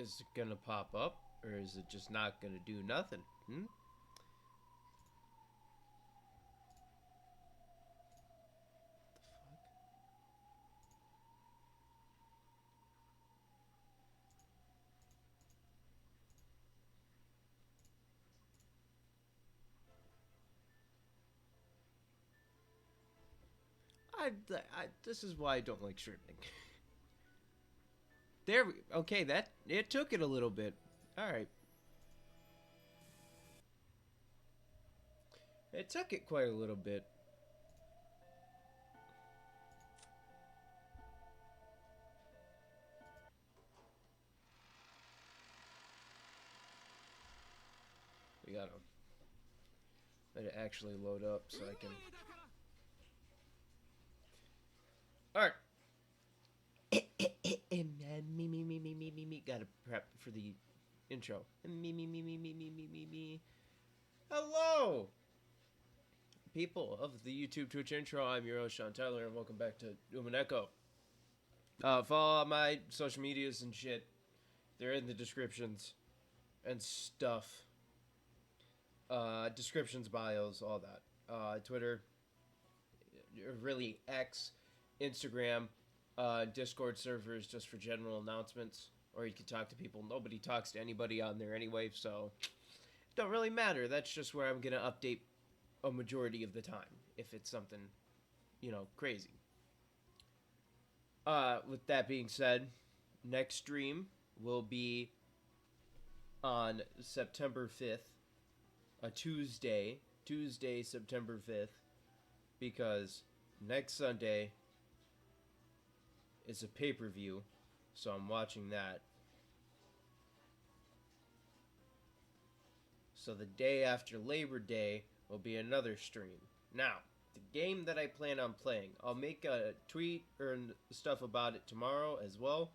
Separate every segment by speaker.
Speaker 1: Is it gonna pop up, or is it just not gonna do nothing? Hmm? This is why I don't like streaming. There we, okay, that, it took it a little bit. Alright. It took it quite a little bit. We gotta let it actually load up so I can... Alright. Me. Gotta prep for the intro. Me. Hello! People of the YouTube Twitch intro, I'm your host, Sean Tyler, and welcome back to Umineko. Follow my social medias and shit. They're in the descriptions and stuff. Descriptions, bios, all that. Twitter, really X, Instagram, Discord servers just for general announcements, or you can talk to people. Nobody talks to anybody on there anyway, so it don't really matter. That's just where I'm gonna update a majority of the time if it's something, you know, crazy. With that being said, next stream will be on September 5th, a Tuesday, September 5th, because next Sunday is a pay-per-view, so I'm watching that. So the day after Labor Day will be another stream. Now, the game that I plan on playing, I'll make a tweet or stuff about it tomorrow as well,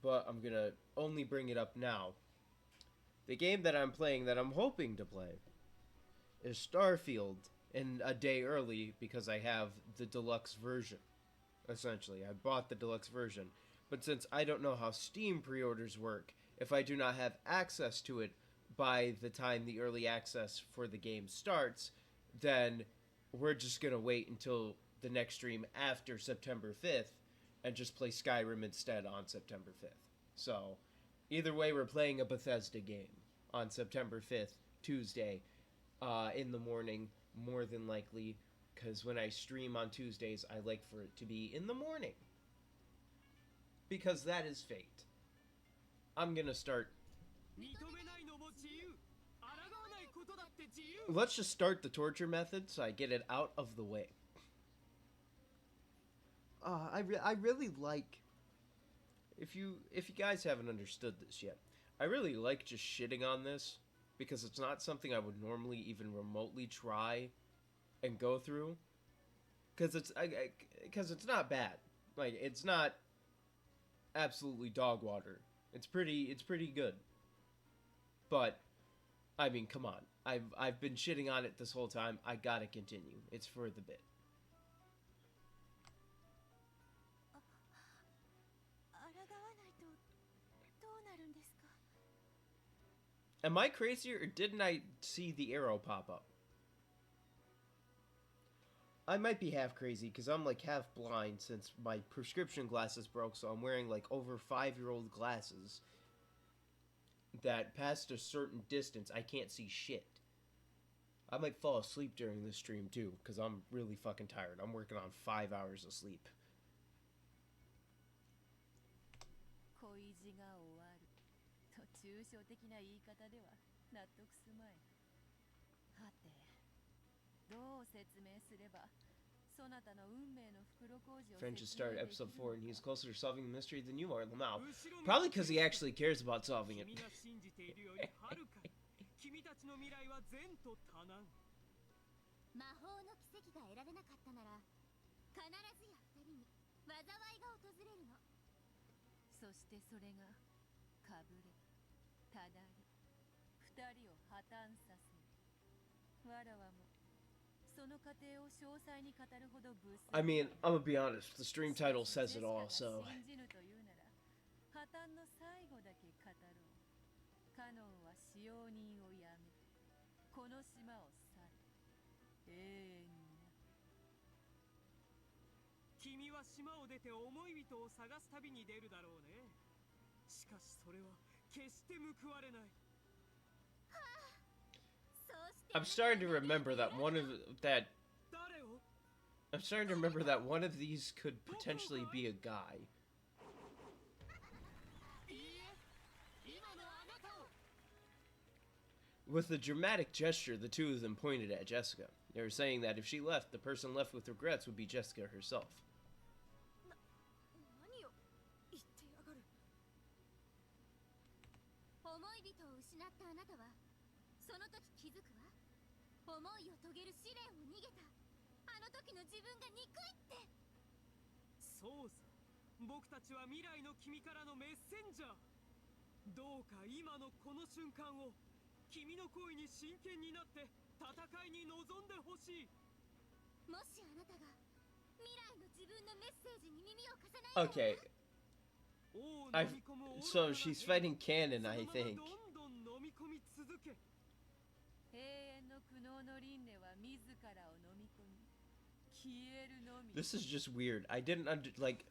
Speaker 1: but I'm gonna only bring it up now. The game that I'm playing, that I'm hoping to play, is Starfield, and a day early because I have the deluxe version. Essentially, I bought the deluxe version, but since I don't know how Steam pre-orders work, if I do not have access to it by the time the early access for the game starts, then we're just gonna wait until the next stream after September 5th and just play Skyrim instead on September 5th. So, either way, we're playing a Bethesda game on September 5th, Tuesday, in the morning, more than likely, because when I stream on Tuesdays, I like for it to be in the morning. Because that is fate. I'm gonna start... Let's just start the torture method so I get it out of the way. I really like... If you guys haven't understood this yet, I really like just shitting on this, because it's not something I would normally even remotely try and go through, because it's not bad. Like, it's not absolutely dog water. It's pretty good. But I mean, come on. I've been shitting on it this whole time. I gotta continue. It's for the bit. Am I crazy, or didn't I see the arrow pop up? I might be half crazy because I'm like half blind since my prescription glasses broke, so I'm wearing like over 5-year-old glasses that past a certain distance I can't see shit. I might fall asleep during this stream too because I'm really fucking tired. I'm working on 5 hours of sleep. Friend just started episode 4 and he's closer to solving the mystery than you are now. Probably because he actually cares about solving it. I mean, I'm gonna be honest, the stream title says it all, so...
Speaker 2: 病人を辞めこの島を去る永遠にな。
Speaker 3: 君は島を出て思い人を探す旅に出るだろうね。しかしそれは決して報われない。
Speaker 1: I'm starting to remember that one of that
Speaker 3: 誰を
Speaker 1: I'm starting to remember that one of these could potentially be a guy. With a dramatic gesture, the two of them pointed at Jessica. They were saying that if she left, the person left with regrets would be Jessica herself.
Speaker 4: 何を言ってやがる。思い人を失ったあなたはその時気づくわ。思いを遂げる試練を逃げたあの時の自分が憎いって。
Speaker 3: そうさ、僕たちは未来の君からのメッセンジャー。どうか今のこの瞬間を君の声に真剣になって戦いに臨んでほしい。
Speaker 4: もしあなたが未来の自分のメッセージに耳を貸さない。
Speaker 1: Okay. So she's fighting Canon, I think.
Speaker 3: どんどん飲み込み続け。
Speaker 2: 永遠の苦悩の輪廻は自らを飲み込み消えるのみ。
Speaker 1: This is just weird. I didn't like.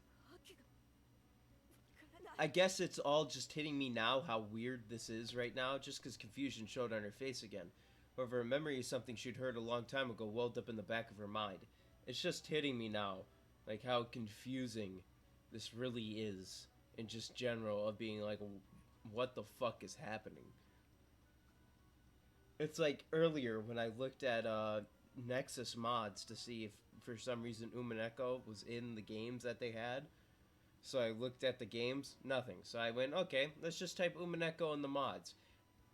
Speaker 1: I guess it's all just hitting me now how weird this is right now, just because confusion showed on her face again. However, a memory is something she'd heard a long time ago welled up in the back of her mind. It's just hitting me now, like how confusing this really is, in just general of being like, what the fuck is happening? It's like earlier when I looked at Nexus mods to see if for some reason Umineko was in the games that they had. So I looked at the games, nothing. So I went, okay, let's just type Umineko in the mods.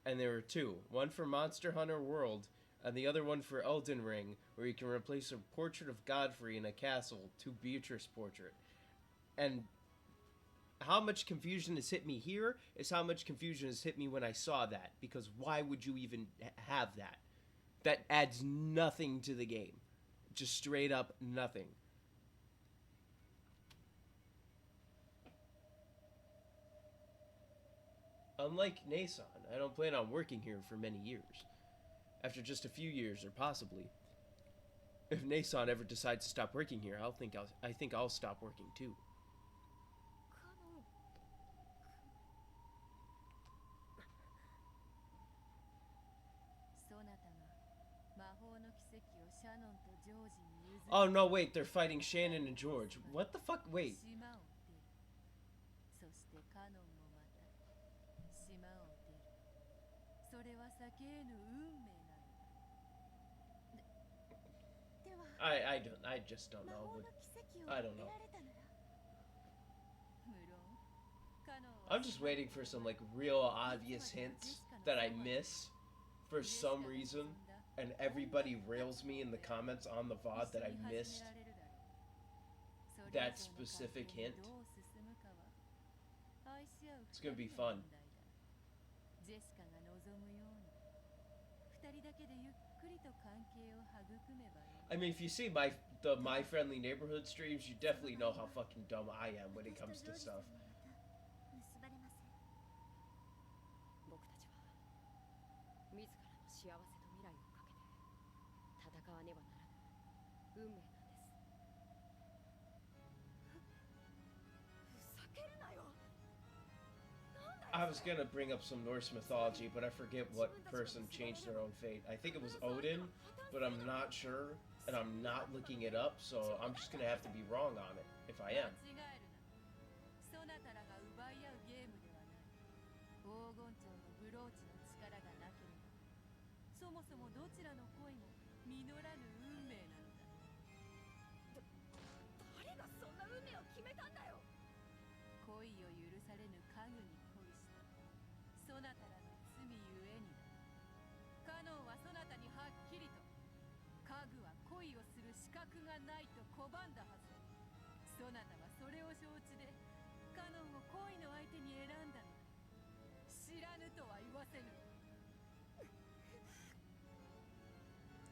Speaker 1: And there were two. One for Monster Hunter World, and the other one for Elden Ring, where you can replace a portrait of Godfrey in a castle to Beatrice portrait. And how much confusion has hit me here is how much confusion has hit me when I saw that. Because why would you even have that? That adds nothing to the game. Just straight up nothing. Unlike Nason, I don't plan on working here for many years. After just a few years, or possibly. If Nason ever decides to stop working here, I think I'll stop working too. Oh no, wait, they're fighting Shannon and George. What the fuck? Wait. I just don't know. I don't know. I'm just waiting for some like real obvious hints that I miss for some reason, and everybody rails me in the comments on the VOD that I missed that specific hint. It's gonna be fun. I mean, if you see my Friendly Neighborhood streams, you definitely know how fucking dumb I am when it comes to stuff. I was gonna bring up some Norse mythology, but I forget what person changed their own fate. I think it was Odin, but I'm not sure, and I'm not looking it up, so I'm just gonna have to be wrong on it, if I am.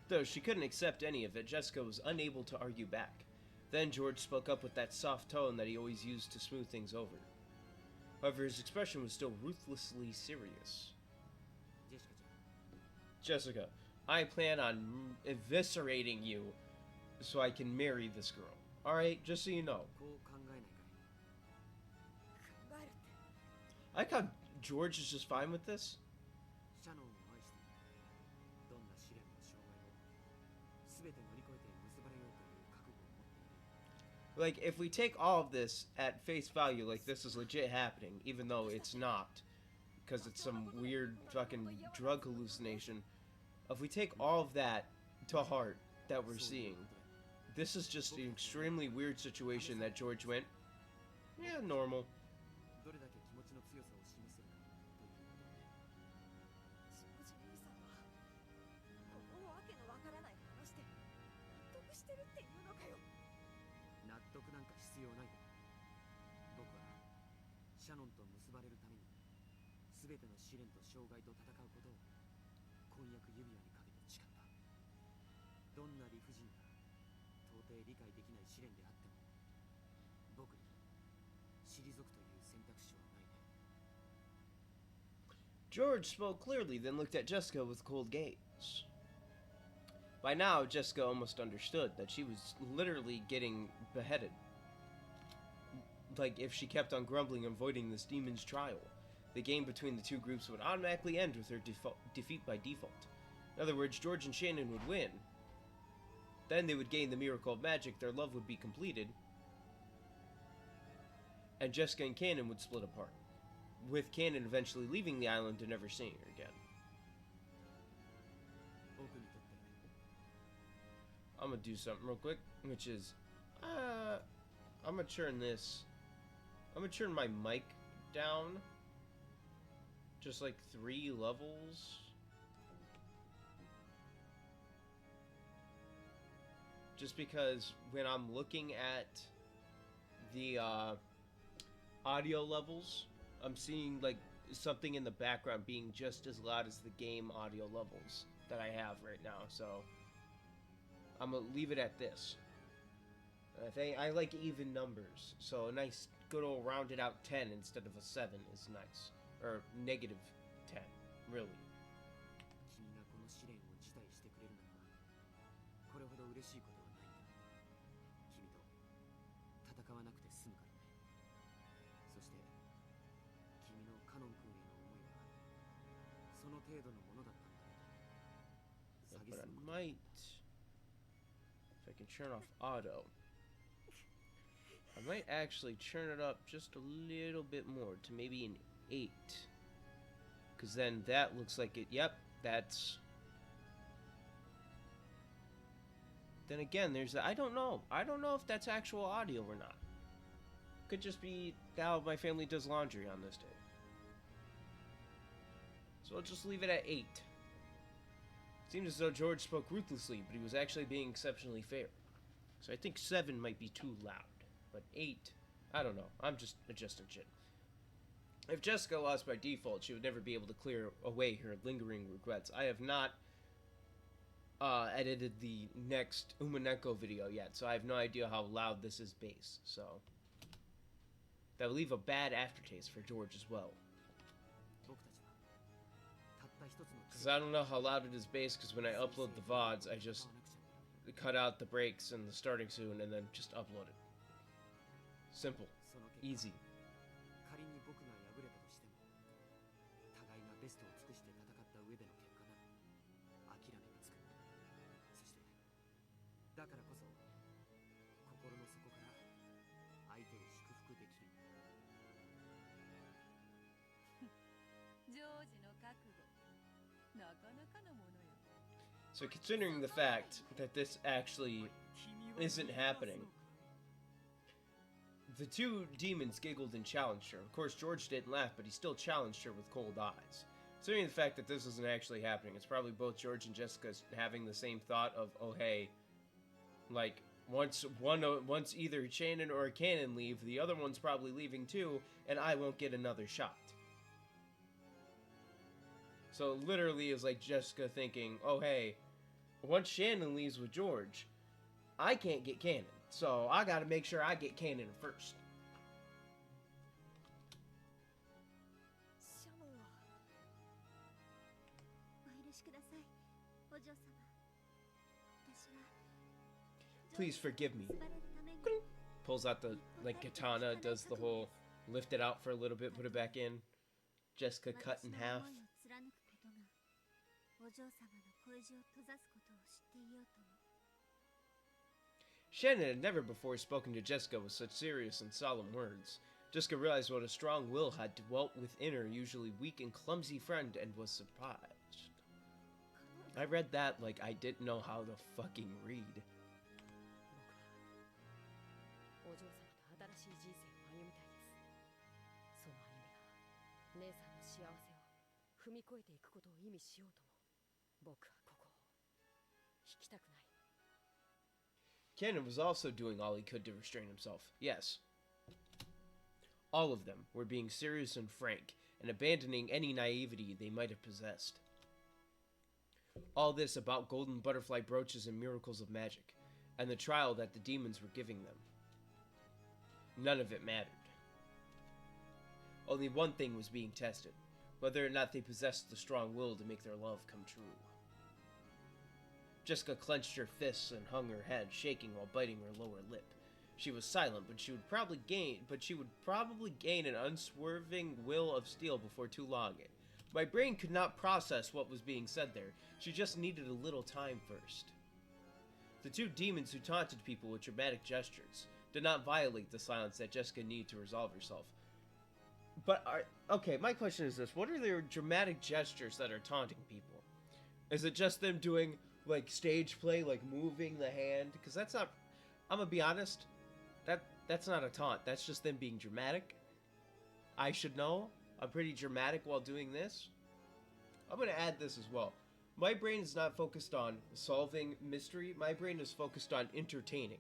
Speaker 1: Though she couldn't accept any of it, Jessica was unable to argue back. Then George spoke up with that soft tone that he always used to smooth things over. However, his expression was still ruthlessly serious.
Speaker 3: 自
Speaker 1: Jessica, I plan on eviscerating you so I can marry this girl. Alright, just so you know.
Speaker 3: こう考えないかい。
Speaker 2: 考えるって
Speaker 1: I like how George is just fine with this.
Speaker 3: シャノンを愛している。どんな試練も障害も全て乗り越えて結ばれようという覚悟を持っている。
Speaker 1: Like, if we take all of this at face value, like this is legit happening, even though it's not, because it's some weird fucking drug hallucination. If we take all of that to heart that we're seeing, this is just an extremely weird situation that George went, yeah, normal.
Speaker 3: どれだけ気持ちの強さを示せるかということで。
Speaker 2: 庄司兄さんはこのわけのわからない話で納得してるっていうのかよ。
Speaker 3: 納得なんか必要ないだろう。僕はシャノンと結ばれるために全ての試練と障害と戦うことを婚約指輪にかけて誓った。どんな理不尽な到底理解できない試練であっても僕に退くという選択肢はないね。
Speaker 1: George spoke clearly, then looked at Jessica with cold gaze. By now, Jessica almost understood that she was literally getting beheaded. Like, if she kept on grumbling and avoiding this demon's trial, the game between the two groups would automatically end with her defeat by default. In other words, George and Shannon would win. Then they would gain the miracle of magic, their love would be completed, and Jessica and Cannon would split apart, with Cannon eventually leaving the island and never seeing her again.
Speaker 3: 僕にとって
Speaker 1: I'm gonna do something real quick, which is, I'm gonna turn this, I'm gonna turn my mic down, just like 3 levels. Just because when I'm looking at the audio levels, I'm seeing like something in the background being just as loud as the game audio levels that I have right now. So I'm gonna leave it at this. I think I like even numbers, so a nice good old rounded out 10 instead of a 7 is nice, or negative 10, really.
Speaker 3: 君がこの試練を辞退してくれるならこれほど嬉しいことはないんだ。君と戦わなくて済むからね。そして君のカノン君への思いはその程度のものだったんだろうと。
Speaker 1: But I might, if I can turn off auto, I might actually turn it up just a little bit more to maybe an 8. Because then that looks like it, yep, that's... Then again, there's I don't know if that's actual audio or not. Could just be how my family does laundry on this day. So I'll just leave it at 8. Seemed as though George spoke ruthlessly, but he was actually being exceptionally fair. So I think 7 might be too loud. But 8, I don't know. I'm just adjusting shit. If Jessica lost by default, she would never be able to clear away her lingering regrets. I have not edited the next Umineko video yet, so I have no idea how loud this is bass. So that will leave a bad aftertaste for George as well.
Speaker 3: 僕たちはたった一つの
Speaker 1: Because I don't know how loud it is bass, because when I upload the VODs, I just cut out the breaks and the starting soon and then just upload it. Simple.
Speaker 3: その結果
Speaker 1: Easy.
Speaker 3: 仮に僕が敗れたとしても互いがベストを尽くして戦った上での結果なら諦めがつく。そしてだからこそ心の底から相手を祝福できる。
Speaker 2: ジョージの覚悟なかなかのものよ。
Speaker 1: So considering the fact that this actually isn't happening, the two demons giggled and challenged her. Of course, George didn't laugh, but he still challenged her with cold eyes. Considering the fact that this isn't actually happening, it's probably both George and Jessica having the same thought of, oh hey, like, once either Shannon or Cannon leave, the other one's probably leaving too, and I won't get another shot. So literally it's like Jessica thinking, oh hey, once Shannon leaves with George, I can't get Cannon. So I gotta make sure I get Cannon first.
Speaker 2: シャノンは
Speaker 4: お許しください。
Speaker 2: お嬢様、私は
Speaker 1: Please forgive me.
Speaker 2: 結ばれるために
Speaker 1: Pulls out the like katana, does the whole lift it out for a little bit, put it back in. Jessica cut in
Speaker 2: 私の
Speaker 1: half.
Speaker 2: 思いを貫くことがお嬢様の恋路を閉ざすことを知っていようとも。
Speaker 1: Shannon had never before spoken to Jessica with such serious and solemn words. Jessica realized what a strong will had dwelt within her usually weak and clumsy friend and was surprised. I read that like I didn't know how to fucking read.
Speaker 5: 僕はお嬢様と新しい人生を歩みたいです。その歩みが姉さんの幸せを踏み越えていくことを意味しようとも、僕はここを引きたくない。
Speaker 1: Cannon was also doing all he could to restrain himself. Yes. All of them were being serious and frank, and abandoning any naivety they might have possessed. All this about golden butterfly brooches and miracles of magic, and the trial that the demons were giving them. None of it mattered. Only one thing was being tested, whether or not they possessed the strong will to make their love come true. Jessica clenched her fists and hung her head, shaking while biting her lower lip. She was silent, but she would probably gain an unswerving will of steel before too long. My brain could not process what was being said there. She just needed a little time first. The two demons who taunted people with dramatic gestures did not violate the silence that Jessica needed to resolve herself. But okay, my question is this: what are their dramatic gestures that are taunting people? Is it just them doing like stage play, like moving the hand? Because that's not, I'm gonna be honest, that's not a taunt. That's just them being dramatic. I should know. I'm pretty dramatic while doing this. I'm gonna add this as well. My brain is not focused on solving mystery. My brain is focused on entertaining.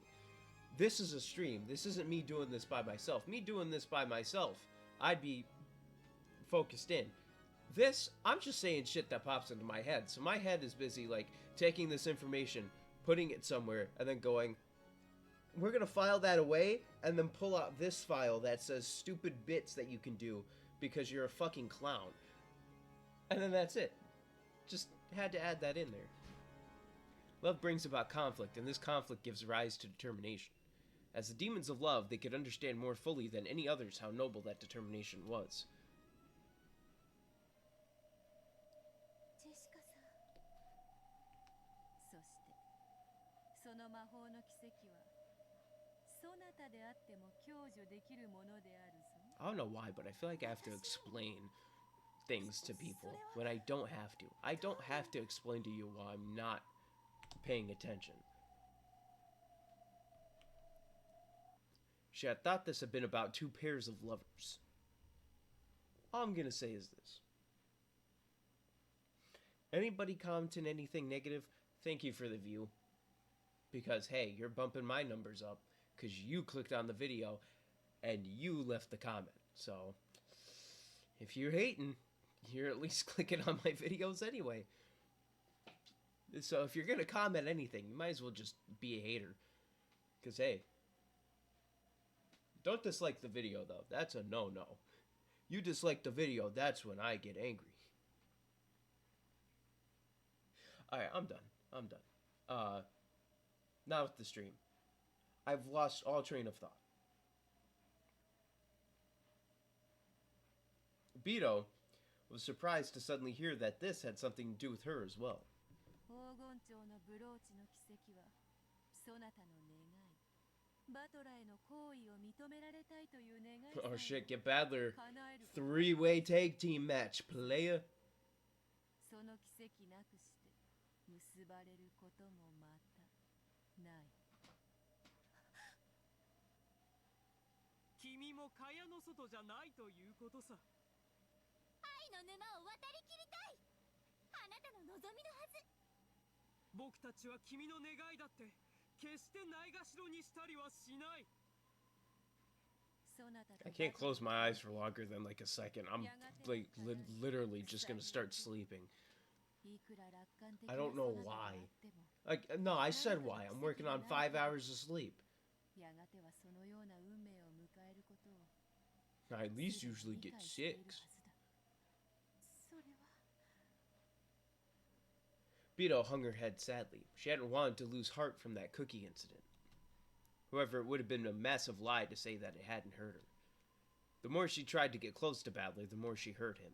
Speaker 1: This is a stream. This isn't me doing this by myself. Me doing this by myself, I'd be focused in. This, I'm just saying shit that pops into my head. So my head is busy, like, taking this information, putting it somewhere, and then going, we're gonna file that away, and then pull out this file that says stupid bits that you can do because you're a fucking clown. And then that's it. Just had to add that in there. Love brings about conflict, and this conflict gives rise to determination. As the demons of love, they could understand more fully than any others how noble that determination was.
Speaker 2: ジェシカさん。そしてその魔法の奇跡はそなたであっても享受できるものであるぞ。
Speaker 1: I don't know why, but I feel like I have to explain things to people when I don't have to. I don't have to explain to you while I'm not paying attention. She had thought this had been about two pairs of lovers. All I'm gonna say is this. Anybody commenting anything negative, thank you for the view. Because, hey, you're bumping my numbers up because you clicked on the video and you left the comment. So, if you're hating, you're at least clicking on my videos anyway. So if you're gonna comment anything, you might as well just be a hater. Because, hey, don't dislike the video, though. That's a no-no. You dislike the video, that's when I get angry. Alright, I'm done. Now with the stream. I've lost all train of thought. Beto was surprised to suddenly hear that this had something to do with her as well.
Speaker 2: 黄金蝶のブローチの奇跡はそなたの願い。バトラへの行為を認められたいという願いさえ
Speaker 1: Oh shit, get Badler.
Speaker 2: 叶える。
Speaker 1: Three-way tag team match, player.
Speaker 2: その奇跡なくして結ばれることもまたない。
Speaker 3: 君も蚊帳の外じゃないということさ。
Speaker 4: 愛の沼を渡りきりたい。あなたの望みのはず。
Speaker 3: 僕たちは君の願いだって決してないがしろにしたりはしない。
Speaker 1: I can't close my eyes for longer than like a second. I'm like literally just gonna start sleeping. I don't know why. Like, no, I said why. I'm working on 5 hours of sleep. I at least usually get 6. Beto hung her head sadly. She hadn't wanted to lose heart from that cookie incident. However, it would have been a massive lie to say that it hadn't hurt her. The more she tried to get close to Badler, the more she hurt him.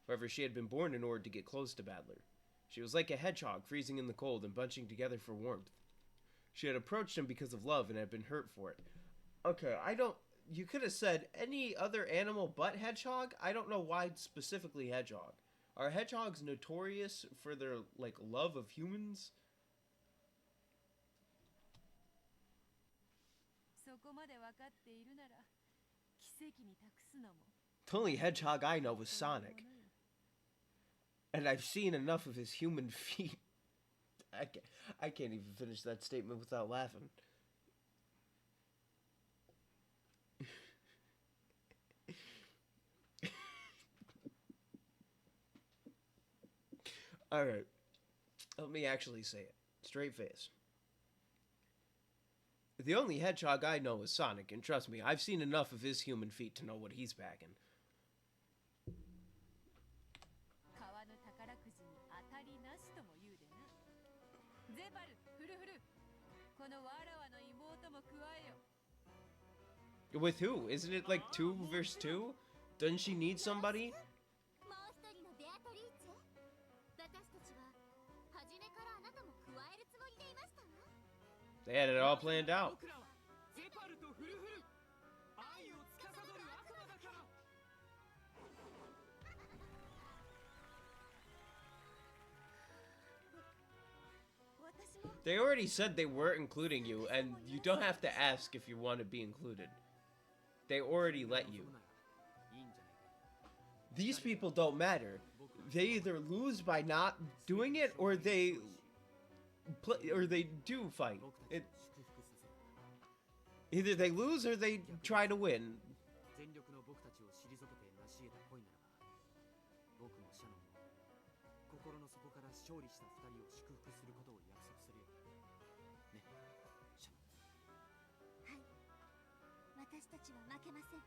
Speaker 1: However, she had been born in order to get close to Badler. She was like a hedgehog freezing in the cold and bunching together for warmth. She had approached him because of love and had been hurt for it. Okay, you could have said any other animal but hedgehog. I don't know why specifically hedgehog. Are hedgehogs notorious for their, like, love of humans?
Speaker 2: そこまで分かっているなら奇跡に託すのも
Speaker 1: The only hedgehog I know is Sonic. And I've seen enough of his human feet. I can't even finish that statement without laughing. Alright. Let me actually say it. Straight face. The only hedgehog I know is Sonic, and trust me, I've seen enough of his human feet to know what he's packing.
Speaker 2: 川の宝くじに当たりなしとも言うでな。ゼバル、フルフル、このわらわの妹も加えよ。
Speaker 1: With who? Isn't it like 2 versus 2? Doesn't she need somebody?
Speaker 4: もう一人のベアトリーチェ、私たちは初めからあなたも加えるつもりでいましたわ。
Speaker 1: They had it all planned out.
Speaker 3: 僕らはゼパルとフルフル、愛を司る悪魔だから。
Speaker 2: 私も
Speaker 1: They already said they weren't including you, and you don't have to ask if you want to be included. They already let you. These people don't matter. They either lose by not doing it, or they do fight. Either they lose or they try to win.
Speaker 3: 全力の僕たちを退けて成し得た恋ならば、僕もシャノンも心の底から勝利した二人を祝福することを約束するよ。ね、シャノン。
Speaker 4: はい、私たちは負けません。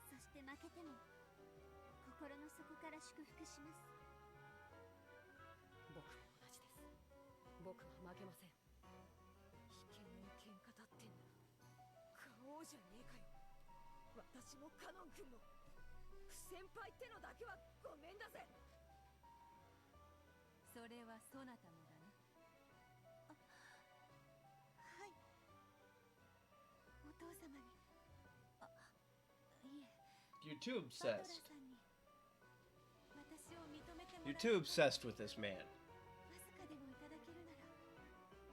Speaker 4: そして負けても心の底から祝福します。
Speaker 5: 僕も同じです。僕は負けません。引けねえ喧嘩だってんだ。買おうじゃねえかよ。私もカノン君も不先輩ってのだけはごめんだぜ。
Speaker 2: それはそなたもだな。
Speaker 4: はい。お父様に。
Speaker 2: いえ、
Speaker 1: You're too
Speaker 2: バトラ
Speaker 1: obsessed.
Speaker 2: さんに私を認めても
Speaker 1: You're
Speaker 2: ら
Speaker 1: too
Speaker 2: う
Speaker 1: obsessed with this man.
Speaker 2: わずかでもいただけるなら、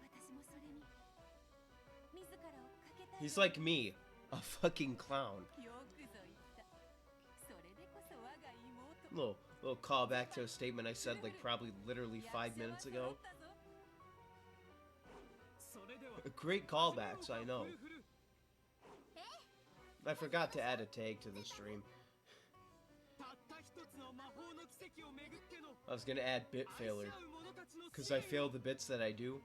Speaker 2: 私もそれに自らをかけたい。
Speaker 1: He's like me, a fucking clown.
Speaker 2: よくぞ言った。それでこそ我が妹。
Speaker 1: Little callback to a statement I said like probably literally 5 minutes ago.
Speaker 3: それでは
Speaker 1: Great callbacks, I know. I forgot to add a tag to the stream.
Speaker 3: たった一つの魔法の奇跡をめぐっての
Speaker 1: I was gonna add bit
Speaker 3: 愛し
Speaker 1: failure
Speaker 3: 合う者たちの
Speaker 1: because I
Speaker 3: 試練
Speaker 1: fail the bits that I do.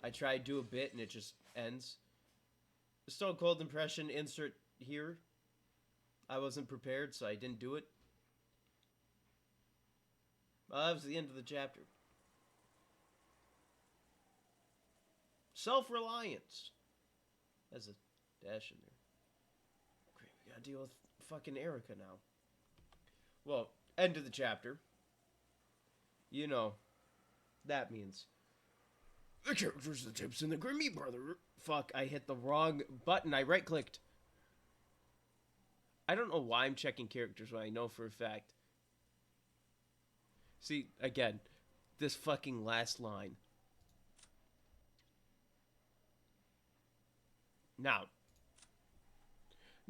Speaker 1: I try to do a bit and it just ends. Stone Cold impression insert here. I wasn't prepared, so I didn't do it. Well, that was the end of the chapter. Self-reliance. There's a dash in there. Great, we gotta deal with fucking Erica now. Well, end of the chapter. You know, that means the characters, the tips, and the Grimmy brother. Fuck, I hit the wrong button. I right-clicked. I don't know why I'm checking characters when I know for a fact. See, again, this fucking last line. Now,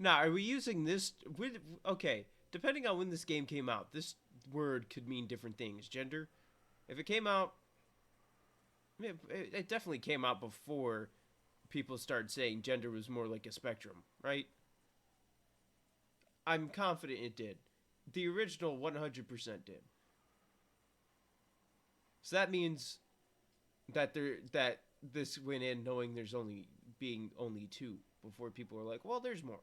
Speaker 1: are we using this with, okay, depending on when this game came out, this word could mean different things. Gender, if it came out, it definitely came out before people started saying gender was more like a spectrum, right? I'm confident it did. The original 100% did. So that means that this went in knowing there's only two before people were like, well, there's more.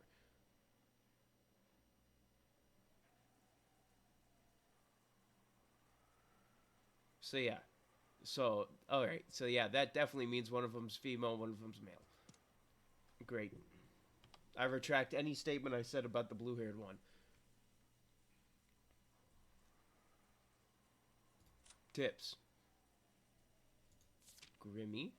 Speaker 1: So yeah, So, alright. So, yeah, that definitely means one of them's female, one of them's male. Great. I retract any statement I said about the blue-haired one. Tips. Grimmy.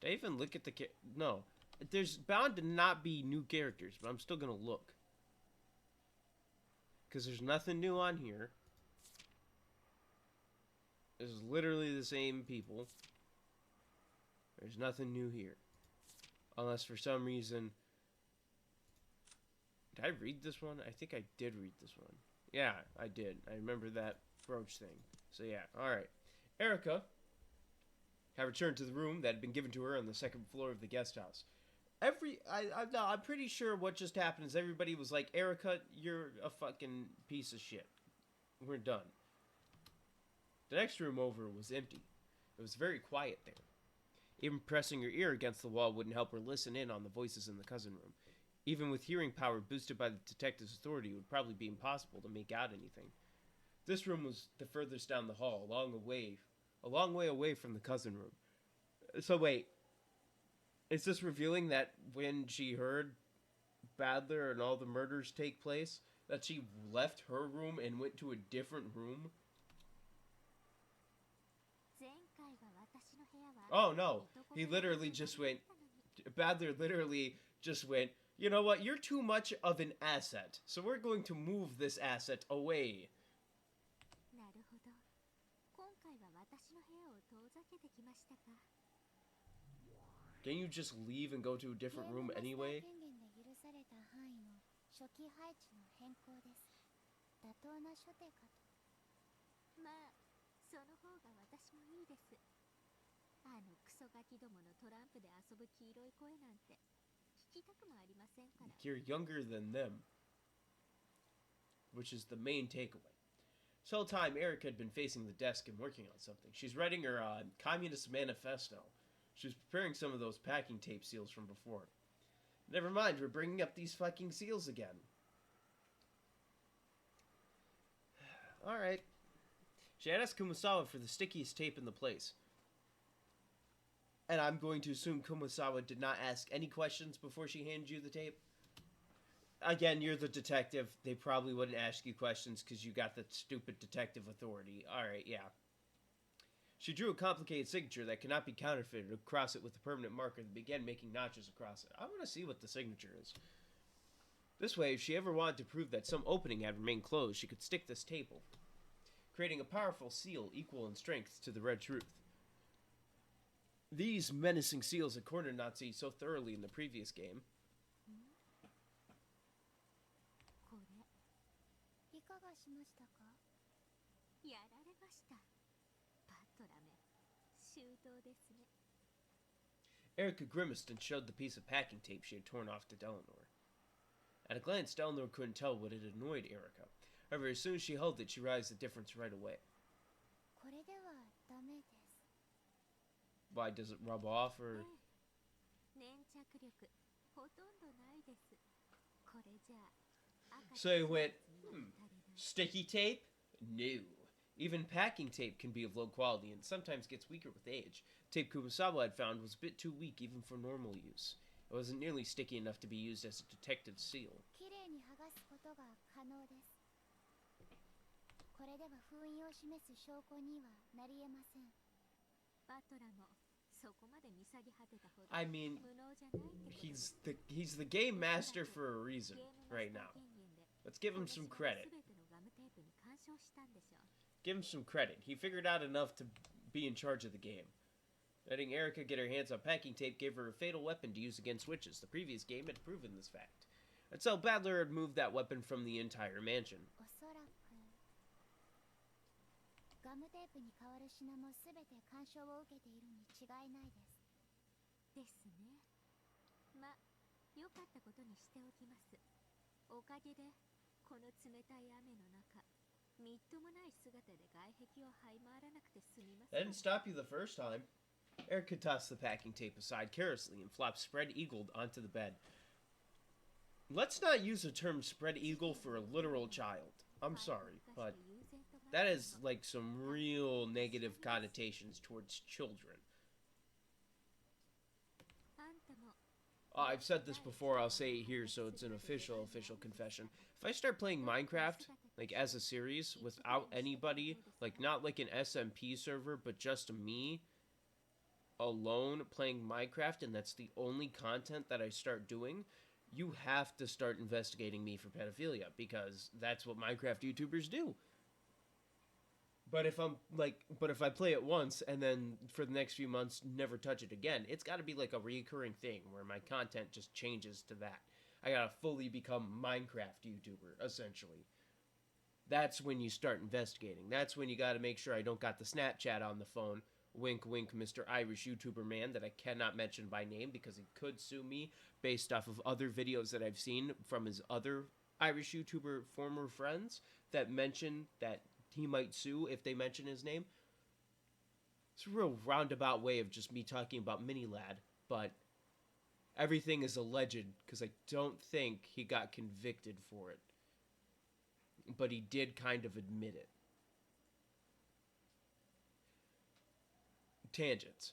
Speaker 1: Did I even look at the no. There's bound to not be new characters, but I'm still gonna look. Because there's nothing new on here. It's literally the same people. There's nothing new here. Unless for some reason... Did I read this one? I think I did read this one. Yeah, I did. I remember that brooch thing. So yeah, alright. Erica had returned to the room that had been given to her on the second floor of the guest house. I'm pretty sure what just happened is everybody was like, Erica, you're a fucking piece of shit. We're done. The next room over was empty. It was very quiet there. Even pressing her ear against the wall wouldn't help her listen in on the voices in the cousin room. Even with hearing power boosted by the detective's authority, it would probably be impossible to make out anything. This room was the furthest down the hall, a long way away from the cousin room. So wait, is this revealing that when she heard Badler and all the murders take place, that she left her room and went to a different room? Oh no, he literally just went, Badler literally just went, you know what, you're too much of an asset, so we're going to move this asset away. Can you just leave and go to a different room anyway? You're younger than them, which is the main takeaway. This whole time, Erica had been facing the desk and working on something. She's writing her Communist Manifesto. She was preparing some of those packing tape seals from before. Never mind, we're bringing up these fucking seals again. Alright. She had asked Kumasawa for the stickiest tape in the place. And I'm going to assume Kumasawa did not ask any questions before she handed you the tape. Again, you're the detective. They probably wouldn't ask you questions because you got the stupid detective authority. Alright, yeah. She drew a complicated signature that cannot be counterfeited across it with a permanent marker and began making notches across it. I want to see what the signature is. This way, if she ever wanted to prove that some opening had remained closed, she could stick this tape over, creating a powerful seal equal in strength to the Red Truth. These menacing seals had cornered Nazi so thoroughly in the previous game. Erica grimaced and showed the piece of packing tape she had torn off to Delanor. At a glance, Delanor couldn't tell what had annoyed Erica. However, as soon as she held it, she realized the difference right away. Why, does it rub off, or...? So he went, sticky tape? No. Even packing tape can be of low quality and sometimes gets weaker with age. Tape Kumasawa had found was a bit too weak even for normal use. It wasn't nearly sticky enough to be used as a detective seal. I mean, he's the game master for a reason right now. Let's give him some credit. Give him some credit. He figured out enough to be in charge of the game. Letting Erica get her hands on packing tape gave her a fatal weapon to use against witches. The previous game had proven this fact. And so Badler had moved that weapon from the entire mansion. That didn't stop you the first time. Erica tossed the packing tape aside carelessly and flopped spread-eagled onto the bed. Let's not use the term spread-eagle for a literal child. I'm sorry, but That is like some real negative connotations towards children.
Speaker 4: あんたも
Speaker 1: I've said this before, I'll say it here so it's an official confession. If I start playing Minecraft, like as a series, without anybody, like not like an SMP server, but just me, alone playing Minecraft, and that's the only content that I start doing, you have to start investigating me for pedophilia, because that's what Minecraft YouTubers do. But if I play it once and then for the next few months never touch it again, it's got to be like a recurring thing where my content just changes to that. I gotta fully become Minecraft YouTuber, essentially. That's when you start investigating. That's when you gotta make sure I don't got the Snapchat on the phone. Wink, wink, Mr. Irish YouTuber man that I cannot mention by name because he could sue me based off of other videos that I've seen from his other Irish YouTuber former friends that mention that he might sue if they mention his name. It's a real roundabout way of just me talking about Mini Lad, but everything is alleged because I don't think he got convicted for it. But he did kind of admit it. Tangents.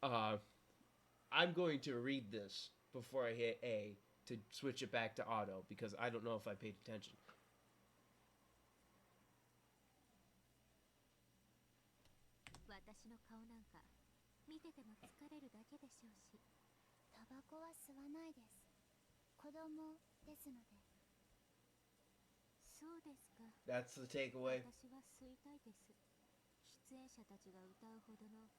Speaker 1: I'm going to read this before I hit A to switch it back to auto because I don't know if I paid attention.
Speaker 4: 私の顔なんか見てても疲れるだけでしょうし、タバコは吸わないです。子供ですので。そうですか。
Speaker 1: That's the takeaway.
Speaker 4: 私は吸いたいです。出演者たちが歌うほどの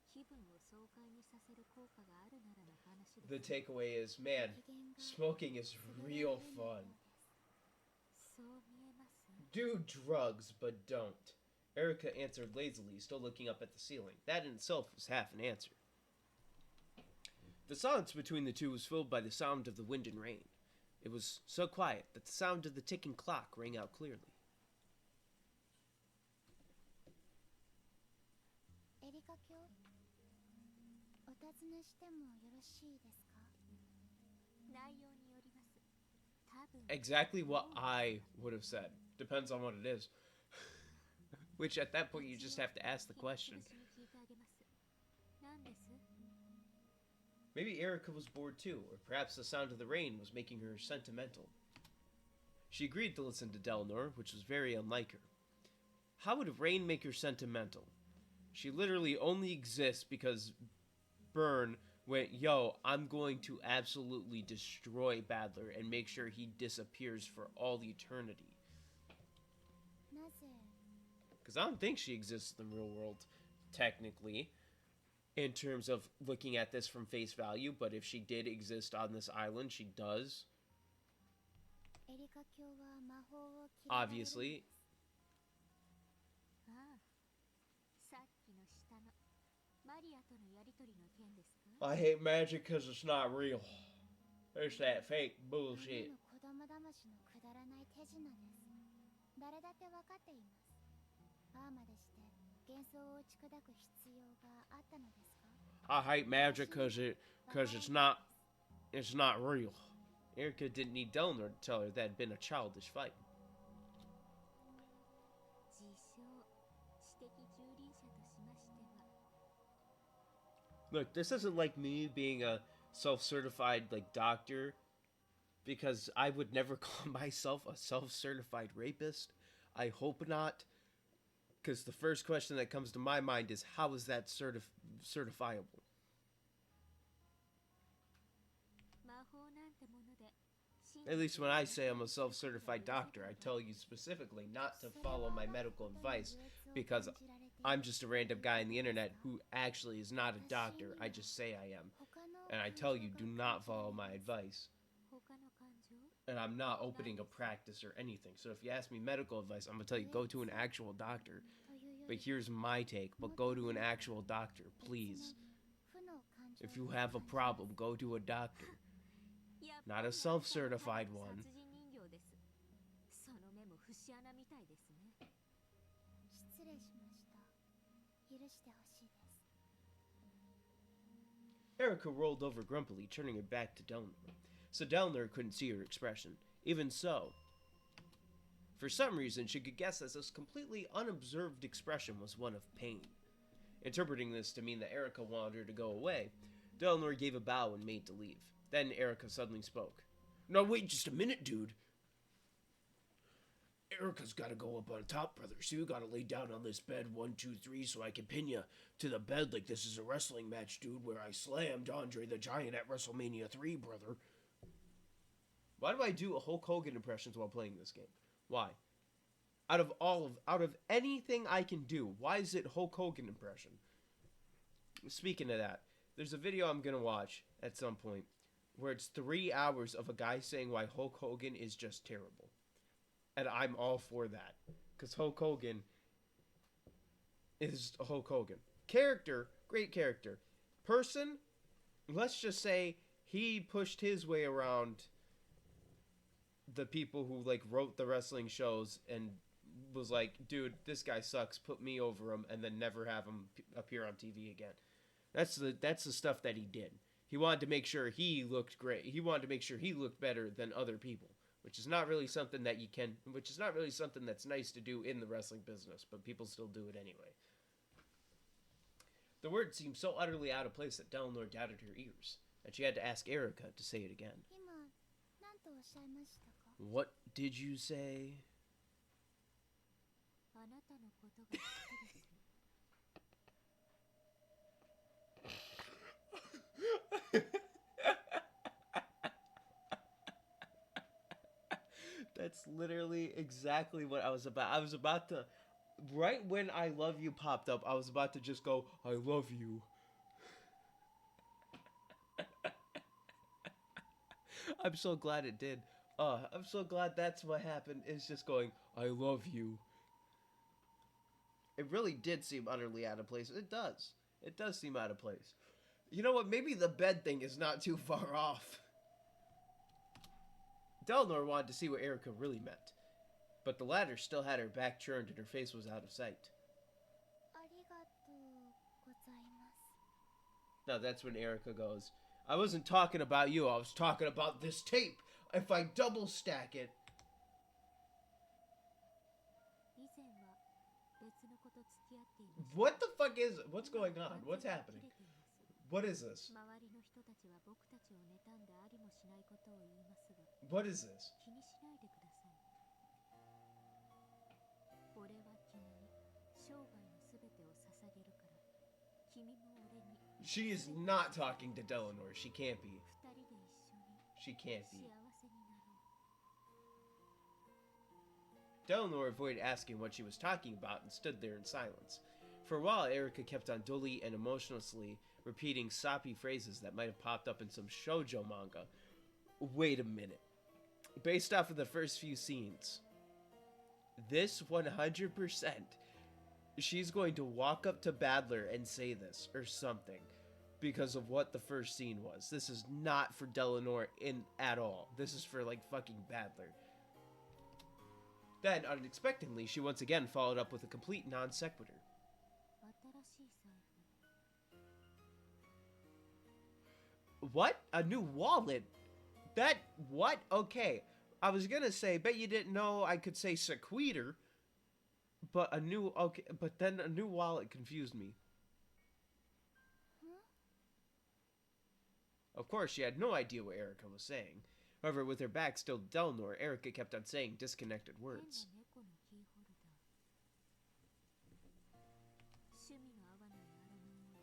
Speaker 4: 気分を爽快にさせる効果があるならの話です。
Speaker 1: The takeaway is, man, smoking is real fun.
Speaker 4: そう見えます。
Speaker 1: Do drugs, but don't. Erica answered lazily, still looking up at the ceiling. That in itself was half an answer. The silence between the two was filled by the sound of the wind and rain. It was so quiet that the sound of the ticking clock rang out clearly.
Speaker 4: エリカ卿、お尋ねしてもよろしいですか？内容によります。多分
Speaker 1: Exactly what I would have said. Depends on what it is. Which at that point you just have to ask the question. Maybe Erica was bored too, or perhaps the sound of the rain was making her sentimental. She agreed to listen to Delnor, which was very unlike her. How would rain make her sentimental? She literally only exists because Byrne went, yo, I'm going to absolutely destroy Badler and make sure he disappears for all eternity. Because I don't think she exists in the real world, technically, in terms of looking at this from face value, but if she did exist on this island, she does. Obviously. I hate magic because it's not real. It's that fake bullshit. I hate magic because it's not real. Erica didn't need Delnor to tell her that had been a childish fight. Look, this isn't like me being a self-certified like doctor, because I would never call myself a self-certified rapist. I hope not. Because the first question that comes to my mind is, how is that certifiable? At least when I say I'm a self-certified doctor, I tell you specifically not to follow my medical advice, because I'm just a random guy on the internet who actually is not a doctor. I just say I am. And I tell you, do not follow my advice. And I'm not opening a practice or anything. So if you ask me medical advice, I'm going to tell you, go to an actual doctor. But here's my take. But go to an actual doctor, please. If you have a problem, go to a doctor. Not a self-certified one. Erica rolled over grumpily, turning her back to Delnor. So Delnor couldn't see her expression. Even so, For some reason, she could guess that this completely unobserved expression was one of pain. Interpreting this to mean that Erica wanted her to go away, Delnor gave a bow and made to leave. Then Erica suddenly spoke. "No, wait just a minute, dude. Erica's gotta go up on top, brother. So you gotta lay down on this bed 1, 2, 3 so I can pin you to the bed like this is a wrestling match, dude, where I slammed Andre the Giant at WrestleMania 3, brother." Why do I do Hulk Hogan impressions while playing this game? Why? Out of anything I can do, why is it Hulk Hogan impression? Speaking of that, there's a video I'm gonna watch at some point where it's 3 hours of a guy saying why Hulk Hogan is just terrible. And I'm all for that. Because Hulk Hogan is Hulk Hogan. Character, great character. Person, let's just say he pushed his way around the people who like wrote the wrestling shows and was like, dude, this guy sucks, put me over him, and then never have him appear on TV again. That's the stuff that he did. He wanted to make sure he looked great. He wanted to make sure he looked better than other people, which is not really something that's nice to do in the wrestling business, but people still do it anyway. The word seemed so utterly out of place that Delnor doubted her ears, and she had to ask Erica to say it again.
Speaker 4: 今何とおっしゃいましたか？
Speaker 1: What did you say?
Speaker 4: あなたのことが好きです。
Speaker 1: That's literally exactly what I was about. I was about to, right when I love you popped up, I was about to just go, I love you. I'm so glad it did. I'm so glad that's what happened. It's just going, I love you. It really did seem utterly out of place. It does. It does seem out of place. You know what? Maybe the bed thing is not too far off. Delnor wanted to see what Erica really meant, but the latter still had her back turned and her face was out of sight.
Speaker 4: ありがとうございます。
Speaker 1: Now that's when Erica goes, I wasn't talking about you, I was talking about this tape. If I double stack it.
Speaker 4: 以前は別の子と付き合っていました。
Speaker 1: What the fuck is, what's going on? What's happening?
Speaker 4: 切れています。
Speaker 1: What is this?
Speaker 4: 周りの人たちは僕たちを妬んでありもしないことを言いますが、
Speaker 1: What is this?
Speaker 4: 気にしないでください。俺は君に生涯のすべてを捧げるから、君も俺に
Speaker 1: She is not talking to Delnor. She can't be.
Speaker 4: 二人で一緒に
Speaker 1: She can't
Speaker 4: 幸
Speaker 1: be.
Speaker 4: せになろう。
Speaker 1: Delnor avoided asking what she was talking about and stood there in silence. For a while, Erica kept on dully and emotionlessly repeating soppy phrases that might have popped up in some shoujo manga. Wait a minute. Based off of the first few scenes, this 100%, she's going to walk up to Badler and say this or something because of what the first scene was. This is not for Delnor at all. This is for like fucking Badler. Then, unexpectedly, she once again followed up with a complete non sequitur.
Speaker 4: 新しい財布。
Speaker 1: What? A new wallet? That, what? Okay. I was gonna say, bet you didn't know I could say sequitur, but then a new wallet confused me. Of course, she had no idea what Erica was saying. However, with her back still to Delnor, Erica kept on saying disconnected
Speaker 4: 変な
Speaker 1: words.
Speaker 4: 猫のキーホルダー。趣味の合わないアルミニウム。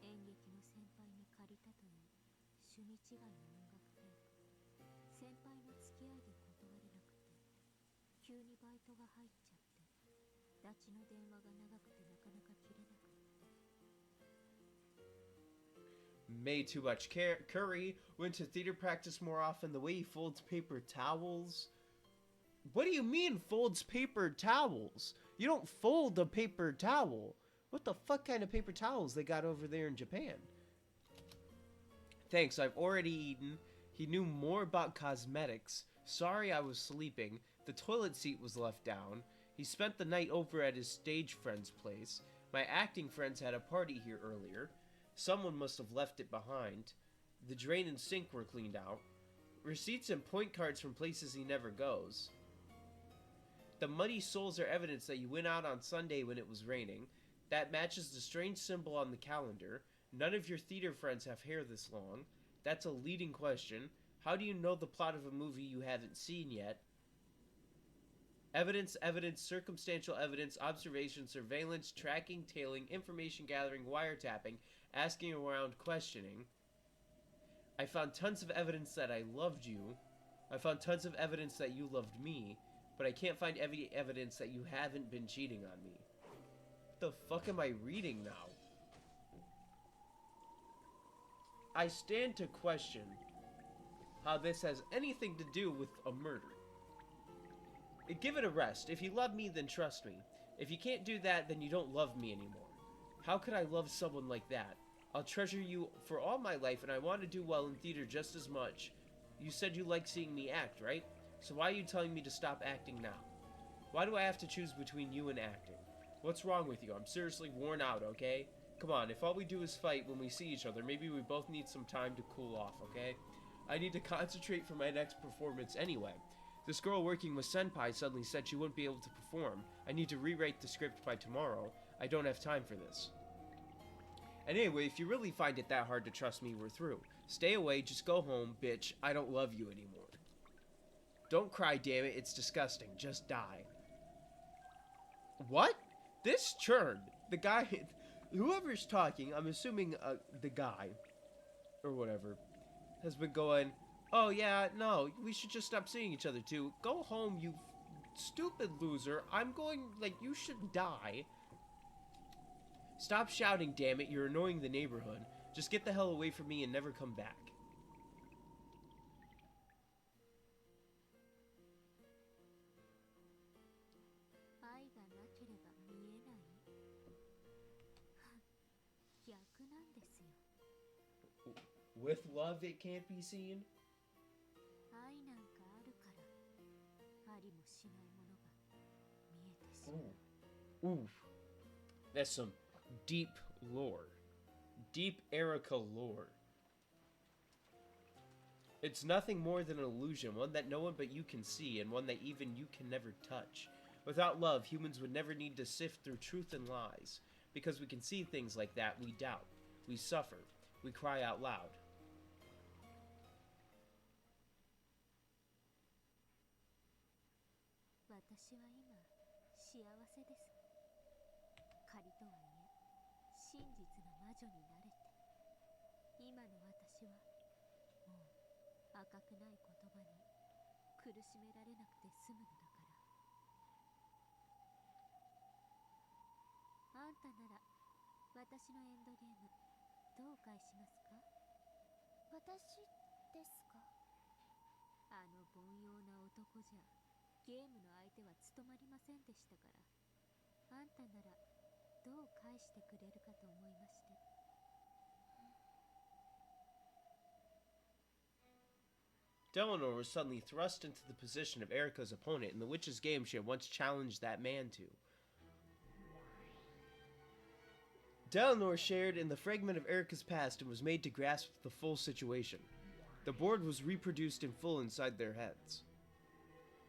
Speaker 4: 演劇の先輩に借りたという趣味違いの音楽テープ。先輩の付き合いで断れなくて、急にバイトが入っちゃって、ダチの電話が長くてなかなか切れなくって。
Speaker 1: Made too much curry, went to theater practice more often, the way he folds paper towels. What do you mean folds paper towels? You don't fold a paper towel. What the fuck kind of paper towels they got over there in Japan? Thanks, I've already eaten. He knew more about cosmetics. Sorry I was sleeping. The toilet seat was left down. He spent the night over at his stage friend's place. My acting friends had a party here earlier. Someone must have left it behind. The drain and sink were cleaned out. Receipts and point cards from places he never goes. The muddy soles are evidence that you went out on Sunday when it was raining. That matches the strange symbol on the calendar. None of your theater friends have hair this long. That's a leading question. How do you know the plot of a movie you haven't seen yet? Evidence, circumstantial evidence, observation, surveillance, tracking, tailing, information gathering, wiretapping, asking around, questioning. I found tons of evidence that I loved you. I found tons of evidence that you loved me, but I can't find any evidence that you haven't been cheating on me. What the fuck am I reading now? I stand to question how this has anything to do with a murder. Give it a rest. If you love me, then trust me. If you can't do that, then you don't love me anymore. How could I love someone like that? I'll treasure you for all my life, and I want to do well in theater just as much. You said you like seeing me act, right? So why are you telling me to stop acting now? Why do I have to choose between you and acting? What's wrong with you? I'm seriously worn out, okay? Come on, if all we do is fight when we see each other, maybe we both need some time to cool off, okay? I need to concentrate for my next performance anyway. This girl working with Senpai suddenly said she wouldn't be able to perform. I need to rewrite the script by tomorrow. I don't have time for this. And anyway, if you really find it that hard to trust me, we're through. Stay away, just go home, bitch. I don't love you anymore. Don't cry, damn it. It's disgusting. Just die. What? This churn. The guy... Whoever's talking, I'm assuming the guy, or whatever, has been going, oh yeah, no, we should just stop seeing each other too. Go home, you stupid loser. I'm going, like, you should die. Stop shouting, damn it. You're annoying the neighborhood. Just get the hell away from me and never come back. With love, it can't be seen? Ooh. Ooh. That's some deep lore. Deep Erica lore. It's nothing more than an illusion, one that no one but you can see, and one that even you can never touch. Without love, humans would never need to sift through truth and lies. Because we can see things like that, we doubt. We suffer. We cry out loud. Delano was suddenly thrust into the position of Erica's opponent in the witch's game she had once challenged that man to. Delano shared in the fragment of Erica's past and was made to grasp the full situation. The board was reproduced in full inside their heads.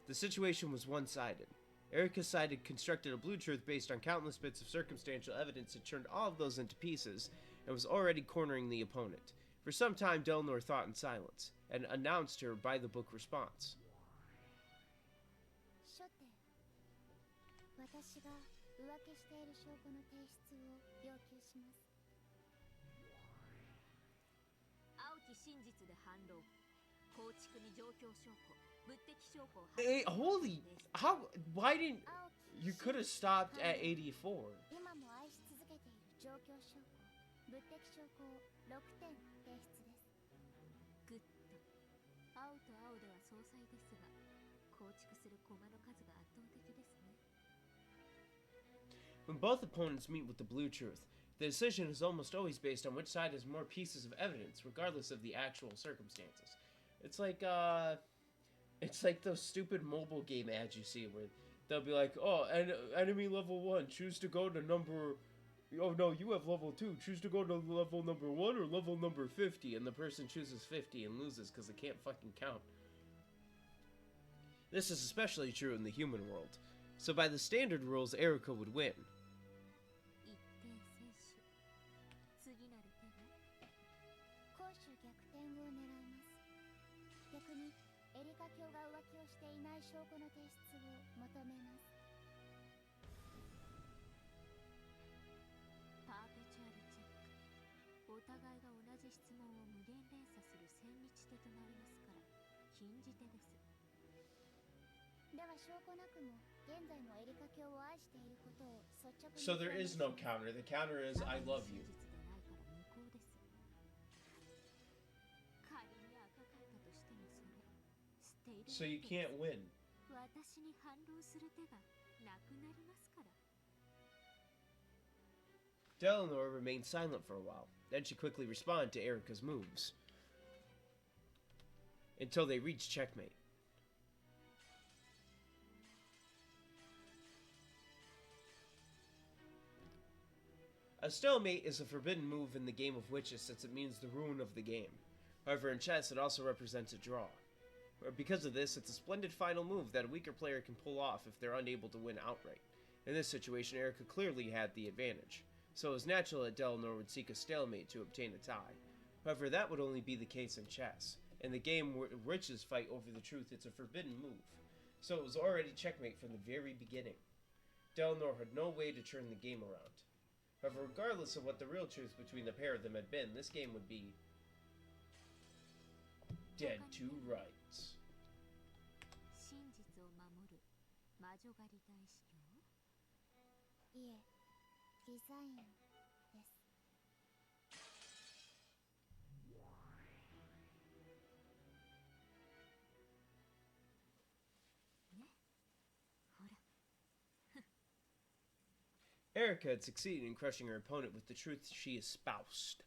Speaker 1: The situation was one-sided. Erica's side had constructed a blue truth based on countless bits of circumstantial evidence and turned all of those into pieces, and was already cornering the opponent. For some time, Delnor thought in silence, and announced her by-the-book response. Hey, holy... How... Why didn't... You could have stopped at 84. When both opponents meet with the blue truth, the decision is almost always based on which side has more pieces of evidence, regardless of the actual circumstances. It's like those stupid mobile game ads you see where they'll be like, oh, enemy level 1, choose to go to number... Oh no, you have level 2, choose to go to level number 1 or level number 50, and the person chooses 50 and loses because they can't fucking count. This is especially true in the human world. So by the standard rules, Erika would win.
Speaker 4: 一点先取。次なる手は攻守逆転を狙います。逆にエリカ卿が浮気をしていない証拠の提出を求めます。パーペチュアルチェック。お互いが同じ質問を無限連鎖する千日手となりますから禁じ手です。では証拠なくも現在もエリカ卿を愛していることを率直に。
Speaker 1: So there is no counter. The counter is I love you.
Speaker 4: 真実でないから無効です。仮に赤かったとしてもそれ捨て入れ
Speaker 1: So you can't win.
Speaker 4: 私に反論する手がなくなりますから。
Speaker 1: Delaunor remained silent for a while. Then she quickly responded to Erika's moves. Until they reached checkmate. A stalemate is a forbidden move in the game of witches since it means the ruin of the game. However, in chess, it also represents a draw. Because of this, it's a splendid final move that a weaker player can pull off if they're unable to win outright. In this situation, Erika clearly had the advantage, so it was natural that Delaunor would seek a stalemate to obtain a tie. However, that would only be the case in chess. In the game where witches fight over the truth, it's a forbidden move, so it was already checkmate from the very beginning. Delaunor had no way to turn the game around. However, regardless of what the real truth between the pair of them had been, this game would be dead to rights.
Speaker 4: 真実を守る魔女狩り大司教。いえ、デザインです。ね、ほら。
Speaker 1: Erika had succeeded in crushing her opponent with the truth she espoused.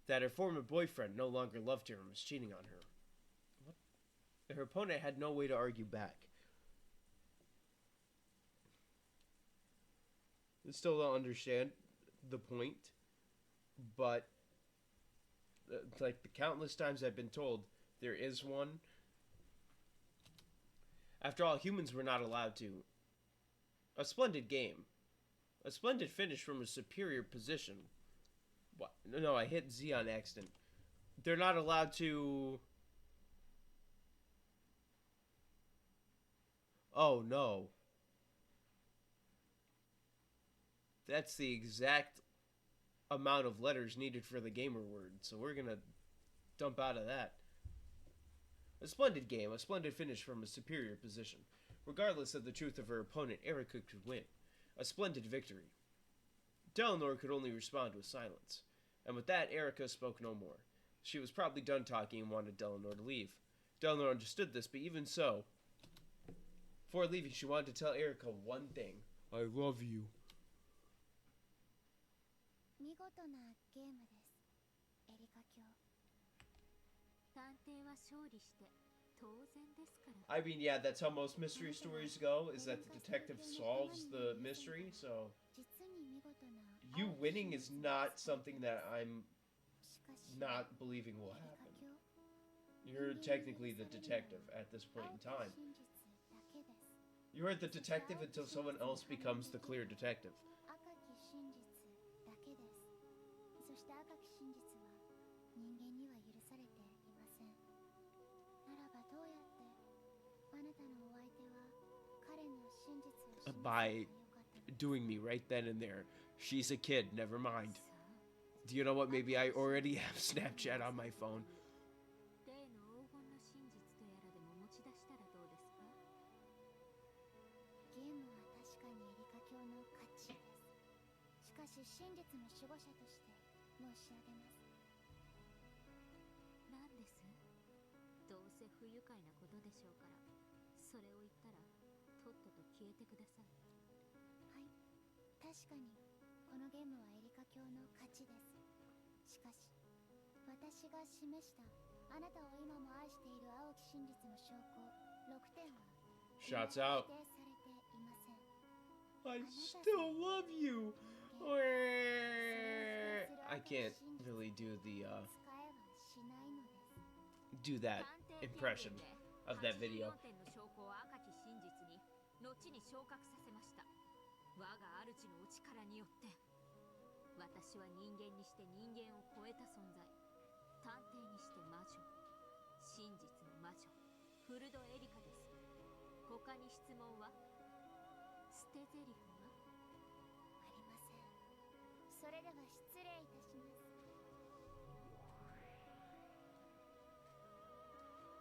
Speaker 1: That her former boyfriend no longer loved her and was cheating on her. What? Her opponent had no way to argue back. I still don't understand the point, but like the countless times I've been told, there is one. After all, humans were not allowed to. A splendid game. A splendid finish from a superior position. What? No, I hit Z on accident. They're not allowed to... Oh, no. That's the exact amount of letters needed for the gamer word, so we're gonna dump out of that. A splendid game, a splendid finish from a superior position. Regardless of the truth of her opponent, Erika could win. A splendid victory. Delaunor could only respond with silence. And with that, Erika spoke no more. She was probably done talking and wanted Delaunor to leave. Delaunor understood this, but even so, before leaving, she wanted to tell Erika one thing. I love you.
Speaker 4: 見事なゲームです。エリカ卿。探偵は勝利して当然ですから。
Speaker 1: I mean, yeah, that's how most mystery stories go, is that the detective solves the mystery, so...
Speaker 4: 実に見事な。
Speaker 1: You winning is not something that I'm not believing will happen. You're technically the detective at this point in time. You are the detective until someone else becomes the clear detective.
Speaker 4: 赤き真実だけです。そして赤き真実は人間には許されていません。ならばどうやってあなたのお相手は彼の真実を示せばよかったの？
Speaker 1: Doing me right then and there. She's a kid, never mind. Do you know what? Maybe I already have Snapchat on my phone.
Speaker 4: 例の黄金の真実とやらでも持ち出したらどうですか？ゲームは確かにエリカ卿の勝ちです。しかし真実の守護者として申し上げます。なんです？どうせ不愉快なことでしょうから、それを言ったらとっとと消えてください。はい、確かにこのゲームはエリカ卿の勝ちです。しかし私が示したあなたを今も愛している青き真実の証拠6点は
Speaker 1: Shots out.
Speaker 4: 否定されていません。
Speaker 1: I still love you. I can't really do the
Speaker 4: 使えはしないのです。
Speaker 1: do that impression of that video.
Speaker 5: 84点の証拠を赤き真実に後
Speaker 4: 地に昇格させました。我が主のお力によって。私は人間にして人間を超えた存在、探偵にして魔女、真実の魔女フルドエリカです。他に質問は？捨て台詞は？
Speaker 6: ありません。それでは失礼いたします。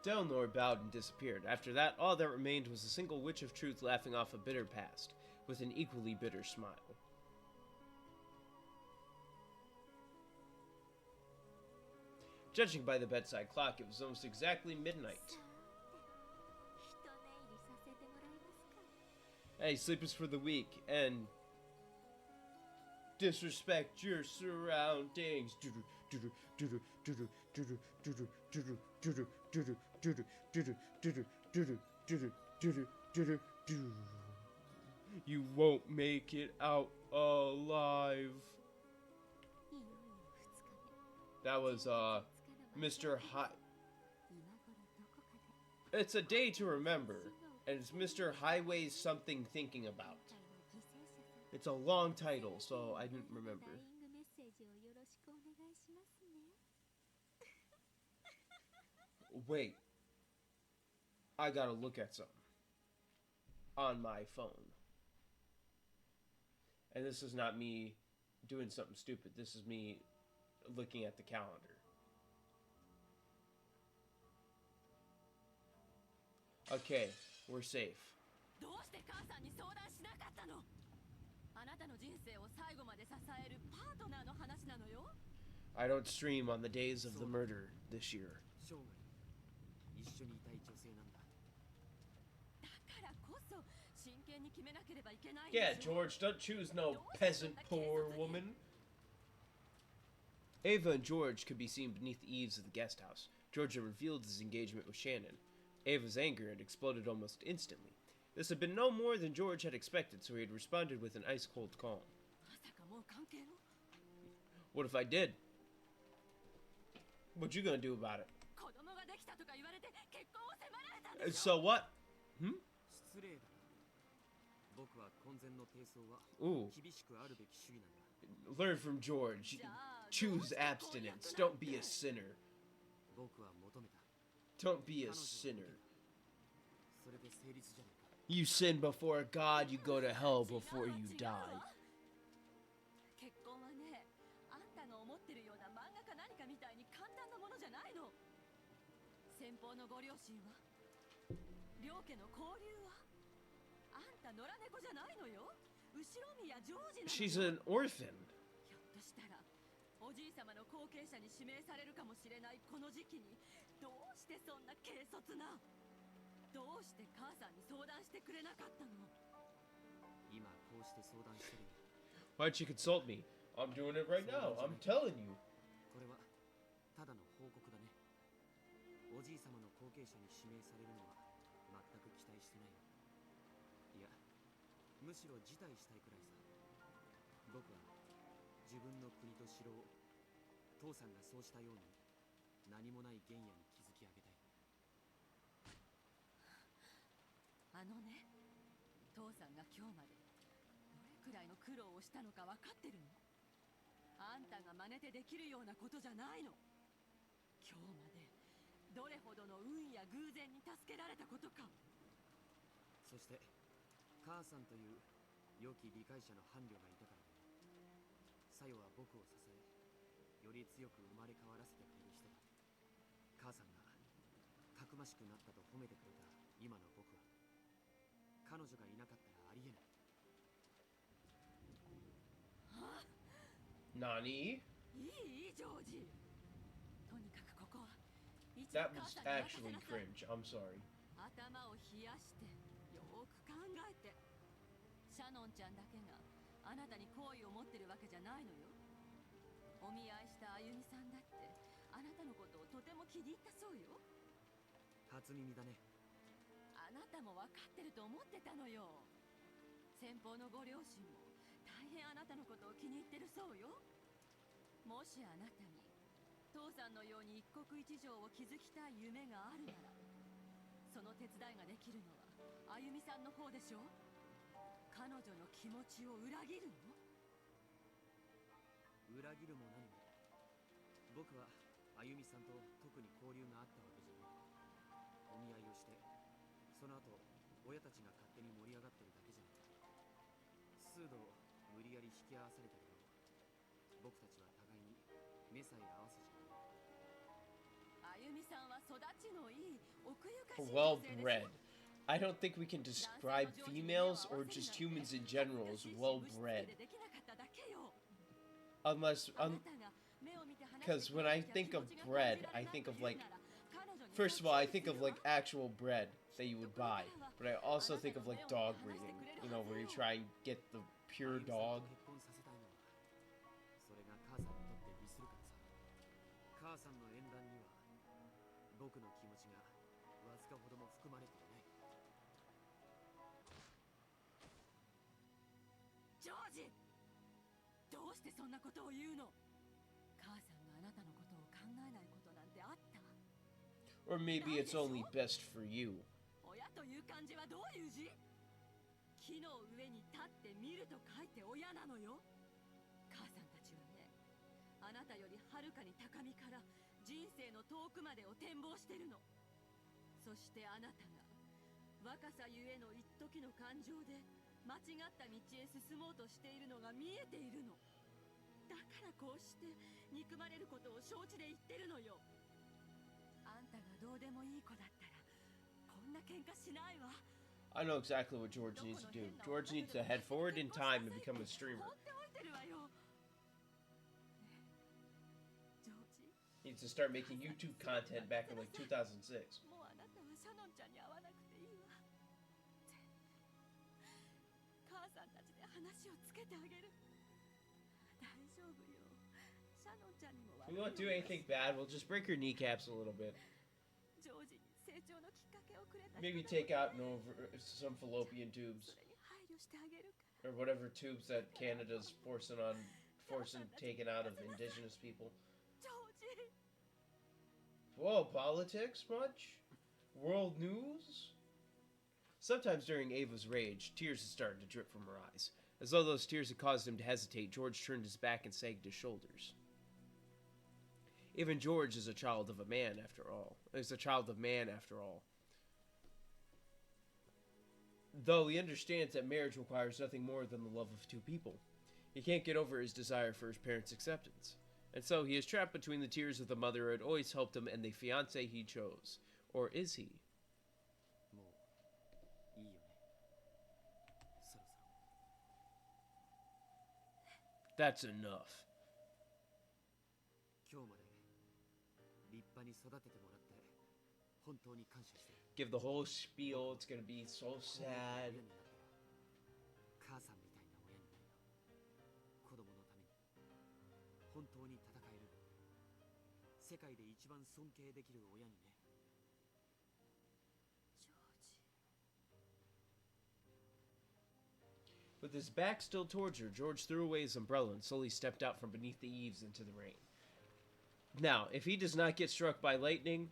Speaker 1: Delnor bowed and disappeared. After that, all that remained was a single witch of truth laughing off a bitter past, with an equally bitter smile. Judging by the bedside clock, it was almost exactly midnight. Hey, sleep is for the weak, and disrespect your surroundings. You won't make it out alive. That was, Mr. It's a day to remember, and it's Mr. Highway's Something Thinking About. It's a long title, so I didn't remember. Wait. I gotta look at something. On my phone. And this is not me doing something stupid. This is me looking at the calendar. Okay, we're safe. I don't stream on the days of the murder this year. Yeah, George, don't choose no peasant poor woman. Ava and George could be seen beneath the eaves of the guest house. George had revealed his engagement with Shannon. Ava's anger had exploded almost instantly. This had been no more than George had expected, so he had responded with an ice-cold calm. What if I did? What you gonna do about it? So what? Ooh. Learn from George. Choose abstinence. Don't be a sinner. Don't be a sinner. You sin before God, you go to hell before you die. She's an orphan. Why'd she consult me? I'm doing it right now. I'm telling you. Nani? That was actually cringe. I'm sorry.
Speaker 5: 彼女の気持ちを裏切るの？
Speaker 3: 裏切るも何も。僕はあゆみさんと特に交流があったわけじゃない。お見合いをして、その後親たちが勝手に盛り上がってるだけじゃない。数度無理やり引き合わされたけど、僕たちは互いに目さえ合わせちゃう。
Speaker 5: あゆみさんは育ちのいい奥ゆかしい
Speaker 1: Well
Speaker 5: 女性でし
Speaker 1: bred.
Speaker 5: ょ。
Speaker 1: I don't think we can describe females or just humans in general as well bred. Unless, because when I think of bread, I think of like, first of all, I think of like actual bread that you would buy, but I also think of like dog breeding, you know, where you try and get the pure dog.
Speaker 3: それが母さんにとって利するからさ。母さんの縁談には僕の気持ちがわずかほども含まれていない。
Speaker 5: ジョージ、どうしてそんなことを言うの？母さんがあなたのことを考えないことなんてあった？
Speaker 1: Or maybe it's only best for you.
Speaker 5: 親という漢字はどういう字？木の上に立って見ると書いて親なのよ。母さんたちはね、あなたよりはるかに高みから人生の遠くまでを展望してるの。そしてあなたが若さゆえの一時の感情で間違った道へ進もうとしているのが見えているの。だからこうして憎まれることを承知で言ってるのよ。あんたがどうでもいい子だったらこんな喧嘩しないわ。
Speaker 1: I know exactly what George needs to do. George needs to head forward in time and become a streamer.
Speaker 5: 放っておいてるわよ。ねえ、ジョージ。
Speaker 1: He needs to start making YouTube content back in like 2006.
Speaker 5: もうあなたはシャノンちゃんに会わなくていいわ。母さんたちで話をつけてあげる。大丈夫よ。シャノンちゃんにも
Speaker 1: We won't do anything bad. We'll just break her kneecaps a little bit.
Speaker 5: ジョージに成長のきっかけをくれた人
Speaker 1: Maybe
Speaker 5: だ
Speaker 1: take out some fallopian
Speaker 5: そ
Speaker 1: tubes
Speaker 5: れに配慮してあげるから。
Speaker 1: or whatever tubes that Canada's forcing taken out of indigenous people.
Speaker 5: ジョージ。
Speaker 1: Whoa, politics much? World news? Sometimes during Ava's rage, tears had started to drip from her eyes. As though those tears had caused him to hesitate, George turned his back and sagged his shoulders. Even George is a child of a man, after all. Is a child of man, after all. Though he understands that marriage requires nothing more than the love of two people. He can't get over his desire for his parents' acceptance. And so he is trapped between the tears of the mother who had always helped him and the fiancé he chose. Or is he?
Speaker 3: もういいよね。そろそろ。
Speaker 1: That's enough.
Speaker 3: 今日まで立派に育ててもらって本当に感謝してる。
Speaker 1: Give the whole spiel. It's gonna be so sad.
Speaker 3: 親になったら母さんみたいな親になるよ。子供のために本当に戦える世界で一番尊敬できる親にね。
Speaker 1: With his back still towards her, George threw away his umbrella and slowly stepped out from beneath the eaves into the rain. Now, if he does not get struck by lightning,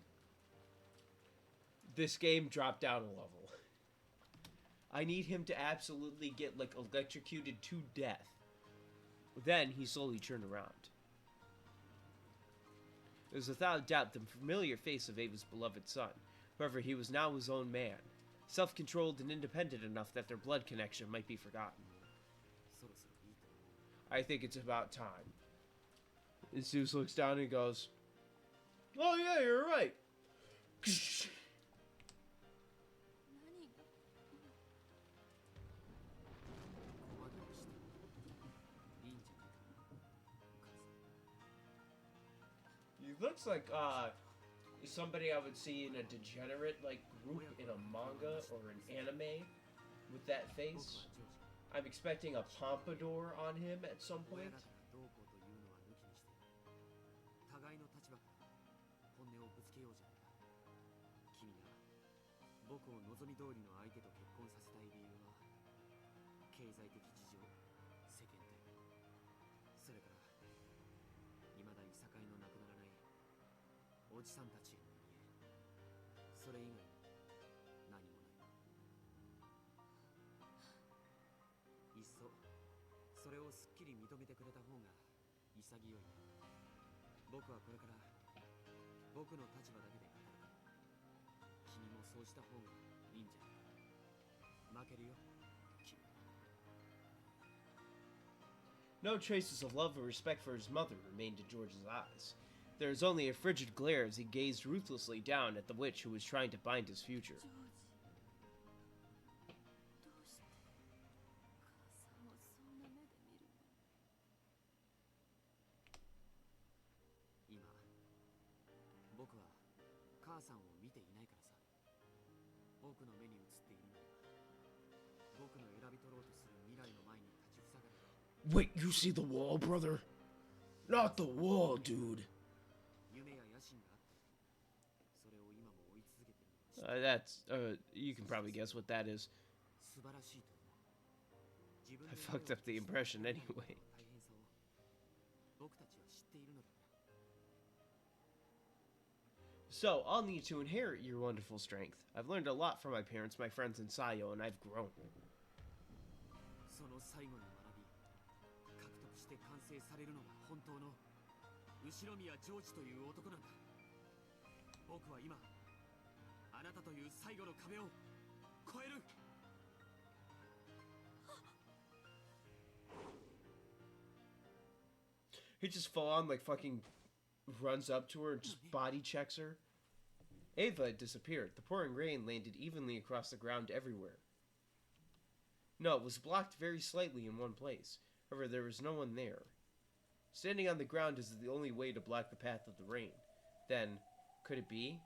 Speaker 1: this game dropped down a level. I need him to absolutely get, like, electrocuted to death. Then he slowly turned around. It was without doubt the familiar face of Ava's beloved son. However, he was now his own man, self-controlled and independent enough that their blood connection might be forgotten.
Speaker 3: そろそろいいと思う。
Speaker 1: I think it's about time. And Zeus looks down and goes, "Oh yeah, you're right."
Speaker 5: 何が？
Speaker 3: ここまでをしていいんじゃないかな。母さん。
Speaker 1: He looks like somebody I would see in a degenerate like group in a manga or an anime with that
Speaker 3: 僕
Speaker 1: face.
Speaker 3: はジョージ。
Speaker 1: I'm expecting a pompadour on him at some
Speaker 3: 親
Speaker 1: point.
Speaker 3: だからどうこうというのは抜きにして、互いの立場から本音をぶつけようじゃないか。君が僕を望み通りの相手と結婚させたい理由は、経済的事情、世間体、それから未だいさかいのなくならないおじさんたちへの家、それ以外に何もない。をすっきり認めてくれた方が潔い。僕はこれから僕の立場だけで語るから、君もそうした方がいいんじゃないか。負けるよ、君。
Speaker 1: No traces of love or respect for his mother remained in George's eyes. There was only a frigid glare as he gazed ruthlessly down at the witch who was trying to bind his future.
Speaker 3: 今僕は母さんを見ていないからさ。僕の目に映っているのは僕の選び取ろうとする未来の前に立ちふさがる。
Speaker 1: Wait, you see the wall, brother? Not the wall, dude.
Speaker 3: 夢や野心があった。それを今も追い続けているのは
Speaker 1: That's, you can probably guess what that is.
Speaker 3: 素晴らしいと思う。自分
Speaker 1: I
Speaker 3: の
Speaker 1: fucked up the impression anyway.
Speaker 3: 大変さを僕たちは知っているのだから。
Speaker 1: So, I'll need to inherit your wonderful strength. I've learned a lot from my parents, my friends, and Sayo, and I've grown.
Speaker 3: その最後の学び、獲得して完成されるのが本当の後宮ジョージという男なんだ。僕は今あなたという最後の壁を越える。
Speaker 1: He just full on, like, fucking runs up to her and just body checks her. Ava had disappeared. The pouring rain landed evenly across the ground everywhere. No, it was blocked very slightly in one place. However, there was no one there. Standing on the ground is the only way to block the path of the rain. Then, could it be?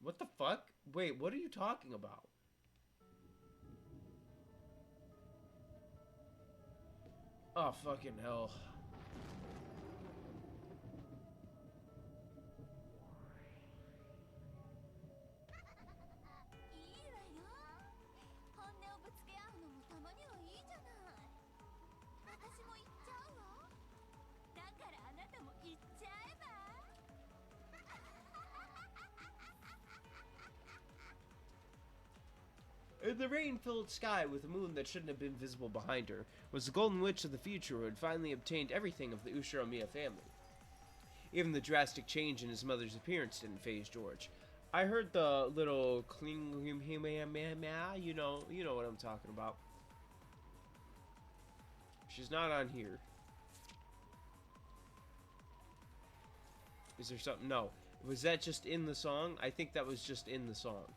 Speaker 1: What the fuck? Wait, what are you talking about? Oh, fucking hell. In the rain-filled sky, with a moon that shouldn't have been visible behind her, was the Golden Witch of the future who had finally obtained everything of the Ushiromiya family. Even the drastic change in his mother's appearance didn't faze George. I heard the little cling, you know what I'm talking about. She's not on here. Is there something? No. Was that just in the song? I think that was just in the song.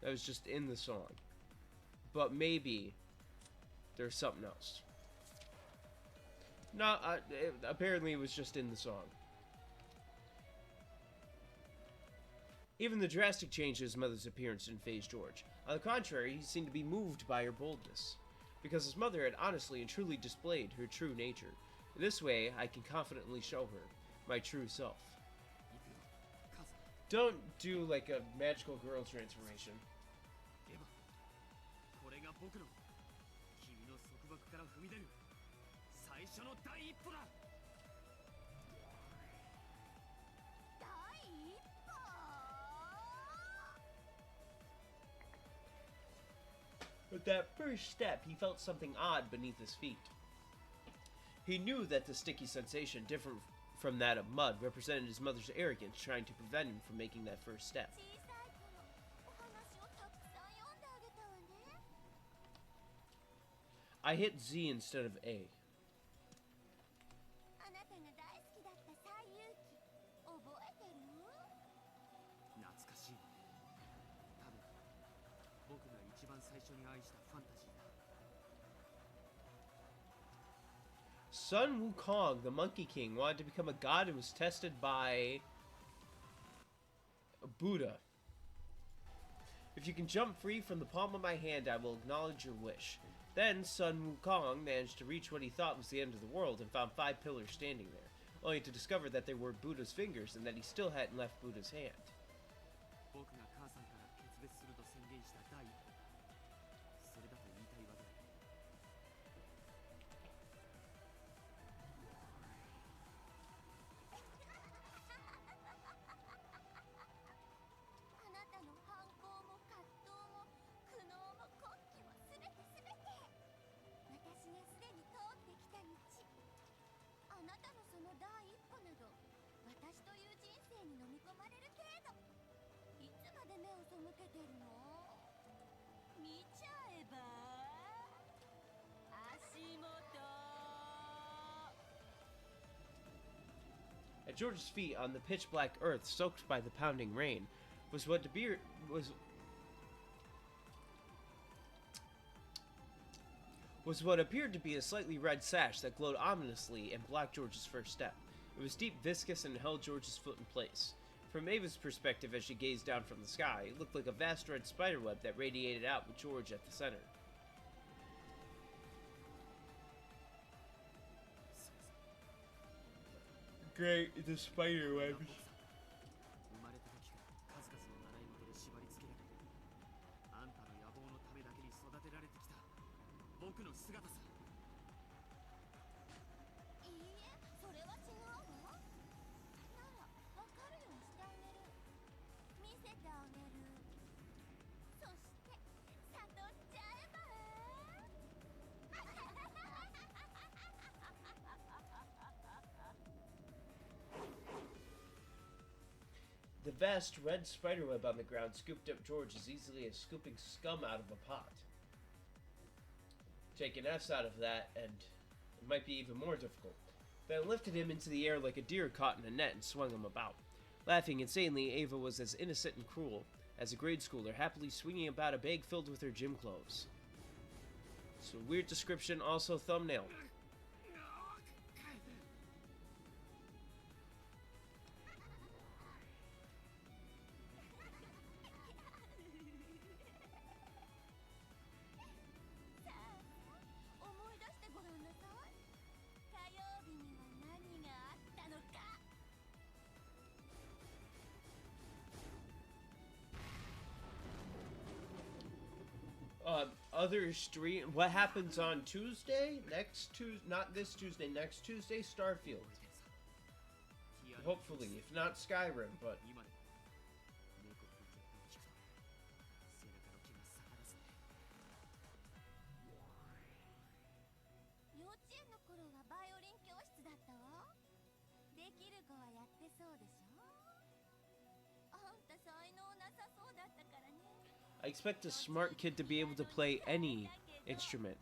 Speaker 1: That was just in the song. But maybe there's something else. No, apparently it was just in the song. Even the drastic change in his mother's appearance didn't faze George. On the contrary, he seemed to be moved by her boldness. Because his mother had honestly and truly displayed her true nature. This way, I can confidently show her my true self. Don't do like a magical girl transformation.
Speaker 3: これが僕の君の束縛から踏み出る最初の第一歩だ。
Speaker 1: With that first step, he felt something odd beneath his feet. He knew that the sticky sensation, different from that of mud, represented his mother's arrogance trying to prevent him from making that first step. I hit Z instead of A.
Speaker 6: あなたが大好きだった最遊記覚えてる？
Speaker 3: 懐かしい。多分僕が一番最初に愛したファンタジーだ。
Speaker 1: Sun Wukong, the Monkey King, wanted to become a god and was tested by Buddha. If you can jump free from the palm of my hand, I will acknowledge your wish. Then Sun Wukong managed to reach what he thought was the end of the world and found 5 pillars standing there, only to discover that they were Buddha's fingers and that he still hadn't left Buddha's hand.
Speaker 3: 僕が母さんから決別すると宣言した第一歩だ。それだと言いたいわけだ。
Speaker 6: あなたの反抗も葛藤も組み
Speaker 2: 目を背けてるの？見ちゃえば足元。
Speaker 1: At George's feet, on the pitch-black earth soaked by the pounding rain, was what appeared to be a slightly red sash that glowed ominously and blocked George's first step. It was deep, viscous, and held George's foot in place. From Ava's perspective, as she gazed down from the sky, it looked like a vast red spiderweb that radiated out with George at the center. Great, the spiderwebs.
Speaker 3: 生まれた時から数々の習い事で縛り付けられ、あんたの野望のためだけに育てられてきた僕の姿さ。
Speaker 2: いいえ、それは違うわ。なら分かるようにしてあげる。見せてあげる。そして悟っちゃえば。
Speaker 1: The vast red spiderweb on the ground scooped up George as easily as scooping scum out of a pot. Take an S out of that, and it might be even more difficult. Then it lifted him into the air like a deer caught in a net and swung him about. Laughing insanely, Ava was as innocent and cruel as a grade schooler happily swinging about a bag filled with her gym clothes. So weird description, also thumbnail. Other stream. What happens on Tuesday? Next Tuesday, not this Tuesday. Next Tuesday, Starfield. Hopefully, if not Skyrim, but
Speaker 3: 今で猫吹いちゃったを聞くと背中の毛が逆立つね。
Speaker 2: 幼稚園の頃はバイオリン教室だったわ。できる子はやってそうでしょ。あんた才能なさそうだったからね。
Speaker 1: I expect a smart kid to be able to play any instrument.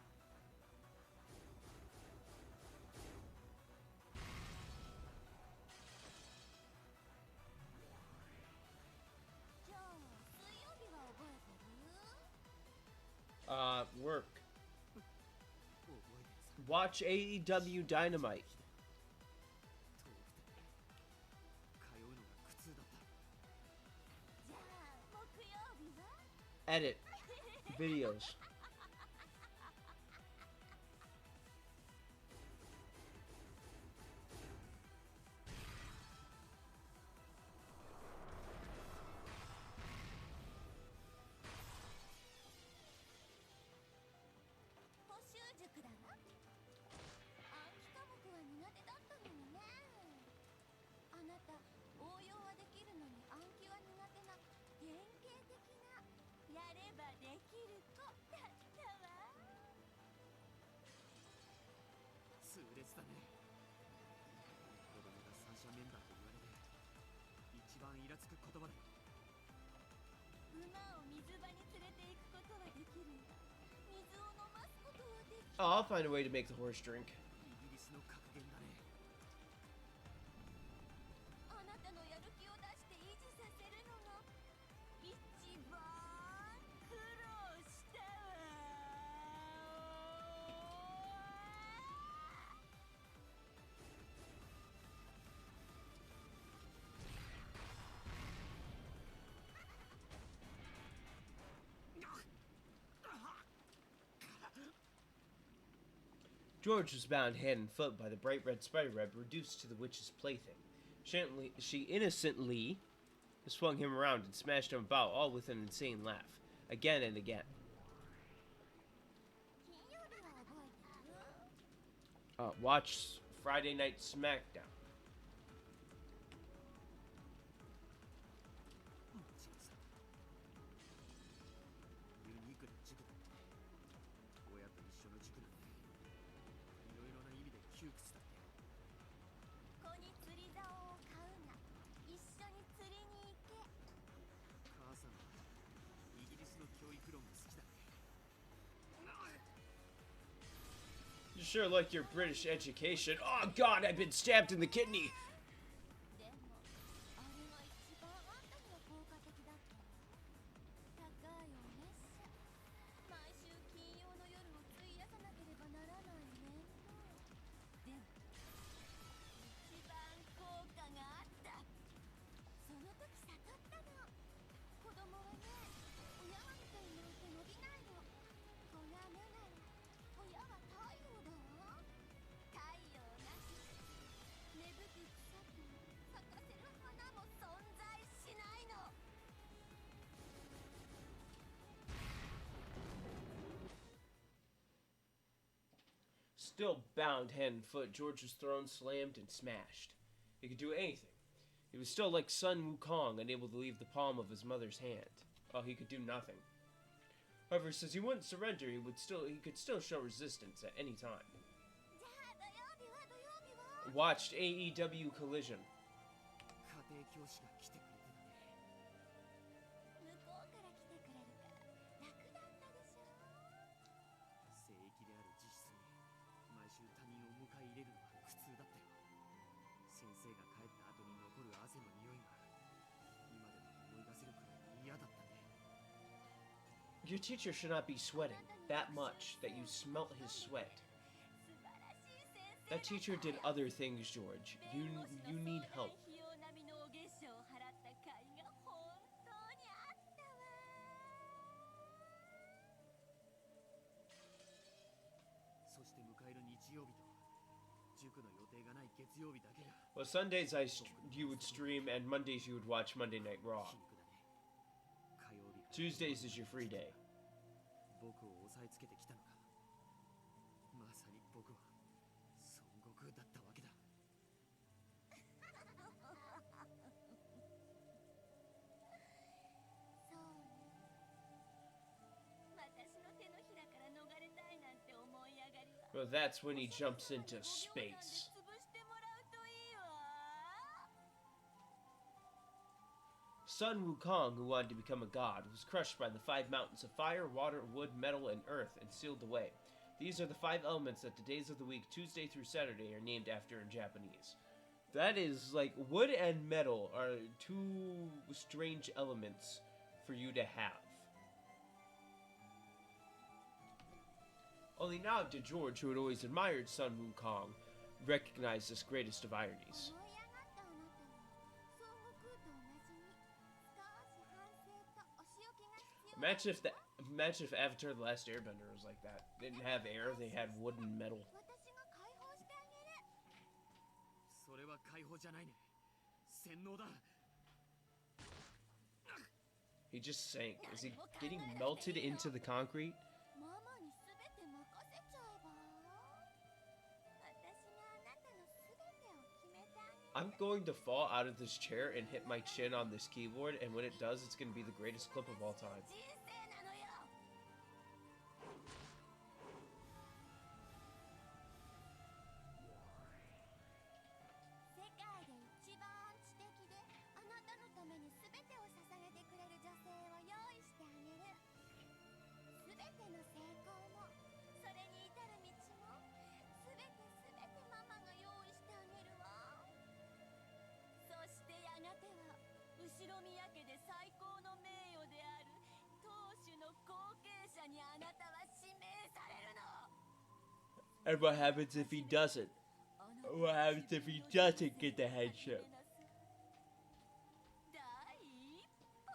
Speaker 1: Work. Watch AEW Dynamite.
Speaker 3: 遠くて通うのが苦痛だった。
Speaker 2: じゃあ木曜日は
Speaker 1: Edit. Videos. Oh, I'll find a way to make the horse drink.
Speaker 3: イギリスの格言だね。
Speaker 2: あなたのやる気を出して維持させるのが一番苦労したわ。
Speaker 1: George was bound hand and foot by the bright red spiderweb, reduced to the witch's plaything. She innocently swung him around and smashed him about, all with an insane laugh, again and again. Watch Friday Night SmackDown.
Speaker 3: ユニークな塾だって親と一緒の塾なんていろいろな意味で窮屈だったよ。
Speaker 2: 子に釣り竿を買うな。一緒に釣りに行け。
Speaker 3: 母さんは
Speaker 1: You sure like your British education. Oh god, I've been stabbed in the kidney.
Speaker 2: でもあれが一番あんたには効果的だったわ。高いお熱射、毎週金曜の夜を費やさなければならない面倒。でも一番効果があった。その時悟ったの。子供はね、親が見ていないと伸びないの。子が目なら親は太陽だわ。太陽なし芽吹く草と咲かせる花も存在しないの。
Speaker 1: Still bound hand and foot, George's throne slammed and smashed. He could do anything. He was still like Sun Wukong, unable to leave the palm of his mother's hand. Oh, he could do nothing. However, since he wouldn't surrender, he could still show resistance at any time.
Speaker 2: じゃあ土曜日は土曜日は
Speaker 1: Watched AEW Collision.
Speaker 3: 家庭教師が来てくれてたね。
Speaker 2: 向こうから来てくれるから楽だったでしょ。
Speaker 3: 聖域である自室に毎週他人を迎え入れるのが苦痛だったよ。先生が帰った後に残る汗の匂いが今でも思い出せるくらい嫌だったね。
Speaker 1: Your teacher should not be sweating that much that you smelt his sweat.
Speaker 2: 素晴らしい先生
Speaker 1: That teacher did other things, George. You need help.
Speaker 2: 費用並みのお月謝を払った甲斐が本当にあったわ。
Speaker 3: そして迎える日曜日と塾の予定がない月曜日だけが
Speaker 1: Well, Sundays you would stream, and Mondays you would watch Monday Night Raw.
Speaker 3: 皮肉だね。火曜日から
Speaker 1: Tuesdays is your free day.
Speaker 3: 僕を押さえつけてきたのか。まさに僕は孫悟空だったわけだ。
Speaker 2: そうね。私の手のひらから逃れたいなんて思い上がりは。
Speaker 1: Well, that's when he jumps into space.
Speaker 2: 潰してもらうといいわ。
Speaker 1: Sun Wukong, who wanted to become a god, was crushed by the five mountains of fire, water, wood, metal, and earth and sealed away. These are the five elements that the days of the week, Tuesday through Saturday, are named after in Japanese. That is, like, wood and metal are two strange elements for you to have. Only now did George, who had always admired Sun Wukong, recognize this greatest of ironies.
Speaker 2: 思い上がったあなたは孫悟空と同じに少し反省とお仕置きが必要。
Speaker 1: Imagine if Avatar: The Last Airbender was like that. They didn't have air; they had wood and metal.
Speaker 2: 私が解放してあげる。
Speaker 3: それは解放じゃないね。洗脳だ。
Speaker 1: He just sank. Is he getting melted into the concrete?
Speaker 2: ママにすべて任せちゃえば。私があなたのすべてを決めてあげる。
Speaker 1: I'm going to fall out of this chair and hit my chin on this keyboard, and when it does, it's going to be the greatest clip of all time.
Speaker 2: 人生なのよ。世界で一番知的であなたのために全てを捧げてくれる女性を用意してあげる。全ての成功もそれに至る道も全てママが用意してあげるわ。そしてやがては後ろ宮家で最高の名誉である当主の後継者にあなたは指名されるの。
Speaker 1: And what happens if he doesn't? What happens if he doesn't get the headship?
Speaker 2: 第一歩。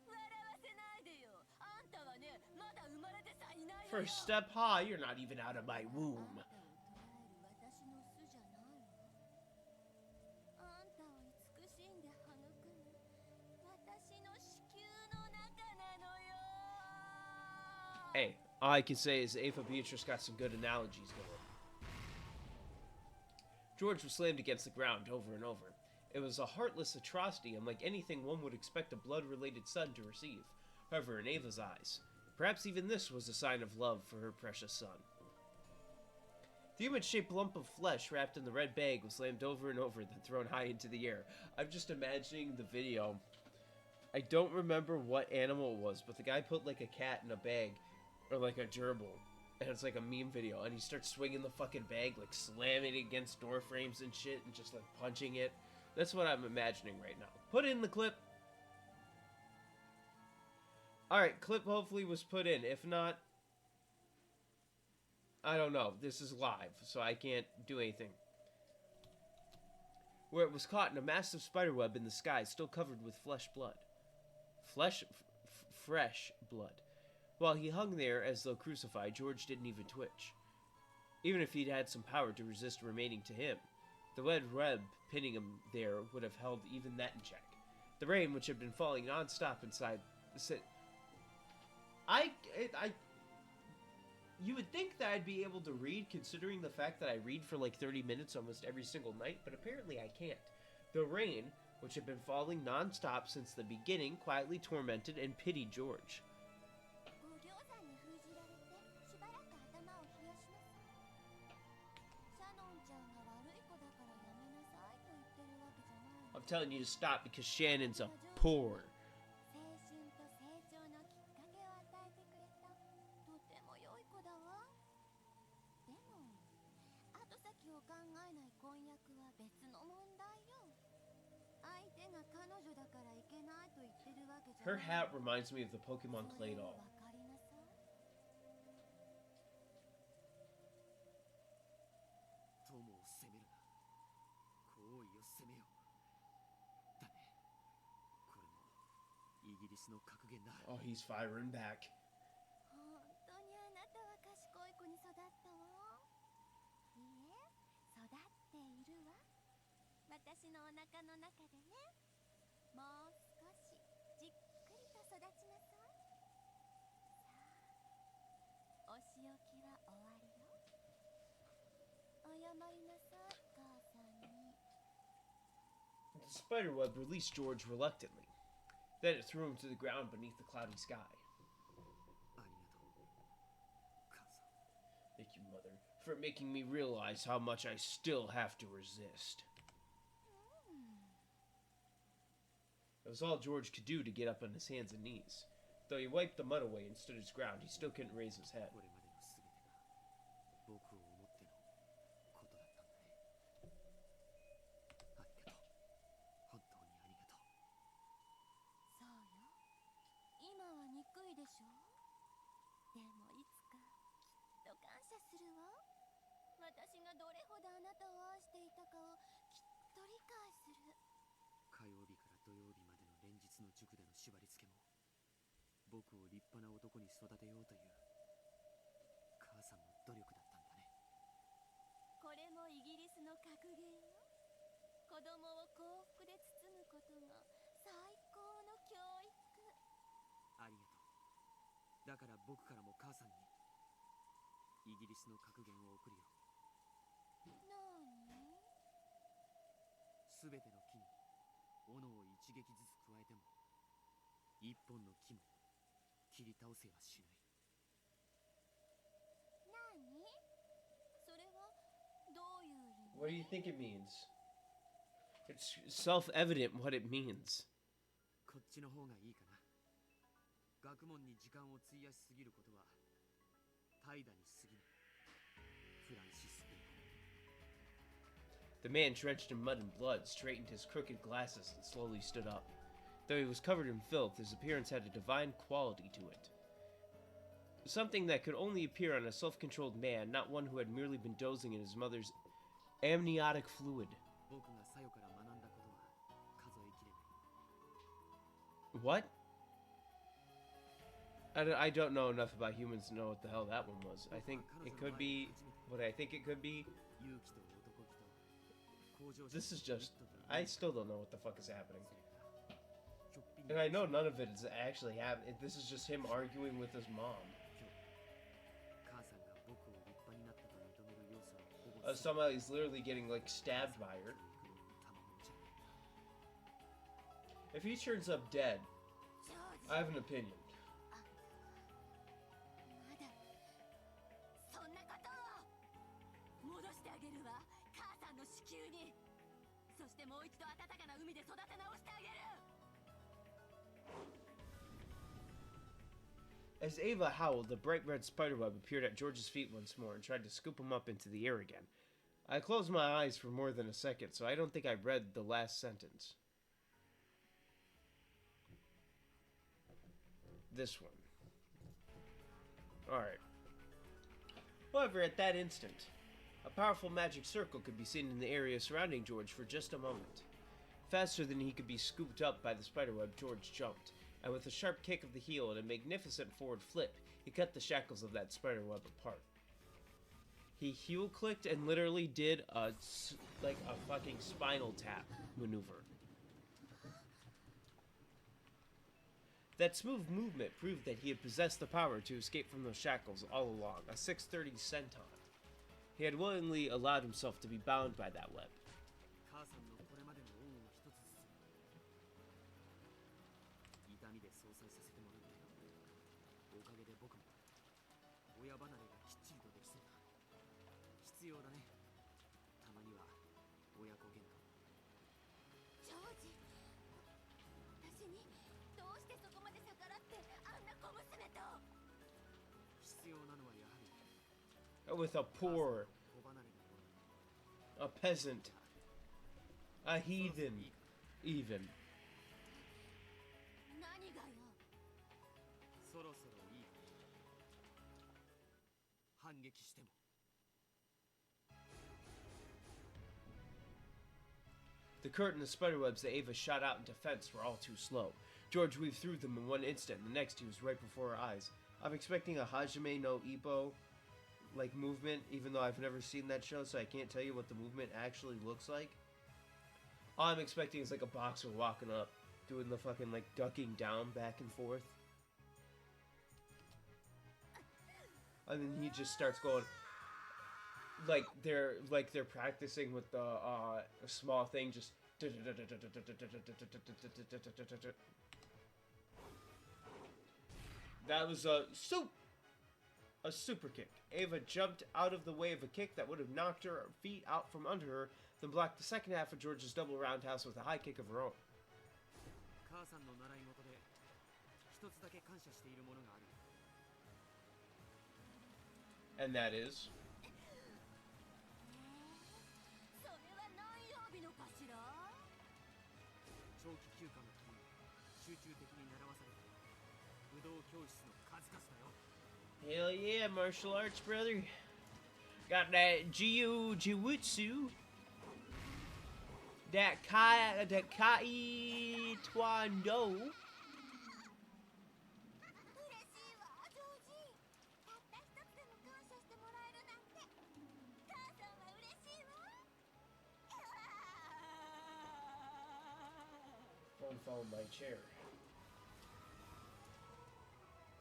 Speaker 2: 笑わせないでよ。あんたはね、まだ生まれてさいないのよ。
Speaker 1: First step high, you're not even out of my
Speaker 2: あ
Speaker 1: womb.
Speaker 2: んたを捉える私の巣じゃないわ。あんたを慈しんで育む私の子宮の中なのよ。
Speaker 1: Hey, all I can say is Ava Beatrice got some good analogies going. George was slammed against the ground over and over. It was a heartless atrocity, unlike anything one would expect a blood-related son to receive. However, in Ava's eyes, perhaps even this was a sign of love for her precious son. The human-shaped lump of flesh wrapped in the red bag was slammed over and over, then thrown high into the air. I'm just imagining the video I don't remember what animal it was, but the guy put like a cat in a bag, or like a gerbil, and it's like a meme video, and he starts swinging the fucking bag, like slamming it against door frames and shit, and just like punching it. That's what I'm imagining right now. Put in the clip. Alright, clip hopefully was put in. If not, I don't know. This is live, so I can't do anything. Where it was caught in a massive spiderweb in the sky, still covered with fresh blood. Fresh blood. While he hung there as though crucified, George didn't even twitch. Even if he'd had some power to resist remaining to him, the lead web pinning him there would have held even that in check. The rain, which had been falling non-stop inside the city. You would think that I'd be able to read, considering the fact that I read for like 30 minutes almost every single night, but apparently I can't. The rain, which had been falling non-stop since the beginning, quietly tormented and pitied George. I'm telling you to stop because Shannon's a poor. Her hat reminds me of the Pokemon clay doll.
Speaker 3: イギリスの格言だ。
Speaker 1: Oh, he's firing back.
Speaker 2: 本当にあなたは賢い子に育ったわ。いいえ、育っているわ。私のお腹の中でね。もう少しじっくりと育ちなさい。さあ、お仕置きは終わりよ。謝りなさい、母さんに。
Speaker 1: The spiderweb released George reluctantly. Then it threw him to the ground beneath the cloudy sky. Thank you, Mother, for making me realize how much I still have to resist. It was all George could do to get up on his hands and knees. Though he wiped the mud away and stood his ground, he still couldn't raise his head. What do you think it means? It's self-evident what it means. The man, drenched in mud and blood, straightened his crooked glasses and slowly stood up. Though he was covered in filth, his appearance had a divine quality to it. Something that could only appear on a self-controlled man, not one who had merely been dozing in his mother's amniotic fluid. What? I don't know enough about humans to know what the hell that one was. I think it could be what I think it could be. This is just... I still don't know what the fuck is happening. And I know none of it is actually happening. This is just him arguing with his mom. Somehow he's literally getting, like, stabbed by her. If he turns up dead, I have an opinion. As Ava howled, the bright red spiderweb appeared at George's feet once more and tried to scoop him up into the air again. I closed my eyes for more than a second, so I don't think I read the last sentence. This one. Alright. However, at that instant, a powerful magic circle could be seen in the area surrounding George for just a moment. Faster than he could be scooped up by the spiderweb, George jumped, and with a sharp kick of the heel and a magnificent forward flip, he cut the shackles of that spiderweb apart. He heel clicked and literally did a fucking spinal tap maneuver. That smooth movement proved that he had possessed the power to escape from those shackles all along, a 630 senton. He had willingly allowed himself to be bound by that web.
Speaker 3: 母さんのこれまでの恩を一つずつ痛みで相殺させてもらったよ。おかげで僕も親離れがきっちりとできそうだ。必要だね。たまには親子喧嘩。
Speaker 2: ジョージ、私にどうしてそこまで逆らってあんな小娘と。
Speaker 3: 必要なのはやはり
Speaker 1: With a poor,
Speaker 3: 子離れの頃。
Speaker 1: a peasant, a heathen, even.
Speaker 2: 何がよ。
Speaker 3: そろそろいい。反撃しても。
Speaker 1: The curtain of spiderwebs that Ava shot out in defense were all too slow. George weaved through them in one instant, and the next he was right before her eyes. I'm expecting a Hajime no Ippo like movement, even though I've never seen that show, so I can't tell you what the movement actually looks like. All I'm expecting is like a boxer walking up, doing the fucking like ducking down back and forth. And then he just starts going like they're practicing with the small thing, just that was a super kick. Ava jumped out of the way of a kick that would have knocked her feet out from under her, then blocked the second half of George's double roundhouse with a high kick of her own.
Speaker 3: 母さんの習い事で一つだけ感謝しているものがある。
Speaker 1: And that is
Speaker 2: それは何曜日のかしら。
Speaker 3: 長期休暇の時に集中的に習わされた武道教室の数々だよ。
Speaker 1: hell yeah, martial arts, brother. Got that jiu-jitsu. That kai taekwondo.
Speaker 2: 嬉しいわ、ジョージ。たった一つでも感謝してもらえるなんて。母さんは嬉しいわ。
Speaker 1: Phone fell in my chair.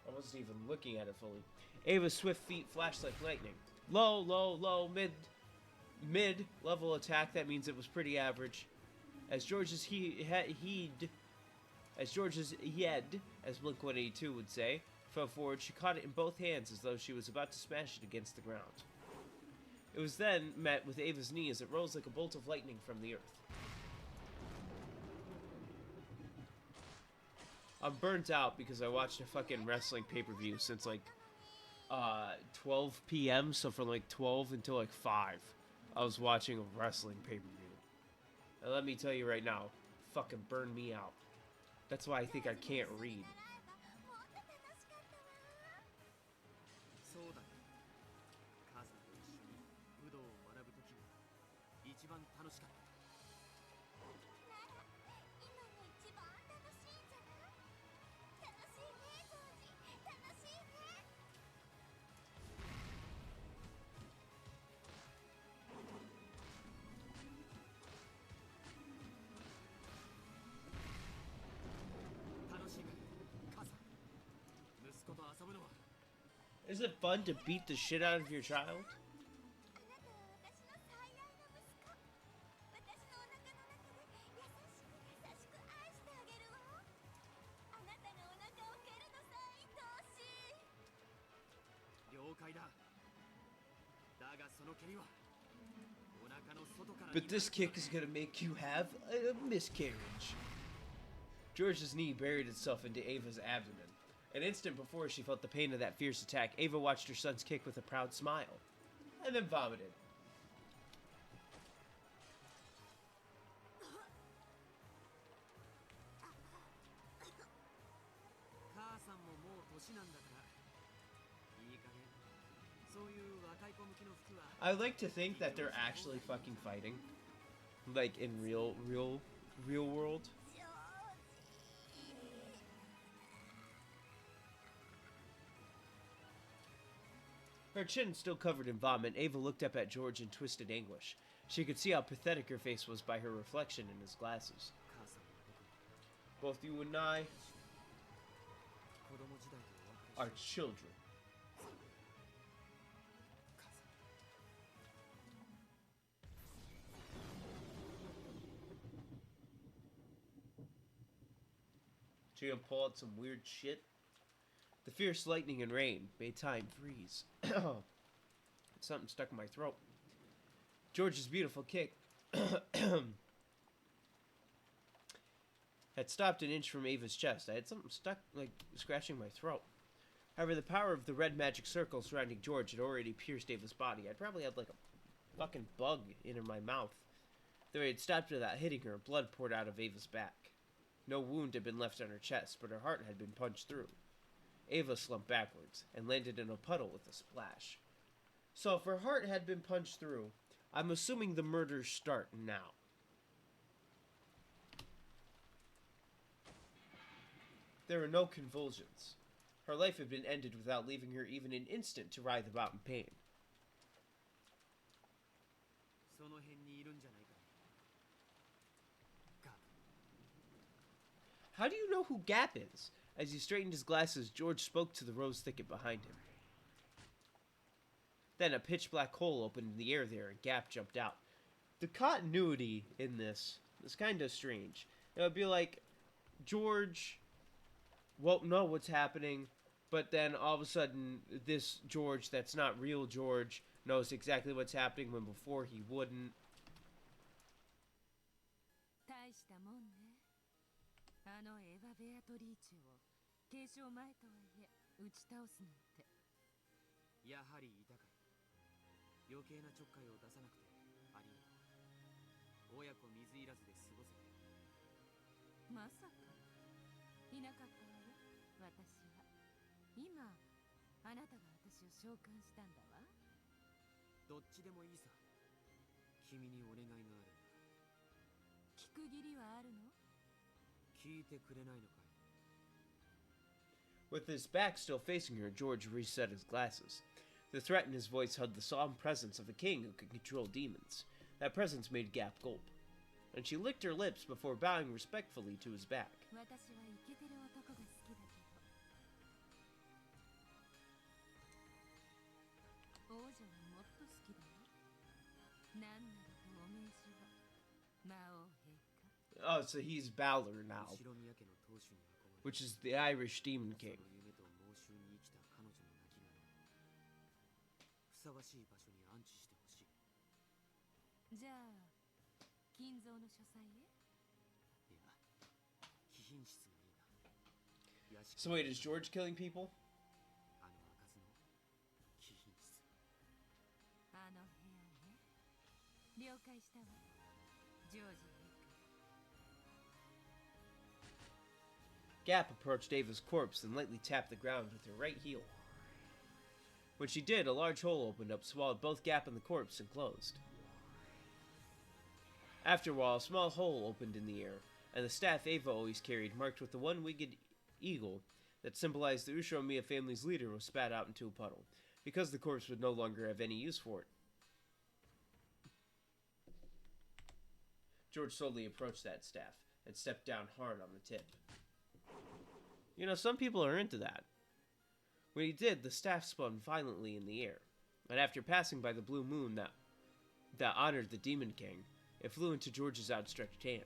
Speaker 1: I wasn't even looking at it fully. Ava's swift feet flashed like lightning. Low, low, low, mid level attack. That means it was pretty average. As George's head, as Blink-182 would say, fell forward, she caught it in both hands as though she was about to smash it against the ground. It was then met with Ava's knee as it rose like a bolt of lightning from the earth. I'm burnt out because I watched a fucking wrestling pay-per-view since like 12 p.m. So from like 12 until like 5, I was watching a wrestling pay-per-view. And let me tell you right now, fucking burned me out. That's why I think I can't read.
Speaker 3: そうだね。母さんと一緒に武道を学ぶ時が一番楽しかった。
Speaker 2: なら、今が一番楽しいんじゃない？楽しいね、ジョージ。楽しいね。
Speaker 3: 楽しいね、母さん。息子と遊ぶのは
Speaker 1: Is it fun to beat the shit out of your child?
Speaker 2: あなたは私の最愛の息子。私のお腹の中で優しく優しく愛してあげるわ。あなたがお腹を蹴るのさ、愛しい。
Speaker 3: 了解だ。だがその蹴りはお腹の外から
Speaker 1: But this kick is gonna make you have a miscarriage. George's knee buried itself into Ava's abdomen. An instant before she felt the pain of that fierce attack, Ava watched her son's kick with a proud smile, and then vomited. I like to think that they're actually fucking fighting, like in real world. Her chin still covered in vomit, Ava looked up at George in twisted anguish. She could see how pathetic her face was by her reflection in his glasses. Both you and I are children. She gonna pull out some weird shit? The fierce lightning and rain made time freeze. Something stuck in my throat. George's beautiful kick had stopped an inch from Ava's chest. I had something stuck, like, scratching my throat. However, the power of the red magic circle surrounding George had already pierced Ava's body. I'd probably had, like, a fucking bug in my mouth. Though it had stopped without hitting her, blood poured out of Ava's back. No wound had been left on her chest, but her heart had been punched through. Ava slumped backwards and landed in a puddle with a splash. So if her heart had been punched through, I'm assuming the murders start now. There were no convulsions. Her life had been ended without leaving her even an instant to writhe about in pain. How do you know who Gap is? As he straightened his glasses, George spoke to the rose thicket behind him. Then a pitch-black hole opened in the air there, and Gap jumped out. The continuity in this is kind of strange. It would be like, George won't know what's happening, but then all of a sudden, this George that's not real George knows exactly what's happening when before he wouldn't. With his back still facing her, George reset his glasses. The threat in his voice held the solemn presence of a king who could control demons. That presence made Gap gulp, and she licked her lips before bowing respectfully to his back. Oh, so he's Balor now, which is the Irish Demon King. So wait, is George killing people? Gap approached Ava's corpse and lightly tapped the ground with her right heel. When she did, a large hole opened up, swallowed both Gap and the corpse, and closed. After a while, a small hole opened in the air, and the staff Ava always carried, marked with the one-winged eagle that symbolized the Ushiromiya family's leader, was spat out into a puddle, because the corpse would no longer have any use for it. George slowly approached that staff and stepped down hard on the tip. You know, some people are into that. When he did, the staff spun violently in the air, and after passing by the blue moon that honored the Demon King, it flew into George's outstretched hand.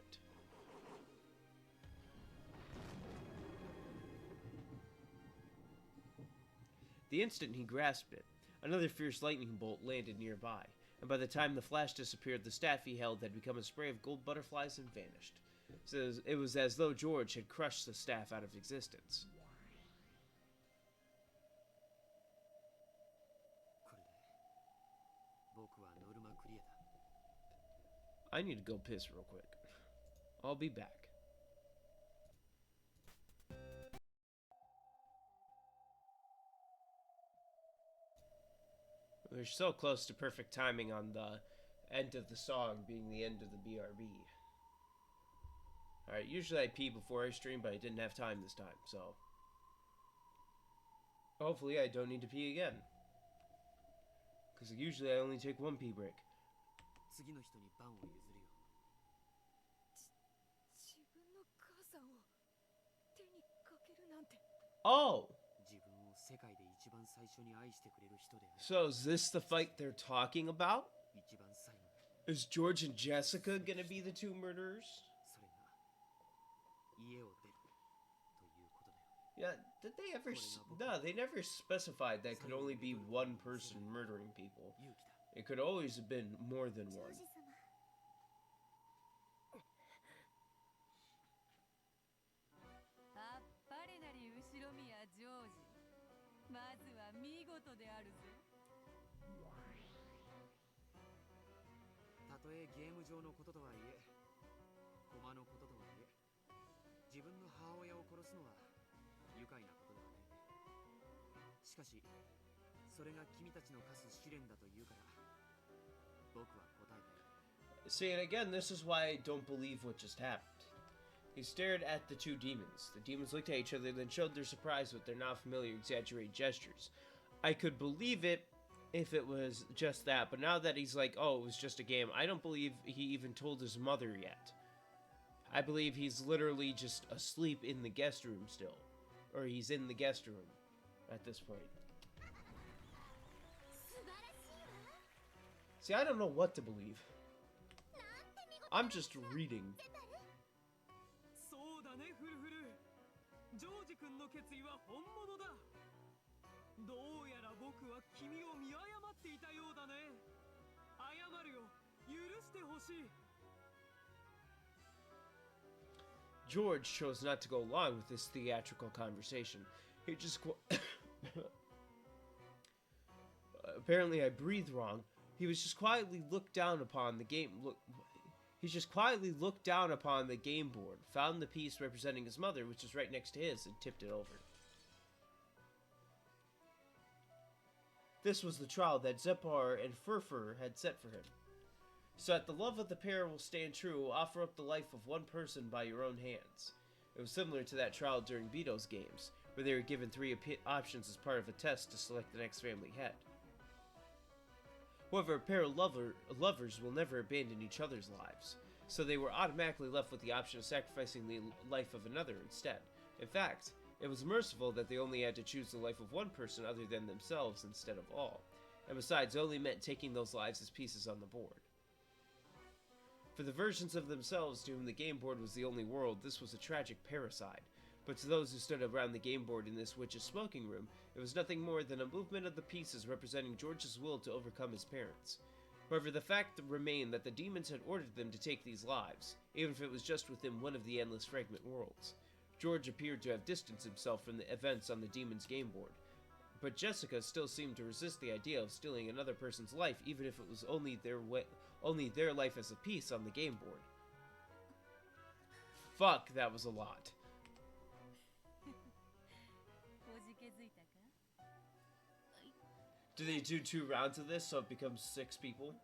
Speaker 1: The instant he grasped it, another fierce lightning bolt landed nearby, and by the time the flash disappeared, the staff he held had become a spray of gold butterflies and vanished. So it was as though George had crushed the staff out of existence. I need to go piss real quick. I'll be back. We're so close to perfect timing on the end of the song being the end of the BRB. Alright, usually I pee before I stream, but I didn't have time this time, so... hopefully I don't need to pee again. Because usually I only take one pee break. Oh! So is this the fight they're talking about? Is George and Jessica gonna be the two murderers? Yeah, did they ever... no, they never specified that could only be one person murdering people. It could always have been more than one.
Speaker 3: たとえゲーム上のこととはいえ、駒のこととはいえ、自分の母親を殺すのは愉快なことではね。しかし、それが君たちの課す試練だと言うから、僕は答えたよ。
Speaker 1: See, and again, this is why I don't believe what just happened. He stared at the two demons. The demons looked at each other, then showed their surprise with their now familiar exaggerated gestures. I could believe it if it was just that, but now that he's like, oh, it was just a game, I don't believe he even told his mother yet. I believe he's literally just asleep in the guest room still. Or he's in the guest room at this point. See, I don't know what to believe. I'm just reading.
Speaker 3: そうだね、フルフル。ジョージ君の決意は本物だ。どうやら僕は君を見誤っていたようだね。謝るよ。許してほしい。
Speaker 1: George chose not to go along with this theatrical conversation. He just apparently I breathed wrong. He was just quietly looked down upon the game. He just quietly looked down upon the game board, found the piece representing his mother, which was right next to his, and tipped it over. This was the trial that Zepar and Furfur had set for him. So that the love of the pair will stand true, offer up the life of one person by your own hands. It was similar to that trial during Vito's games, where they were given 3 options as part of a test to select the next family head. However, a pair of lovers will never abandon each other's lives, so they were automatically left with the option of sacrificing the life of another instead. In fact, it was merciful that they only had to choose the life of one person other than themselves instead of all, and besides, it only meant taking those lives as pieces on the board. For the versions of themselves to whom the game board was the only world, this was a tragic parricide. But to those who stood around the game board in this witch's smoking room, it was nothing more than a movement of the pieces representing George's will to overcome his parents. However, the fact remained that the demons had ordered them to take these lives, even if it was just within one of the endless fragment worlds. George appeared to have distanced himself from the events on the demon's game board, but Jessica still seemed to resist the idea of stealing another person's life, even if it was only their life as a piece on the game board. Fuck, that was a lot. Do they do 2 rounds of this so it becomes 6 people?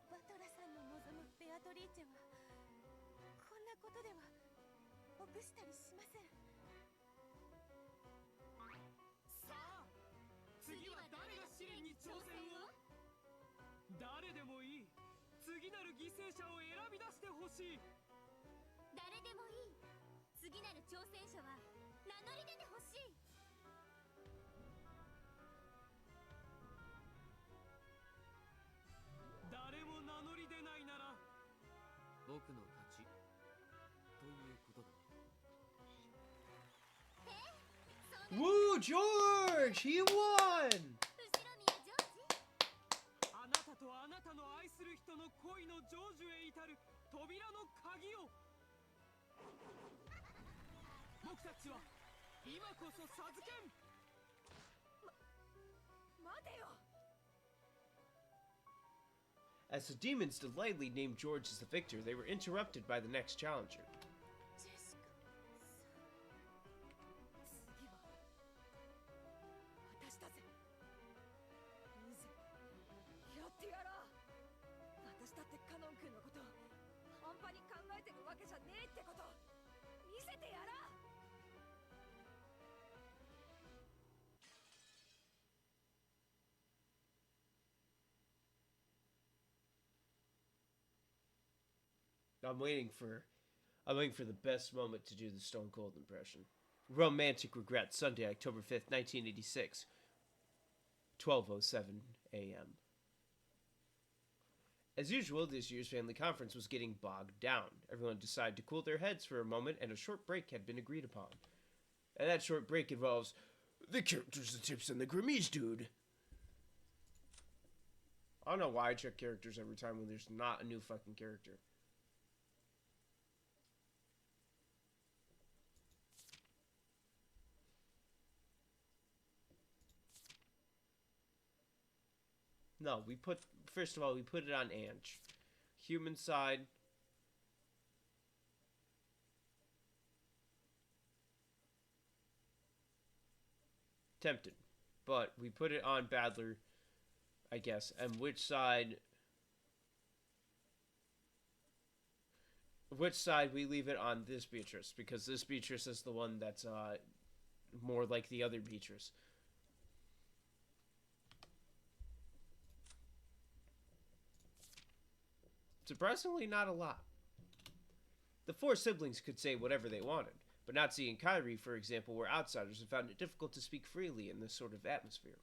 Speaker 3: 誰でもいい。次なる犠牲者を選び出してほしい。
Speaker 2: 誰でもいい。次なる挑戦者は名乗り出てほしい。
Speaker 3: 誰も名乗り出ないなら僕の勝ちということだね。
Speaker 1: Woo, George! He won!
Speaker 3: あなたとあなたの愛する人の恋の成就へ至る扉の鍵を僕たちは今こそ授けん。
Speaker 5: 待てよ。
Speaker 1: As the demons delightedly named George as the victor, they were interrupted by the next challenger.
Speaker 5: ジェシカ次は私だぜ。いいぜ、やってやろう。私だってカノン君のこと半端に考えてるわけじゃねえってこと見せてやろう。
Speaker 1: I'm waiting for the best moment to do the Stone Cold impression. Romantic Regret, Sunday, October 5th, 1986, 12:07 a.m. As usual, this year's family conference was getting bogged down. Everyone decided to cool their heads for a moment, and a short break had been agreed upon. And that short break involves the characters, the tips, and the Grimmies, dude. I don't know why I check characters every time when there's not a new fucking character. No, first of all, we put it on Ange. Human side. Tempted. But we put it on Badler, I guess. And which side we leave it on this Beatrice, because this Beatrice is the one that's more like the other Beatrice. Surprisingly, not a lot. The four siblings could say whatever they wanted, but Natsu and Kairi, for example, were outsiders and found it difficult to speak freely in this sort of atmosphere.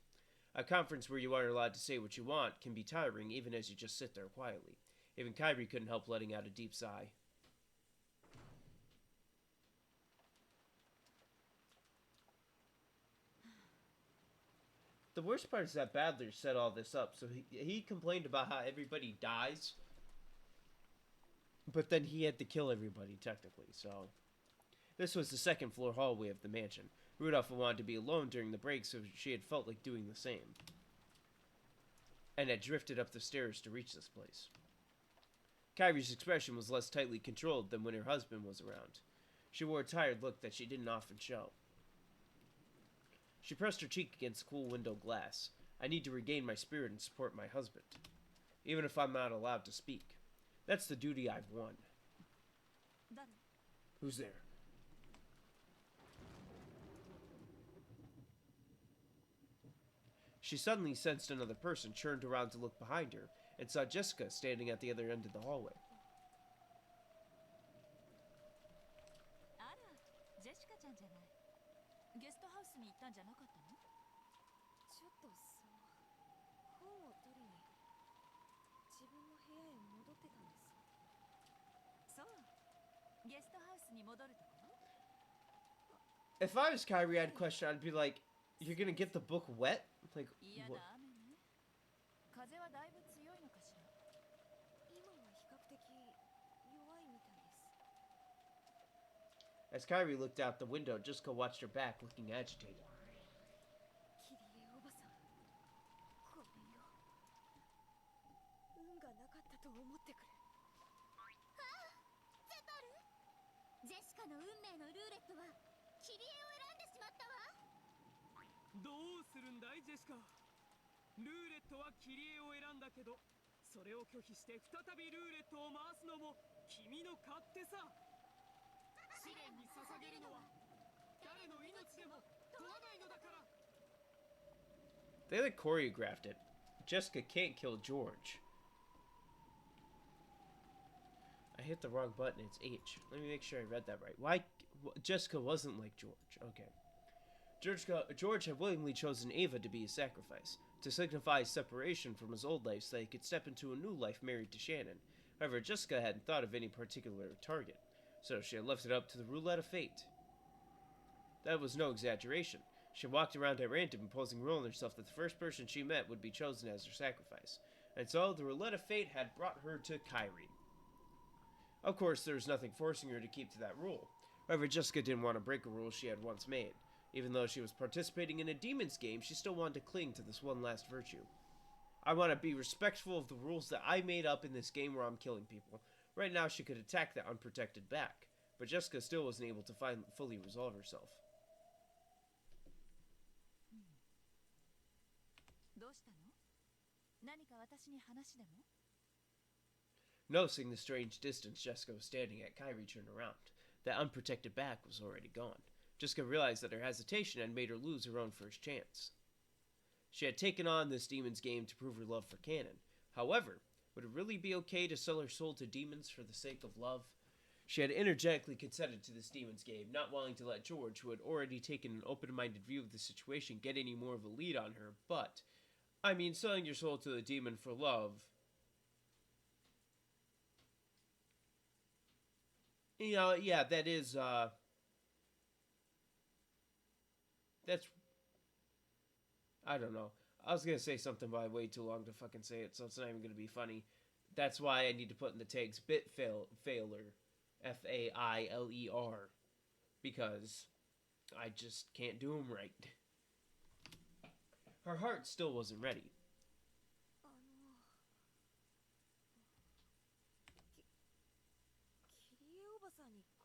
Speaker 1: A conference where you aren't allowed to say what you want can be tiring, even as you just sit there quietly. Even Kairi couldn't help letting out a deep sigh. The worst part is that Badler set all this up, so he complained about how everybody dies, but then he had to kill everybody, technically, so... This was the second floor hallway of the mansion. Rudolph wanted to be alone during the break, so she had felt like doing the same. And had drifted up the stairs to reach this place. Kairi's expression was less tightly controlled than when her husband was around. She wore a tired look that she didn't often show. She pressed her cheek against the cool window glass. I need to regain my spirit and support my husband, even if I'm not allowed to speak. That's the duty I've won. Who's there? She suddenly sensed another person, turned around to look behind her, and saw Jessica standing at the other end of the hallway.
Speaker 2: あら、ジェシカちゃんじゃない。ゲストハウスに行ったんじゃなかったの？
Speaker 5: ちょっとさ、本を取りに自分の部屋へ戻ってたんです。
Speaker 2: そう。ゲストハウスに戻るところ？
Speaker 1: If I was Kairi, I'd question, I'd be like, you're gonna get the book wet? Like,
Speaker 2: 嫌
Speaker 1: what?
Speaker 2: な雨ね。風はだいぶ強いのかしら。
Speaker 5: 今は比較的弱いみたいです。
Speaker 1: As Kairi looked out the window, Jessica watched her back, looking agitated.
Speaker 5: キリエおばさん、ごめんよ。運がなかったと思ってくれ。
Speaker 6: ゼトル、ジェシカの運命のルーレットはキリエを選んでしまったわ。
Speaker 3: どうするんだいジェシカ。ルーレットはキリエを選んだけど、それを拒否して再びルーレットを回すのも君の勝手さ。試練に捧げるのは誰の命でも問わないのだから。
Speaker 1: They like choreographed it. Jessica can't kill George. I hit the wrong button. It's H. Let me make sure I read that right. Why? Jessica wasn't like George. Okay. George had willingly chosen Ava to be his sacrifice, to signify his separation from his old life so that he could step into a new life married to Shannon. However, Jessica hadn't thought of any particular target, so she had left it up to the roulette of fate. That was no exaggeration. She walked around at random, imposing a rule on herself that the first person she met would be chosen as her sacrifice. And so, the roulette of fate had brought her to Kairi. Of course, there was nothing forcing her to keep to that rule. However, Jessica didn't want to break a rule she had once made. Even though she was participating in a demon's game, she still wanted to cling to this one last virtue. I want to be respectful of the rules that I made up in this game where I'm killing people. Right now, she could attack that unprotected back, but Jessica still wasn't able to fully resolve herself.
Speaker 2: どうしたの？何か私に話でも？
Speaker 1: Noticing the strange distance Jessica was standing at, Kyrie turned around. That unprotected back was already gone. Jessica realized that her hesitation had made her lose her own first chance. She had taken on this demon's game to prove her love for Canon. However, would it really be okay to sell her soul to demons for the sake of love? She had energetically consented to this demon's game, not wanting to let George, who had already taken an open-minded view of the situation, get any more of a lead on her, but, I mean, selling your soul to the demon for love... You know, yeah, that is, that's... I don't know. I was gonna say something, but I waited too long to fucking say it, so it's not even gonna be funny. That's why I need to put in the tags failer. F-A-I-L-E-R. Because I just can't do them right. Her heart still wasn't ready.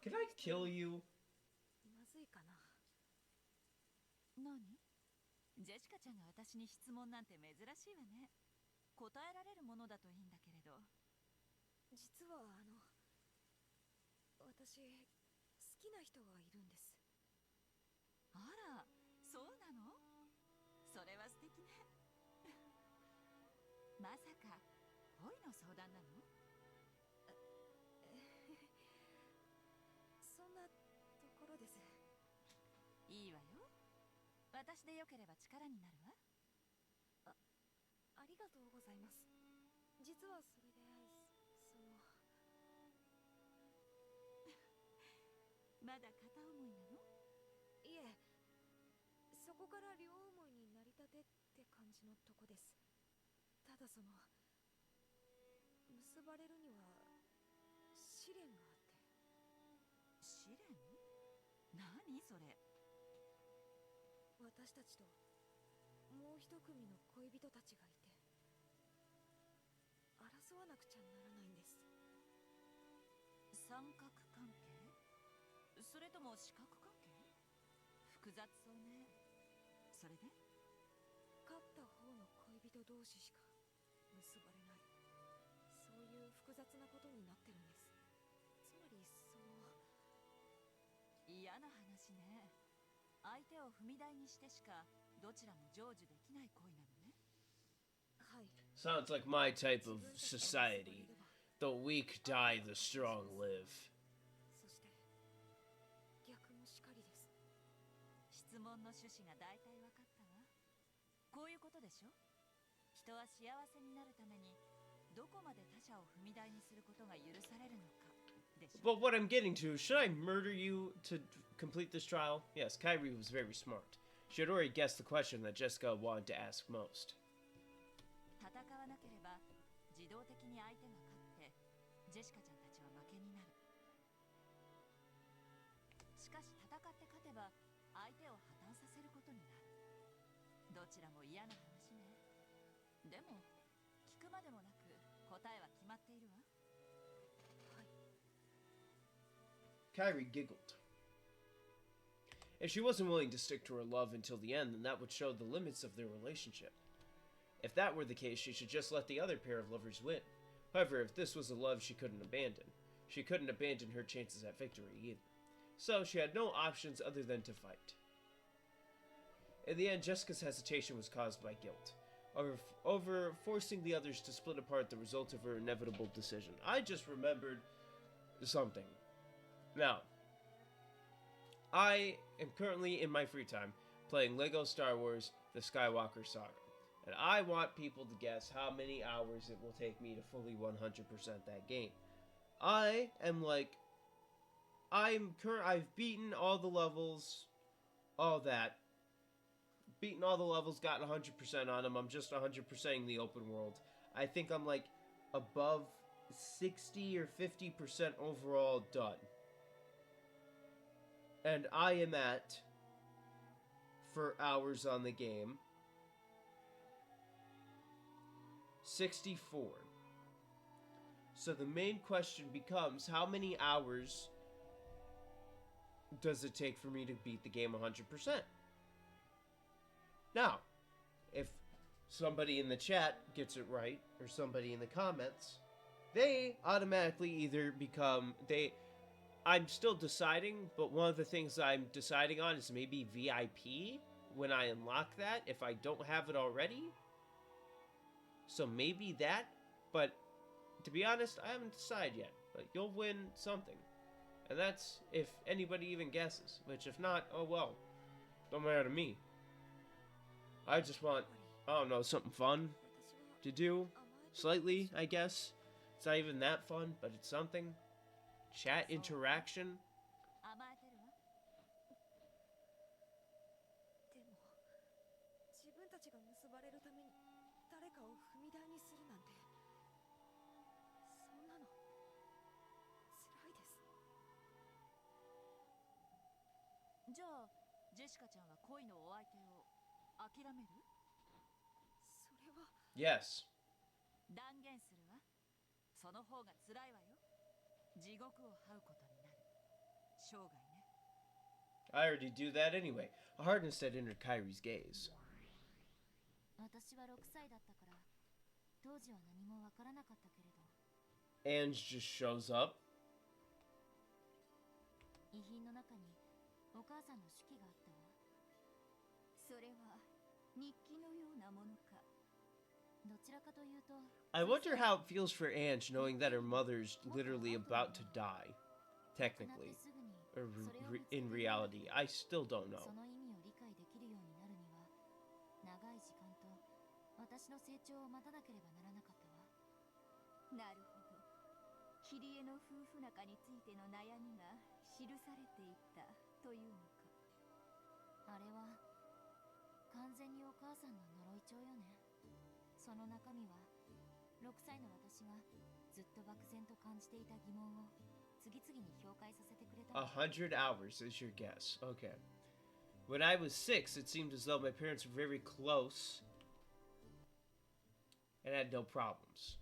Speaker 1: Can I kill you?
Speaker 2: 何？ジェシカちゃんが私に質問なんて珍しいわね。答えられるものだといいんだけれど。
Speaker 5: 実は私好きな人がいるんです。
Speaker 2: あら、そうなの？それは素敵ね。まさか恋の相談なの？
Speaker 5: そんなところです。
Speaker 2: いいわよ。私でよければ力になるわ。
Speaker 5: ありがとうございます。実はそれで
Speaker 2: まだ片思いなの？
Speaker 5: いえ、そこから両思いになりたてって感じのとこです。ただ結ばれるには試練があって。
Speaker 2: 試練？何それ？
Speaker 5: 私たちともう一組の恋人たちがいて、争わなくちゃならないんです。
Speaker 2: 三角関係？それとも四角関係？複雑そうね。それで？
Speaker 5: 勝った方の恋人同士しか結ばれない、そういう複雑なことになってるんです。つまり
Speaker 2: 嫌な話ね。相手を踏み台にしてしかどちらも成就できない恋なのね。
Speaker 5: はい。
Speaker 1: Sounds like my type of society. The weak die, the strong live.
Speaker 5: そして逆もしかりです。
Speaker 2: 質問の趣旨が大体分かったわ。こういうことでしょ？人は幸せになるためにどこまで他者を踏み台にすることが許されるのかでしょ？
Speaker 1: But what I'm getting to, should I murder you to complete this trial? Yes, Kyrie was very smart. She had already guessed the question that Jessica wanted to ask most.
Speaker 2: 戦わなければ自動的に相手が勝ってジェシカちゃんたちは負けになる。しかし戦って勝てば相手を破綻させることになる。どちらも嫌な話ね。でも聞くまでもなく答えは決まっているわ。
Speaker 1: Kyrie giggled. If she wasn't willing to stick to her love until the end, then that would show the limits of their relationship. If that were the case, she should just let the other pair of lovers win. However, if this was a love she couldn't abandon, she couldn't abandon her chances at victory either. So she had no options other than to fight. In the end, Jessica's hesitation was caused by guilt, over forcing the others to split apart the result of her inevitable decision. I just remembered something. Now, I am currently in my free time playing Lego Star Wars The Skywalker Saga. And I want people to guess how many hours it will take me to fully 100% that game. I've beaten all the levels, all that. Beaten all the levels, gotten 100% on them. I'm just 100%ing the open world. I think I'm like above 60 or 50% overall done. And I am at, for hours on the game, 64. So the main question becomes, how many hours does it take for me to beat the game 100%? Now, if somebody in the chat gets it right, or somebody in the comments, they automatically either become, I'm still deciding, but one of the things I'm deciding on is maybe VIP when I unlock that, if I don't have it already. So maybe that, but to be honest, I haven't decided yet, but you'll win something. And that's if anybody even guesses, which if not, oh well, don't matter to me. I just want, I don't know, something fun to do, slightly, I guess. It's not even that fun, but it's something. Chat interaction.
Speaker 2: 甘えてるわ。
Speaker 5: でも自分たちが結ばれるために誰かを踏み台にするなんてそんなの辛いです。
Speaker 2: じゃあジェシカちゃんは恋のお相手を諦める？
Speaker 5: それは
Speaker 1: Yes.
Speaker 2: 断言するわ。その方が辛いわよ。地獄を這うことになる。生涯ね。
Speaker 1: I already do that anyway. A hardness had entered Kyrie's gaze.
Speaker 2: 私は6歳だったから当時は何もわからなかったけれど
Speaker 1: Ange just shows up.
Speaker 2: 遺品の中にお母さんの手記があったわ。それは日記のようなものか。どちらかというと
Speaker 1: I wonder how it feels for Ange knowing that her mother's literally about to die. Technically. Or in reality. I still don't know.
Speaker 2: その意味を理解できるようになるには長い時間と私の成長を待たなければならなかったわ。なるほど。キリエの夫婦仲についての悩みが記されていたというのか。あれは完全にお母さんの呪い帳よね。その中身は6歳の私がずっと漠然と感じていた疑問を次々に評価させてくれた。
Speaker 1: 100 hours is your guess. Okay. When I was 6, it seemed as though my parents were very close and had no problems.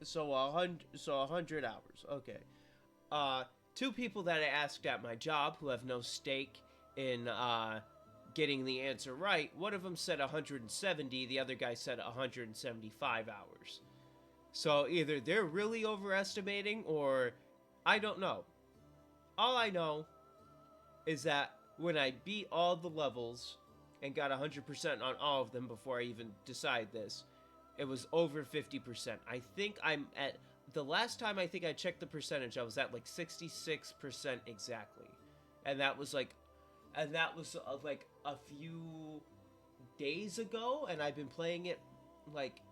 Speaker 1: So 100 hours. Okay. Two people that I asked at my job who have no stake in getting the answer right. One of them said 170. The other guy said 175 hours. So either they're really overestimating or I don't know. All I know is that when I beat all the levels and got 100% on all of them before I even decide this, it was over 50%. I think I'm at, the last time I think I checked the percentage, I was at like 66% exactly. And that was like a few days ago, and I've been playing it like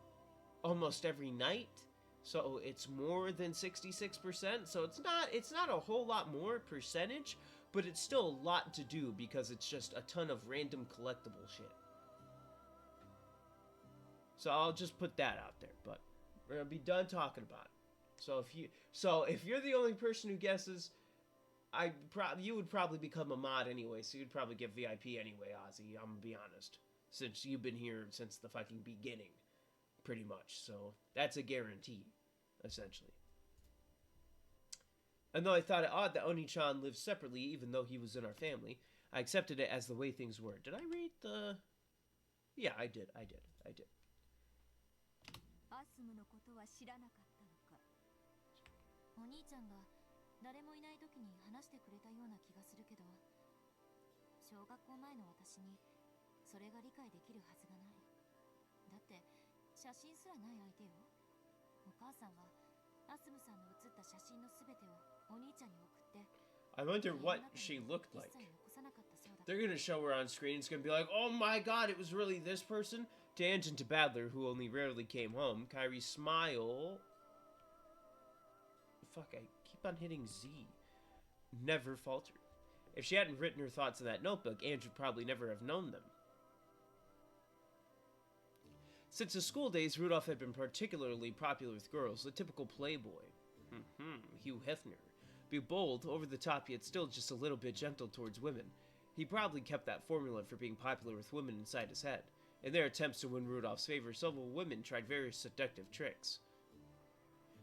Speaker 1: almost every night, so it's more than 66%. So it's not a whole lot more percentage, but it's still a lot to do because it's just a ton of random collectible shit. So I'll just put that out there, but we're gonna be done talking about it. So if you're the only person who guesses, you would probably become a mod anyway, so you'd probably get VIP anyway, Ozzy, I'm gonna be honest. Since you've been here since the fucking beginning, pretty much. So that's a guarantee, essentially. And though I thought it odd that Oni-chan lived separately, even though he was in our family, I accepted it as the way things were. Did I read the... Yeah, I did.
Speaker 2: アスムのことは知らなかったのか。お兄ちゃんが誰もいない時に話してくれたような気がするけど、小学校前の私にそれが理解できるはずがない。だって写真すらない相手よ。お母さんはアスムさんの写った写真のすべてをお兄ちゃんに送って、
Speaker 1: I wonder what she looked like. They're gonna show her on screen. It's gonna be like, oh my god, it was really this person? Tangent to Badler, who only rarely came home. Kyrie's smile. Fuck, I keep on hitting Z. Never faltered. If she hadn't written her thoughts in that notebook, Ange would probably never have known them. Since his school days, Rudolph had been particularly popular with girls, the typical playboy. Hugh Hefner. Be bold, over the top, yet still just a little bit gentle towards women. He probably kept that formula for being popular with women inside his head. In their attempts to win Rudolph's favor, several women tried various seductive tricks.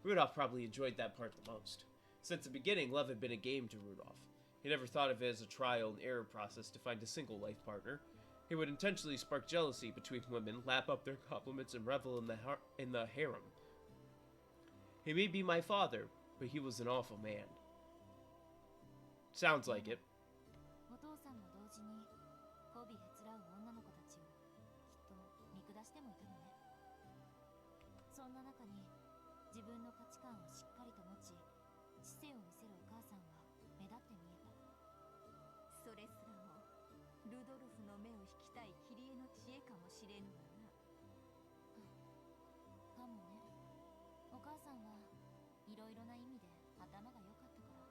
Speaker 1: Rudolph probably enjoyed that part the most. Since the beginning, love had been a game to Rudolph. He never thought of it as a trial and error process to find a single life partner. He would intentionally spark jealousy between women, lap up their compliments, and revel in the harem. He may be my father, but he was an awful man. Sounds like it.
Speaker 2: お父さんも同時に媚びへつらう女の子たちをきっと見下してもいたのね。そんな中に自分の価値観をしっかりと持ち知性を見せるお母さんは目立って見えた。それすらもルドルフの目を引きたいキリエの知恵かもしれぬわな。かもね。お母さんはいろいろな意味で頭が良かったから。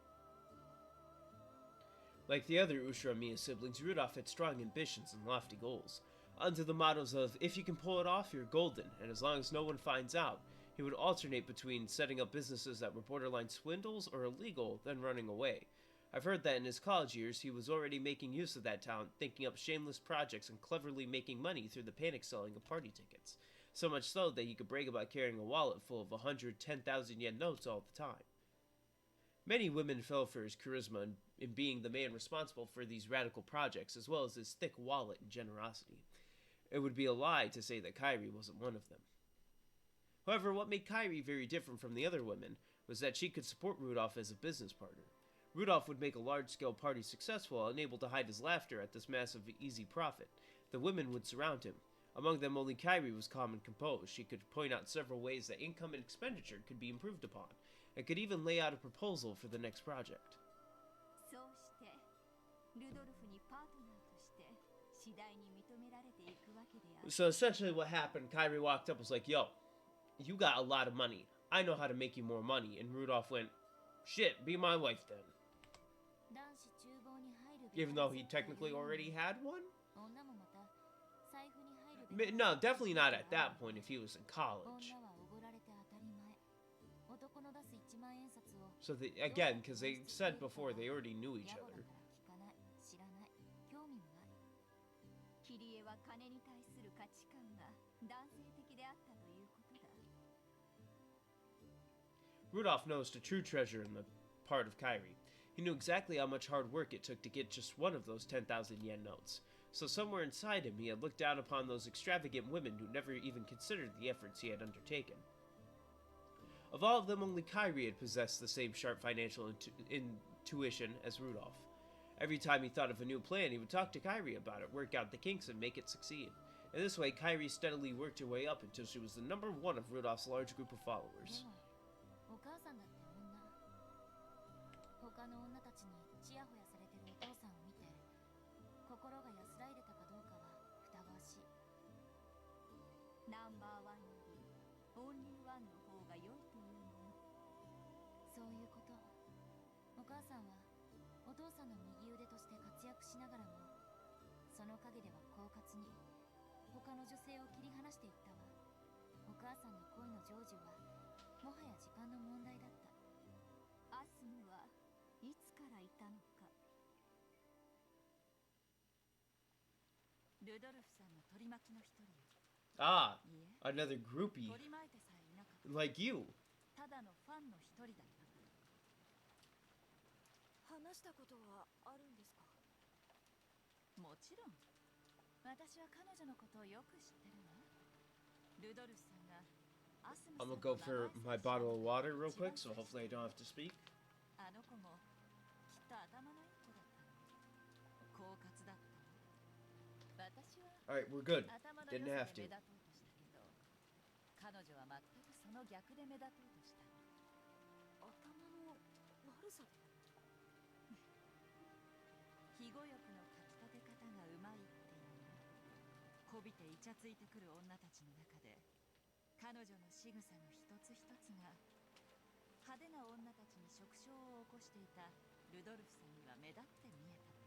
Speaker 1: Like the other Ushiromiya siblings, Rudolph had strong ambitions and lofty goals. Under the mottos of, if you can pull it off, you're golden, and as long as no one finds out, he would alternate between setting up businesses that were borderline swindles or illegal, then running away. I've heard that in his college years, he was already making use of that talent, thinking up shameless projects and cleverly making money through the panic selling of party tickets. So much so that he could brag about carrying a wallet full of 110,000 yen notes all the time. Many women fell for his charisma in being the man responsible for these radical projects, as well as his thick wallet and generosity. It would be a lie to say that Kairi wasn't one of them. However, what made Kairi very different from the other women was that she could support Rudolph as a business partner. Rudolph would make a large-scale party successful, unable to hide his laughter at this massive easy profit. The women would surround him. Among them, only Kairi was calm and composed. She could point out several ways that income and expenditure could be improved upon, and could even lay out a proposal for the next project. So essentially what happened, Kairi walked up and was like, yo, you got a lot of money. I know how to make you more money. And Rudolph went, shit, be my wife then. Even though he technically already had one? No, definitely not at that point if he was in college. So, again, because they said before they already knew each other. Rudolph noticed a true treasure in the part of Kairi. He knew exactly how much hard work it took to get just one of those 10,000 yen notes. So somewhere inside him, he had looked down upon those extravagant women who never even considered the efforts he had undertaken. Of all of them, only Kairi had possessed the same sharp financial intuition as Rudolph. Every time he thought of a new plan, he would talk to Kairi about it, work out the kinks, and make it succeed. In this way, Kairi steadily worked her way up until she was the number one of Rudolph's large group of followers. Ah, another groupie. Like you.
Speaker 2: 話したことはあるんですか？もちろん。私は彼女のことをよく知ってるわ。ルドルフさんがアスムさん
Speaker 1: I'm gonna go for my bottle of water real quick, so hopefully I don't have to speak.
Speaker 2: あの子もきっと頭のいい子だったの。狡猾だったの。私は
Speaker 1: Alright, we're good.
Speaker 2: 頭の
Speaker 1: Didn't
Speaker 2: 良さ
Speaker 1: have
Speaker 2: で
Speaker 1: to.
Speaker 2: 目立とうとしたけど、彼女は全くその逆で目立とうとしたの。頭の悪さで肥後欲のかきたて方がうまいっていうの。こびてイチャついてくる女たちの中で彼女の仕草の一つ一つが派手な女たちに触傷を起こしていたルドルフさんには目立って見えた。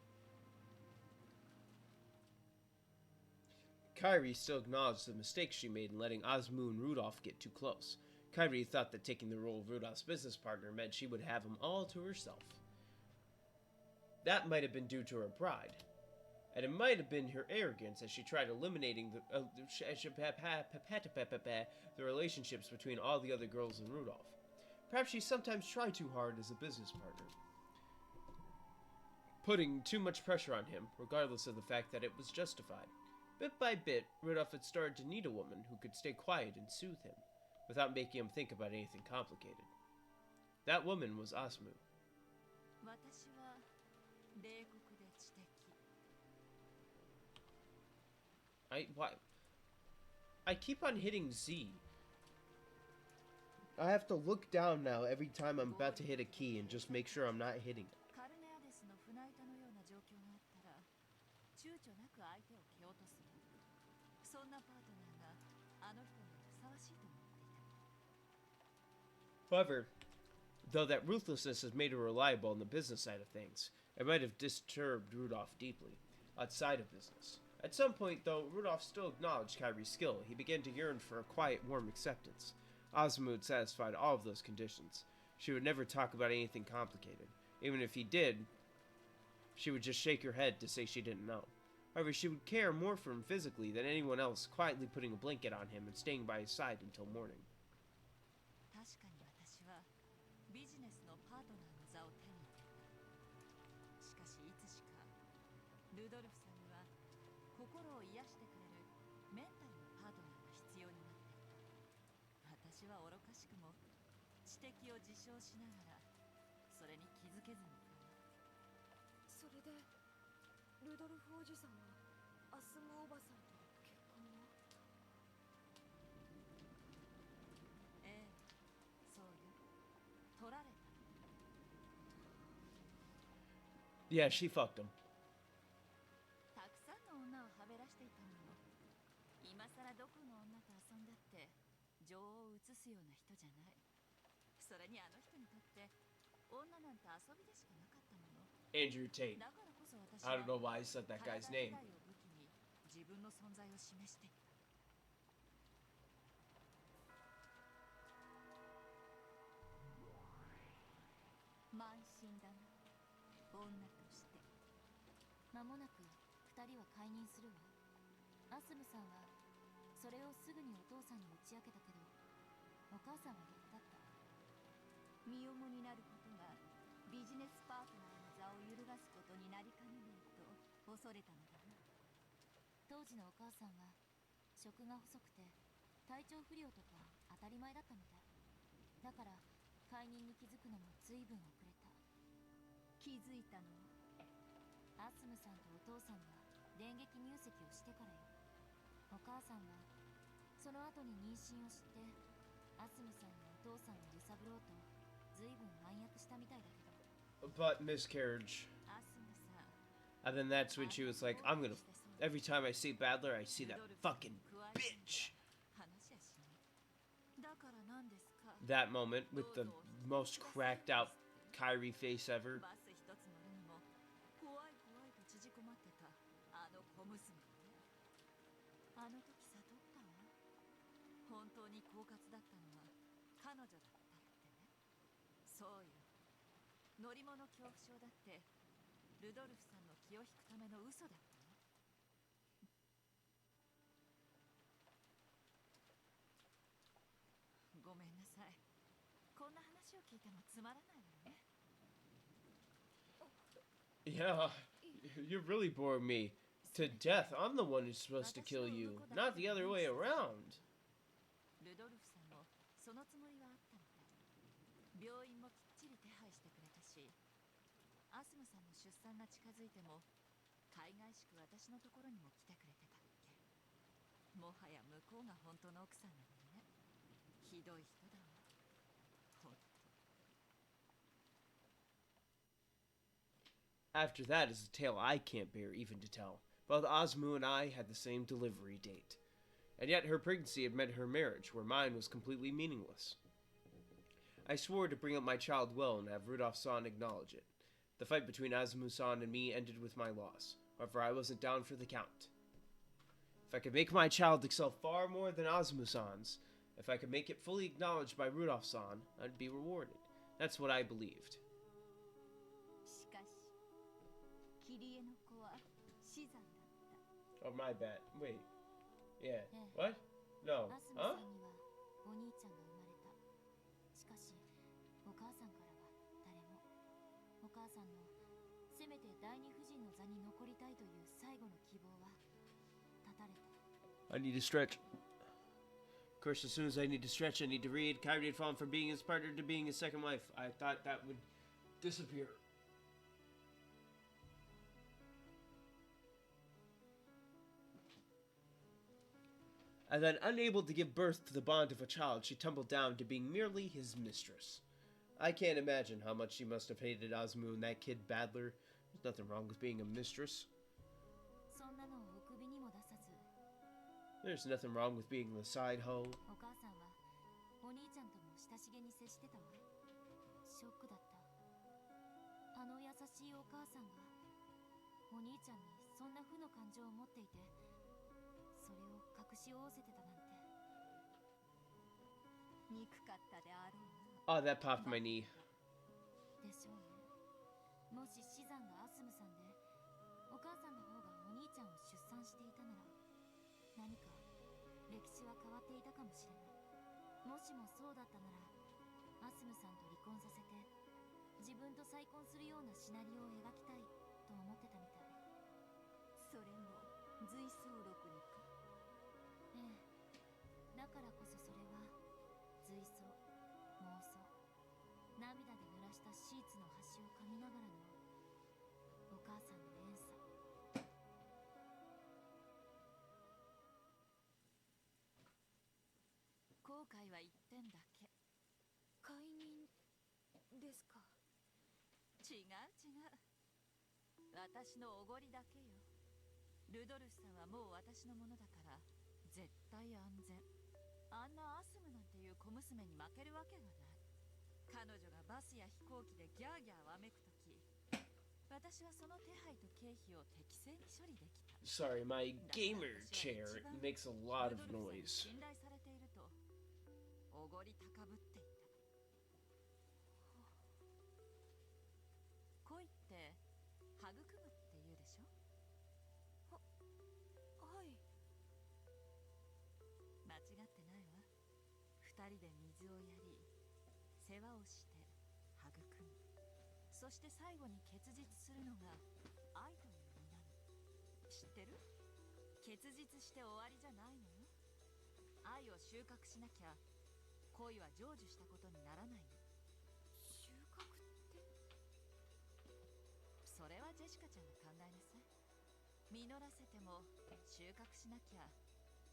Speaker 1: Kairi still acknowledged the mistake she made in letting Ozmu and Rudolph get too close. Kairi thought that taking the role of Rudolph's business partner meant she would have him all to herself. That might have been due to her pride. And it might have been her arrogance as she tried eliminating the relationships between all the other girls in Rudolph. Perhaps she sometimes tried too hard as a business partner, putting too much pressure on him, regardless of the fact that it was justified. Bit by bit, Rudolph had started to need a woman who could stay quiet and soothe him, without making him think about anything complicated. That woman was Asmu.
Speaker 2: 私は冷酷で知的。
Speaker 1: I keep on hitting Z. I have to look down now every time I'm about to hit a key and just make sure I'm not hitting it.
Speaker 2: カルネアデスの船板のような状況があったら躊躇なく相手を蹴落とす。そんなパートナーがあの人にはふさわしいと思っていた。
Speaker 1: However, though that ruthlessness has made her reliable on the business side of things, it might have disturbed Rudolph deeply, outside of business. At some point, though, Rudolph still acknowledged Kyrie's skill. He began to yearn for a quiet, warm acceptance. Asmund satisfied all of those conditions. She would never talk about anything complicated. Even if he did, she would just shake her head to say she didn't know. However, she would care more for him physically than anyone else, quietly putting a blanket on him and staying by his side until morning.
Speaker 2: 確かに私はビジネスのパートナーの座を手に入れた。しかしいつしかルドルフさんには心を癒してくれるメンタルのパートナーが必要になっていた。私は愚かしくも知的を自称しながらそれに気づけずにいた。
Speaker 5: それでルドルフおじさんはアスムおばさんと結婚を？
Speaker 2: ええ、そうよ。取られた。
Speaker 1: Yeah, she fucked him.
Speaker 2: たくさんの女をはべらしていたのよ。今さらどこの女と遊んだって情を移すような人じゃない。それにあの人にとって女なんて遊びでしかなかったもの。
Speaker 1: Andrew Tate.
Speaker 2: だからこそ私
Speaker 1: I
Speaker 2: は
Speaker 1: don't know why I said that guy's
Speaker 2: 体以
Speaker 1: name.
Speaker 2: 外を武器に自分の存在を示していった。慢心だな、女として。
Speaker 4: 間もなく2人は解任するわ。アスムさんはそれをすぐにお父さんに打ち明けたけど、お母さんは逆だった。
Speaker 2: 身重になることがビジネスパートナーの座を揺るがすことになりかねないと恐れたのだな。
Speaker 4: 当時のお母さんは食が細くて体調不良とか当たり前だったみたい。だから解任に気づくのも随分遅れた。
Speaker 2: 気づいたのは
Speaker 4: アスムさんとお父さんが電撃入籍をしてからよ。お母さんはその後に妊娠を知ってアスムさんにお父さんを揺さぶろうと随分暗躍したみたいだけど。
Speaker 1: But miscarriage.
Speaker 2: アスムさん。
Speaker 1: And then that's when she was like, I'm gonna... Every time I see Badler, I see that fucking bitch.
Speaker 2: 話やしない。だから何ですか。
Speaker 1: That moment with the most cracked out Kyrie face ever.
Speaker 2: バス一つ乗るにも怖い怖いと縮こまってたあの小娘ね。あの時悟ったわ。本当に狡猾だったのは彼女だったってね。そうよ。乗り物恐怖症だってルドルフさんの気を引くための嘘だったの。ごめんなさい。こんな話を聞いてもつまらないわね。
Speaker 1: Yeah, you're really boring me to death. I'm the one who's supposed to kill you, not the other way around.
Speaker 2: ルドルフさんもそのつもりはあったみたい。病院もきっちり手配してくれたし、アスムさんの出産が近づいても海外しく私のところにも来てくれてたっけ。もはや向こうが本当の奥さんなのね。ひどい人だわ。ほんと。
Speaker 1: After that is a tale I can't bear even to tell. Both Asmu and I had the same delivery date. And yet her pregnancy had meant her marriage, where mine was completely meaningless. I swore to bring up my child well and have Rudolph-san acknowledge it. The fight between Asmu-san and me ended with my loss. However, I wasn't down for the count. If I could make my child excel far more than Asmu-san's, if I could make it fully acknowledged by Rudolph-san, I'd be rewarded. That's what I believed.
Speaker 2: しかし、キリエの子は死産
Speaker 1: Oh, my bad. Wait. Yeah.
Speaker 2: Yeah.
Speaker 1: What? No.
Speaker 2: アスム
Speaker 1: Huh?
Speaker 2: さんにはお兄ちゃんが生まれた。しかしお母さんからは誰も。お母さんのせめて第二夫人の座に残りたいという最後の希望は絶たれた。
Speaker 1: I need to stretch. Of course, as soon as I need to stretch, I need to read. Kyrie had fallen from being his partner to being his second wife. I thought that would disappear. And then, unable to give birth to the bond of a child, she tumbled down to being merely his mistress. I can't imagine how much she must have hated Osmu and that kid Badler. There's nothing wrong with being a mistress.
Speaker 2: そんなのをお首にも出さず、
Speaker 1: There's nothing wrong with being the side hoe.
Speaker 2: お母さんはお兄ちゃんとも親しげに接してたわ。ショックだった。あの優しいお母さんがお兄ちゃんにそんな負の感情を持っていて、それを隠し覆わせてたなんて。憎かったであろうな。
Speaker 1: Oh, that popped my knee.
Speaker 2: でしょうね。もし死産がアスムさんで、お母さんの方がお兄ちゃんを出産していたなら、何か歴史は変わっていたかもしれない。もしもそうだったなら、アスムさんと離婚させて自分と再婚するようなシナリオを描きたいと思ってたみたい。それも随想録にか。ええ、だからこそそれは随想、妄想、涙で濡らしたシーツの端を噛みながらのお母さんの連鎖。後悔は一点だけ。解任ですか。違う違う、私のおごりだけよ。ルドルフさんはもう私のものだから絶対安全。あんなアスムなんていう小娘に負けるわけがない。彼女がバスや飛行機でギャーギャーわめくとき、私はその手配と経費を適正に処理できた。
Speaker 1: Sorry, my gamer chair makes a lot of
Speaker 2: ルドルフさんに
Speaker 1: noise.
Speaker 2: 信頼されているとおごり高ぶっていた。恋って育むって言うでしょ。はい。間違ってないわ。二人で水をやり、世話をして育み、そして最後に結実するのが愛という実なの。知ってる？結実して終わりじゃないのよ。愛を収穫しなきゃ恋は成就したことにならないの。収穫って？それはジェシカちゃんが考えなさい。実らせても収穫しなきゃ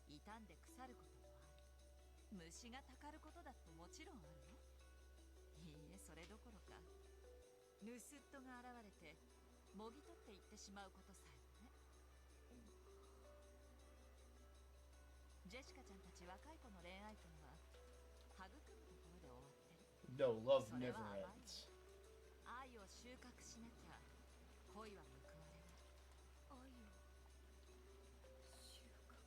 Speaker 2: 傷んで腐ることもある。虫がたかることだってもちろんあるよ。いいえ、それどころか盗っ人が現れてもぎ取っていってしまうことさえね。ジェシカちゃんたち若い子の恋愛というのは育むところで終わってる。
Speaker 1: No, love
Speaker 2: それ
Speaker 1: never
Speaker 2: は甘い
Speaker 1: ends.
Speaker 2: 愛を収穫しなきゃ恋は報われない。愛を収穫。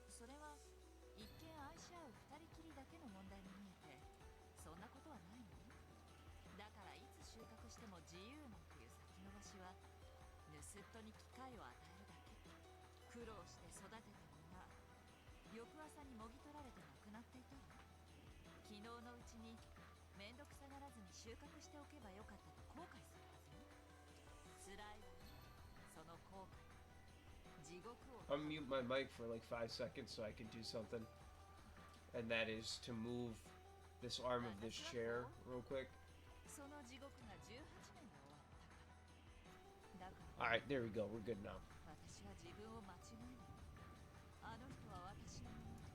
Speaker 2: それは一見愛し合う二人きりだけの問題に見えて、そんなことはないのよ。だからいつ収穫しても自由なんていう先延ばしは盗っ人に機会を与えるだけ。苦労して育てた実が翌朝にもぎ取られてなくなっていたわ。昨日のうちにめんどくさがらずに収穫しておけばよかったと後悔するはずよ。辛いわね、その後悔。地獄を。
Speaker 1: I'll mute my mic for like 5 seconds so I can do something. And that is to move this arm of this chair real quick.
Speaker 2: その地獄が18年で終わったから。だから
Speaker 1: Alright, there we go. We're good now.
Speaker 2: 私は自分を間違えない。あの人は私のものだ。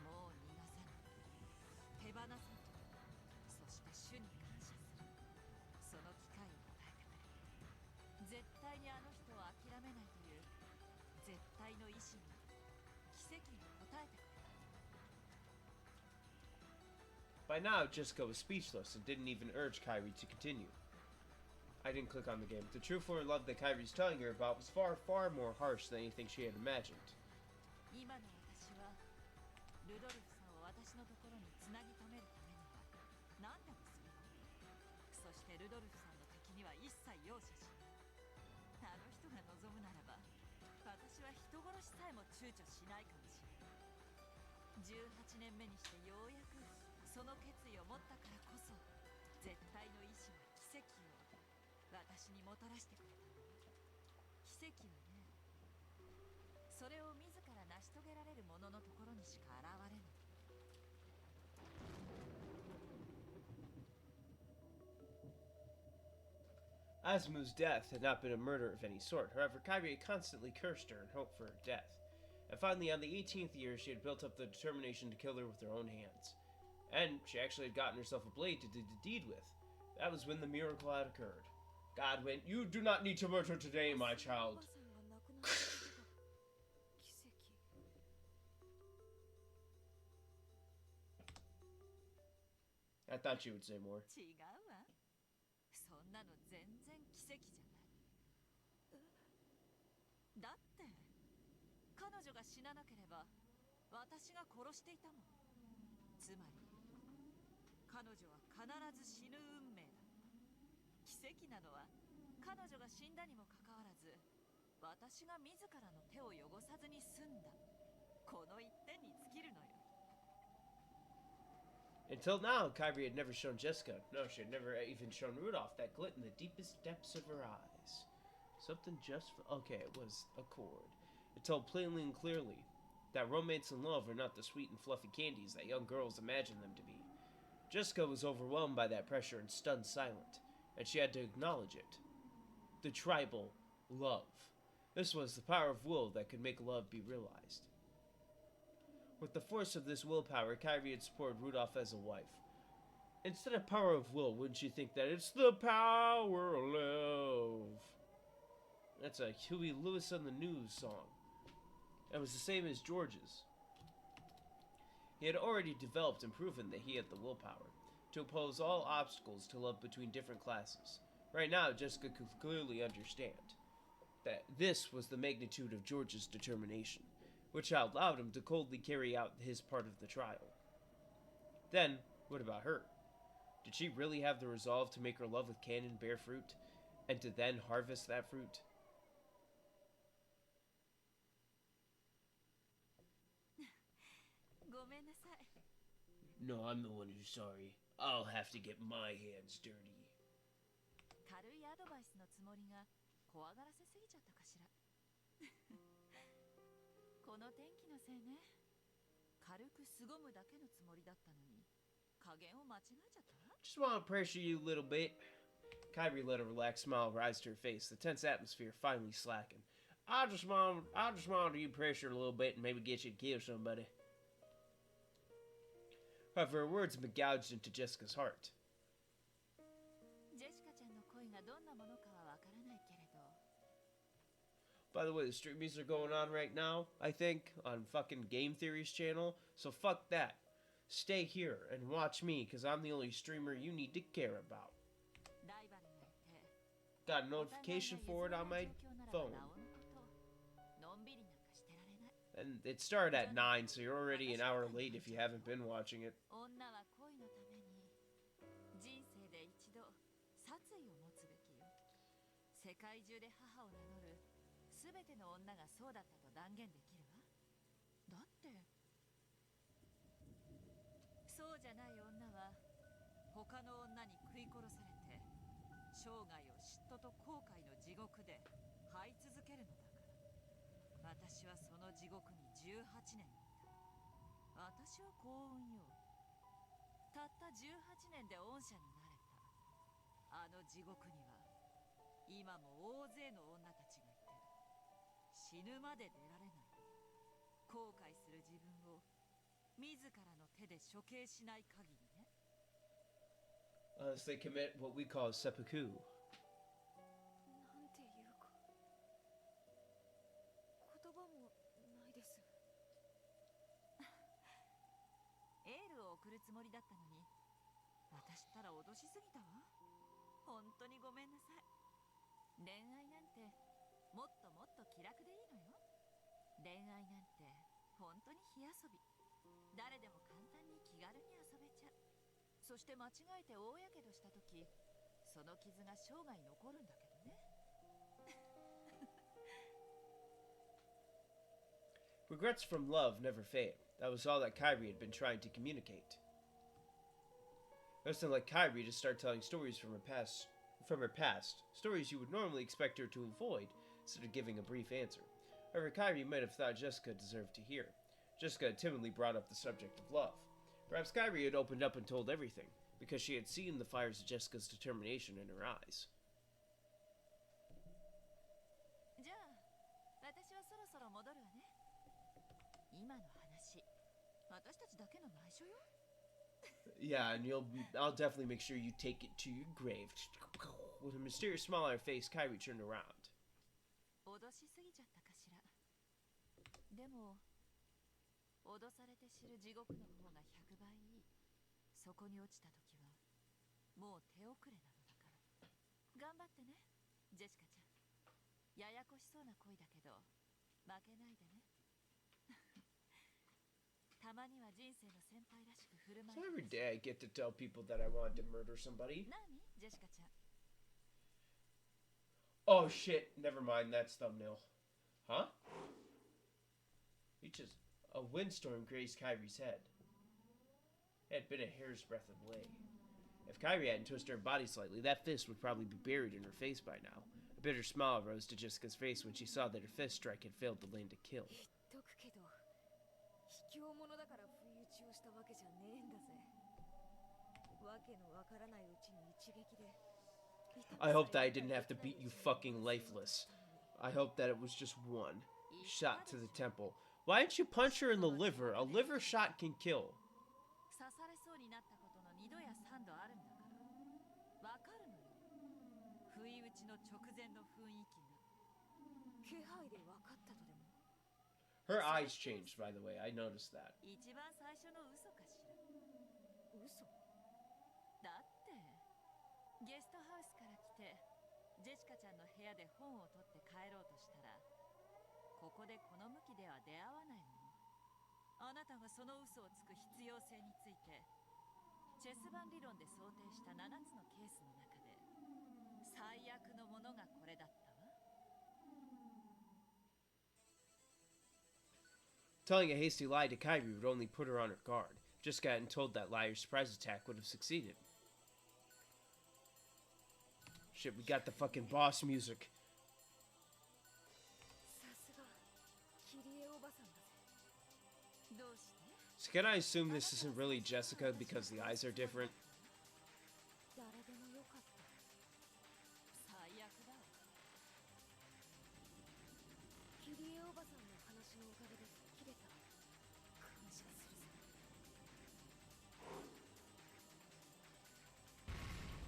Speaker 2: もう逃がさない。手放さない。そして主に感謝する。その機会を与えてくれ。絶対にあの人を諦めないという絶対の意志に奇跡に応えてくれ。
Speaker 1: By now, Jessica was speechless and didn't even urge Kyrie to continue. I didn't click on the game. The true foreign love that Kyrie's telling her about was far, far more harsh than anything she had imagined.
Speaker 2: 今の私はルドルフさんを私のところにつなぎ止めるためには何でもするわ。そしてルドルフさんの敵には一切容赦しない。あの人が望むならば私
Speaker 7: 人殺しさえも躊躇しないかもしれない。18年目にしてようやくその決意を持ったからこそ、絶対の意志は奇跡を私にもたらしてくれたの。奇跡はね、それを自ら成し遂げられる者のところにしか現れない。
Speaker 1: Asumu's death had not been a murder of any sort. However, Kaguya constantly cursed her and hoped for her death. And finally, on the 18th year, she had built up the determination to kill her with her own hands. And she actually had gotten herself a blade to do the deed with. That was when the miracle had occurred. God went, "You do not need to murder today, my child." I thought you would say more.
Speaker 7: 違うわ。そんなの全然奇跡じゃない。だって彼女が死ななければ私が殺していたもん。つまり彼女は必ず死ぬ運命だった。奇跡なのは彼女が死んだにもかかわらず、私が自らの手を汚さずに済んだ、この一点に尽きるのよ。
Speaker 1: Until now, Kairi had never shown Jessica, no, she had never even shown Rudolph, that glit in the deepest depths of her eyes. Something just... okay, it was a chord. It told plainly and clearly that romance and love are not the sweet and fluffy candies that young girls imagine them to be. Jessica was overwhelmed by that pressure and stunned silent, and she had to acknowledge it. The tribal love. This was the power of will that could make love be realized. With the force of this willpower, Kairi had supported Rudolph as a wife. Instead of power of will, wouldn't you think that it's the power of love? That's a Huey Lewis on the News song. It was the same as George's. He had already developed and proven that he had the willpower to oppose all obstacles to love between different classes. Right now, Jessica could clearly understand that this was the magnitude of George's determination, which allowed him to coldly carry out his part of the trial. Then, what about her? Did she really have the resolve to make her love with Canon bear fruit, and to then harvest that fruit? No, I'm the one who's sorry. I'll have to get my hands dirty.
Speaker 7: 軽いアドバイスのつもりが怖がらせすぎちゃったかしら。この天気のせいね。軽く凄むだけのつもりだったのに、加減を間違えちゃった。
Speaker 1: Just want to pressure you a little bit. Kairi let a relaxed smile rise to her face. The tense atmosphere finally slackened. I just wanted you pressure a little bit and maybe get you to kill somebody. However, her words been gouged into Jessica's heart.
Speaker 7: ジェシカちゃんの恋がどんなものかはわからないけれど。
Speaker 1: By the way, the streamies are going on right now, I think, on fucking Game Theory's channel. So fuck that. Stay here and watch me, because I'm the only streamer you need to care about. Got a notification for it on my phone. And it started at 9, so you're already an hour late if you haven't been watching it.
Speaker 7: 世界中で母を名乗るすべての女がそうだったと断言できるわ。だってそうじゃない女は他の女に食い殺されて生涯を嫉妬と後悔の地獄で這い続けるのだから。私はその地獄に18年いた。私は幸運よ。たった18年で恩赦になれた。あの地獄には今も大勢の女たちがいて死ぬまで出られない。後悔する自分を自らの手で処刑しない限りね。
Speaker 1: Unless they commit what we call seppuku.
Speaker 4: なんていうか言葉もないです。
Speaker 7: エールを送るつもりだったのに私ったら脅しすぎたわ。本当にごめんなさい。恋愛なんてもっともっと気楽でいいのよ。恋愛なんて本当に火遊び。誰でも簡単に気軽に遊べちゃう。そして間違えて大やけどした時、その傷が生涯残るんだけどね。
Speaker 1: Regrets from love never fade. That was all that Kyrie had been trying to communicate. It wasn't like Kyrie to start telling stories from her past, stories you would normally expect her to avoid, instead of giving a brief answer. However, Kyrie might have thought Jessica deserved to hear. Jessica had timidly brought up the subject of love. Perhaps Kyrie had opened up and told everything, because she had seen the fires of Jessica's determination in her eyes.
Speaker 7: じゃあ私はそろそろ戻るわね。今の話、私たちだけの内緒よ。
Speaker 1: Yeah, and I'll definitely make sure you take it to your grave. With a mysterious smile on her face, Kyrie turned around.
Speaker 7: 脅しすぎちゃったかしら。でも脅されて知る地獄の方が100倍いい。そこに落ちた時はもう手遅れなのだから。頑張ってね、ジェシカちゃん。ややこしそうな恋だけど負けないでね。たまには人生の先輩らしく振る舞
Speaker 1: So
Speaker 7: い。
Speaker 1: every day I get to tell people that I wanted to murder somebody.
Speaker 7: 何ジェシカちゃん。
Speaker 1: Oh shit, never mind, that's thumbnail. Huh? A windstorm grazed Kyrie's head. It had been a hair's breadth away. If Kyrie hadn't twisted her body slightly, that fist would probably be buried in her face by now. A bitter smile rose to Jessica's face when she saw that her fist strike had failed to land a kill.
Speaker 5: 言っとくけど、卑怯者だから不意打ちをしたわけじゃねえんだぜ。わけのわからないうちに一撃で。
Speaker 1: I hope that I didn't have to beat you fucking lifeless. I hope that it was just one shot to the temple. Why didn't you punch her in the liver? A liver shot can kill.
Speaker 7: 刺されそうになったことの2度や3度あるんだから。わかるのよ。不意打ちの直前の雰囲気が。
Speaker 5: 気配で分かったとでも。
Speaker 1: Her eyes changed, by the way. I noticed that.
Speaker 7: 一番最初の嘘かしら。
Speaker 5: 嘘。
Speaker 7: だってゲストハウスから来てジェシカちゃんの部屋で本を取って帰ろうとしたら、ここでこの向きでは出会わないもの。あなたがその嘘をつく必要性についてチェス盤理論で想定した7つのケースの中で最悪のものがこれだったわ。
Speaker 1: Telling a hasty lie to Kyrie would only put her on her guard. Jessica hadn't told that lie, her surprise attack would have succeeded. Shit, we got the fucking boss music.
Speaker 5: さすがキリエおばさんだぜ。
Speaker 7: どうして？
Speaker 1: So can I assume this isn't really Jessica because the eyes are different?
Speaker 5: 誰でもよかった。
Speaker 7: 最悪だわ。
Speaker 5: キリエおばさんの話のおかげで吹っ切れた。感謝するぜ。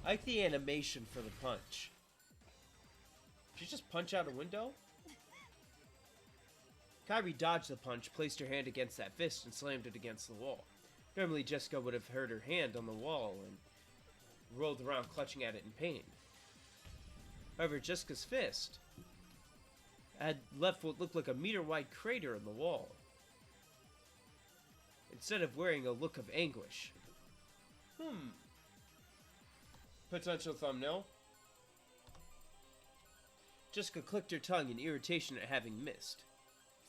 Speaker 1: I like the animation for the punch. Did she just punch out a window? Kyrie dodged the punch, placed her hand against that fist, and slammed it against the wall. Normally, Jessica would have hurt her hand on the wall and rolled around clutching at it in pain. However, Jessica's fist had left what looked like a meter-wide crater in the wall, instead of wearing a look of anguish. Potential thumbnail. Jessica clicked her tongue in irritation at having missed.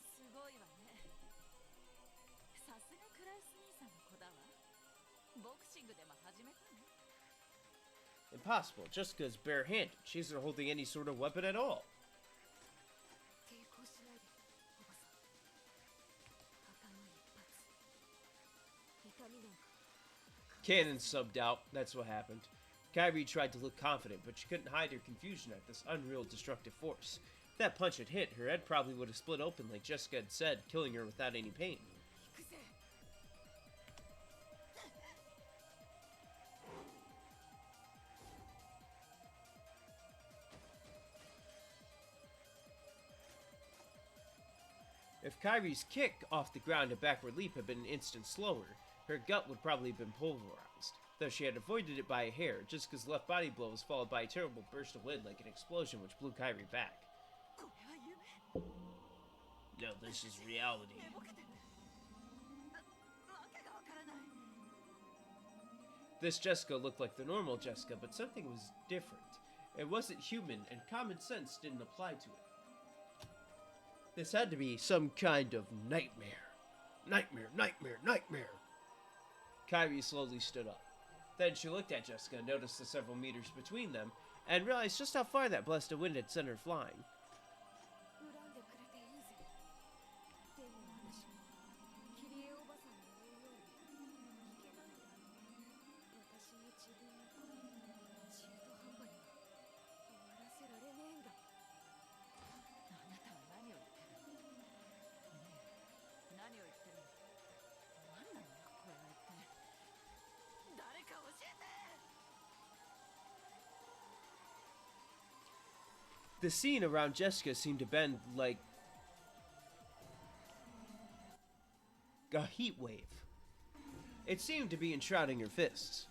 Speaker 7: すごいわね。さすがクラウス兄さんの子だわ。ボクシングでも始めたの？
Speaker 1: Impossible. Jessica is barehanded. She isn't holding any sort of weapon at all.
Speaker 5: 抵抗しないで、おばさん。頭一発。痛みなんか。
Speaker 1: Cannon subbed out. That's what happened. Kyrie tried to look confident, but she couldn't hide her confusion at this unreal destructive force. If that punch had hit, her head probably would have split open like Jessica had said, killing her without any pain.
Speaker 5: 行くぜ。
Speaker 1: If Kyrie's kick off the ground and backward leap had been an instant slower, her gut would probably have been pulverized. Though she had avoided it by a hair, Jessica's left body blow was followed by a terrible burst of wind like an explosion which blew Kyrie back.
Speaker 7: これは夢。
Speaker 1: No, this is reality.
Speaker 7: 寝ぼけてる。わけがわからない。
Speaker 1: This Jessica looked like the normal Jessica, but something was different. It wasn't human, and common sense didn't apply to it. This had to be some kind of nightmare. Nightmare, nightmare, nightmare. Kyrie slowly stood up. Then she looked at Jessica, noticed the several meters between them, and realized just how far that blast of wind had sent her flying.
Speaker 5: 恨んでくれていいぜ。でも私もキリエおばさんの言うようにいけないんだ。私の自分の声中途半端には終わらせられねえんだ。
Speaker 7: あなたは何を言ってる？ねえ、何を言ってるの？何なのよ、これは一体。誰か教えて！
Speaker 1: The scene around Jessica seemed to bend like a heat wave. It seemed to be enshrouding her fists.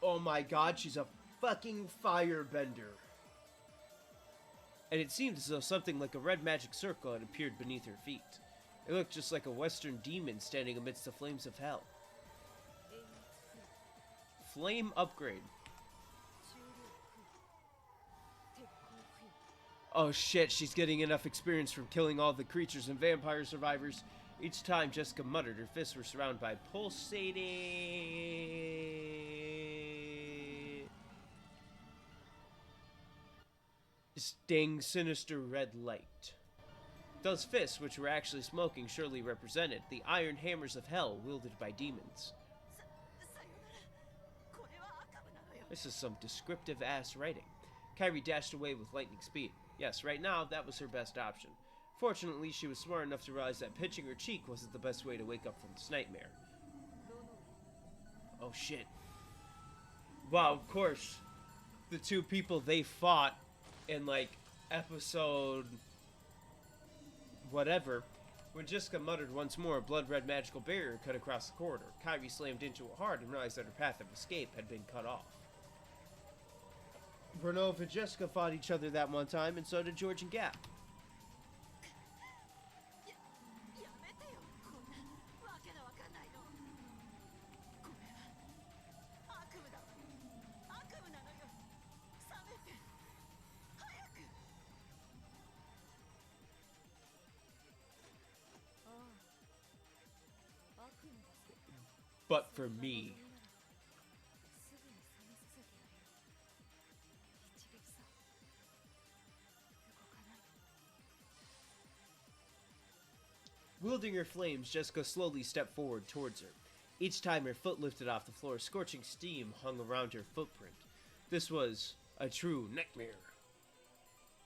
Speaker 1: Oh my god, she's a fucking firebender. And it seemed as though something like a red magic circle had appeared beneath her feet. It looked just like a western demon standing amidst the flames of hell. Flame upgrade. Oh shit, she's getting enough experience from killing all the creatures and vampire survivors. Each time Jessica muttered, her fists were surrounded by pulsating... sting sinister red light. Those fists, which were actually smoking, surely represented the iron hammers of hell wielded by demons. This is some descriptive ass writing. Kyrie dashed away with lightning speed. Yes, right now, that was her best option. Fortunately, she was smart enough to realize that pinching her cheek wasn't the best way to wake up from this nightmare. Oh shit. Wow, of course, the two people they fought in, like, episode... whatever, when Jessica muttered once more, a blood-red magical barrier cut across the corridor. Kyrie slammed into it hard and realized that her path of escape had been cut off. Vernova and Jessica fought each other that one time, and so did George and Gap. But for me. Wielding her flames, Jessica slowly stepped forward towards her. Each time her foot lifted off the floor, scorching steam hung around her footprint. This was a true nightmare.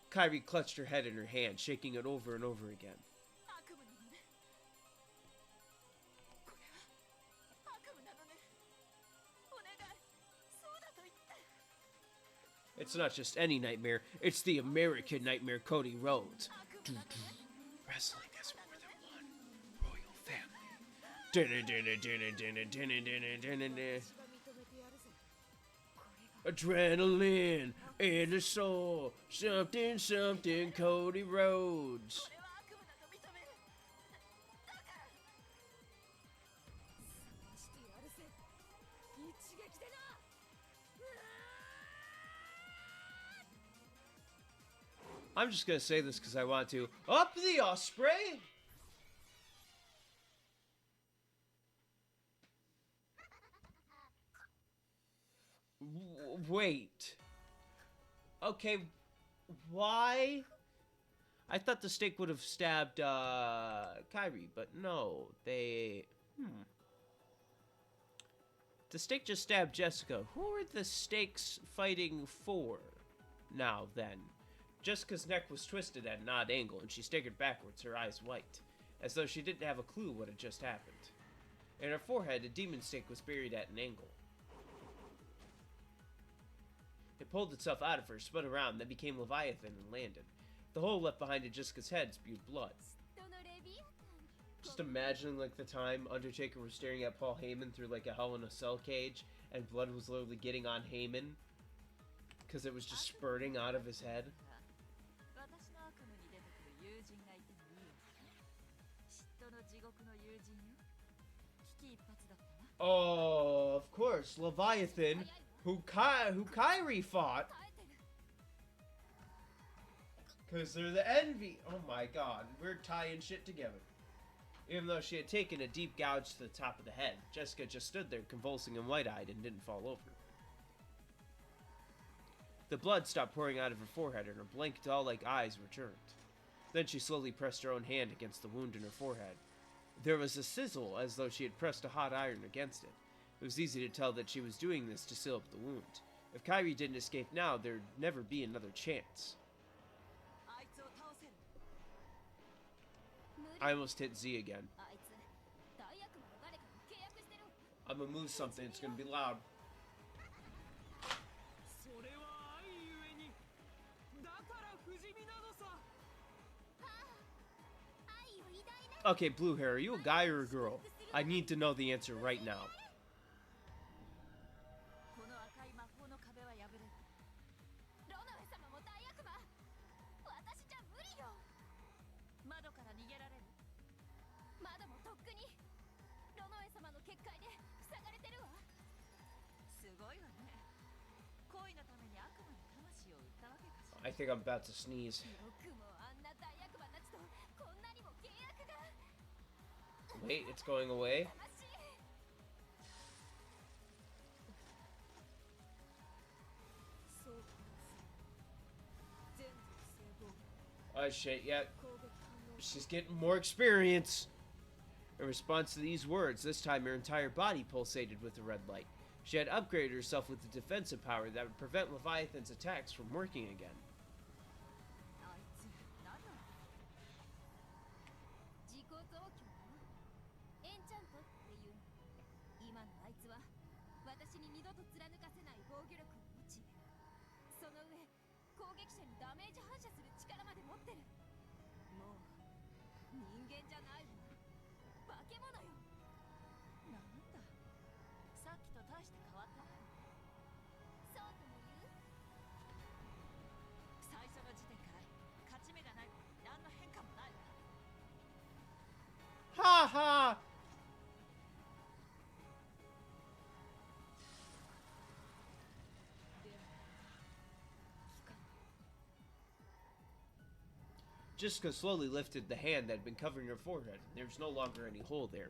Speaker 1: Kyrie clutched her head in her hand, shaking it over and over again. It's not just any nightmare, it's the American nightmare Cody Rhodes. Wrestling has more than one royal family. Adrenaline in the soul, something, something, Cody Rhodes. I'm just gonna say this because I want to. Up the Osprey! Wait. Okay, why? I thought the stake would have stabbed, Kyrie, but no, they... The stake just stabbed Jessica. Who are the stakes fighting for now, then? Jessica's neck was twisted at an odd angle, and she staggered backwards, her eyes white, as though she didn't have a clue what had just happened. In her forehead, a demon stake was buried at an angle. It pulled itself out of her, spun around, then became Leviathan and landed. The hole left behind in Jessica's head spewed blood. Just imagining, like, the time Undertaker was staring at Paul Heyman through, like, a Hell in a Cell cage, and blood was literally getting on Heyman, because it was just spurting out of his head. Oh, of course, Leviathan, who Kyrie fought. Because they're the envy. Oh my god, we're tying shit together. Even though she had taken a deep gouge to the top of the head, Jessica just stood there convulsing and wide-eyed and didn't fall over. The blood stopped pouring out of her forehead and her blank doll-like eyes returned. Then she slowly pressed her own hand against the wound in her forehead. There was a sizzle as though she had pressed a hot iron against it. It was easy to tell that she was doing this to seal up the wound. If Kairi didn't escape now, there'd never be another chance. I almost hit Z again. I'm gonna move something, it's gonna be loud. Okay, blue hair, are you a guy or a girl? I need to know the answer right now. I think I'm about to sneeze. Wait, it's going away? Oh shit, yeah. She's getting more experience. In response to these words, this time her entire body pulsated with the red light. She had upgraded herself with a defensive power that would prevent Leviathan's attacks from working again. Ha ha! Jessica slowly lifted the hand that had been covering her forehead. There was no longer any hole there.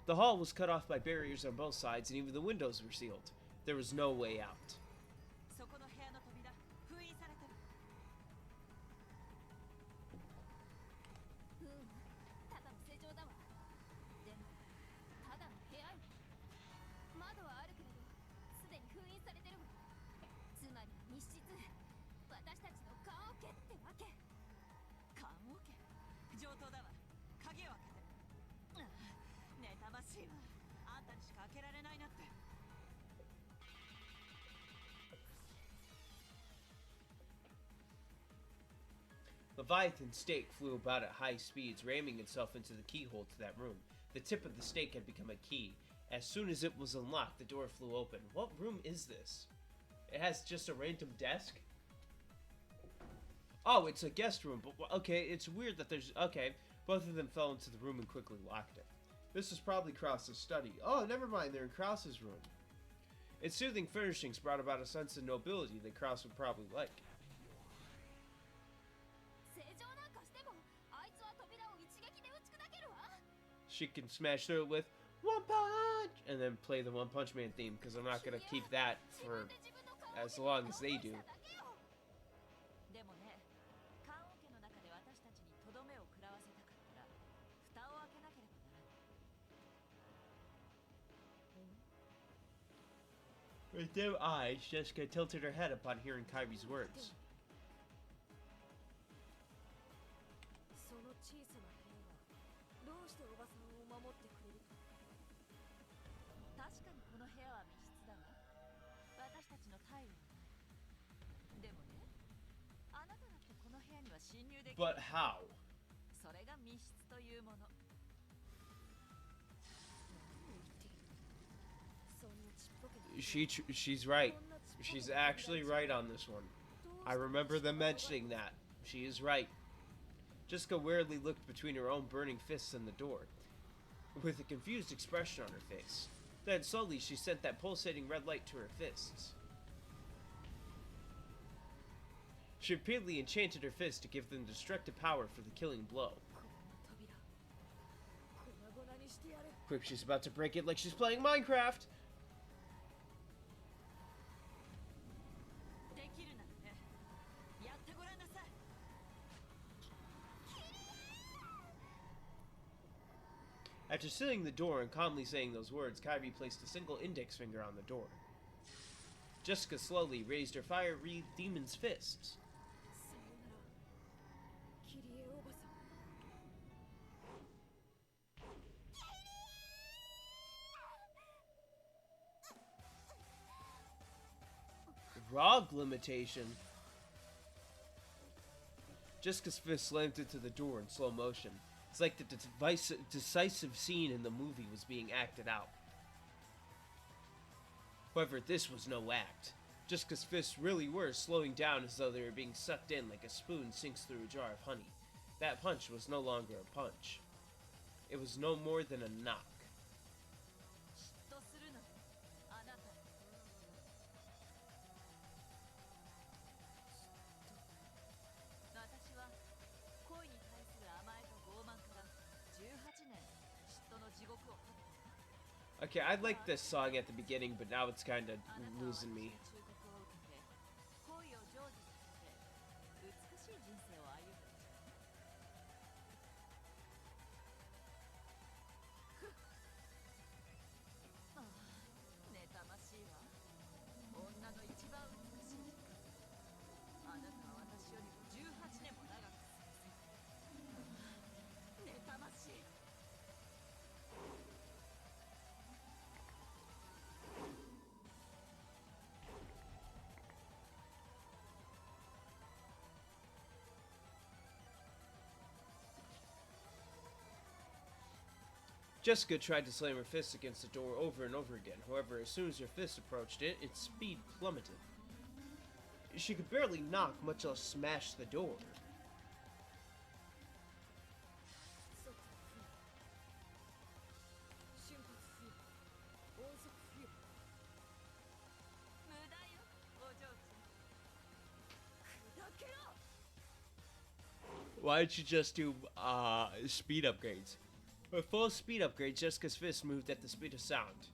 Speaker 1: The hall was cut off by barriers on both sides, and even the windows were sealed. There was no way out. Leviathan's stake flew about at high speeds, ramming itself into the keyhole to that room. The tip of the stake had become a key. As soon as it was unlocked, the door flew open. What room is this? It has just a random desk? Oh, it's a guest room, but okay, it's weird that there's... Okay, both of them fell into the room and quickly locked it. This is probably Krause's study. Oh, never mind, they're in Krause's room. Its soothing furnishings brought about a sense of nobility that Krause would probably like. She can smash through it with one punch and then play the One Punch Man theme, because I'm not going to keep that for as long as they do. With dim eyes, Jessica tilted her head upon hearing Kairi's words. But how? She's right. She's actually right on this one. I remember them mentioning that. She is right. Jessica wearily looked between her own burning fists and the door, with a confused expression on her face. Then slowly she sent that pulsating red light to her fists. She repeatedly enchanted her fists to give them destructive power for the killing blow.
Speaker 5: この扉粉々にしてやる。
Speaker 1: Quick, she's about to break it like she's playing Minecraft.
Speaker 7: できるならね、やってごらんなさい。
Speaker 1: After sealing the door and calmly saying those words, Kyrie placed a single index finger on the door. Jessica slowly raised her fire-wreathed demon's fists.
Speaker 5: さよならキリエおばさん。
Speaker 1: Rog limitation. Jessica's fist slammed into the door in slow motion. It's like the decisive scene in the movie was being acted out. However, this was no act. Jessica's fists really were slowing down as though they were being sucked in like a spoon sinks through a jar of honey. That punch was no longer a punch. It was no more than a knock.
Speaker 7: 嫉妬するのよ、あなた。 私は恋に対する甘えと傲慢から18年嫉妬の地獄を経った。
Speaker 1: Okay, I like this song at the beginning, but now it's kind of
Speaker 7: あなたは私
Speaker 1: losing
Speaker 7: の
Speaker 1: me.
Speaker 7: 忠告を受けて恋を成就させて美しい人生を歩んできた。ああ、妬ましいわ。女の一番美しい時間。あなたは私よりも18年も長く過ごせた。妬ましい。
Speaker 1: Jessica tried to slam her fists against the door over and over again. However, as soon as her fist approached it, its speed plummeted. She could barely knock, much less smash the door.
Speaker 5: 即不瞬発不音速不
Speaker 7: 無駄よ、お嬢ちゃん。砕けろ。
Speaker 1: Why did you just do speed upgrades? With full speed upgrade, Jessica's fist moved at the speed of sound.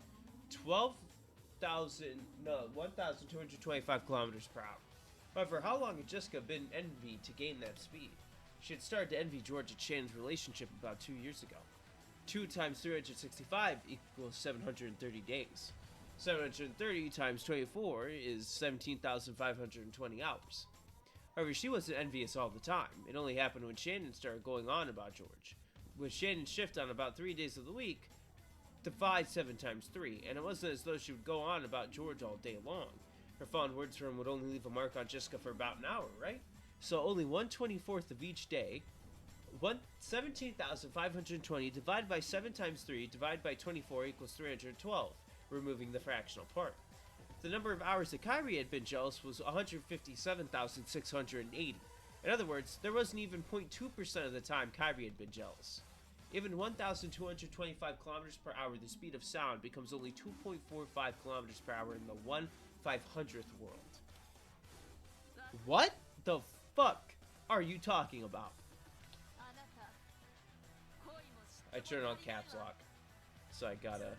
Speaker 1: 1,225 kilometers per hour. However, how long had Jessica been envied to gain that speed? She had started to envy George and Shannon's relationship about 2 years ago. 2 times 365 equals 730 days. 730 times 24 is 17,520 hours. However, she wasn't envious all the time. It only happened when Shannon started going on about George. With Shannon's shift on about 3 days of the week, divide 7 times 3, and it wasn't as though she would go on about George all day long. Her fond words for him would only leave a mark on Jessica for about an hour, right? So only 1/24th of each day, 17,520 divided by 7 times 3 divided by 24 equals 312, removing the fractional part. The number of hours that Kyrie had been jealous was 157,680. In other words, there wasn't even 0.2% of the time Kyrie had been jealous. Given 1,225 kilometers per hour, the speed of sound becomes only 2.45 kilometers per hour in the 1/500th world. What the fuck are you talking about?
Speaker 7: あなた、恋も嫉妬
Speaker 1: I
Speaker 7: も
Speaker 1: turn on
Speaker 7: 足りない
Speaker 1: caps
Speaker 7: わ。
Speaker 1: lock, so I gotta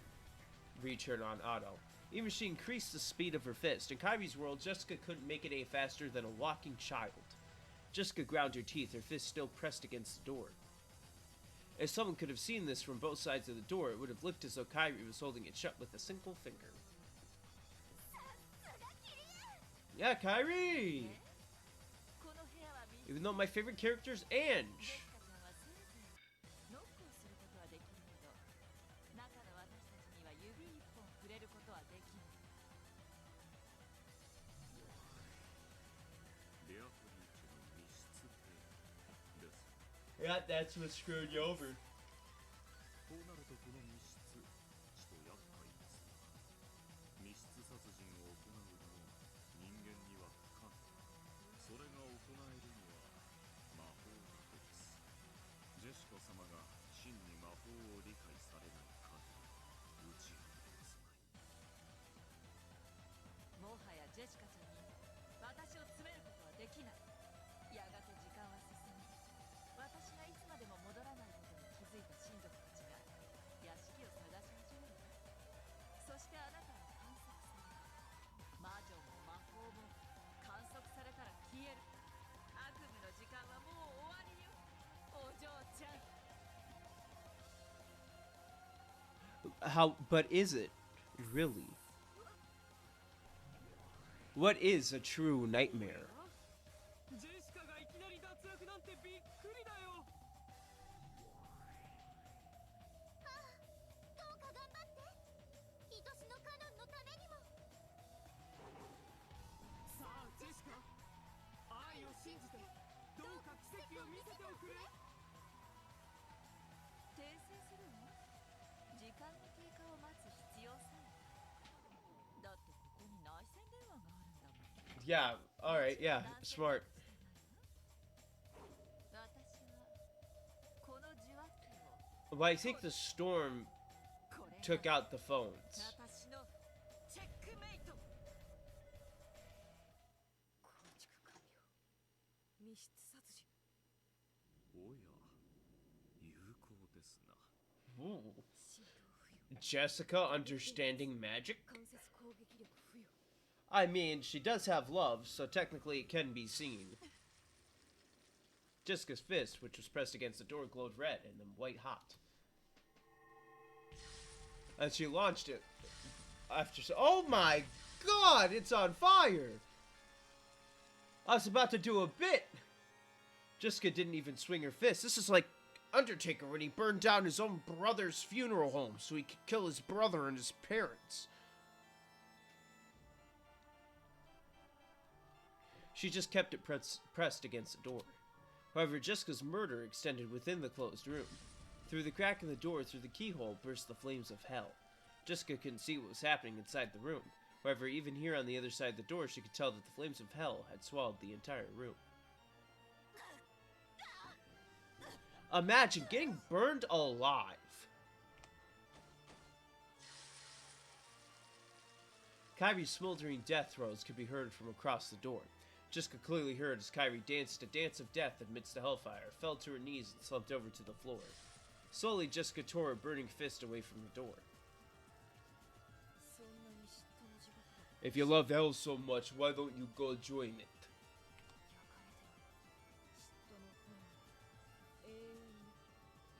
Speaker 1: return on auto. Even she increased the speed of her fist. In Kyrie's world, Jessica couldn't make it any faster than a walking child. Jessica ground her teeth, her fist still pressed against the door. If someone could have seen this from both sides of the door, it would have looked as though Kyrie was holding it shut with a single finger. Yeah, Kyrie!
Speaker 7: この部屋はみんな
Speaker 1: Even though my favorite character is Ange.
Speaker 7: ジェシカちゃんはせいぜいノックをすることはできるけど、中の私たちには指一本触れることはできない。
Speaker 1: Yeah, that's what screwed you over.
Speaker 8: こうなるとこの密室、ちと厄介ですが、密室殺人を行うのも人間には不可能。それが行えるのは魔法だけです。ジェシカ様が真に魔法を理解されない限り、打ち破れますまい。
Speaker 7: もはやジェシカちゃんに私を詰めることはできない。族たちが屋敷を探し始めるわ。そしてあなたは観測される。魔女も魔法も観測されたら消える。悪夢の時間はもう終わりよ、お嬢ちゃん。
Speaker 1: How, but is it really? What is a true nightmare?
Speaker 3: ジェシカがいきなり脱落なんてびっくりだよ。
Speaker 6: どうか頑張って愛しのカノンのためにも。
Speaker 3: さあジェシカ、愛を信じてどうか奇跡を見せておくれ。
Speaker 7: 訂正するの？時間の経過を待つ必要さえ。だってここに内線電話があるんだもん。
Speaker 1: Yeah, alright, yeah, smart.
Speaker 7: 私はこの受話器を
Speaker 1: But I think the storm
Speaker 7: これが
Speaker 1: took out the phones.
Speaker 7: 私のチェックメイト。
Speaker 5: 構築完了。密室殺人。
Speaker 8: おや、有効ですな。
Speaker 1: Ooh.
Speaker 5: 浸透不要。
Speaker 1: Jessica understanding magic?
Speaker 5: 間接攻撃力不要。
Speaker 1: I mean, she does have love, so technically it can be seen. Jessica's fist, which was pressed against the door, glowed red and then white hot. And she launched it after. Oh my god, it's on fire! I was about to do a bit. Jessica didn't even swing her fist. This is like Undertaker when he burned down his own brother's funeral home so he could kill his brother and his parents. She just kept it pressed against the door. However, Jessica's murder extended within the closed room. Through the crack in the door, through the keyhole, burst the flames of hell. Jessica couldn't see what was happening inside the room. However, even here on the other side of the door, she could tell that the flames of hell had swallowed the entire room. Imagine getting burned alive. Kyrie's smoldering death throes could be heard from across the door. Jessica clearly heard as Kyrie danced a dance of death amidst the hellfire, fell to her knees, and slumped over to the floor. Slowly, Jessica tore her burning fist away from the door.
Speaker 5: そんなに嫉妬の地獄だ。
Speaker 1: If you love hell so much, why don't you go join it?
Speaker 5: 焼かれても嫉妬の炎。永遠に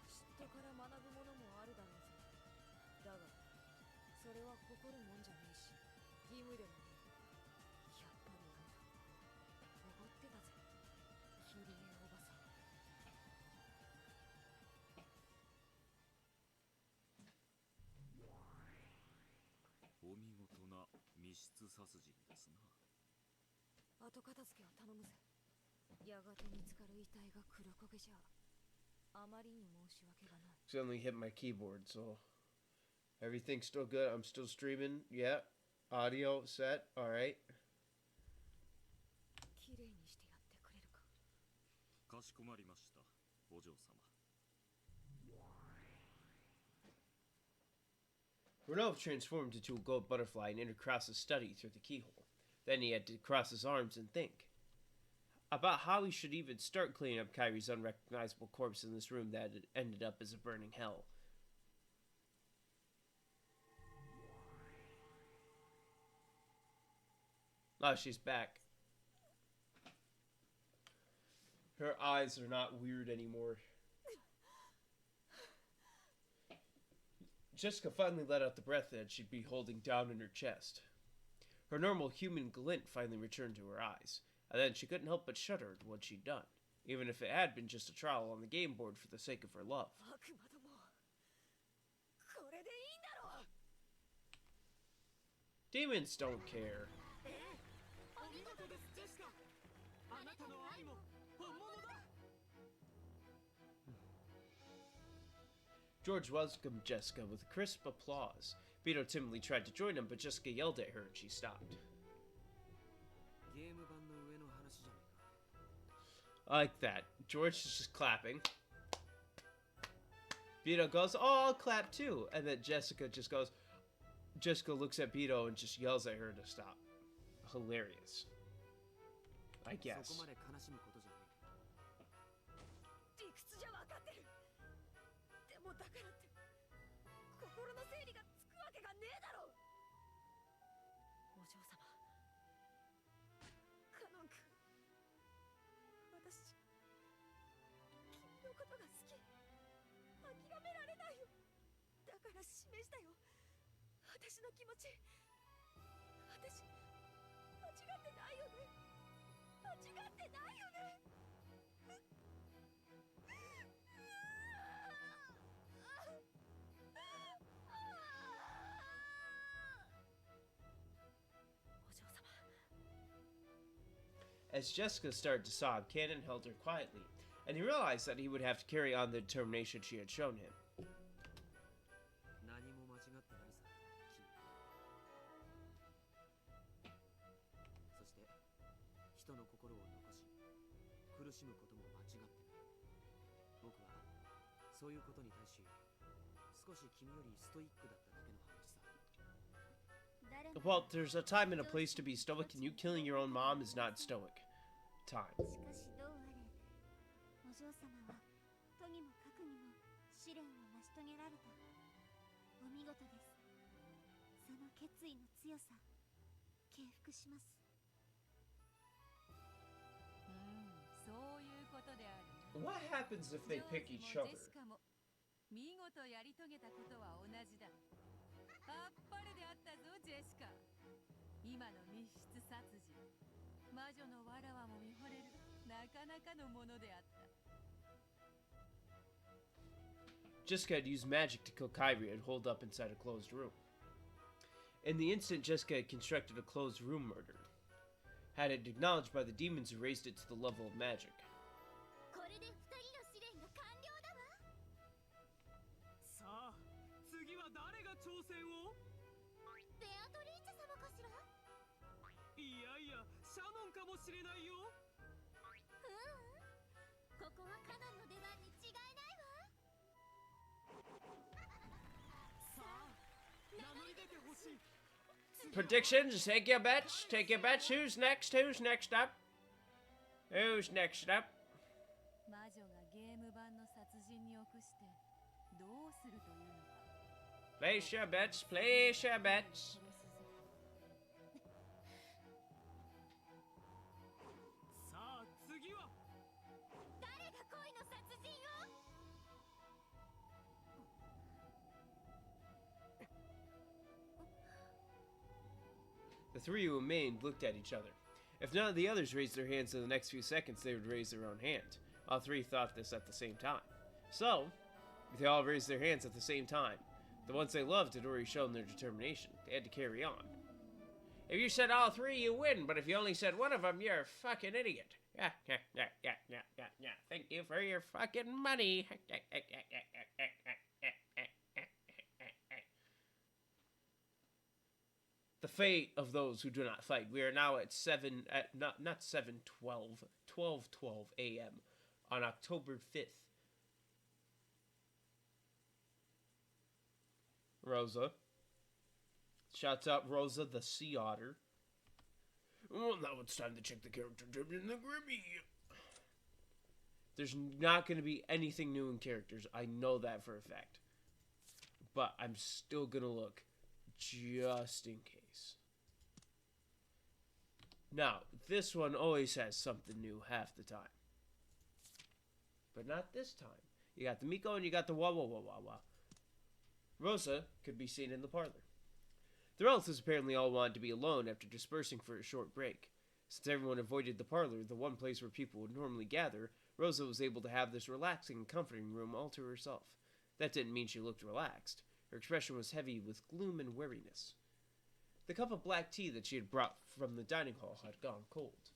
Speaker 5: 嫉妬から学ぶものもあるだろうぜ。だがそれは誇るもんじゃねえし義務でもねえ。やっぱりあんたおごってたぜ、キリエおばさん。
Speaker 8: お見事な密室殺人ですな。
Speaker 5: 後片付けは頼むぜ。やがて見つかる遺体が黒焦げじゃあまりに申し訳がない。
Speaker 1: Accidentally hit my keyboard, so everything's still good. I'm still streaming. Yeah. Audio set. Alright.
Speaker 5: きれいにしてやってくれるか。
Speaker 8: かしこまりました、お嬢様。
Speaker 1: Renov transformed into a gold butterfly and entered Krause's study through the keyhole. Then he had to cross his arms and think about how he should even start cleaning up Kyrie's unrecognizable corpse in this room that had ended up as a burning hell. Oh, she's back. Her eyes are not weird anymore. Jessica finally let out the breath that she'd be holding down in her chest. Her normal human glint finally returned to her eyes, and then she couldn't help but shudder at what she'd done, even if it had been just a trial on the game board for the sake of her love.
Speaker 5: 悪魔ども、これでいいんだろう。
Speaker 1: Demons don't care.
Speaker 3: お見事ですジェシカ。あなたの愛も本物だ。
Speaker 1: George welcomed Jessica with crisp applause. Vito timidly tried to join him, but Jessica yelled at her and she stopped.
Speaker 3: ゲーム版の上の話じゃねえか。
Speaker 1: I like that. George is just clapping. Vito goes, oh, I'll clap too. And then Jessica just goes, Jessica looks at Vito and just yells at her to stop. Hilarious. I
Speaker 3: そ
Speaker 1: guess.
Speaker 3: こまで悲しむことじゃねえ。
Speaker 5: 理屈じゃ分かってる。でもだか
Speaker 3: 示したよ。私の気持ち。私間違ってないよね。間違ってないよね。
Speaker 1: As Jessica started to sob, Cannon held her quietly, and he realized that he would have to carry on the determination she had shown him.
Speaker 3: 何も間違ってないさ、君。そして人の心を残し苦しむことも間違ってない。僕はそういうことに対し少し君よりストイックだっただけの話さ。
Speaker 1: Well, there's a time and a place to be stoic, and you killing your own mom is not stoic. Time.
Speaker 6: しかしどうあれお嬢様はとにもかくにも試練を成し遂げられた。お見事です。その決意の強さ敬服します。
Speaker 7: そういうことである。
Speaker 1: What happens if they pick each other?
Speaker 7: ジェシカも見事やり遂げたことは同じだ。あっぱれであったぞ、ジェシカ。今の密室殺人、魔女のわらわも見惚れるなかなかのものであった。
Speaker 1: Jessica had used magic to kill Kyrie and holed up inside a closed room. In the instant, Jessica had constructed a closed room murder. Had it acknowledged by the demons who raised it to the level of magic.
Speaker 6: これで2人の試練が完了だわ。
Speaker 3: さあ、次は誰が挑戦を？
Speaker 6: ベアトリーチェ様かしら？
Speaker 3: いやいや、シャノンかもしれないよ。
Speaker 6: ここはカノンの出番に違いないわ。
Speaker 3: さあ、名乗り出てほしい。
Speaker 1: Predictions, take your bets, take your bets. Who's next? Who's next up? Who's next up?
Speaker 7: 魔女がゲーム版の殺人に臆してどうするというのか。
Speaker 1: Place your bets, place your bets.
Speaker 3: さあ、次は
Speaker 6: 誰が恋の殺人を？
Speaker 1: The three who remained looked at each other. If none of the others raised their hands in the next few seconds, they would raise their own hand. All three thought this at the same time. So, they all raised their hands at the same time. The ones they loved had already shown their determination. They had to carry on. If you said all three, you win, but if you only said one of them, you're a fucking idiot. Yeah. Thank you for your fucking money. The fate of those who do not fight. We are now at 12 a.m. on October 5th. Rosa. Shouts out Rosa the Sea Otter. Well, now it's time to check the character in the Grimmy. There's not going to be anything new in characters. I know that for a fact. But I'm still going to look just in case. Now, this one always has something new half the time. But not this time. You got the Miko and you got the Wah. Rosa could be seen in the parlor. The relatives apparently all wanted to be alone after dispersing for a short break. Since everyone avoided the parlor, the one place where people would normally gather, Rosa was able to have this relaxing and comforting room all to herself. That didn't mean she looked relaxed. Her expression was heavy with gloom and weariness. The cup of black tea that she had brought from the dining hall had gone cold.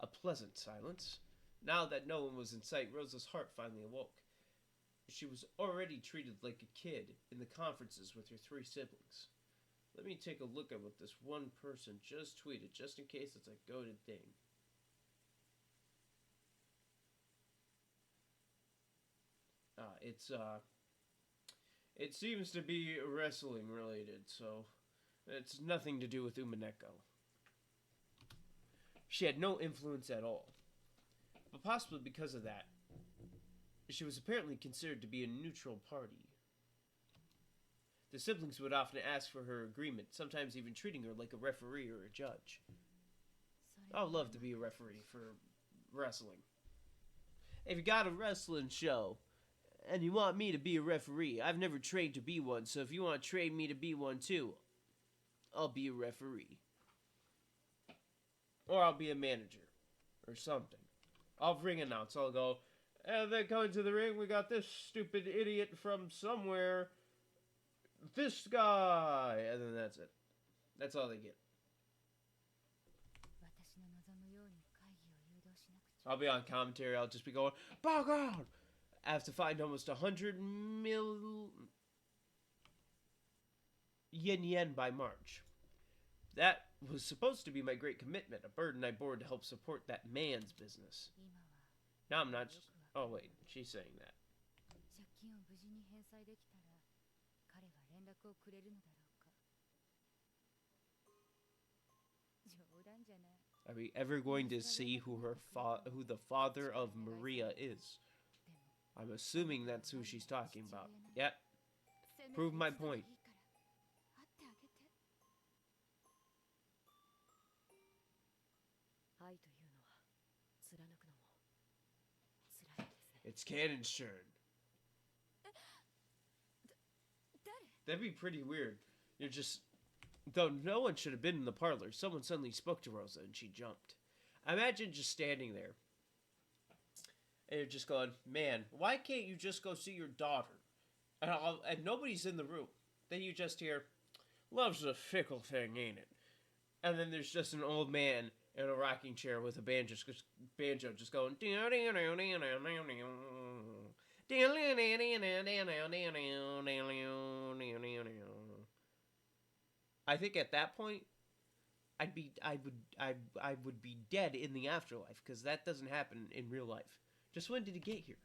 Speaker 1: A pleasant silence. Now that no one was in sight, Rosa's heart finally awoke. She was already treated like a kid in the conferences with her three siblings. Let me take a look at what this one person just tweeted, just in case it's a goated thing. It seems to be wrestling related, so it's nothing to do with Umineko. She had no influence at all. But possibly because of that, she was apparently considered to be a neutral party. The siblings would often ask for her agreement, sometimes even treating her like a referee or a judge. I would love to be a referee for wrestling. if you got a wrestling show and you want me to be a referee, I've never trained to be one, so if you want to train me to be one too, I'll be a referee. Or I'll be a manager. Or something. I'll ring announce. I'll go, and then coming to the ring, we got this stupid idiot from somewhere. This guy. And then that's it. That's all they get. I'll be on commentary. I'll just be going, background! I have to find almost 100 million yen by March. That was supposed to be my great commitment, a burden I bore to help support that man's business. Now I'm not... Oh, wait. She's saying that. Are we ever going to see who the father of Maria is? I'm assuming that's who she's talking about. Yep. Prove my point. It's Cannon's turn. That'd be pretty weird. You're just... Though no one should have been in the parlor, someone suddenly spoke to Rosa and she jumped. Imagine just standing there. And you're just going, man, why can't you just go see your daughter? And nobody's in the room. Then you just hear, love's a fickle thing, ain't it? And then there's just an old man in a rocking chair with a banjo just going. I think at that point, I would be dead in the afterlife because that doesn't happen in real life. Just when did he get here?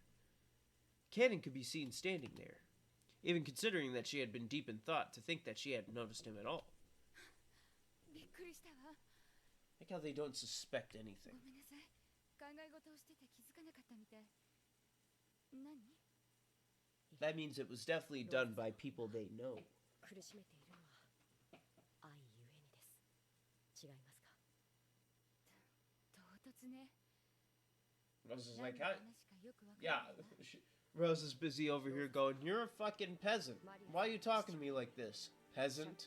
Speaker 1: Cannon could be seen standing there, even considering that she had been deep in thought to think that she hadn't noticed him at all. Like how they don't suspect anything. That means it was definitely done by people they know. Rose is like, yeah. Rose is busy over here going, you're a fucking peasant. Why are you talking to me like this? Peasant?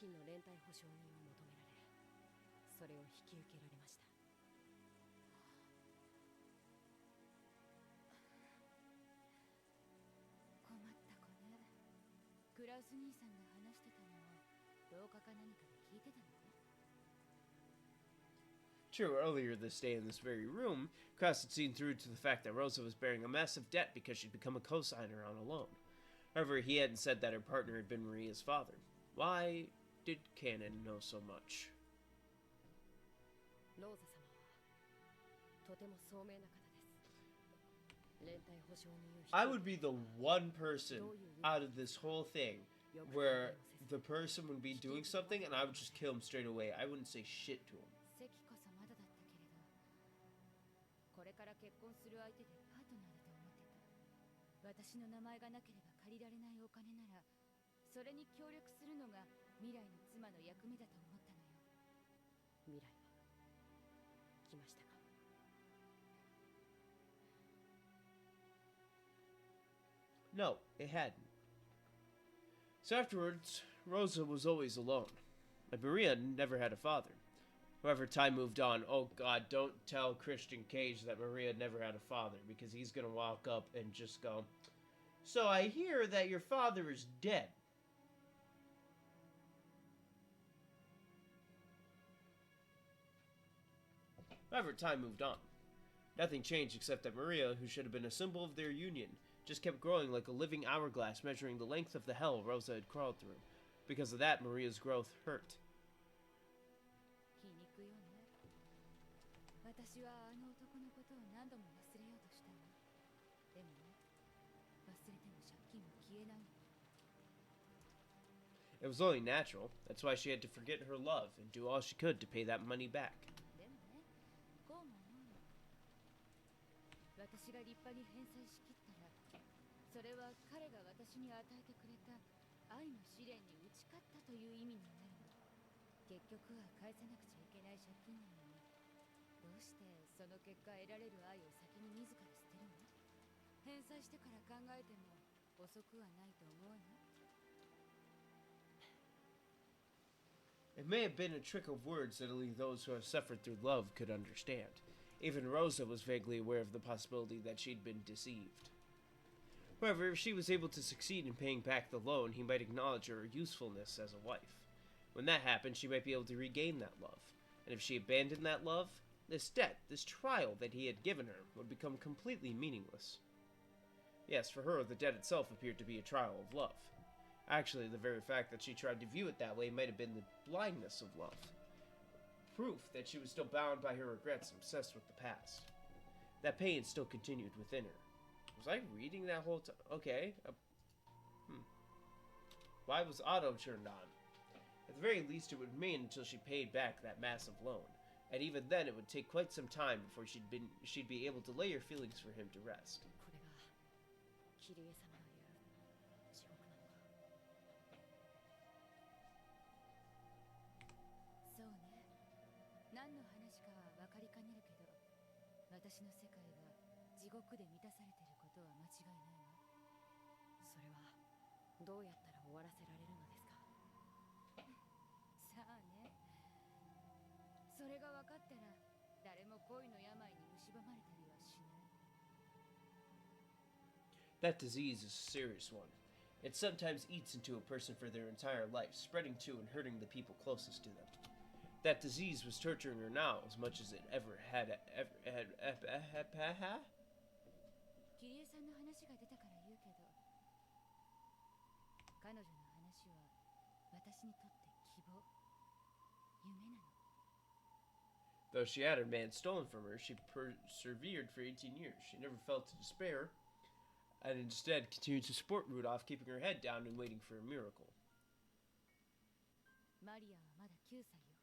Speaker 1: True, earlier this day in this very room, Cross had seen through to the fact that Rosa was bearing a massive debt because she'd become a co-signer on a loan. However, he hadn't said that her partner had been Maria's father. Why did Cannon know so much? I would be the one person out of this whole thing where the person would be doing something and I would just kill him straight away. I wouldn't say shit to him. No, it hadn't. So afterwards, Rosa was always alone. And Maria never had a father. However, time moved on. Oh god, don't tell Christian Cage that Maria never had a father, because he's gonna walk up and just go, so I hear that your father is dead. However, time moved on. Nothing changed except that Maria, who should have been a symbol of their union, just kept growing like a living hourglass measuring the length of the hell Rosa had crawled through. Because of that, Maria's growth hurt. It was only natural. That's why she had to forget her love and do all she could to pay that money back.
Speaker 5: 返済してから考えても遅くはないと思うな。
Speaker 1: It may have been a trick of words that only those who have suffered through love could understand. Even Rosa was vaguely aware of the possibility that she'd been deceived. However, if she was able to succeed in paying back the loan, he might acknowledge her usefulness as a wife. When that happened, she might be able to regain that love. And if she abandoned that love, this debt, this trial that he had given her, would become completely meaningless. Yes, for her, the debt itself appeared to be a trial of love. Actually, the very fact that she tried to view it that way might have been the blindness of love. Proof that she was still bound by her regrets and obsessed with the past. That pain still continued within her. Was I reading that whole time? Okay. Why was auto turned on? At the very least, it would remain until she paid back that massive loan. And even then, it would take quite some time before she'd be able to lay her feelings for him to rest.
Speaker 5: これがキリエ様の言う地獄なのか。そうね。何の話かは分かりかねるけど、私の世界が地獄で満たされていることは間違いないわ。それはどうやったら終わらせられるのですか。さあね。それが分かったら誰も恋の病に蝕まれたりはしない。
Speaker 1: That disease is a serious one. It sometimes eats into a person for their entire life, spreading to and hurting the people closest to them. That disease was torturing her now as much as it ever had.
Speaker 5: キリエさんの話が出たから言うけど、彼女の話は私にとって希望、夢なの。
Speaker 1: Though she had her man stolen from her, she persevered for 18 years. She never fell to despair, and instead continued to support Rudolph, keeping her head down and waiting for a miracle.
Speaker 5: マリアはまだ9歳よ。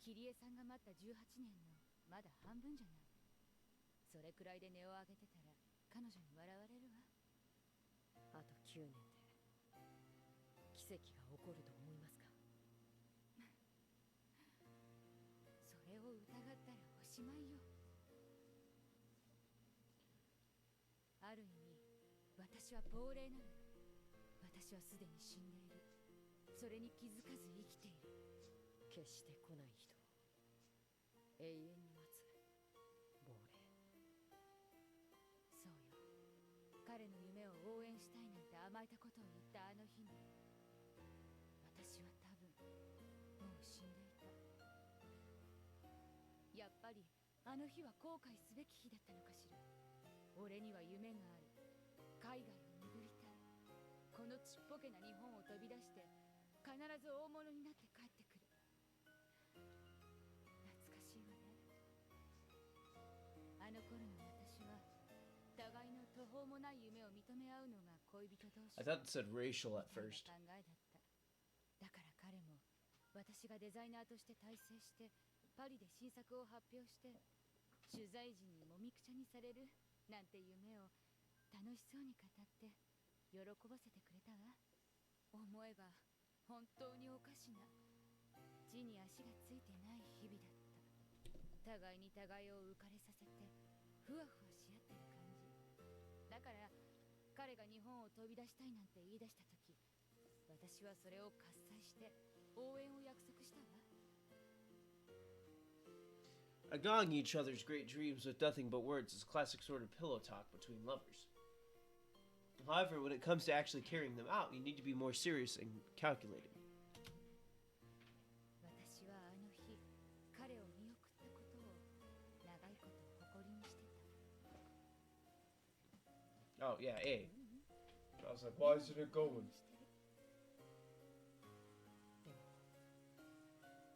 Speaker 5: キリエさんが待った18年のまだ半分じゃない。それくらいで音を上げてたら彼女に笑われるわ。あと9年で奇跡が起こると思いますか。それを疑ったらおしまいよ。ある意味、私は亡霊なの。私はすでに死んでいる。それに気づかず生きている。決して来ない人を永遠に待つ亡霊。そうよ。彼の夢を応援したいなんて甘えたことを言ったあの日に、私は多分もう死んでいた。やっぱりあの日は後悔すべき日だったのかしら。俺には夢がある。海外を巡りたい。このちっぽけな日本を飛び出して必ず大物になって帰ってくる。懐かしいわね。あの頃の私は互いの途方もない夢を認め合うのが恋人同士。
Speaker 1: I thought it said racial at first.
Speaker 5: 考えだった。だから彼も私がデザイナーとして大成してパリで新作を発表して取材陣にもみくちゃにされるなんて夢を楽しそうに語って喜ばせてくれたわ。思えば本当におかしな地に足がついてない日々だった。互いに互いを浮かれさせてふわふわし合ってる感じだから、彼が日本を飛び出したいなんて言い出した時、私はそれを喝采して応援を約束したわ。
Speaker 1: Agawing each other's great dreams with nothing but words is a classic sort of pillow talk between lovers. However, when it comes to actually carrying them out, you need to be more serious and calculating.
Speaker 5: 私はあの日、彼を見送ったことを長いこと誇りにしてた。
Speaker 1: Oh, yeah, A. I was like, why isn't it going?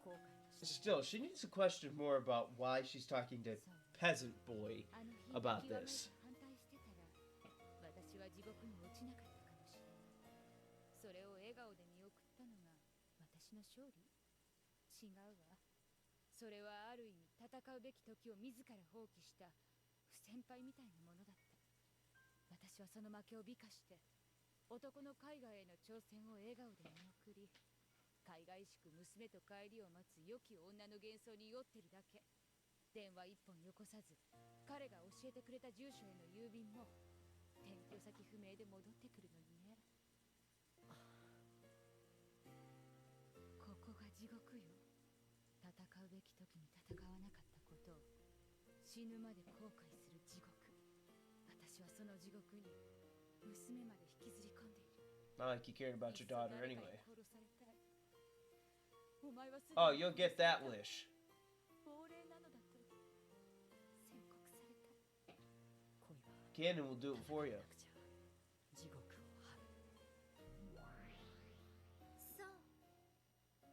Speaker 5: 後悔として
Speaker 1: Still, she needs to question more about why she's talking to peasant boy
Speaker 5: あの日
Speaker 1: about
Speaker 5: 極めて
Speaker 1: this.
Speaker 5: 反対してたら、私は地獄に落ちなかったかもしれない。それを笑顔で見送ったのが私の勝利？違うわ。それはある意味戦うべき時を自ら放棄した不先輩みたいなものだった。私はその負けを美化して男の海外への挑戦を笑顔で見送り、海外しく娘と帰りを待つ良き女の幻想に酔ってるだけ。電話一本よこさず、彼が教えてくれた住所への郵便も転居先不明で戻ってくるのにね。ここが地獄よ。戦うべき時に戦わなかったことを死ぬまで後悔する地獄。私はその地獄に娘まで引きずり込んでいる。
Speaker 1: Not like you cared about your daughter anyway.
Speaker 5: 殺されたい。お前はすでに
Speaker 1: Oh, you'll get that wish.
Speaker 5: 亡霊なのだと宣告された。恋は
Speaker 1: Ganon will do it for you.
Speaker 5: 地獄を張る。
Speaker 6: そう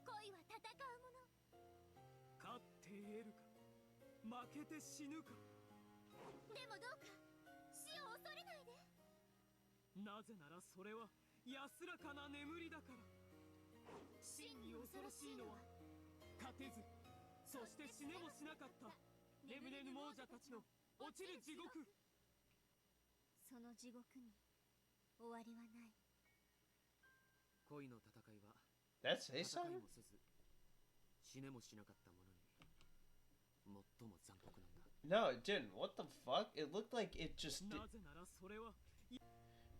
Speaker 6: 恋は戦うもの。
Speaker 3: 勝って得るか負けて死ぬか。
Speaker 6: でもどうか死を恐れないで。
Speaker 3: なぜならそれは安らかな眠りだから。真に恐ろしいのは勝てず、そして死ねもしなかった眠れぬ亡者たちの落ちる地獄。
Speaker 6: その地獄に終わりはない。
Speaker 9: 恋の戦いは
Speaker 1: That's his
Speaker 9: 戦
Speaker 1: son?
Speaker 9: いもせず死ねもしなかった者に最も残酷なんだ。
Speaker 1: No, it didn't. What the fuck? It looked like it just did.
Speaker 3: なぜならそれは
Speaker 1: It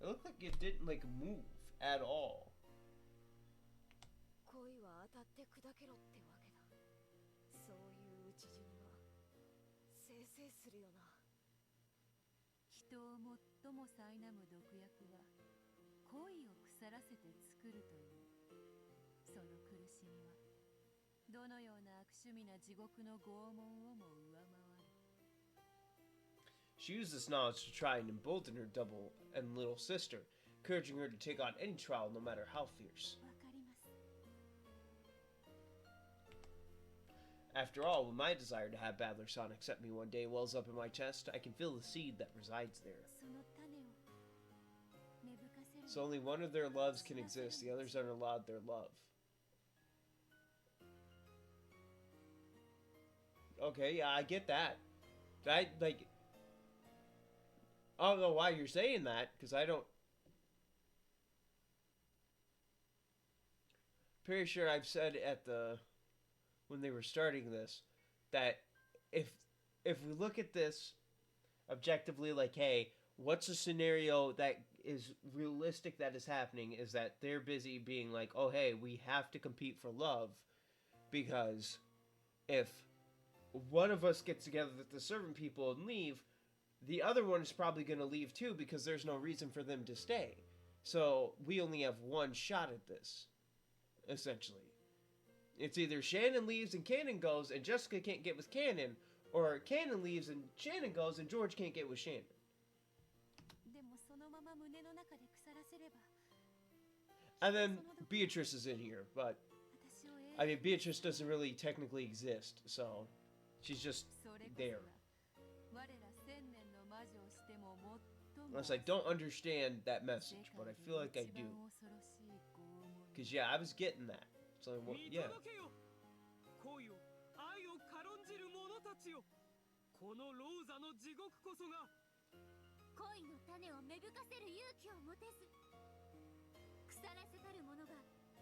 Speaker 1: looked like it didn't like move at all.
Speaker 5: 恋は当たって砕けろってわけだ。そういう討ち死にはせいせいするよな。人を最も苛む毒薬は恋を腐らせて作るという。その苦しみはどのような悪趣味な地獄の拷問をも上回る。
Speaker 1: She used this knowledge to try and embolden her double and little sister, encouraging her to take on any trial no matter how fierce.
Speaker 6: わかります。
Speaker 1: After all, when my desire to have Battler Son accept me one day wells up in my chest, I can feel the seed that resides there.
Speaker 6: その種を芽吹かせる。
Speaker 1: So only one of their loves can exist, the others aren't allowed their love. Okay, yeah, I get that. I don't know why you're saying that, because I don't... Pretty sure I've said at the... when they were starting this, that if we look at this objectively, like, hey, what's a scenario that is realistic that is happening, is that they're busy being like, oh, hey, we have to compete for love, because if one of us gets together with the servant people and leave, the other one is probably going to leave too, because there's no reason for them to stay. So we only have one shot at this, essentially. It's either Shannon leaves and Cannon goes and Jessica can't get with Cannon, or Cannon leaves and Shannon goes and George can't get with Shannon.
Speaker 6: でもそのまま胸の中で腐らせれば。
Speaker 1: And then Beatrice is in here, but
Speaker 6: 私を永遠
Speaker 1: I mean, Beatrice doesn't really technically exist, so she's just
Speaker 6: それこそ
Speaker 1: there.
Speaker 6: が我ら千年の魔女をしても最も
Speaker 1: Unless I don't understand that message, but I feel like I
Speaker 6: 世界
Speaker 1: do.
Speaker 6: で一番恐ろしい拷問。
Speaker 1: Because, yeah, I was getting that. So,
Speaker 3: 見
Speaker 1: yeah.
Speaker 3: 届けよ。恋を愛を軽んじる者たちよ。このローザの地獄こそが
Speaker 6: 恋の種を芽吹かせる勇気を持てず、腐らせたる者が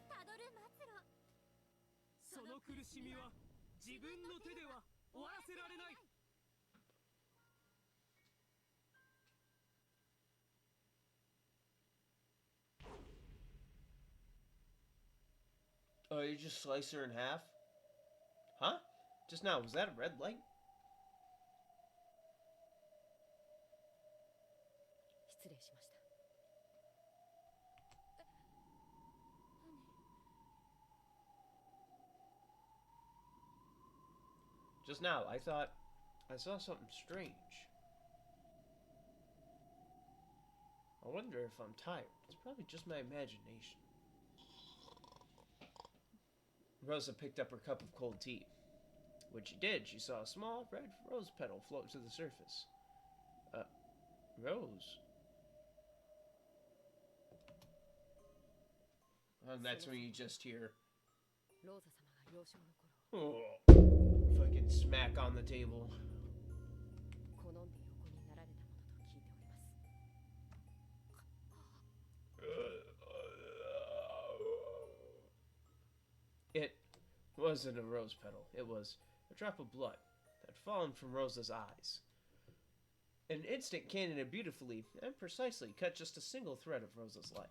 Speaker 6: たどる末路。
Speaker 3: その苦しみは自分の手では終わらせられない。
Speaker 1: Oh, you just slice her in half? Huh? Just now, was that a red light?
Speaker 5: 失礼しました。
Speaker 1: Just now, I thought I saw something strange. I wonder if I'm tired. It's probably just my imagination. Rosa picked up her cup of cold tea. When she did, she saw a small red rose petal float to the surface. Rose. And that's when you just hear,
Speaker 5: ローザ様が幼少の頃
Speaker 1: oh, fucking smack on the table.
Speaker 5: 好んで横になられたものと聞いております。
Speaker 1: It wasn't a rose petal. It was a drop of blood that had fallen from Rosa's eyes. In an instant, Kanon had beautifully and precisely cut just a single thread of Rosa's life.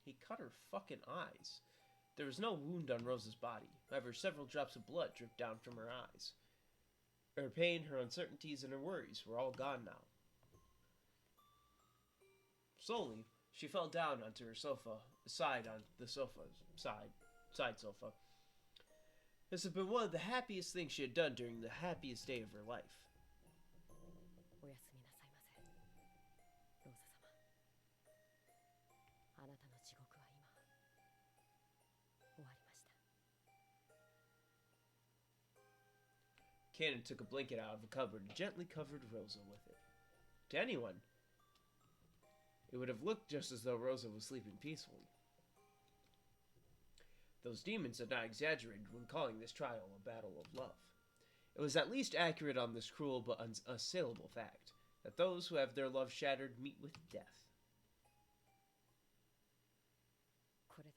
Speaker 1: He cut her fucking eyes. There was no wound on Rosa's body. However, several drops of blood dripped down from her eyes. Her pain, her uncertainties, and her worries were all gone now. Slowly, she fell down onto her side sofa. This had been one of the happiest things she had done during the happiest day of her life.
Speaker 5: おやすみなさいませ、ローザ様。あなたの地獄は今終わりました。
Speaker 1: Kanon took a blanket out of a cupboard and gently covered Rosa with it. To anyone, it would have looked just as though Rosa was sleeping peacefully. Those demons had not exaggerated when calling this trial a battle of love. It was at least accurate on this cruel but unassailable fact, that those who have their love shattered meet with death.
Speaker 5: これで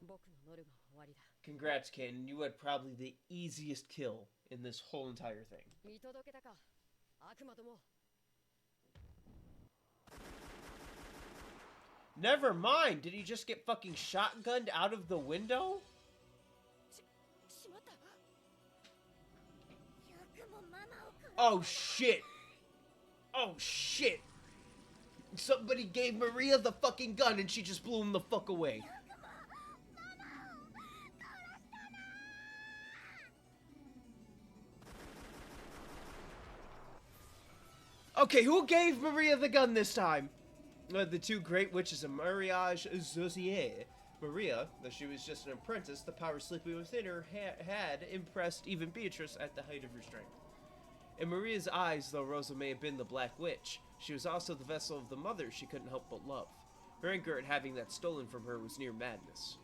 Speaker 5: 僕のノルマは終わりだ。
Speaker 1: Congrats, Kanon. You had probably the easiest kill in this whole entire thing.
Speaker 5: 見届けたか、悪魔ども。
Speaker 1: Never mind! Did he just get fucking shotgunned out of the window?
Speaker 5: しまった。
Speaker 1: Oh shit! Oh shit! Somebody gave Maria the fucking gun and she just blew him the fuck away. Okay, who gave Maria the gun this time? The two great witches of Mariage Zossier. Maria, though she was just an apprentice, the power sleeping within her had impressed even Beatrice at the height of her strength. In Maria's eyes, though Rosa may have been the Black Witch, she was also the vessel of the mother she couldn't help but love. Her anger at having that stolen from her was near madness.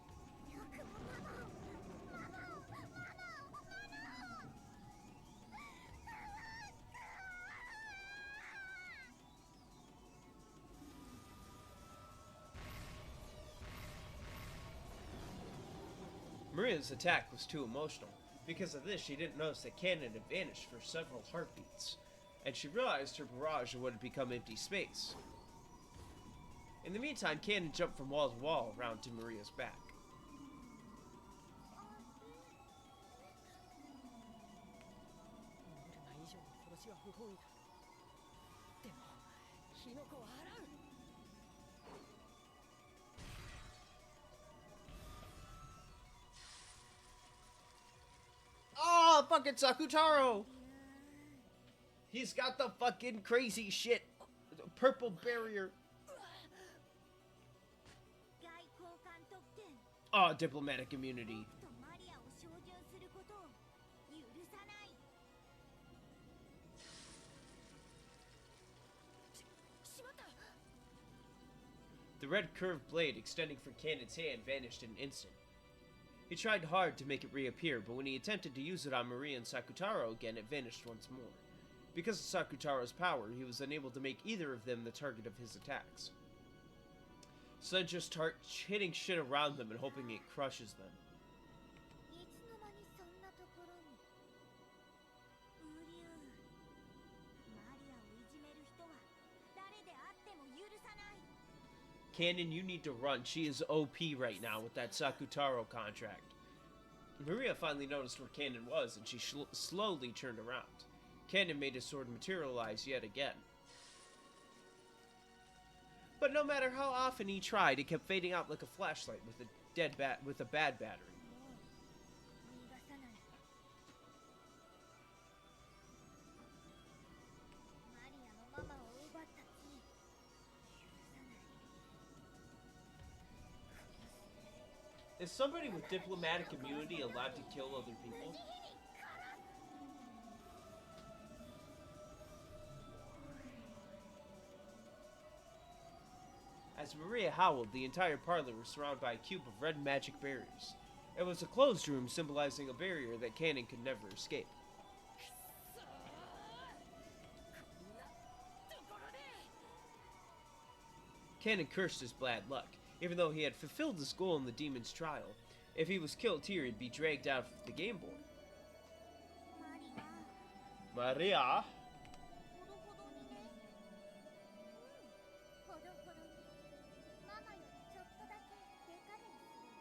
Speaker 1: Maria's attack was too emotional. Because of this, she didn't notice that Kanon had vanished for several heartbeats, and she realized her barrage would become empty space. In the meantime, Kanon jumped from wall to wall around to Maria's back. Oh, fucking Sakutaro! He's got the fucking crazy shit. Purple barrier. Oh, diplomatic immunity. The red curved blade extending from Kanon's hand vanished in an instant. He tried hard to make it reappear, but when he attempted to use it on Maria and Sakutaro again, it vanished once more. Because of Sakutaro's power, he was unable to make either of them the target of his attacks. So then just start hitting shit around them and hoping it crushes them. Kanon, you need to run. She is OP right now with that Sakutaro contract. Maria finally noticed where Kanon was, and she slowly turned around. Kanon made his sword materialize yet again. But no matter how often he tried, it kept fading out like a flashlight with a bad battery. Is somebody with diplomatic immunity allowed to kill other people? As Maria howled, the entire parlor was surrounded by a cube of red magic barriers. It was a closed room symbolizing a barrier that Kanon could never escape. Kanon cursed his bad luck. Even though he had fulfilled his goal in the demon's trial, if he was killed here, he'd be dragged out of the game board. Maria.
Speaker 6: ほどほどにね。ほどほどに。ママよりちょっとだけデカめにする。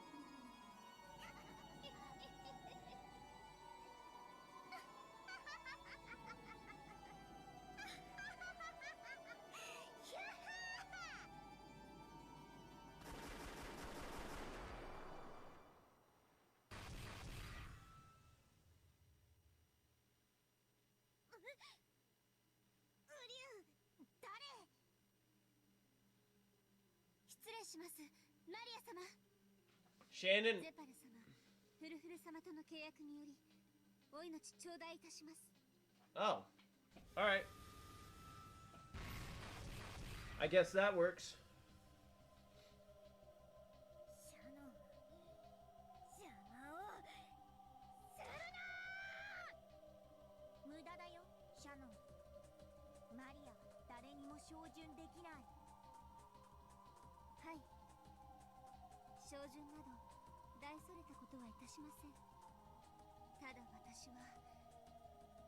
Speaker 6: 失礼します、マリア様。
Speaker 1: Shannon.
Speaker 6: ゼパル様、フルフル様との契約によりお命頂戴いたします。
Speaker 1: Oh. Alright. I guess that works.
Speaker 6: シャノン、邪魔をするなー。無駄だよ、シャノン。マリアは誰にも照準できない。はい、照準など大それたことはいたしません。ただ私は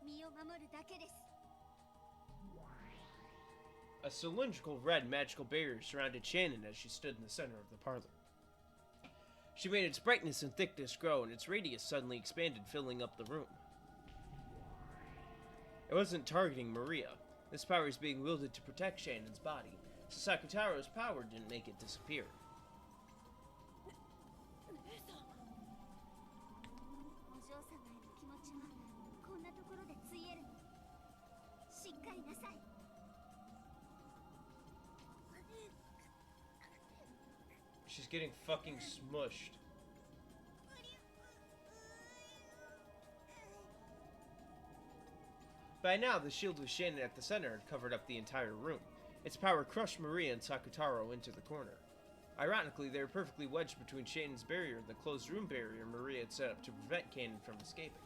Speaker 6: 身を守るだけです。
Speaker 1: A cylindrical red magical barrier surrounded Shannon as she stood in the center of the parlor. She made its brightness and thickness grow, and its radius suddenly expanded, filling up the room. It wasn't targeting Maria. This power is being wielded to protect Shannon's body, so Sakutaro's power didn't make it disappear.
Speaker 6: お嬢様への気持ちはこんなところでついえるの。しっかりなさい。
Speaker 1: She's getting fucking smushed. By now, the shield with Shannon at the center had covered up the entire room. Its power crushed Maria and Sakutaro into the corner. Ironically, they were perfectly wedged between Shannon's barrier and the closed room barrier Maria had set up to prevent Cannon from escaping.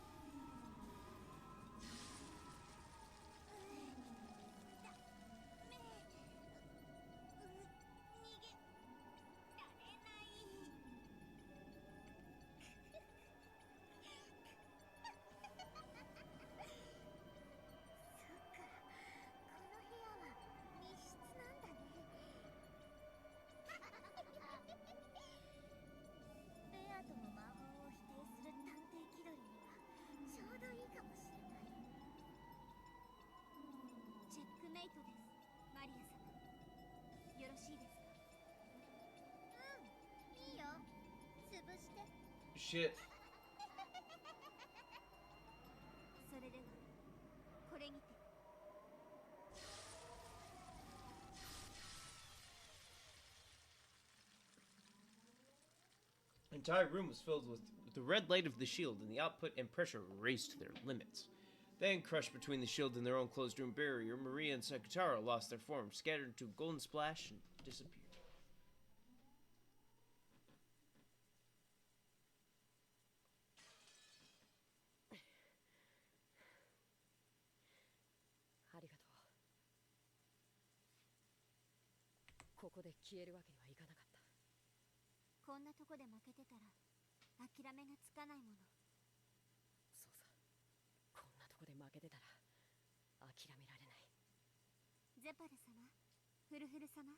Speaker 6: メイトです、マリア様。よろしいですか？うん、いいよ。潰して。
Speaker 1: Shit.
Speaker 6: それでは、これにて。
Speaker 1: The entire room was filled with the red light of the shield, and the output and pressure were raised to their limits. Then, crushed between the shield and their own closed room barrier, Maria and Sakutaro lost their form, scattered into a golden splash, and disappeared.
Speaker 5: ありがとう。ここで消えるわけにはいかなかった。
Speaker 6: こんなとこで負けてたら諦めがつかないもの。
Speaker 5: そうさ。こんなとこで負けてたら諦められない。
Speaker 6: ゼパル様、フルフル様、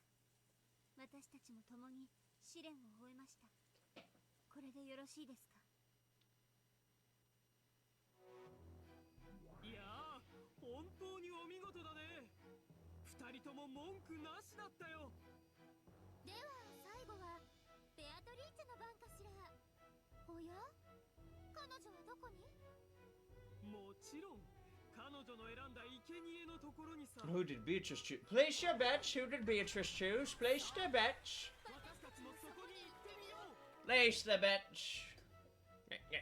Speaker 6: 私たちも共に試練を終えました。これでよろしいですか？
Speaker 3: いやー、本当にお見事だね。二人とも文句なしだったよ。
Speaker 6: では最後はベアトリーチェの番かしら。おや？彼女はどこに？
Speaker 3: もちろん彼女の選んだ生贄のところにさ。
Speaker 1: Who did Beatrice choose? Place your bets. Who did Beatrice choose? Place the bets.
Speaker 3: 私たちもそこに行ってみよう。
Speaker 1: Place the bets. Yeah.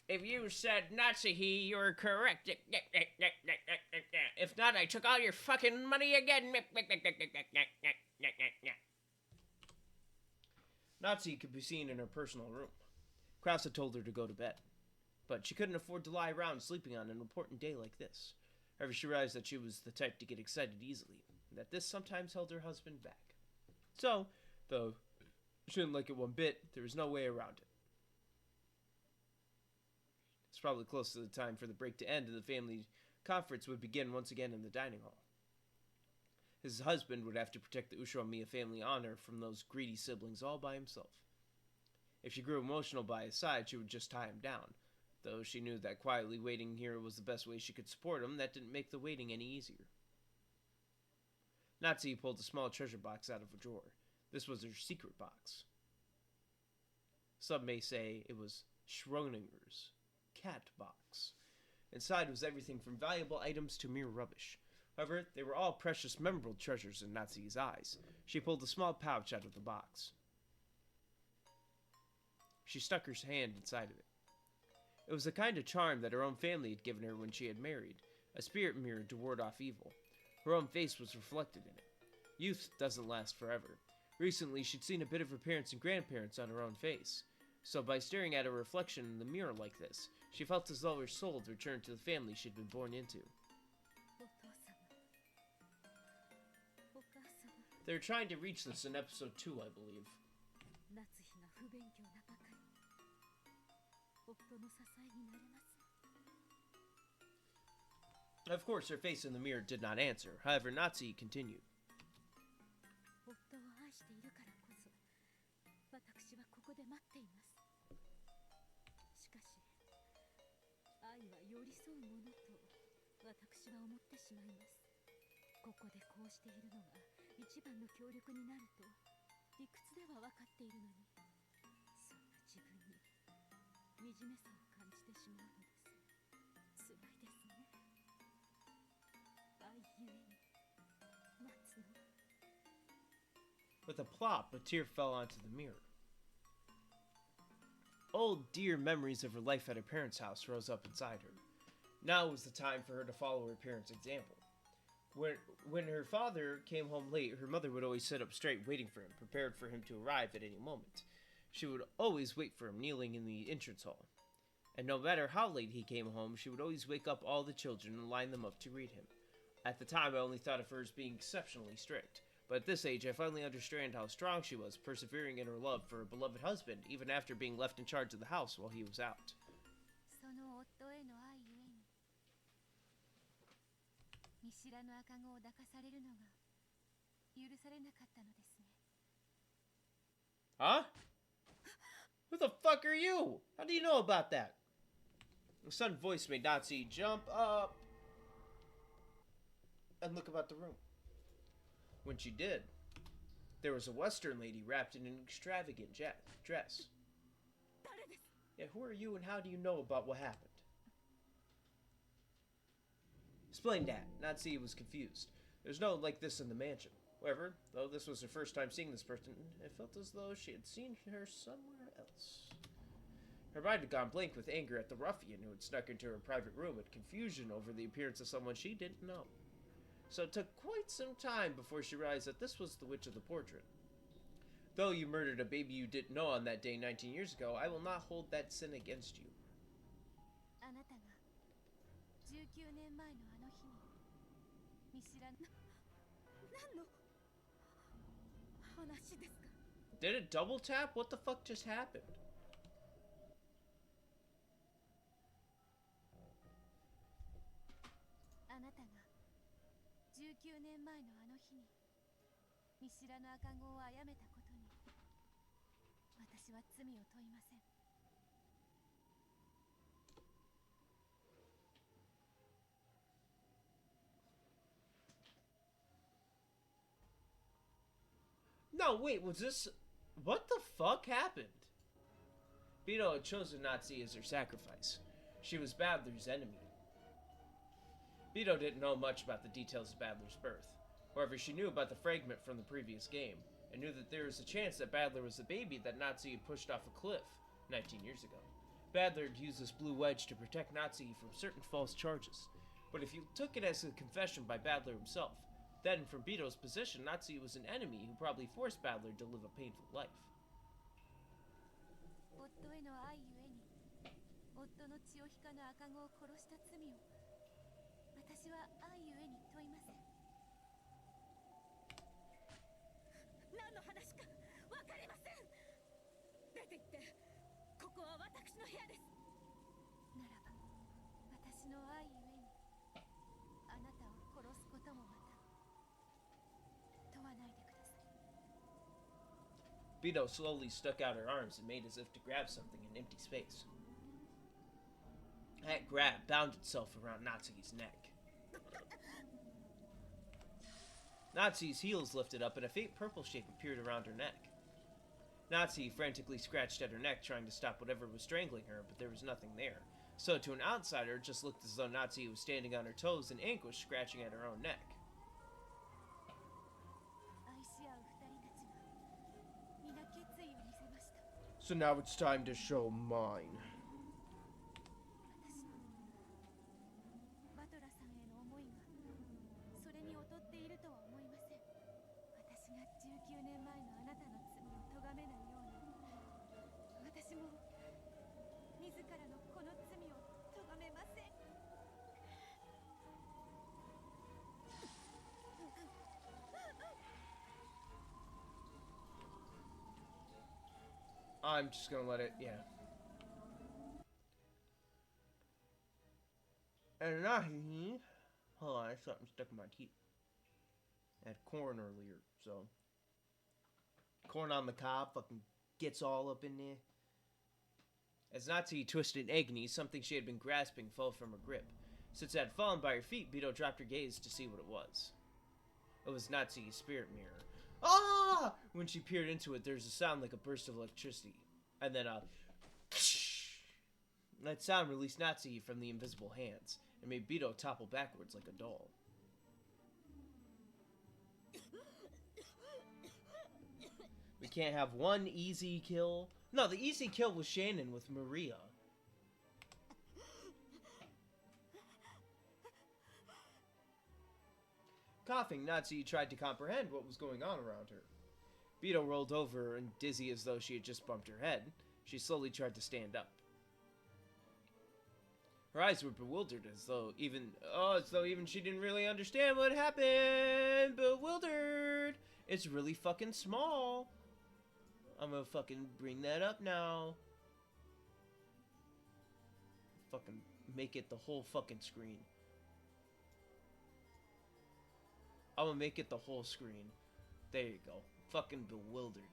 Speaker 1: If you said Nazi, you're correct. If not, I took all your fucking money again. Nazi could be seen in her personal room. Krause had told her to go to bed, but she couldn't afford to lie around sleeping on an important day like this. However, she realized that she was the type to get excited easily, and that this sometimes held her husband back. So, though she didn't like it one bit, there was no way around it. It's probably close to the time for the break to end, and the family conference would begin once again in the dining hall. His husband would have to protect the Ushiromiya family honor from those greedy siblings all by himself. If she grew emotional by his side, she would just tie him down. Though she knew that quietly waiting here was the best way she could support him, that didn't make the waiting any easier. Natsuki pulled a small treasure box out of a drawer. This was her secret box. Some may say it was Schrodinger's cat box. Inside was everything from valuable items to mere rubbish. However, they were all precious, memorable treasures in Natsuki's eyes. She pulled a small pouch out of the box. She stuck her hand inside of it. It was a kind of charm that her own family had given her when she had married, a spirit mirror to ward off evil. Her own face was reflected in it. Youth doesn't last forever. Recently, she'd seen a bit of her parents and grandparents on her own face. So by staring at her reflection in the mirror like this, she felt as though her soul had returned to the family she'd been born into. They're trying to reach this in episode 2, I believe. Of course, her face in the mirror did not answer. However, Natsuki continued. With a plop, a tear fell onto the mirror. Old, dear memories of her life at her parents' house rose up inside her. Now was the time for her to follow her parents' example. When her father came home late, her mother would always sit up straight waiting for him, prepared for him to arrive at any moment. She would always wait for him, kneeling in the entrance hall. And no matter how late he came home, she would always wake up all the children and line them up to greet him. At the time, I only thought of her as being exceptionally strict. But at this age, I finally understand how strong she was, persevering in her love for her beloved husband, even after being left in charge of the house while he was out. Huh? Who the fuck are you? How do you know about that? The sudden voice made Natsuki jump up and look about the room. When she did, there was a Western lady wrapped in an extravagant dress. Yeah, who are you and how do you know about what happened? Explain that. Natsuki was confused. There's no like this in the mansion. However, though this was her first time seeing this person, it felt as though she had seen her somewhere else. Her mind had gone blank with anger at the ruffian who had snuck into her private room and confusion over the appearance of someone she didn't know. So it took quite some time before she realized that this was the witch of the portrait. Though you murdered a baby you didn't know on that day 19 years ago, I will not hold that sin against you. Did it double tap? What the fuck just happened? No, wait, was this... What the fuck happened? Bito had chosen Natsuki as her sacrifice. She was Badler's enemy. Bito didn't know much about the details of Badler's birth. However, she knew about the fragment from the previous game, and knew that there was a chance that Badler was the baby that Natsuki had pushed off a cliff 19 years ago. Badler had used this blue wedge to protect Natsuki from certain false charges. But if you took it as a confession by Badler himself, then from Bito's position, Natsuki was an enemy who probably forced Badler to live a painful life.
Speaker 6: 私は愛ゆえに問いません。
Speaker 4: 何の話か分かりません。出て行って、ここは私の部屋です。
Speaker 6: ならば私の愛ゆえにあなたを殺すこともまた問わないでください。
Speaker 1: Beto slowly stuck out her arms and made as if to grab something in empty space. That grab bound itself around Natsuki's neck. Natsuki's heels lifted up and a faint purple shape appeared around her neck. Natsuki frantically scratched at her neck, trying to stop whatever was strangling her, but there was nothing there. So to an outsider, it just looked as though Natsuki was standing on her toes in anguish, scratching at her own neck.
Speaker 6: 愛し合う二人たちが皆決意を見せました。
Speaker 1: So now it's time to show mine.
Speaker 6: 私のバトラさんへの思いがそれに劣っているとは思いません。私が19年前のあなたの罪を咎めないように、私も自らのこの罪を咎めません。
Speaker 1: I'm just gonna let it, yeah. And now, hold on, something stuck in my teeth. I had corn earlier, so corn on the cob fucking gets all up in there. As Natsuki twisted in agony, something she had been grasping fell from her grip. Since it had fallen by her feet, Beto dropped her gaze to see what it was. It was Natsuki's spirit mirror. Ah! When she peered into it, there was a sound like a burst of electricity. And then that sound released Natsuki from the invisible hands and made Beto topple backwards like a doll. We can't have one easy kill. No, the easy kill was Shannon with Maria. Coughing, Natsuki tried to comprehend what was going on around her. Beto rolled over and dizzy as though she had just bumped her head. She slowly tried to stand up. Her eyes were bewildered as though even she didn't really understand what happened. Bewildered. It's really fucking small. I'm gonna fucking bring that up now. Fucking make it the whole fucking screen. I'm gonna make it the whole screen. There you go. Fucking bewildered.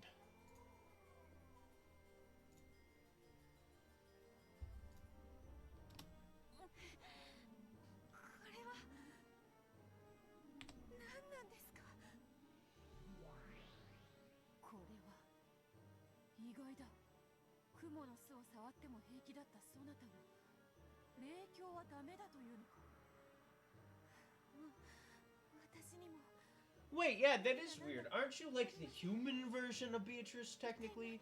Speaker 1: Wait, yeah, that is weird. Aren't you like the human version of Beatrice, technically?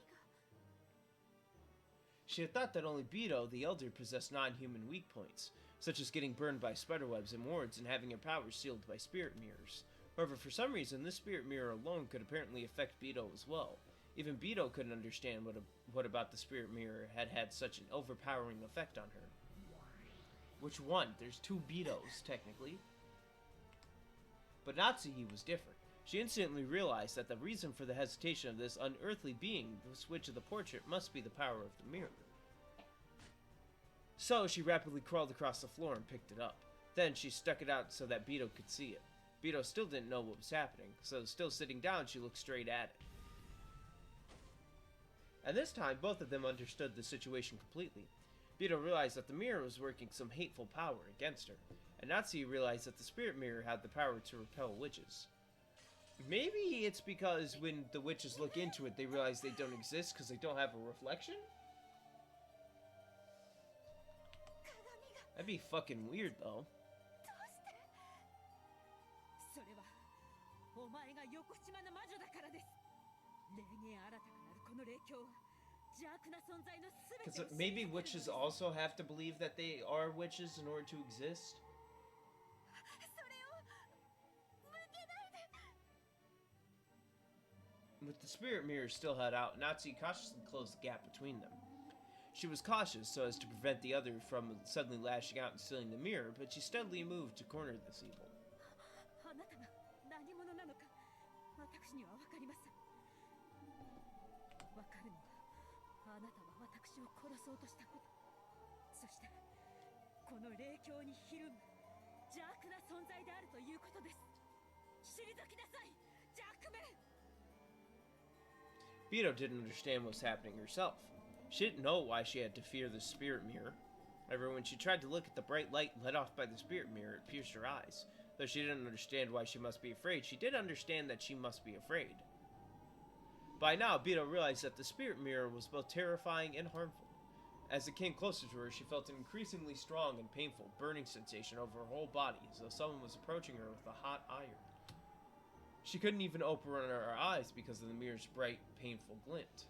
Speaker 1: She had thought that only Beto, the Elder, possessed non-human weak points, such as getting burned by spiderwebs and wards and having her powers sealed by spirit mirrors. However, for some reason, this spirit mirror alone could apparently affect Beto as well. Even Beto couldn't understand what about the spirit mirror had had such an overpowering effect on her. Which one? There's two Betos, technically. But Natsuki was different. She instantly realized that the reason for the hesitation of this unearthly being, the switch of the portrait, must be the power of the mirror. So she rapidly crawled across the floor and picked it up. Then she stuck it out so that Beto could see it. Beto still didn't know what was happening, so still sitting down, she looked straight at it. And this time, both of them understood the situation completely. Beto realized that the mirror was working some hateful power against her, and Natsuki realized that the spirit mirror had the power to repel witches. Maybe it's because when the witches look into it, they realize they don't exist because they don't have a reflection? That'd be fucking weird, though.
Speaker 4: それはお前が横島な魔女だからです。霊言新たかなるこの霊境は邪悪な存在のすべて
Speaker 1: Because maybe witches also have to believe that they are witches in order to exist? With the spirit mirror still held out, Natsuki cautiously closed the gap between them. She was cautious so as to prevent the other from suddenly lashing out and stealing the mirror, but she steadily moved to corner this evil.
Speaker 5: あなたが何者なのか私には分かりません。分かるのはあなたは私を殺そうとしたこと、そしてこの霊境にひるむ邪悪な存在であるということです。退きなさい、ジャックメン。
Speaker 1: Beto didn't understand what was happening herself. She didn't know why she had to fear the spirit mirror. However, when she tried to look at the bright light let off by the spirit mirror, it pierced her eyes. Though she didn't understand why she must be afraid, she did understand that she must be afraid. By now, Beto realized that the spirit mirror was both terrifying and harmful. As it came closer to her, she felt an increasingly strong and painful burning sensation over her whole body, as though someone was approaching her with a hot iron. She couldn't even open her eyes because of the mirror's bright, painful glint.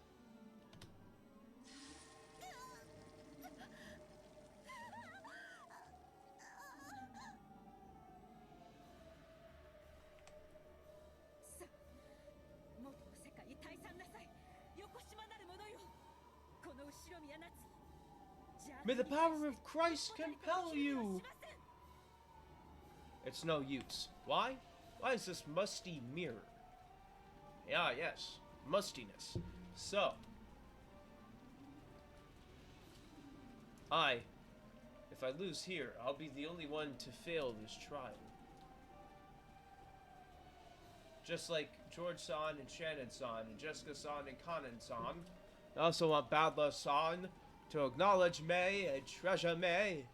Speaker 1: May the power of Christ compel you! It's no use. Why? Why is this musty mirror? Ah, yes. Mustiness. So. If I lose here, I'll be the only one to fail this trial. Just like George-san and Shannon-san and Jessica-san and Kanan-san. I also want Badla-san to acknowledge me and treasure me.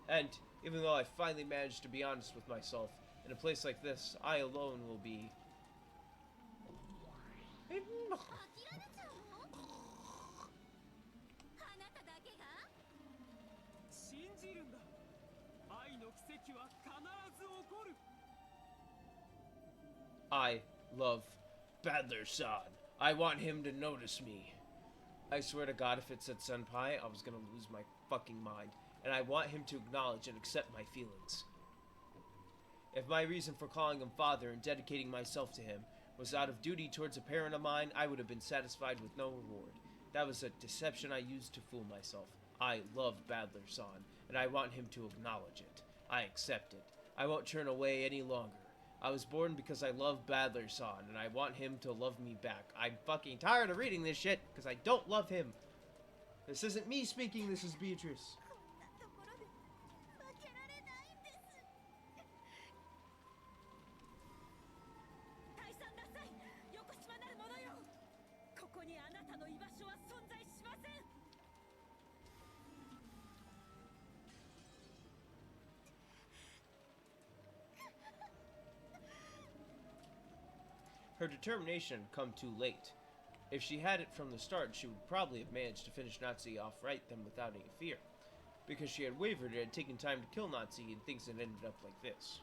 Speaker 1: And even though I finally managed to be honest with myself, in a place like this, I alone will be...
Speaker 3: 信じるんだ。愛の奇跡は必ず起こる。
Speaker 1: I love Badler-san. I want him to notice me. I swear to God, if it said senpai, I was gonna lose my fucking mind. And I want him to acknowledge and accept my feelings. If my reason for calling him father and dedicating myself to him was out of duty towards a parent of mine, I would have been satisfied with no reward. That was a deception I used to fool myself. I love Badler-san, and I want him to acknowledge it. I accept it. I won't turn away any longer. I was born because I love Badler-san, and I want him to love me back. I'm fucking tired of reading this shit, because I don't love him. This isn't me speaking, this is Beatrice.
Speaker 5: ここにあなたの居場所は存在しません。
Speaker 1: Her determination had come too late. If she had it from the start, she would probably have managed to finish Natsuki off right then without any fear. Because she had wavered, it had taken time to kill Natsuki, and things had ended up like this.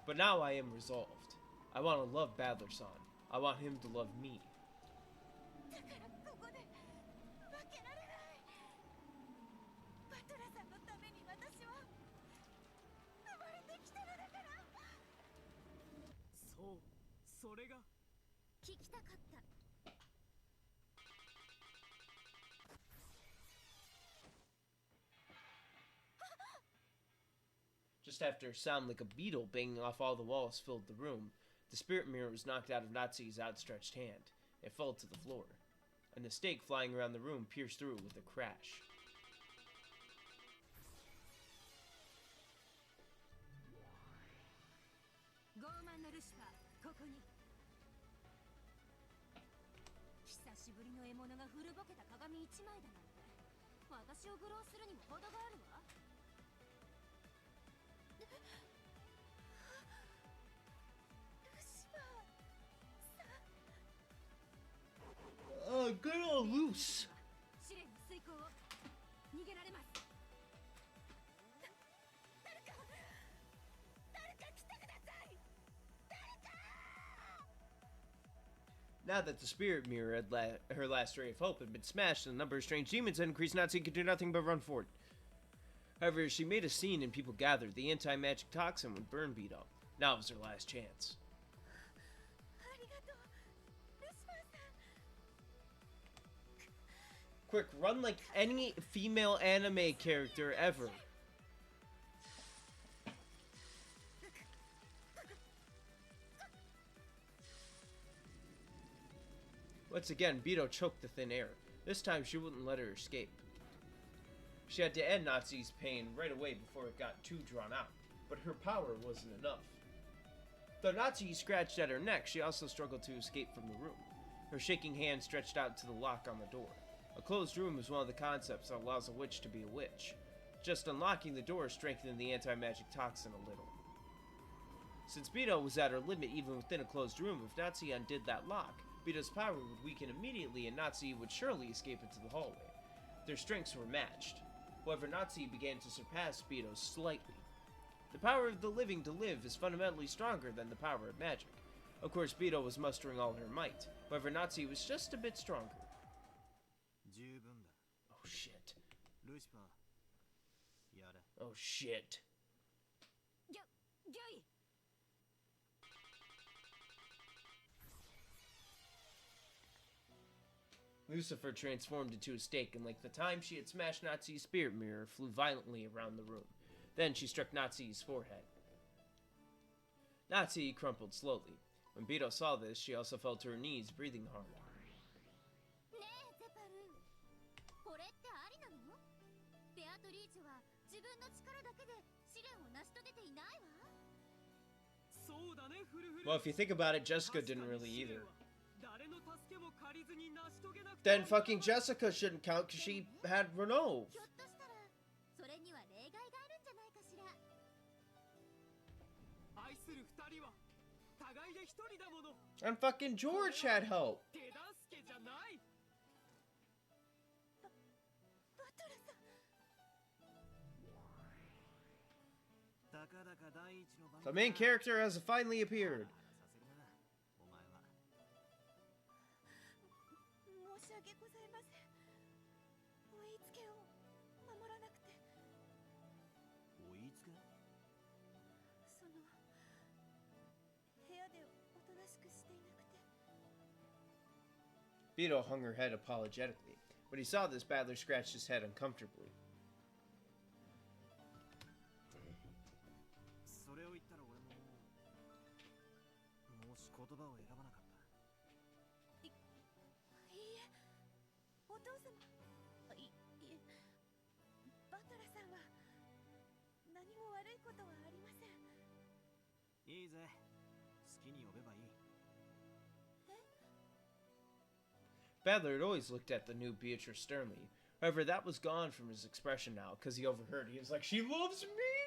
Speaker 1: But now I am resolved. I want to love Badler-san. I want him to love me.
Speaker 6: だからここで負けられない。バトラさんのために私は生まれてきたのだから。
Speaker 3: そう、それが。
Speaker 6: 聞きたかった。
Speaker 1: Just after a sound like a beetle banging off all the walls filled the room, the spirit mirror was knocked out of Natsuki's outstretched hand. It fell to the floor, and the stake flying around the room pierced through it with a crash.
Speaker 6: 傲慢なルシファー、ここに。久しぶりの獲物が古ぼけた鏡一枚だなんて、私を愚弄するにも程があるわ。
Speaker 1: Good old loose.
Speaker 6: 試練の遂行を逃げられます。誰か来てください。誰か。
Speaker 1: Now that the spirit mirror had her last ray of hope had been smashed and the number of strange demons had increased, Natsuki could do nothing but run forward. However, as she made a scene and people gathered, the anti-magic toxin would burn Beto. Now was her last chance.
Speaker 6: ありがとう、ルシファーさん。
Speaker 1: Quick, run like any female anime character ever. Once again, Beto choked the thin air. This time, she wouldn't let her escape. She had to end Natsu's pain right away before it got too drawn out, but her power wasn't enough. Though Natsu scratched at her neck, she also struggled to escape from the room. Her shaking hand stretched out to the lock on the door. A closed room is one of the concepts that allows a witch to be a witch. Just unlocking the door strengthened the anti-magic toxin a little. Since Beto was at her limit even within a closed room, if Natsu undid that lock, Beto's power would weaken immediately and Natsu would surely escape into the hallway. Their strengths were matched. However, Natsu began to surpass Beto slightly. The power of the living to live is fundamentally stronger than the power of magic. Of course, Beto was mustering all her might. However, Natsu was just a bit stronger. Oh shit. Oh shit. Lucifer transformed into a stake, and like the time she had smashed Natsu's spirit mirror, flew violently around the room. Then she struck Natsu's forehead. Natsu crumpled slowly. When Beto saw this, she also fell to her knees, breathing hard. Well, if you think about it, Jessica didn't really either. Then fucking Jessica shouldn't count because she had Renov. And fucking George had help. The main character has finally appeared. Beto hung her head apologetically. When he saw this, Badler scratched his head uncomfortably. Badler had always looked at the new Beatrice sternly. However, that was gone from his expression now, because he overheard. He was like, "She loves me?"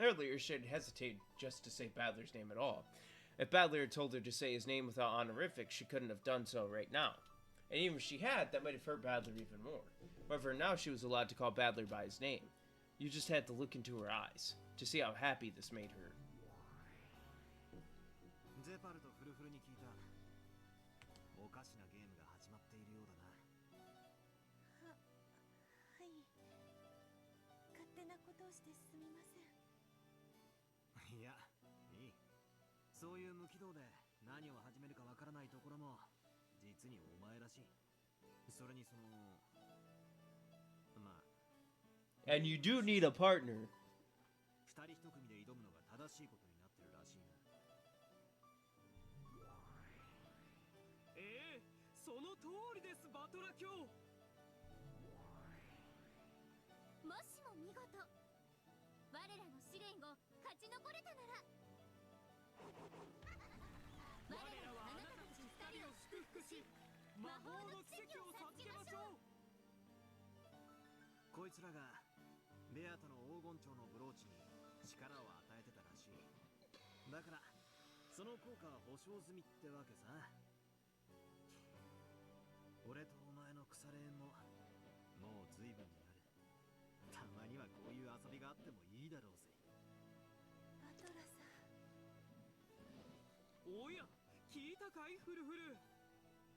Speaker 1: Earlier, she had hesitated just to say Badler's name at all. If Badler had told her to say his name without honorific, she couldn't have done so right now. And even if she had, that might have hurt Badler even more. However, now she was allowed to call Badler by his name. You just had to look into her eyes to see how happy this made her. And you do need a partner.
Speaker 10: ベアとの黄金蝶のブローチに力を与えてたらしい。だからその効果は保証済みってわけさ。俺とお前の腐れ縁ももう随分になる。たまにはこういう遊びがあってもいいだろうぜ。
Speaker 2: バトラさん。
Speaker 3: おや、聞いたかいフルフル。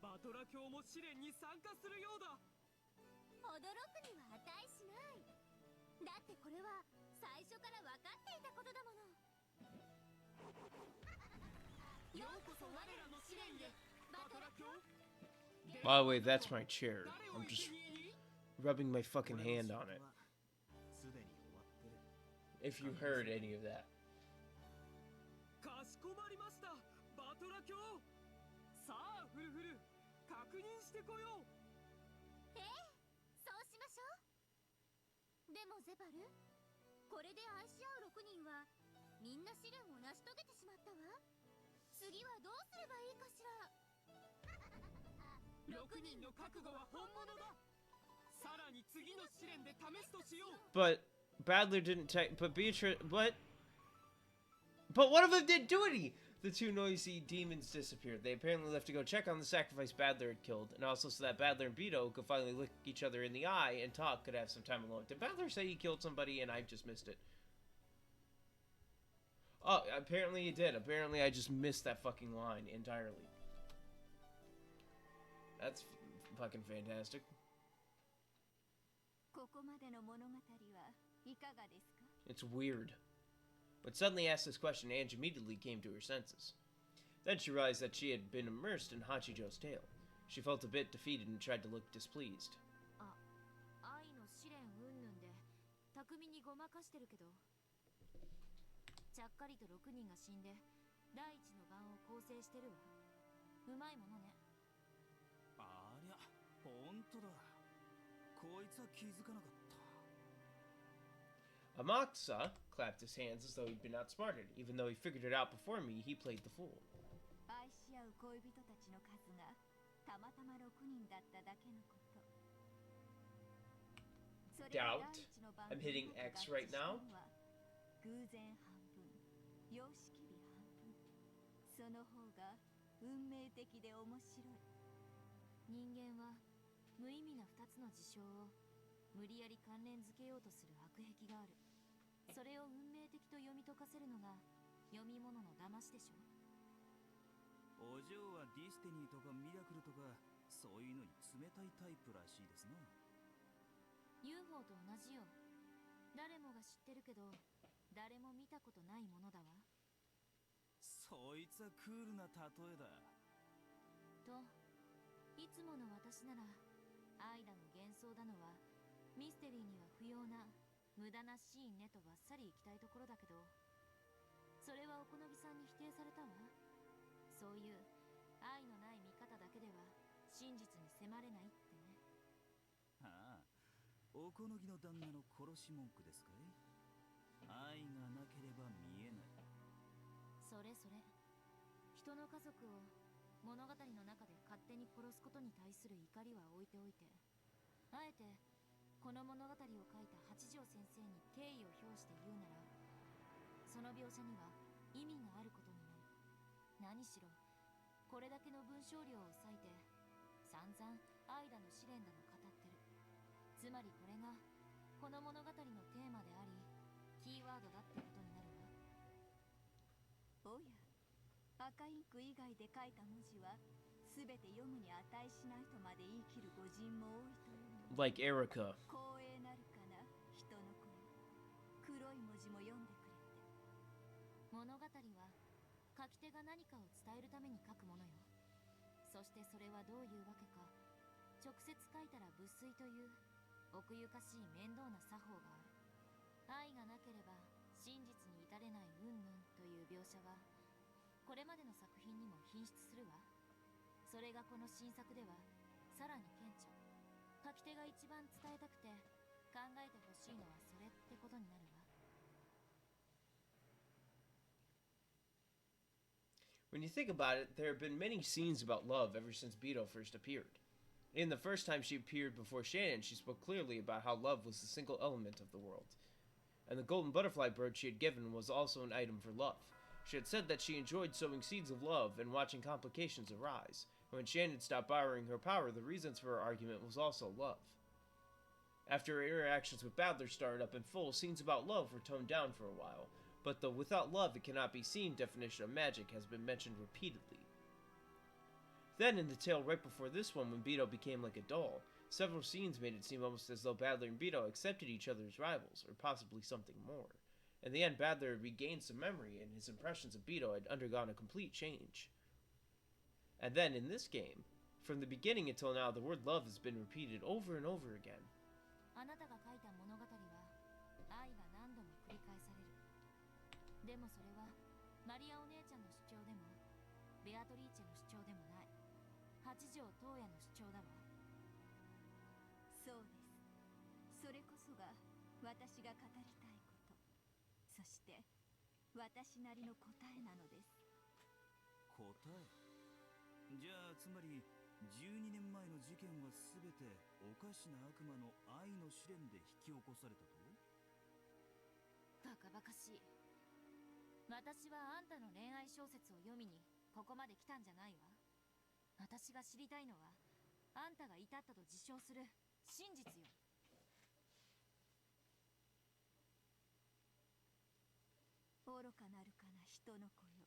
Speaker 3: バトラ教も試練に参加するようだ。
Speaker 6: 驚くには値しない。だってこれは最初から分かっていたことだもの。ようこそ我らの試練へ、バトラ教。
Speaker 1: By the way, that's my chair. I'm just rubbing my fucking hand on it. If you heard any of that.
Speaker 3: かしこまりました、バトラ教。さあフルフル、確認してこよう。
Speaker 6: そうしましょう。でもゼバル、これで愛し合う6人はみんな試練を成し遂げてしまったわ。次はどうすればいいかしら。
Speaker 3: 6人の覚悟は本物だ。さらに次の試練で試すとしよう。
Speaker 1: But Badler didn't take. But Beatrice. What? But one of them didn't do any! The two noisy demons disappeared. They apparently left to go check on the sacrifice Badler had killed, and also so that Badler and Beto could finally look each other in the eye and talk, could have some time alone. Did Badler say he killed somebody and I just missed it? Oh, apparently he did. Apparently I just missed that fucking line entirely. That's fucking fantastic.
Speaker 2: ここまでの物語はいかがですか？
Speaker 1: It's weird. But suddenly asked this question, Ange immediately came to her senses. Then she realized that she had been immersed in Hachijo's tale. She felt a bit defeated and tried to look displeased.
Speaker 4: 愛の試練云々で巧みにごまかしてるけど、ちゃっかりと6人が死んで第一の盤を構成してるわ。うまいものね。
Speaker 10: ありゃ、ほんとだ。こいつは気づかなかった。
Speaker 1: Amakusa clapped his hands as though he'd been outsmarted. Even though he figured it out before me, he played the fool.
Speaker 2: 愛し合う恋人たちの数がたまたま6人だっただけのこと。それが
Speaker 1: Doubt.
Speaker 2: 第一の番
Speaker 1: I'm hitting X right now.
Speaker 2: 偶然半分、様式美半分。その方が運命的で面白い。
Speaker 4: 人間は無意味な2つの事象を無理やり関連づけようとする悪癖がある。それを運命的と読み解かせるのが読み物の騙しでしょ。
Speaker 10: お嬢はディスティニーとかミラクルとかそういうのに冷たいタイプらしいですな。
Speaker 4: UFO と同じよ。誰もが知ってるけど誰も見たことないものだわ。
Speaker 10: そいつはクールな例えだ。
Speaker 4: といつもの私なら愛だの幻想だのはミステリーには不要な無駄なシーンねとばっさり行きたいところだけど、それはおこのぎさんに否定されたわ。そういう愛のない見方だけでは真実に迫れないってね。
Speaker 10: ああ、おこのぎの旦那の殺し文句ですかい？愛がなければ見えない。
Speaker 4: それそれ。人の家族を物語の中で勝手に殺すことに対する怒りは置いておいて、あえてこの物語を書いた八条先生に敬意を表して言うなら、その描写には意味があることになる。何しろこれだけの文章量を割いて散々愛だの試練だの語ってる。つまりこれがこの物語のテーマでありキーワードだってことになるわ。
Speaker 2: おや、赤インク以外で書いた文字はすべて読むに値しないとまで言い切る御人も多いというの。
Speaker 1: Like Erica.
Speaker 2: 光栄なるかな、人の声。黒い文字も読んでくれて。
Speaker 4: 物語は書き手が何かを伝えるために書くものよ。そしてそれはどういうわけか、直接書いたら仏水という奥ゆかしい面倒な作法がある。愛がなければ真実に至れない云々という描写はこれまでの作品にも品質するわ。それがこの新作ではさらに顕著。書き手が一番伝えたくて考えてほしいのはそれってことになるわ。
Speaker 1: When you think about it, there have been many scenes about love ever since Beto first appeared. In the first time she appeared before Shannon, she spoke clearly about how love was the single element of the world. and the golden butterfly bird she had given was also an item for love. She had said that she enjoyed sowing seeds of love and watching complications arise, and when Shannon stopped borrowing her power, the reasons for her argument was also love. After her interactions with Badler started up in full, scenes about love were toned down for a while, but the without love it cannot be seen definition of magic has been mentioned repeatedly. Then, in the tale right before this one, when Beto became like a doll, several scenes made it seem almost as though Badler and Beto accepted each other as rivals, or possibly something more. In the end, Badler had regained some memory, and his impressions of Beto had undergone a complete change. And then, in this game, from the beginning until now, the word love has been repeated over and over again.
Speaker 4: あなたが書いた物語は愛が何度も繰り返される。でもそれはマリアお姉ちゃんの主張でもベアトリーチェの主張でもない。八条東也の主張だわ。
Speaker 6: そうです。それこそが私が語りたいこと。そして私なりの答えなのです。
Speaker 10: 答え？じゃあつまり12年前の事件は全ておかしな悪魔の愛の試練で引き起こされたと？
Speaker 4: バカバカしい。私はあんたの恋愛小説を読みにここまで来たんじゃないわ。私が知りたいのはあんたが至ったと自称する真実よ。
Speaker 6: 愚かなるかな人の子よ。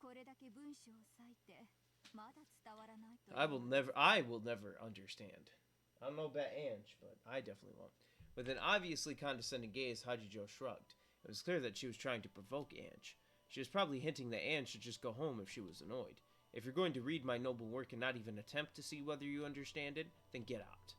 Speaker 6: これだけ文章を割いてまだ伝わらないと。
Speaker 1: I will never understand. I don't know about Ange, but I definitely won't. With an obviously condescending gaze, Hajijo shrugged. It was clear that she was trying to provoke Ange. She was probably hinting that Ange should just go home if she was annoyed. If you're going to read my noble work and not even attempt to see whether you understand it, then get out.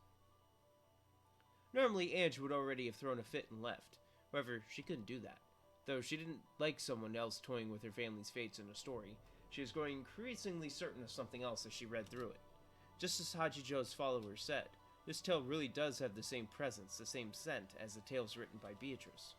Speaker 1: Normally, Ange would already have thrown a fit and left. However, she couldn't do that. Though she didn't like someone else toying with her family's fates in a story, she was growing increasingly certain of something else as she read through it. Just as Hajijo's followers said, this tale really does have the same presence, the same scent, as the tales written by Beatrice.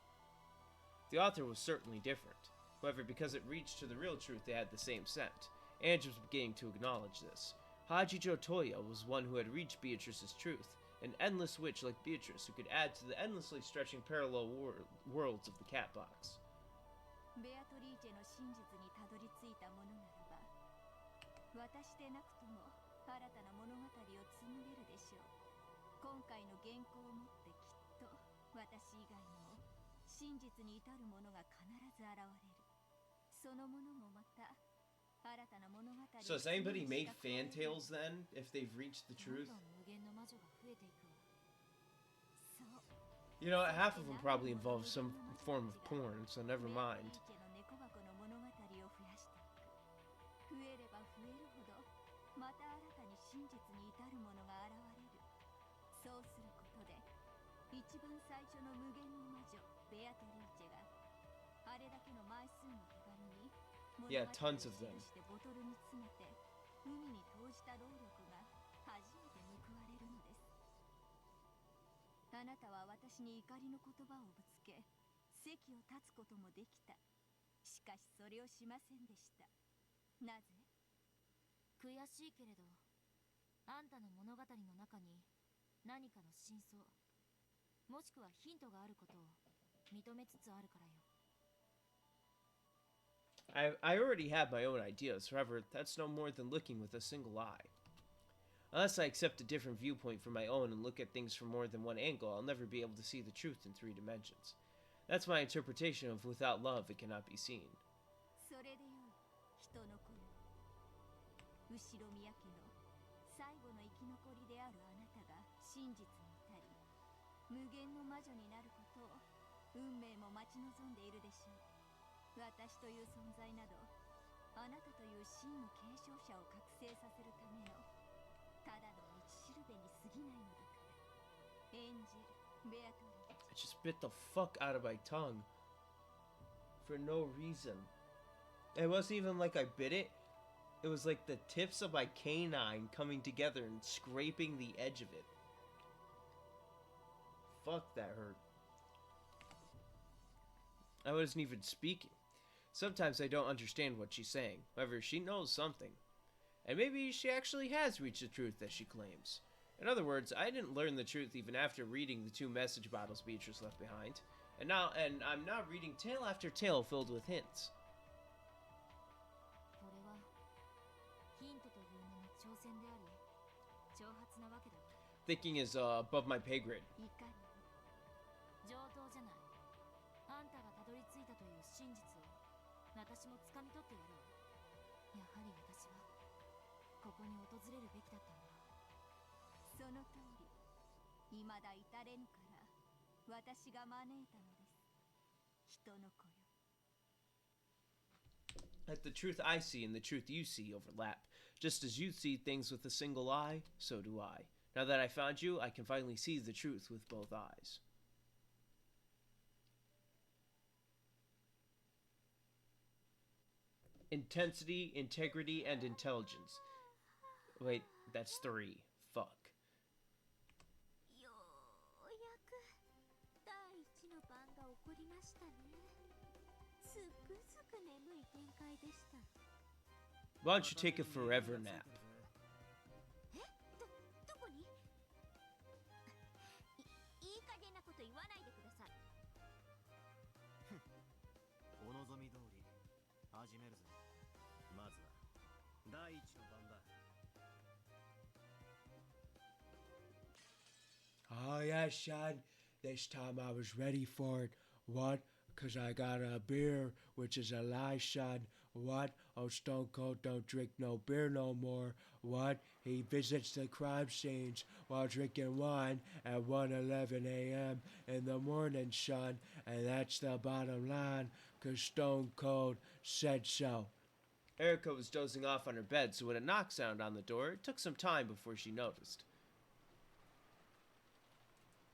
Speaker 1: The author was certainly different. However, because it reached to the real truth, they had the same scent. Ange was beginning to acknowledge this. Hajijo Toya was one who had reached Beatrice's truth, an endless witch like Beatrice who could add to the endlessly stretching parallel worlds of the cat box.
Speaker 6: ベアトリーチェの真実にたどり着いたものならば、私でなくとも新たな物語を紡げるでしょう。今回の原稿をもってきっと私以外にも真実に至るものが必ず現れる。そのものもまた新たな物語を。
Speaker 1: So has anybody made fan tales then, if they've reached the truth?
Speaker 4: 無限の魔女が増えていくわ。
Speaker 6: そう。
Speaker 1: You know, half of them probably involve some form of porn, so never mind.
Speaker 6: 増えれば増えるほどまた新たに真実に至るものが現れる。そうすることで一番最初の無限の魔女ベアトリーチェがあれだけの枚数の手軽に物語を記してボトルに詰めて海に投じた労力が初めて報われるのです。あなたは私に怒りの言葉をぶつけ席を立つこともできた。しかしそれをしませんでした。なぜ？
Speaker 4: 悔しいけれど、あんたの物語の中に何かの真相、もしくはヒントがあることを認めつつあるからよ。
Speaker 1: I already have my own ideas, however, that's no more than looking with a single eye. Unless I accept a different viewpoint from my own and look at things from more than one angle, I'll never be able to see the truth in 3 dimensions. That's my interpretation of without love, it cannot be seen.
Speaker 6: それでよい、人の子よ。後ろ宮家の最後の生き残りであるあなたが真実に至り、無限の魔女になることを運命も待ち望んでいるでしょう。私という存在など、あなたという真の継承者を覚醒させるためのただの道しるべに過ぎないのだから。エンジェル、ベアトリー。
Speaker 1: I just bit the fuck out of my tongue. For no reason. It wasn't even like I bit it. It was like the tips of my canine coming together and scraping the edge of it. Fuck, that hurt. I wasn't even speaking. Sometimes I don't understand what she's saying. However, she knows something. And maybe she actually has reached the truth that she claims. In other words, I didn't learn the truth even after reading the 2 message bottles Beatrice left behind. And I'm now reading tale after tale filled with hints.
Speaker 4: これはヒントという名の挑戦であり挑発なわけだわ。
Speaker 1: Thinking is above my pay grade.
Speaker 4: いかにも上等じゃない。あんたがたどり着いたという真実を私も掴み取ってやるわ。やはり私はここに訪れるべきだったんだ。
Speaker 2: その通り。未だ至れぬから私が招いたのです。人の子よ。
Speaker 1: Like the truth I see and the truth you see overlap. Just as you see things with a single eye, so do I. Now that I found you, I can finally see the truth with both eyes. Intensity, integrity, and intelligence. Wait, that's 3. Fuck.
Speaker 4: ようやく第一の番が起こりましたね。つくづく眠い展開でした。
Speaker 1: Why don't you take a forever nap?
Speaker 4: どこに？いい加減なこと言わないでください。
Speaker 9: お望み通り始めるぜ。まずは第一の番だ。
Speaker 1: Oh yeah, son. This time I was ready for it. What? 'Cause I got a beer, which is a lie, son. What? Oh, Stone Cold don't drink no beer no more. What? He visits the crime scenes while drinking wine at 1:11 a.m. in the morning, son. And that's the bottom line, 'cause Stone Cold said so. Erica was dozing off on her bed, so when a knock sounded on the door, it took some time before she noticed.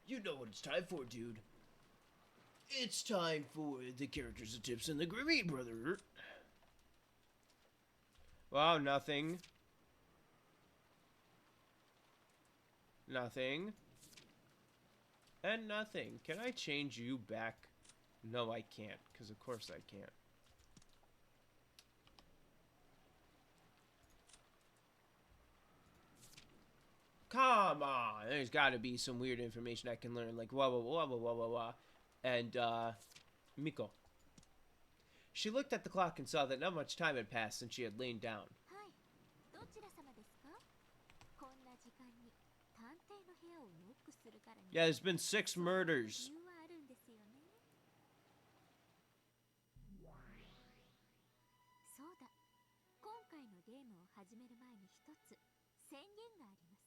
Speaker 1: You know what it's time for, dude. It's time for the characters and tips in the Grimmy Brother. Wow, nothing. Nothing. And nothing. Can I change you back? No, I can't, because of course I can't. Come on, there's got to be some weird information I can learn, like wah wah wah wah wah wah wah, and Miko. She looked at the clock and saw that not much time had passed since she had lain down.
Speaker 4: はい。どちら様ですか？こんな時間に探偵の部屋をノックするからに。
Speaker 1: Yeah, there's been 6 murders.
Speaker 4: 理由はあるんですよね。そうだ。今回のゲームを始める前に一つ宣言があります。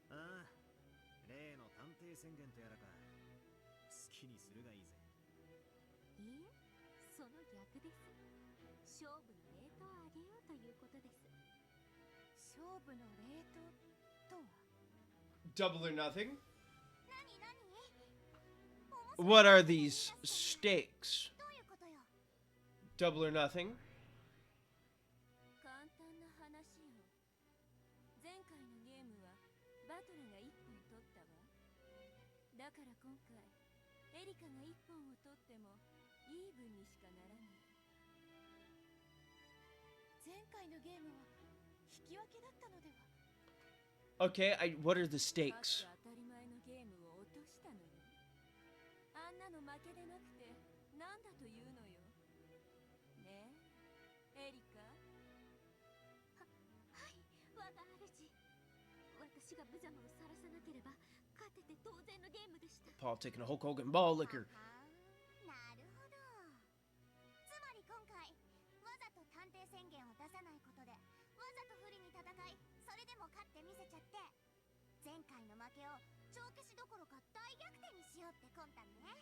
Speaker 9: ああ、例の探偵宣言とやらか。好きにするがいいぜ。
Speaker 4: いいえ、その逆です。勝負のレートを上げようということです。
Speaker 2: 勝負のレートとは？
Speaker 1: Double or nothing?
Speaker 2: 何何？
Speaker 1: What are these stakes?
Speaker 2: どういうことよ？
Speaker 1: Double or nothing?
Speaker 4: 簡単な話よ。前回のゲームはバトルが1本取ったわ。だから今回エリカが1本を取ってもイーブンにしかならない。
Speaker 2: 前回のゲームは引き分けだったのでは？
Speaker 1: Okay, what are the stakes?
Speaker 4: 当たり前のゲームを落としたのよ。あんなの負けでなくてなんだというのよ。ねえ、エリカ。はい、我が主。私が無様を晒さなければ勝てて当然のゲームでした。
Speaker 1: Paul taking a Hulk Hogan ball liquor.
Speaker 2: なるほど。つまり今回わざと探偵宣言を出さないことでわざと不利に戦い、それでも勝ってみせちゃって前回の負けを帳消しどころか大逆転にしようって魂胆ね。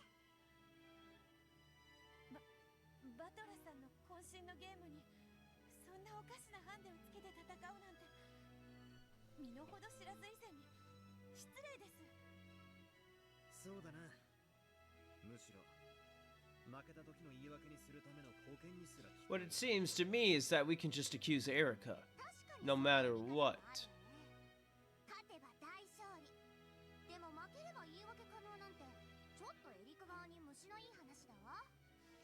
Speaker 2: バトラさんの渾身のゲームにそんなおかしなハンデをつけて戦うなんて身の程知らず以前に失礼です。
Speaker 9: そうだな。むしろ負けた時の言い訳にするための保険にすら。
Speaker 1: What it seems to me is that we can just accuse Erica, no matter what.
Speaker 2: 勝てば大勝利。でも負ければ言い訳可能なんてちょっとエリカ側に虫のいい話だわ。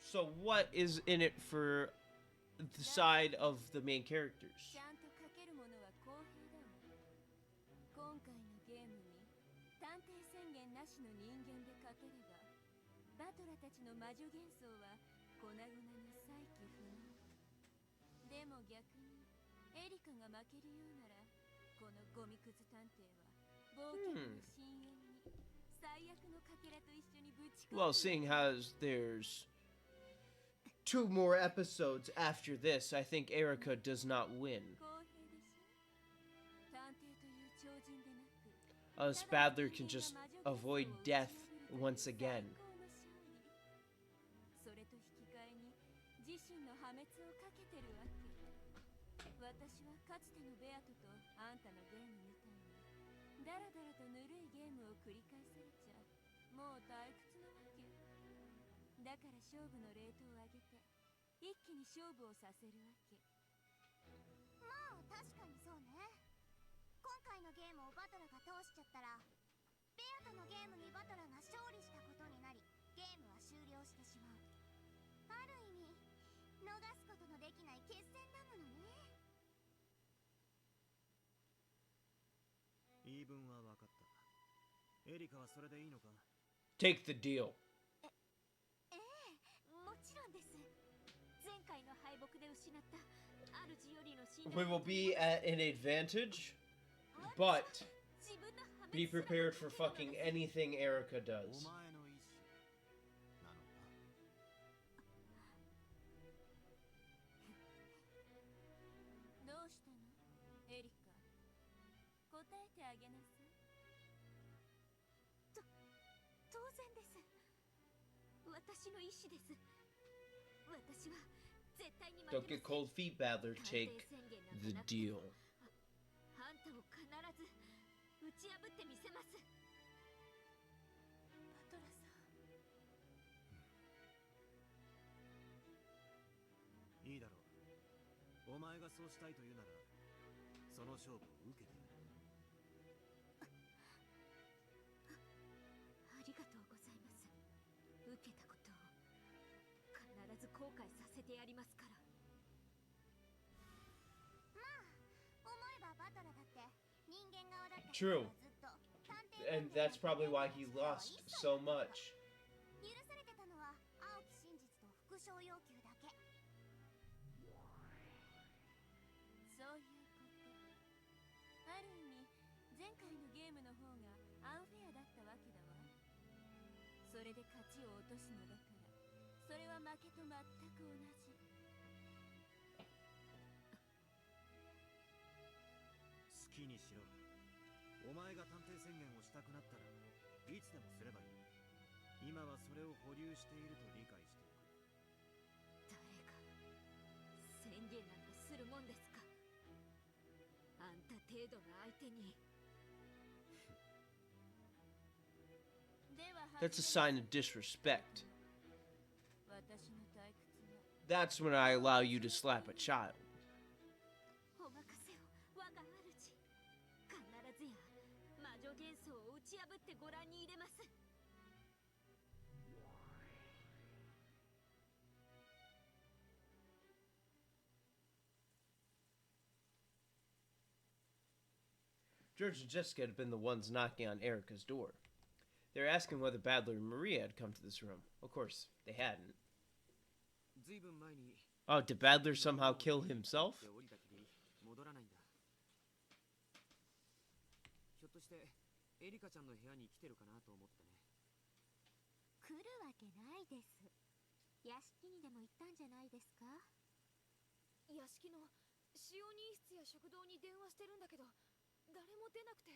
Speaker 1: So what is in it for the side of the main characters?
Speaker 4: ちゃんとかけるものは公平だわ。今回のゲームに探偵宣言なしの人間で勝てればバトラたちの魔女幻想は粉々の再起不能。でも逆にエリカが負けるようなら、このゴミクズ探偵は冒険の深淵に最悪のかけらと一緒にぶち込んで。
Speaker 1: Well, seeing as there's 2 more episodes after this, I think Erica does not win.
Speaker 4: 公平でしょ。探偵という超人でなく、
Speaker 1: Us Badler can just avoid death once again.
Speaker 4: それと引き換えに自身の破滅をかけてるわけ。私はかつてのベアトとあんたのゲームみたいにダラダラとぬるいゲームを繰り返されちゃもう退屈なわけ。だから勝負のレートを上げて一気に勝負をさせるわけ。
Speaker 6: まあ確かにそうね。今回のゲームをバトラが通しちゃったら、ベアとのゲームにバトラが勝利したことになり、ゲームは終了してしまう。ある意味逃すことのできない決戦だものね。
Speaker 9: 言い分は分かった。エリカはそれでいいのか？
Speaker 1: Take the deal.
Speaker 4: もちろんです。前回の敗北で失った主よりの信
Speaker 1: We
Speaker 4: 頼
Speaker 1: will be at an advantage, but be prepared for fucking anything Erica
Speaker 9: お
Speaker 1: does.
Speaker 9: 前の意志なのか？
Speaker 4: どうしたのエリカ。答えてあげなさい。当然です。私の意志です。私は絶対に負けま
Speaker 1: Don't
Speaker 4: せん。
Speaker 1: get cold feet, Badler. Take the deal.
Speaker 4: あんたを必ず打ち破ってみせます。バトラさん。
Speaker 9: いいだろう。お前がそうしたいというなら、その勝負を受けてやる。
Speaker 4: ありがとうございます。受けたことを必ず後悔させてやりますから。
Speaker 6: まあ思えばバトラだって人間側だった
Speaker 1: True.
Speaker 6: ずっと探偵
Speaker 1: And that's probably why he lost so much.
Speaker 6: 許されてたのは青き真実と復讐要求だけ。
Speaker 4: そういうこと。ある意味前回のゲームの方がアンフェアだったわけだわ。それで勝ちを落とすのだから、それは負けと全く同じ。
Speaker 9: 好きにしろ。お前が探偵宣言をしたくなったらいつでもすればいい。今はそれを保留していると理解しておく。
Speaker 4: 誰が宣言なんかするもんですか。あんた程度の相手に。
Speaker 1: That's a sign of disrespect.
Speaker 4: 私の退屈は
Speaker 1: That's when I allow you to slap a child.
Speaker 4: お任せを我が主。必ずや魔女幻想を打ち破ってご覧に入れます。
Speaker 1: George and Jessica had been the ones knocking on Erica's door. They were asking whether Badler and Maria had come to this room. Of course, they hadn't.
Speaker 9: ずいぶん前に
Speaker 1: Oh, did Badler somehow kill himself?
Speaker 9: 降りたきり戻らないんだ。ひょっとしてエリカちゃんの部屋に来てるかなと思ってね。
Speaker 6: 来るわけないです。屋敷にでも行ったんじゃないですか？
Speaker 5: 屋敷の使用人室や食堂に電話してるんだけど、誰も出なくて。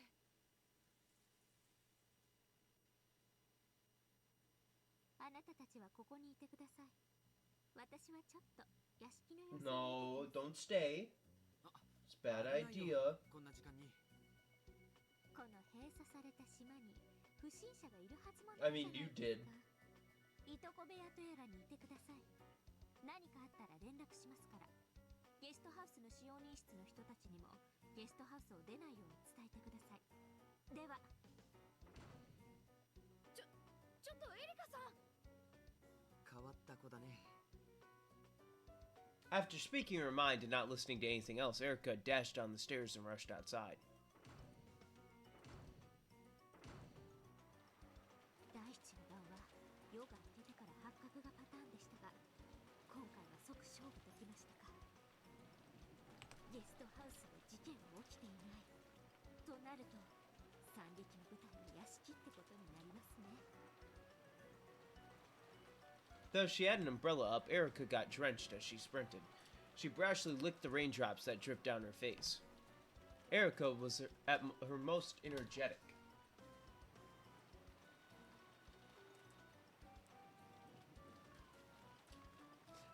Speaker 6: あなたたちはここにいてください。私はちょっと屋敷の様子を見て
Speaker 1: No, don't stay.
Speaker 9: あ、
Speaker 1: It's a bad
Speaker 9: 危ないよ
Speaker 1: idea.
Speaker 9: こんな時間に。
Speaker 6: この閉鎖された島に不審者がいるはずもな
Speaker 1: I
Speaker 6: い
Speaker 1: mean,
Speaker 6: じゃ
Speaker 1: you
Speaker 6: ないです
Speaker 1: did.
Speaker 6: か。いとこ部屋とやらにいてください。何かあったら連絡しますから。ゲストハウスの使用人室の人たちにもゲストハウスを出ないように伝えてください。では。
Speaker 5: ちょっとエリカさん。
Speaker 9: 変わった子だね。
Speaker 1: After speaking her mind and not listening to anything else, Erica dashed down the stairs and rushed outside.
Speaker 6: 第一の晩は夜が明ける
Speaker 4: ゲストハウスで事件は起きていないとなると、惨劇の舞台は屋敷ってことになりますね。
Speaker 1: Though she had an umbrella up, Erica got drenched as she sprinted. She brashly licked the raindrops that dripped down her face. Erica was at her most energetic.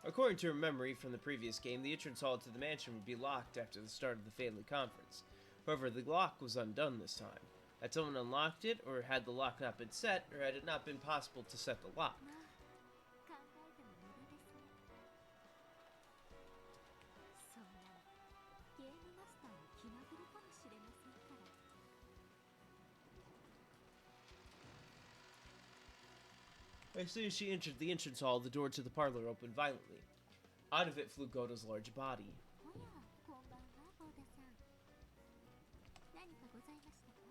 Speaker 1: According to her memory from the previous game, the entrance hall to the mansion would be locked after the start of the family conference. However, the lock was undone this time. Had someone unlocked it, or had the lock not been set, or had it not been possible to set the lock?
Speaker 4: まあ、考えても無駄ですね。そんなのゲームマスターの気まぐれかもしれませんから。
Speaker 1: As soon as she entered the entrance hall, the door to the parlor opened violently. Out of it flew Goto's large body.
Speaker 4: おや、こんばんは、ボーダさん。何かございましたか？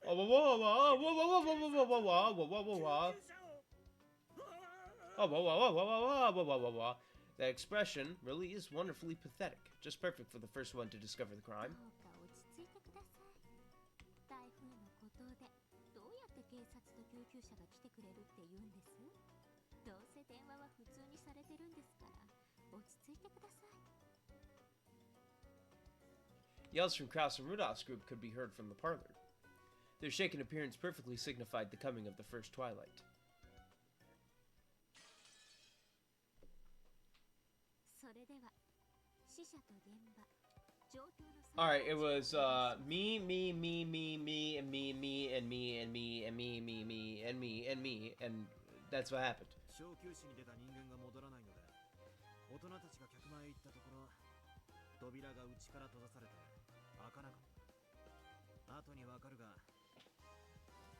Speaker 1: Oh, whoa, whoa, whoa, whoa, whoa, whoa, whoa, whoa, whoa, whoa, whoa, whoa, whoa. Oh, whoa, whoa, whoa, whoa, whoa, whoa, whoa, whoa, whoa. That expression really is wonderfully pathetic. Just perfect for the first one to discover the crime.
Speaker 4: どうか落ち着いてください。台風の孤島でどうやって警察と救急車が来てくれるって言うんです？どうせ電話は普通にされてるんですから、落ち着いてください。
Speaker 1: Yells from Kraus and Rudolph's group could be heard from the parlor. Their shaken appearance perfectly signified the coming of the first twilight.
Speaker 4: それでは死者と現場状況の。
Speaker 1: Alright, it was me, me, me, me, me, and me, me, and me, and me, and me, me, me, and me, and me, and that's what happened.
Speaker 9: 小休止に出た人間が戻らないので、大人たちが客前へ行ったところ、扉が内から閉ざされて開かなかった。後にわかるが、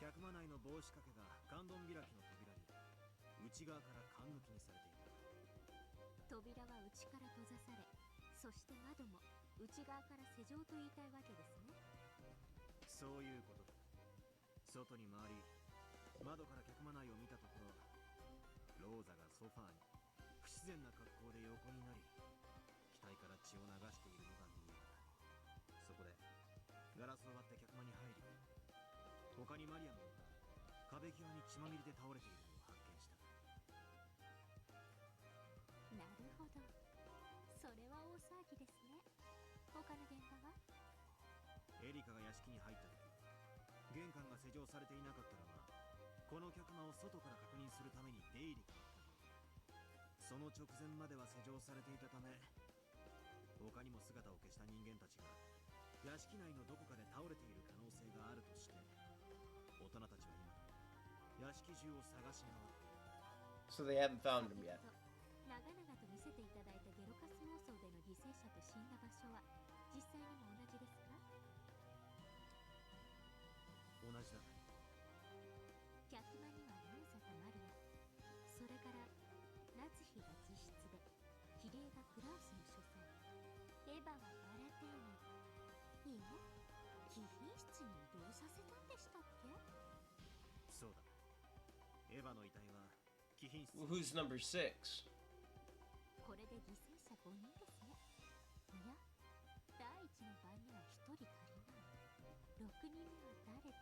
Speaker 9: 客間内の帽子掛けが観音開きの扉に内側から勘抜きにされていた。
Speaker 4: 扉は内から閉ざされ、そして窓も内側から施錠と言いたいわけですね。
Speaker 9: そういうことだ。外に回り、窓から客間内を見たところ、ローザがソファーに不自然な格好で横になり、額から血を流しているのが見えた。そこでガラスを割って客間に入り、他にマリアムが壁際に血まみれで倒れているのを発見した。
Speaker 4: なるほど、それは大騒ぎですね。他の現場は？
Speaker 9: エリカが屋敷に入った時、玄関が施錠されていなかったのは、この客間を外から確認するために出入りがあった。その直前までは施錠されていたため、他にも姿を消した人間たちが屋敷内のどこかで倒れている可能性があるとして、大人たちは今屋敷中を探し回っている。
Speaker 1: So they haven't found him yet.
Speaker 4: 長々と見せていただいたゲロカス妄想での犠牲者と死んだ場所は実際にも同じですか？
Speaker 9: 同じだ。
Speaker 4: 客間にはローザとマリア、それから夏日が自室で、キリエがクラウスの書斎、エヴァはバラテーニ、いえ、貴賓室に移動させたんでしたっけ？
Speaker 9: そうだ。エヴァの遺体は貴賓室。
Speaker 1: Who's number 6?
Speaker 4: これで犠牲者5人ですね。いや、第一の番には1人足りない。6人目は誰で、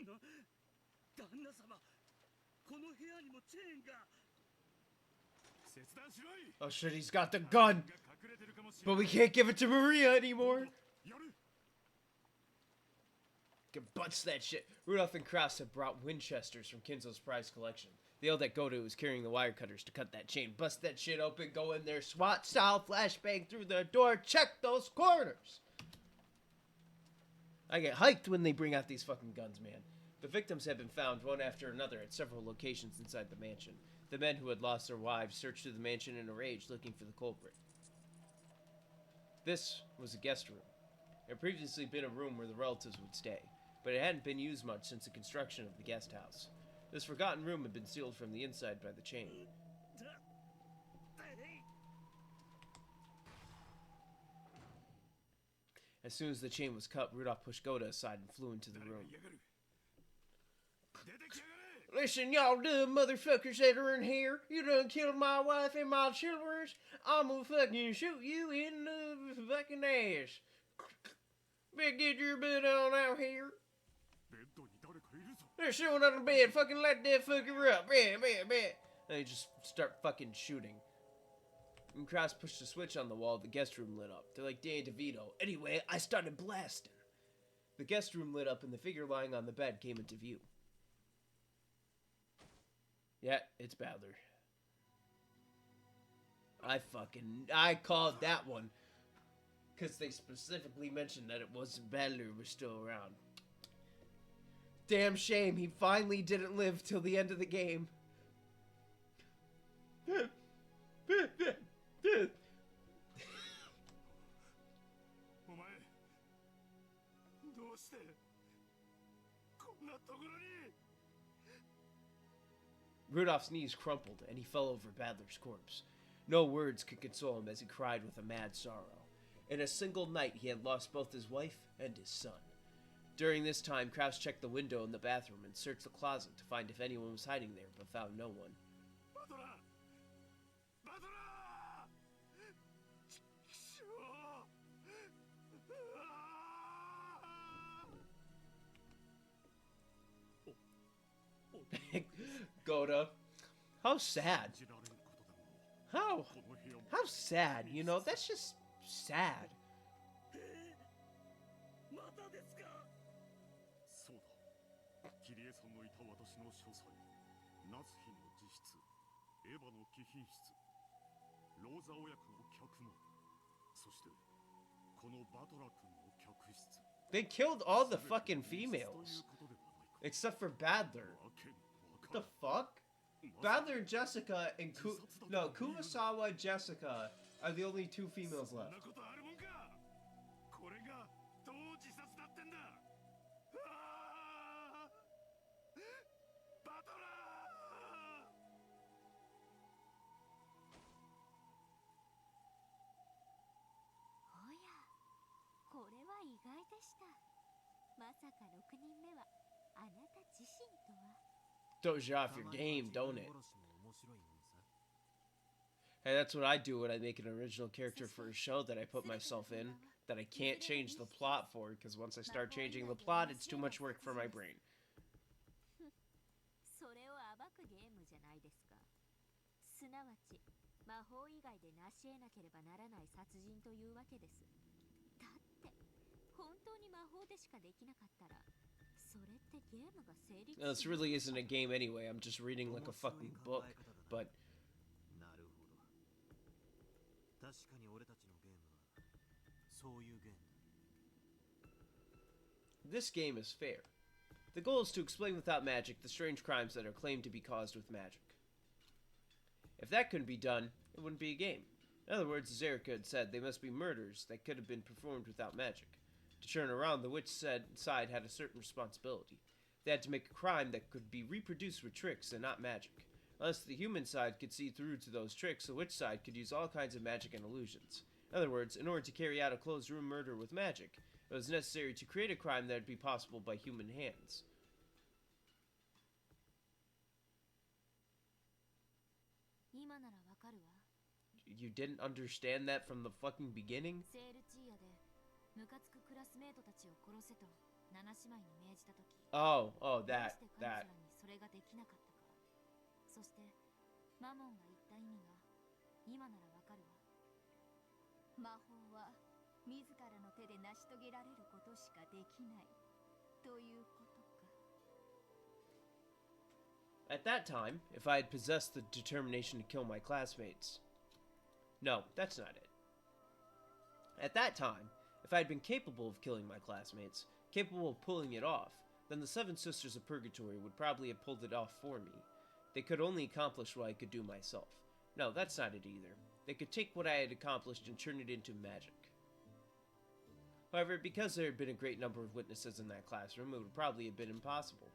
Speaker 4: どこです？
Speaker 10: 旦那様、この部屋にもチェーンが。切断しろい。
Speaker 1: Oh shit, he's got the gun!
Speaker 10: 隠れてるかもしれ
Speaker 1: But
Speaker 10: ない。
Speaker 1: we can't give it to Maria anymore!
Speaker 10: やる。
Speaker 1: Can butts that shit. Rudolph and Kraus had brought Winchesters from Kinzo's prize collection. They yelled that Goto was carrying the wire cutters to cut that chain. Bust that shit open, go in there, SWAT style, flashbang through the door, check those corners! I get hyped when they bring out these fucking guns, man. The victims had been found one after another at several locations inside the mansion. The men who had lost their wives searched through the mansion in a rage looking for the culprit. This was a guest room. It had previously been a room where the relatives would stay, but it hadn't been used much since the construction of the guest house. This forgotten room had been sealed from the inside by the chain. As soon as the chain was cut, Rudolph pushed Goto aside and flew into the room. Listen, y'all dumb motherfuckers that are in here. You done killed my wife and my children. I'm gonna fucking shoot you in the fucking ass. Better get your butt on out here. There's someone on the bed. Fucking light that fucker up. Bam, bam, bam. And they just start fucking shooting. When Krause pushed the switch on the wall, the guest room lit up. They're like Danny DeVito. Anyway, I started blasting. The guest room lit up and the figure lying on the bed came into view. Yeah, it's Badler. I called that one. Because they specifically mentioned that it wasn't Badler who was still around. Damn shame he finally didn't live till the end of the game.
Speaker 8: お前どうしてこんなところに
Speaker 1: Rudolph's knees crumpled and he fell over Badler's corpse. No words could console him as he cried with a mad sorrow. In a single night he had lost both his wife and his son. During this time, Krause checked the window in the bathroom and searched the closet to find if anyone was hiding there, but found no one. Goda. How sad. How sad, you know, that's just sad.
Speaker 8: そうだ。キリエさんのいた私の書斎、ナツヒの自室、エヴァの貴賓室、ローザ親子の客間、そしてこのバトラ君の客室。
Speaker 1: They killed all the fucking females. Except for Badler. What the fuck? Badler, Jessica, and Kumasawa Jessica are the only two females left. Throws you off your game, don't it? Hey, that's what I do when I make an original character for a show that I put myself in, that I can't change the plot for, because once I start changing the plot, it's too much work for my brain.
Speaker 4: それを暴くゲームじゃないですか。すなわち魔法以外で成し得なければならない殺人というわけです。だって本当に魔法でしかできなかったら、それってゲームが成立する。
Speaker 1: This really isn't a game anyway. I'm just reading like a fucking book, but.
Speaker 9: なるほど。確かに俺たちのゲームはそういうゲームだ。
Speaker 1: This game is fair. The goal is to explain without magic the strange crimes that are claimed to be caused with magic. If that couldn't be done, it wouldn't be a game. In other words, as Erica had said, they must be murders that could have been performed without magic. To turn around, the witch side had a certain responsibility. They had to make a crime that could be reproduced with tricks and not magic. Unless the human side could see through to those tricks, the witch side could use all kinds of magic and illusions. In other words, in order to carry out a closed-room murder with magic, it was necessary to create a crime that would be possible by human hands. You didn't understand that from the fucking beginning? Oh, that.
Speaker 4: そしてマモンが言った意味が今ならわかるわ。
Speaker 2: 魔法は自らの手で成し遂げられることしかできないということか。
Speaker 1: At that time, if I had possessed the determination to kill my classmates. No, that's not it. At that time, if I had been capable of killing my classmates, capable of pulling it off, then the Seven Sisters of Purgatory would probably have pulled it off for me. They could only accomplish what I could do myself. No, that's not it either. They could take what I had accomplished and turn it into magic. However, because there had been a great number of witnesses in that classroom, it would probably have been impossible.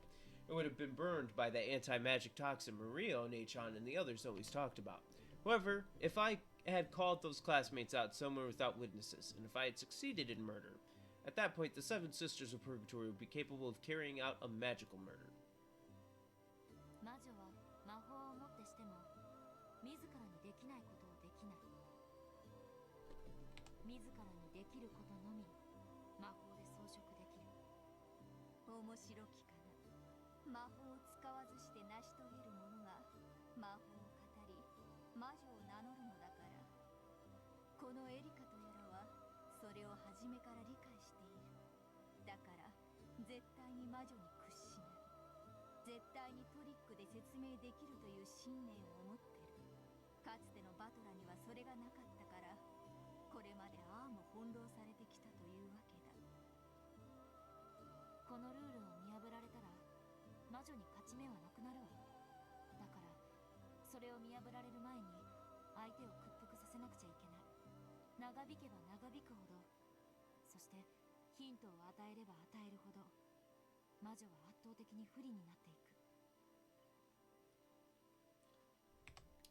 Speaker 1: It would have been burned by the anti-magic toxin Maria, Onechan, and the others always talked about. However, if I had called those classmates out somewhere without witnesses, and if I had succeeded in murder, at that point the Seven Sisters of Purgatory would be capable of carrying out a magical murder.
Speaker 4: 自らにできないことをできない。自らにできることのみ魔法で装飾できる。
Speaker 2: 面白きかな。魔法を使わずして成し遂げる者が魔法を語り魔女を名乗るのだから。このエリカとやらはそれを初めから理解している。だから絶対に魔女に屈しない。絶対にトリックで説明できるという信念を持ってる。かつてのバトラにはそれがなかったから、これまでああも翻弄されてきたというわけだ。
Speaker 4: このルールを見破られたら魔女に勝ち目はなくなるわ。だからそれを見破られる前に相手を屈服させなくちゃいけない。長引けば長引くほど、そしてヒントを与えれば与えるほど魔女は圧倒的に不利になっていく。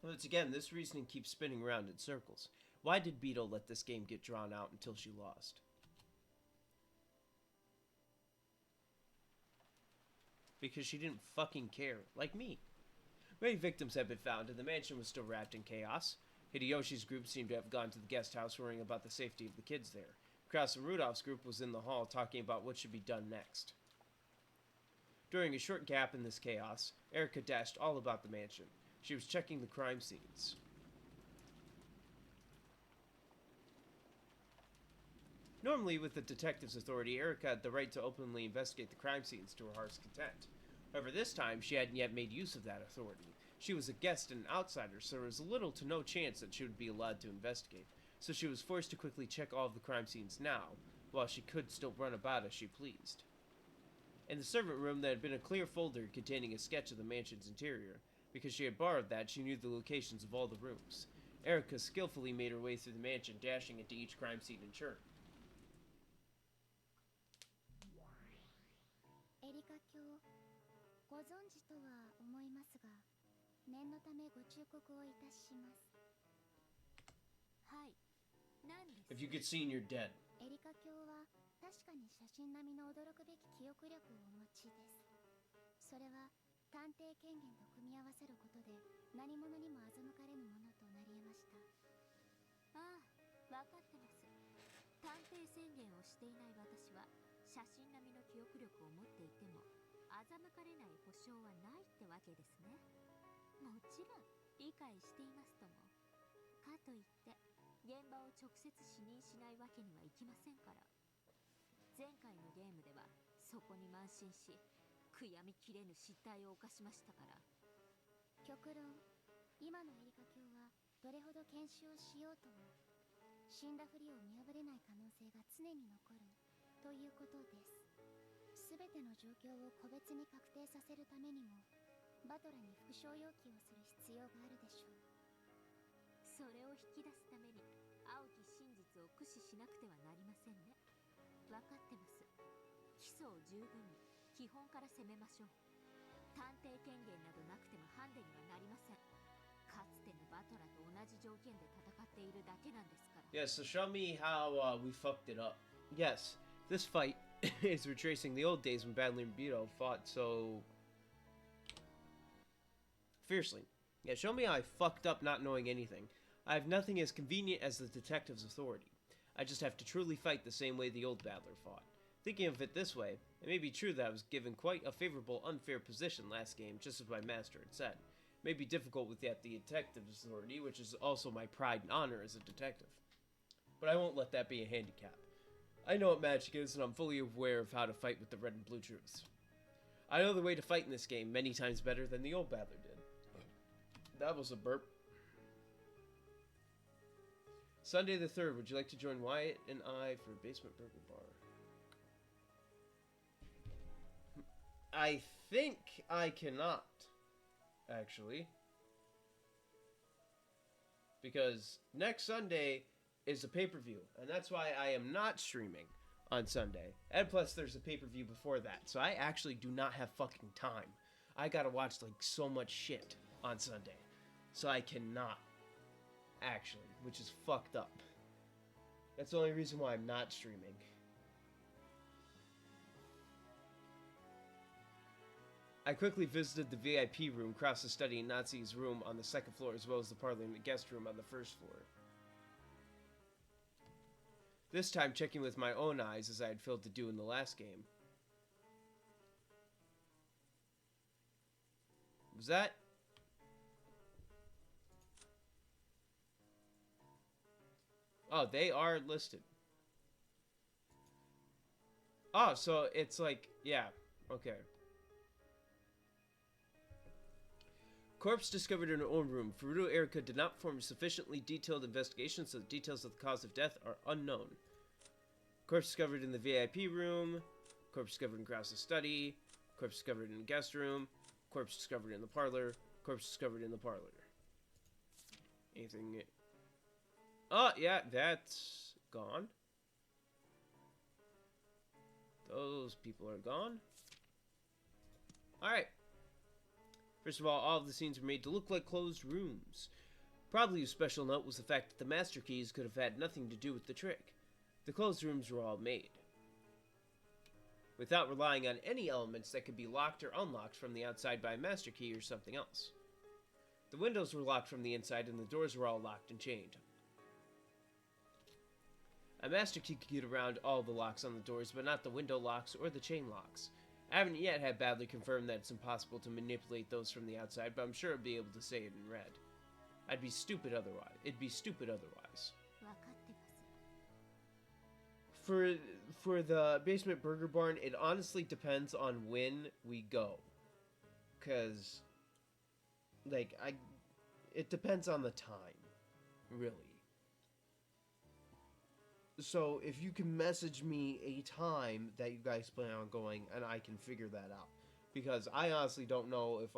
Speaker 1: Once again, this reasoning keeps spinning around in circles. Why did Beetle let this game get drawn out until she lost? Because she didn't fucking care, like me. Many victims had been found, and the mansion was still wrapped in chaos. Hideyoshi's group seemed to have gone to the guest house worrying about the safety of the kids there. Kraus and Rudolph's group was in the hall talking about what should be done next. During a short gap in this chaos, Erica dashed all about the mansion. She was checking the crime scenes. Normally, with the detective's authority, Erica had the right to openly investigate the crime scenes to her heart's content. However, this time, she hadn't yet made use of that authority. She was a guest and an outsider, so there was little to no chance that she would be allowed to investigate, so she was forced to quickly check all of the crime scenes now, while she could still run about as she pleased. In the servant room, there had been a clear folder containing a sketch of the mansion's interior. Because she had borrowed that, she knew the locations of all the rooms. Erica skillfully made her way through the mansion, dashing into each crime scene in turn.
Speaker 6: エリカ卿、ご存知とは思いますが、念のためご忠告をいたします。
Speaker 4: はい、何です。
Speaker 1: If you get seen, you're dead.
Speaker 6: エリカ卿は確かに写真並みの驚くべき記憶力をお持ちです。それは探偵権限と組み合わせることで何者にも欺かれぬものとなり得ました。
Speaker 4: ああ、分かってます。探偵宣言をしていない私は写真並みの記憶力を持っていても欺かれない保証はないってわけですね。もちろん理解していますとも。かといって現場を直接視認しないわけにはいきませんから。前回のゲームではそこに慢心し悔やみきれぬ失態を犯しましたから。
Speaker 6: 極論、今のエリカ卿はどれほど研修をしようとも死んだふりを見破れない可能性が常に残るということです。すべての状況を個別に確定させるためにもバトラに復唱要求をする必要があるでしょう。
Speaker 4: それを引き出すために青き真実を駆使しなくてはなりませんね。分かってます。基礎を十分に基本から攻めましょう。探偵権限などなくてもハンデにはなりません。かつてのバトラと同じ条件で戦っているだけなんですから。
Speaker 1: Yes, so show me how we fucked it up. Yes, this fight is retracing the old days when Badler and Beto fought so fiercely. Yeah, show me how I fucked up not knowing anything. I have nothing as convenient as the detective's authority. I just have to truly fight the same way the old Badler fought. Thinking of it this way, it may be true that I was given quite a favorable unfair position last game, just as my master had said. It may be difficult with the detective's authority, which is also my pride and honor as a detective. But I won't let that be a handicap. I know what magic is, and I'm fully aware of how to fight with the red and blue troops. I know the way to fight in this game many times better than the old Badler did. That was a burp. Sunday the 3rd, would you like to join Wyatt and I for Basement Burger Bar? I think I cannot, actually. Because next Sunday is a pay-per-view, and that's why I am not streaming on Sunday. And plus, there's a pay-per-view before that, so I actually do not have fucking time. I gotta watch, like, so much shit on Sunday. So I cannot, actually, which is fucked up. That's the only reason why I'm not streaming. I quickly visited the VIP room, crossed the study and Nazi's room on the second floor, as well as the parlor and the guest room on the first floor. This time checking with my own eyes, as I had failed to do in the last game. Was that? Oh, they are listed. Oh, so it's like, yeah, okay. Corpse discovered in her own room. Furuto Erika did not perform a sufficiently detailed investigation, so the details of the cause of death are unknown. Corpse discovered in the VIP room. Corpse discovered in Krause's study. Corpse discovered in the guest room. Corpse discovered in the parlor. Corpse discovered in the parlor. Anything? Oh, yeah, that's gone. Those people are gone. Alright. First of all of the scenes were made to look like closed rooms. Probably a special note was the fact that the master keys could have had nothing to do with the trick. The closed rooms were all made without relying on any elements that could be locked or unlocked from the outside by a master key or something else. The windows were locked from the inside and the doors were all locked and chained. A master key could get around all the locks on the doors, but not the window locks or the chain locks. I haven't yet had Badly confirm that it's impossible to manipulate those from the outside, but I'm sure I'd be able to say it in red. It'd be stupid otherwise. For the basement burger barn, it honestly depends on when we go. 'Cause, like, it depends on the time, really. So, if you can message me a time that you guys plan on going, and I can figure that out. Because I honestly don't know if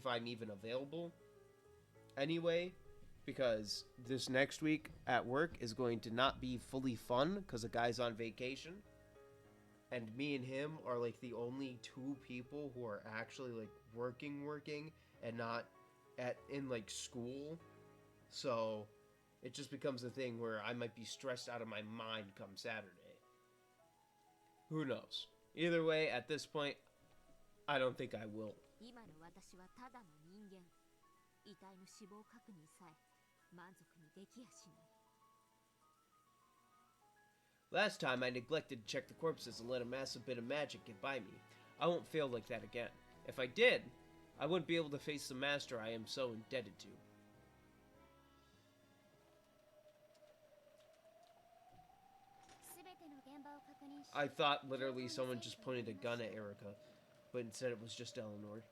Speaker 1: I'm even available anyway. Because this next week at work is going to not be fully fun, because the guy's on vacation. And me and him are, like, the only two people who are actually, like, working, and not in, like, school. So it just becomes a thing where I might be stressed out of my mind come Saturday. Who knows? Either way, at this point, I don't think I will. Last time I neglected to check the corpses and let a massive bit of magic get by me. I won't fail like that again. If I did, I wouldn't be able to face the master I am so indebted to. I thought literally someone just pointed a gun at Erika, but instead it was just Eleanor.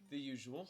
Speaker 1: The usual.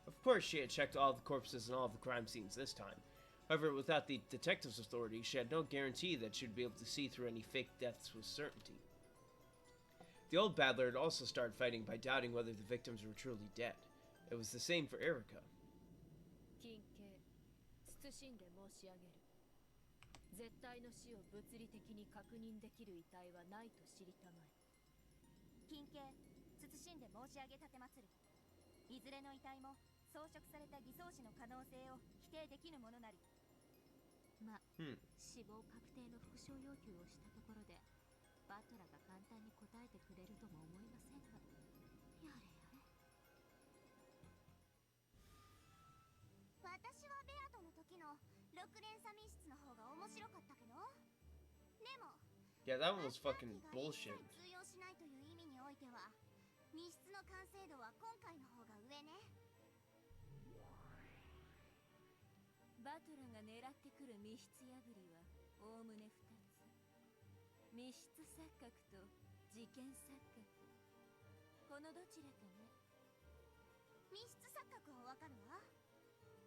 Speaker 1: Of course, she had checked all the corpses and all the crime scenes this time. However, without the detective's authority, she had no guarantee that she would be able to see through any fake deaths with certainty. The old battler had also started fighting by doubting whether the victims were truly dead. It was the same for Erica.
Speaker 5: 近景謹んで申し上げる。絶対の死を物理的に確認できる遺体はないと知りたまえ。
Speaker 2: 近景謹んで申し上げたてまつる。いずれの遺体も装飾された偽装死の可能性を否定できぬものなり。
Speaker 4: ま、死亡確定の復唱要求をしたところでバトラが簡単に答えてくれるとも思いませんが、やれやれ。
Speaker 6: 私はベアとの時の6連鎖密室の方が面白かったけど、でも
Speaker 1: Yeah, that one was fucking bullshit.
Speaker 6: 通用しないという意味においては密室の完成度は今回の方が上ね。
Speaker 4: バトラが狙ってくる密室破りはおおむね2つ。密室錯覚と事件錯覚。このどちらかね。
Speaker 6: 密室錯覚はわかるわ。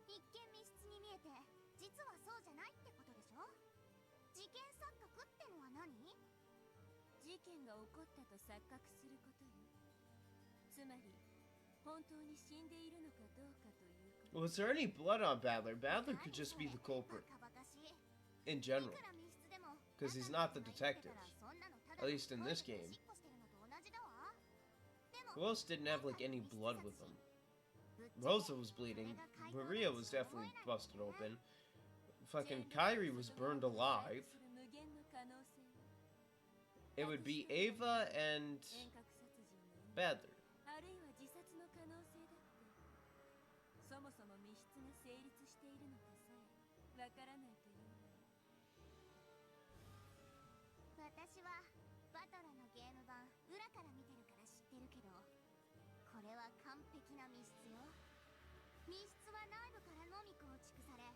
Speaker 6: 一見密室に見えて実はそうじゃないってことでしょ。事件錯覚ってのは何？
Speaker 4: 事件が起こったと錯覚することよ。つまり本当に死んでいるのかどうかということ。
Speaker 1: Was there any blood on Badler? Badler could just be the culprit. In general. Because he's not the detective. At least in this game. Who else didn't have like any blood with them? Rosa was bleeding. Maria was definitely busted open. Fucking Kyrie was burned alive. It would be Ava and Badler.
Speaker 4: あるいは自殺の可能性だって。そもそも密室が成立しているのかさえわからないというのよ。
Speaker 6: 私はバトラのゲーム版裏から見てるから知ってるけど、これは完璧な密室よ。密室は内部からのみ構築され、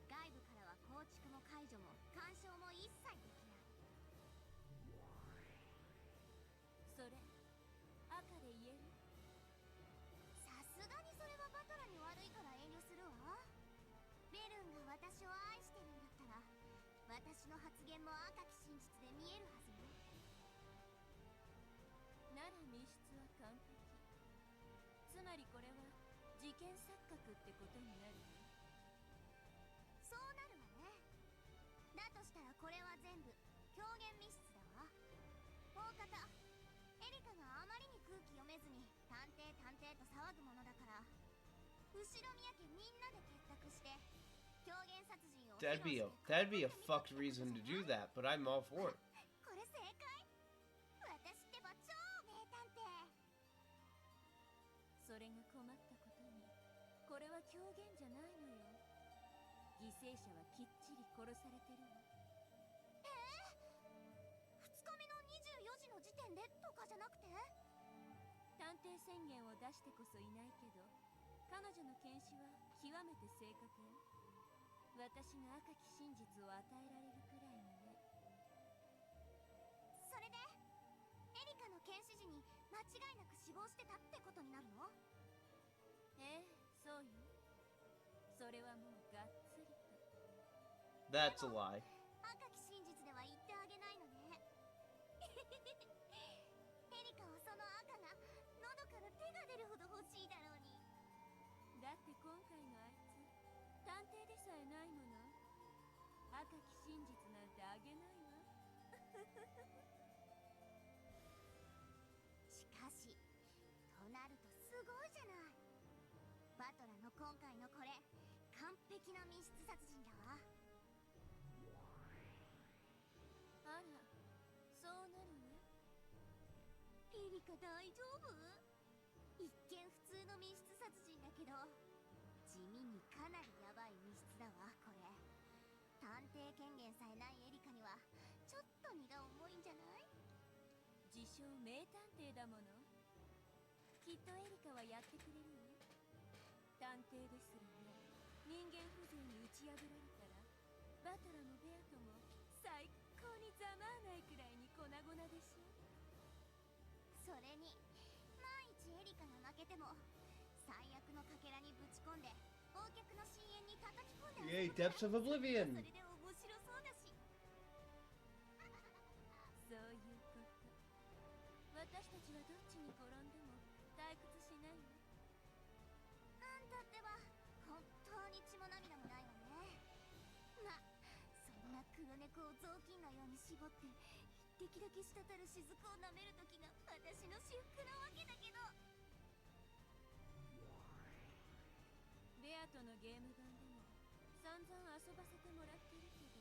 Speaker 6: 外部からは構築も解除も干渉も一切できない。
Speaker 4: それ赤で言える？
Speaker 6: さすがにそれはバトラに悪いから遠慮するわ。ベルンが私を愛してるんだったら、私の発言も赤き真実で見えるはずよ。
Speaker 4: なら密室は完璧。つまりこれは事件錯覚ってことになるわ。
Speaker 6: そうなるわね。だとしたらこれは全部狂言密室だわ。大方エリカがあまりに空気読めずに探偵探偵と騒ぐものだから、後ろ宮家みんなで結託して狂言殺人を。
Speaker 1: That'd be a fucked reason to do that, but I'm all for it.
Speaker 6: これ正解？私ってば超名探偵。
Speaker 4: それが困ったことに、これは狂言じゃないのよ。犠牲者はきっちり殺されてるわ。
Speaker 6: 2日目の24時の時点でとかじゃなくて？
Speaker 4: 探偵宣言を出してこそいないけど、彼女の検視は極めて正確よ。私が赤き真実を与えられるくらいにね。
Speaker 6: それでエリカの検視時に間違いなく死亡してたってことになるの？
Speaker 4: そうよ。それはもうがっつりと。
Speaker 1: That's a lie.
Speaker 6: 赤き真実では言ってあげないのね。エリカはその赤が喉から手が出るほど欲しいだろうに。
Speaker 4: だって今回のあいつ探偵でさえないもの。赤き真実なんてあげないわ。
Speaker 6: しかしとなるとすごいじゃない。バトラの今回のこれ完璧な密室殺人だわ。
Speaker 4: あら、そうなるね。
Speaker 6: エリカ大丈夫？一見普通の密室殺人だけど地味にかなりヤバい密室だわこれ。探偵権限さえないエリカにはちょっと荷が重いんじゃない？
Speaker 4: 自称名探偵だもの。きっとエリカはやってくれるわ。探偵ですらね、人間風情に打ち破られたらバトラもベアとも最高にざまあないくらいに粉々でしょ。
Speaker 6: それに万一エリカが負けても最悪のかけらにぶち込んで忘却の深淵に叩き込んで
Speaker 1: Yay, Depths of Oblivion!
Speaker 6: それで面白そうだし。
Speaker 4: そういうこと。私たちはどっちに転んでも退屈しないわ。
Speaker 6: を雑巾のように絞って一滴だけ滴る雫を舐める時が私の至福なわけだけど。
Speaker 4: ベアとのゲーム版でも散々遊ばせてもらってるけど、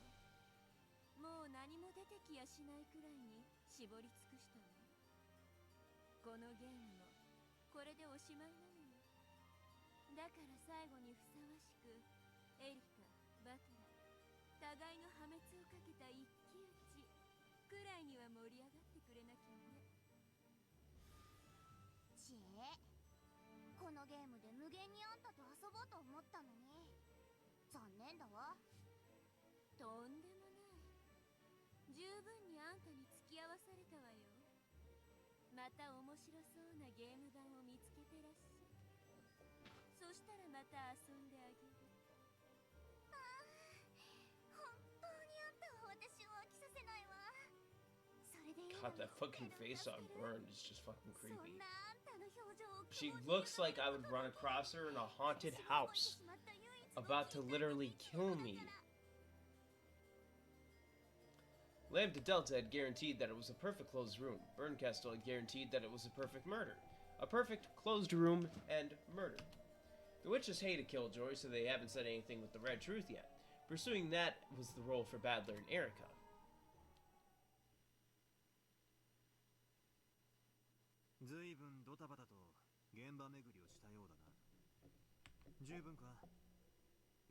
Speaker 4: もう何も出てきやしないくらいに絞り尽くしたわ。このゲームもこれでおしまいなのよ。だから最後にふさわしくエリカ、バトラ、互いの破滅をかけた一騎打ちくらいには盛り上がってくれなきゃね。
Speaker 6: ちえ、このゲームで無限にあんたと遊ぼうと思ったのに残念だわ。
Speaker 4: とんでもない。十分にあんたに付き合わされたわよ。また面白そうなゲーム版を見つけてらっしゃい。そしたらまた遊んであげる。
Speaker 6: 本当にあんたは私を飽きさせないわ。それでいいのに
Speaker 1: God, that fucking face on Burn is just fucking
Speaker 6: そ
Speaker 1: creepy.
Speaker 6: んなあんたの表情を
Speaker 1: She looks like I would run across her in a haunted house, about to literally kill me. Lambda Delta had guaranteed that it was a perfect closed room. Burncastle had guaranteed that it was a perfect murder. A perfect closed room and murder. The witches hate a killjoy, so they haven't said anything with the red truth yet. Pursuing that was the role for Badler and Erica.
Speaker 9: ずいぶんドタバタと現場巡りをしたようだな。十分か、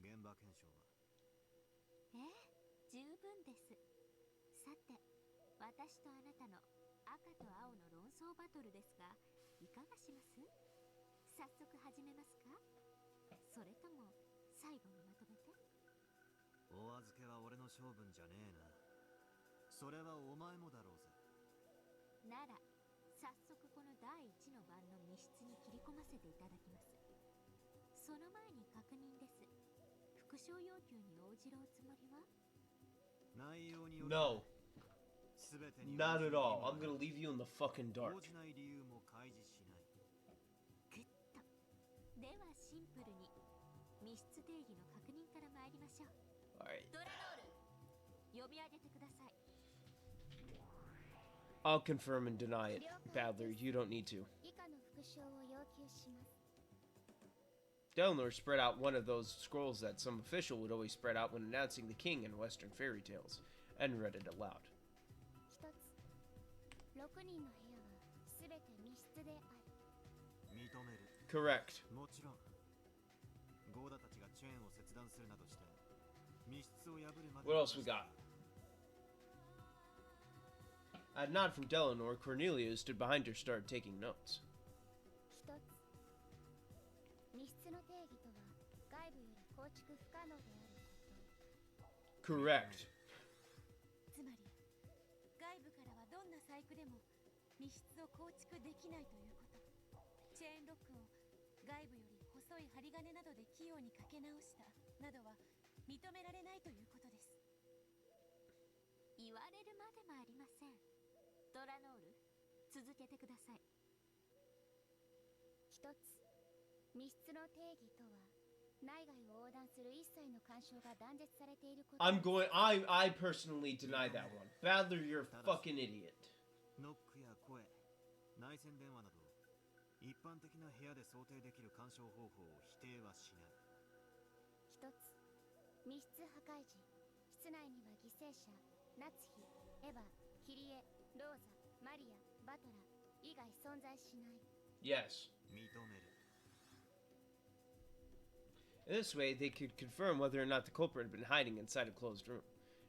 Speaker 9: 現場検証は。
Speaker 4: 十分です。さて、私とあなたの赤と青の論争バトルですが、いかがします？早速始めますか？それとも最後にまとめて？
Speaker 9: お預けは俺の性分じゃねえな。それはお前もだろうぜ。
Speaker 4: なら早速この第1の番の密室に切り込ませていただきます。その前に確認です。復唱要求に応じるおつもりは？
Speaker 9: 内容による
Speaker 1: No.
Speaker 9: すべてに
Speaker 1: Not at all. I'm gonna leave you in the fucking dark.
Speaker 9: 応じない理由も開示しない。
Speaker 4: グッと。ではシンプルに密室定義の確認から参りましょう。
Speaker 1: Alright.
Speaker 4: ドラノール、読み上げてください。
Speaker 1: I'll confirm and deny it. Badler, you don't need to.
Speaker 6: 以下の復唱を要求します。
Speaker 1: Delnor spread out one of those scrolls that some official would always spread out when announcing the king in Western fairy tales, and read it aloud.
Speaker 6: 一つ、6人の部屋はすべて密室である。
Speaker 9: 認める。
Speaker 1: Correct.
Speaker 9: もちろんゴーダたちがチェーンを切断するなどして密室を破るまで。
Speaker 1: What else we got? At a nod from Delnor, Cornelia, who stood behind her, started taking notes.
Speaker 6: 一つ、密室の定義とは外部より構築不可能であること。
Speaker 1: Correct.
Speaker 4: つまり外部からはどんな細工でも密室を構築できないということ。チェーンロックを外部より細い針金などで器用にかけ直したなどは認められないということです。言われるまでもありません。ドラノール、続けてください。
Speaker 6: 一つ、密室の定義とは内外を横断する一切の干渉が断絶されていること。
Speaker 1: I personally deny that one. Badler, you're a fucking idiot.
Speaker 9: ノックや声、内線電話など一般的な部屋で想定できる干渉方法を否定はしない。
Speaker 6: 一つ、密室破壊時、室内には犠牲者、ナツヒ、エヴァ、キリエ、ローザ、マリア、バトラ以外存在しない。
Speaker 1: Yes.
Speaker 9: 認める。
Speaker 1: In this way, they could confirm whether or not the culprit had been hiding inside a closed room.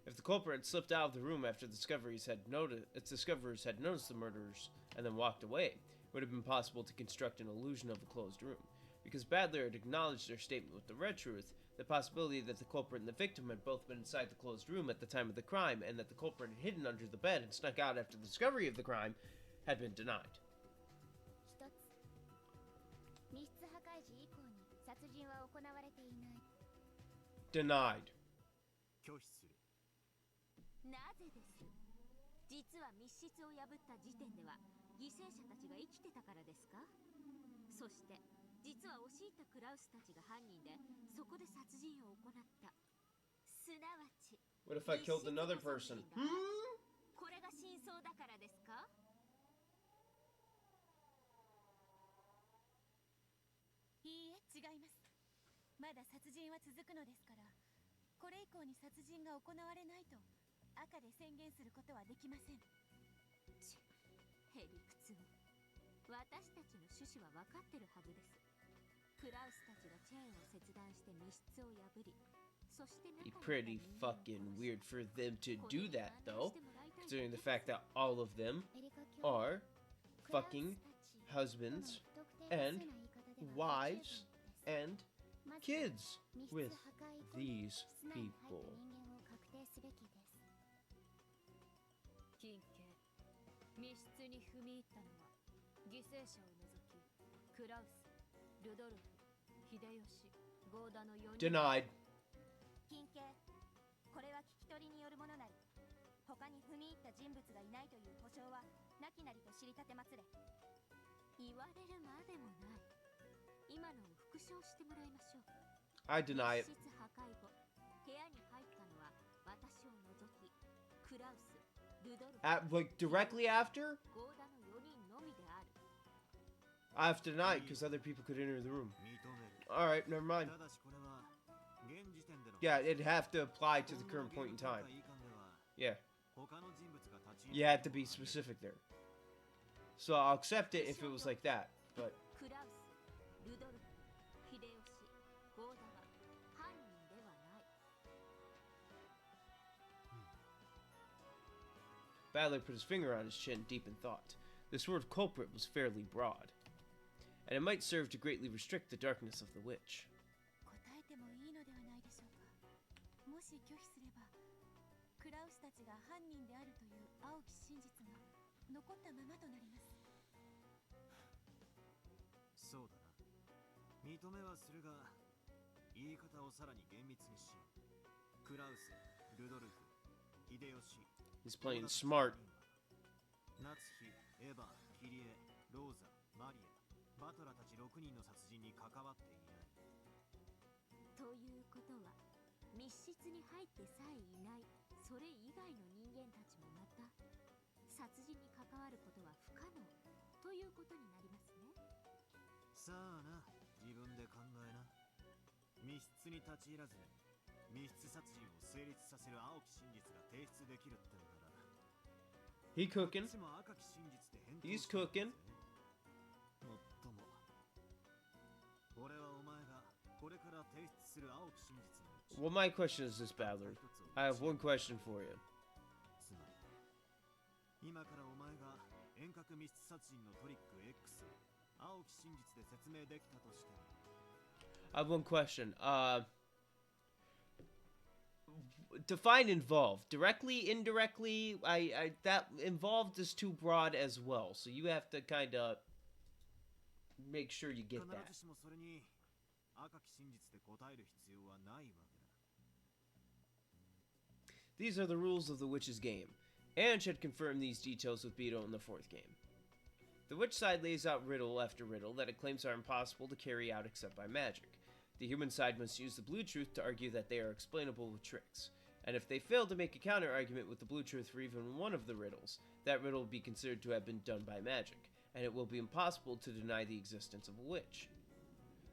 Speaker 1: If the culprit had slipped out of the room after its discoverers had noticed the murderers and then walked away, it would have been possible to construct an illusion of a closed room. Because Badler had acknowledged their statement with the red truth, the possibility that the culprit and the victim had both been inside the closed room at the time of the crime, and that the culprit had hidden under the bed and snuck out after the discovery of the crime, had been denied.
Speaker 6: 一つ、密室破壊時以降に殺人は行われていない。
Speaker 1: Denied.
Speaker 9: 拒否する。
Speaker 4: なぜです？実は密室を破った時点では犠牲者たちが生きてたからですか？そして実は押し入ったクラウスたちが犯人でそこで殺人を行った。すなわち
Speaker 1: What if I killed another person?
Speaker 4: これが真相だからですか？
Speaker 2: いいえ、違います。まだ殺人は続くのですから、これ以降に殺人が行われないと赤で宣言することはできません。
Speaker 4: へりくつも。私たちの趣旨は分かってるはずです。クラウスたちがチェーンを切断して密室を破り、そして中に
Speaker 1: Pretty fucking weird for them to do that, though, considering the fact that all of them are fucking husbands and wives and kids with these people.
Speaker 4: 金系密室に踏み入ったのは犠牲者を除きクラウス、ルドルフ、秀吉、ゴーダの4人。
Speaker 1: Denied.
Speaker 2: 金系、これは聞き取りによるものなり、他に踏み入った人物がいないという保証はなきなりと知りたてまつれ。
Speaker 4: 言われるまでもない。今のを復唱してもらいましょう。
Speaker 1: I deny it.
Speaker 4: 密室破壊後、部屋に入ったのは私を除きクラウス、ルドルフ、
Speaker 1: Like directly after?
Speaker 4: ゴーダの4人のみである。
Speaker 1: I have to deny it because other people could enter the room.
Speaker 9: 認める。
Speaker 1: Alright, never mind.
Speaker 9: ただしこれは現時点での
Speaker 1: Yeah, it'd have to apply to the current point in time.
Speaker 9: 以下では
Speaker 1: Yeah,
Speaker 9: 他の人物が立ち
Speaker 1: you had to be specific there. So I'll accept it if it was like that, but
Speaker 4: クラウス、ルドルフ、秀吉、ゴーダは犯人ではない。
Speaker 1: Badler put his finger on his chin, deep in thought. This word culprit was fairly broad, and it might serve to greatly restrict the darkness of the witch.
Speaker 2: 答えてもいいのではないでしょうか。もし拒否すれば、クラウスたちが犯人であるという青き真実が残ったままとなります。
Speaker 9: そうだな。認めはするが言い方をさらに厳密にしよう。クラウス、ルドルフ、秀吉、
Speaker 1: He's playing smart.
Speaker 9: 夏日、エヴァ、キリエ、ローザ、マリア、バトラたち6人の殺人に関わっていない。
Speaker 4: ということは密室に入ってさえいないそれ以外の人間たちもまた殺人に関わることは不可能ということになりますね。
Speaker 9: さあな、自分で考えな。密室に立ち入らずに密室殺人を成立させる青き真実が提出できるってのなら、
Speaker 1: He cooking.
Speaker 9: こっちも赤き真実で返答
Speaker 1: He's
Speaker 9: してるんだぜ。
Speaker 1: cooking.
Speaker 9: もっとも俺はお前がこれから提出する青き真実のうち
Speaker 1: Well, my question is this, Badler. I have one question for you.
Speaker 9: つまり今からお前が遠隔密室殺人のトリック X を青き真実で説明できたとしても
Speaker 1: I have one question. Define involved. Directly, indirectly. I that involved is too broad as well. So you have to kind of make sure you
Speaker 9: 必
Speaker 1: get that.
Speaker 9: ずしもそれに赤き真実で答える必要はないわけだ。
Speaker 1: These are the rules of the Witch's game. Ange had confirmed these details with Beto in the fourth game. The Witch side lays out riddle after riddle that it claims are impossible to carry out except by magic. The human side must use the blue truth to argue that they are explainable with tricks. And if they fail to make a counter-argument with the blue truth for even one of the riddles, that riddle will be considered to have been done by magic, and it will be impossible to deny the existence of a witch.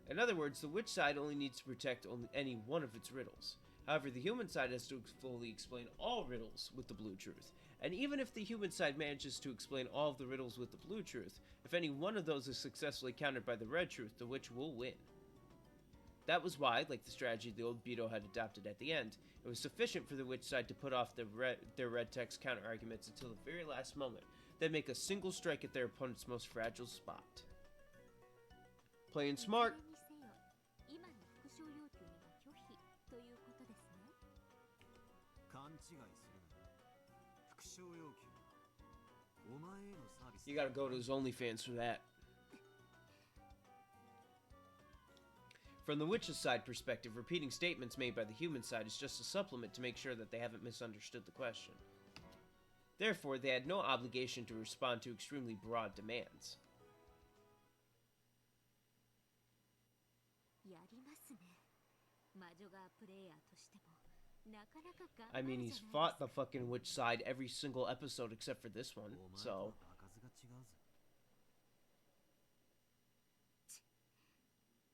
Speaker 1: In other words, the Witch side only needs to protect only any one of its riddles. However, the human side has to fully explain all riddles with the blue truth. And even if the human side manages to explain all of the riddles with the blue truth, if any one of those is successfully countered by the red truth, the witch will win. That was why, like the strategy the old Beto had adopted at the end, it was sufficient for the witch side to put off their red text counter-arguments until the very last moment, then make a single strike at their opponent's most fragile spot. Playing smart.
Speaker 4: いずれにせよ今の復唱要求には拒否ということですね。
Speaker 9: 勘違いするな。復唱要求。お前へのサービス。
Speaker 1: You gotta go to his OnlyFans for that. From the witch's side perspective, repeating statements made by the human side is just a supplement to make sure that they haven't misunderstood the question. Therefore, they had no obligation to respond to extremely broad demands.
Speaker 4: やりますね。魔女側プレイヤーとしても
Speaker 1: I mean, he's fought the fucking witch side every single episode except for this one, so...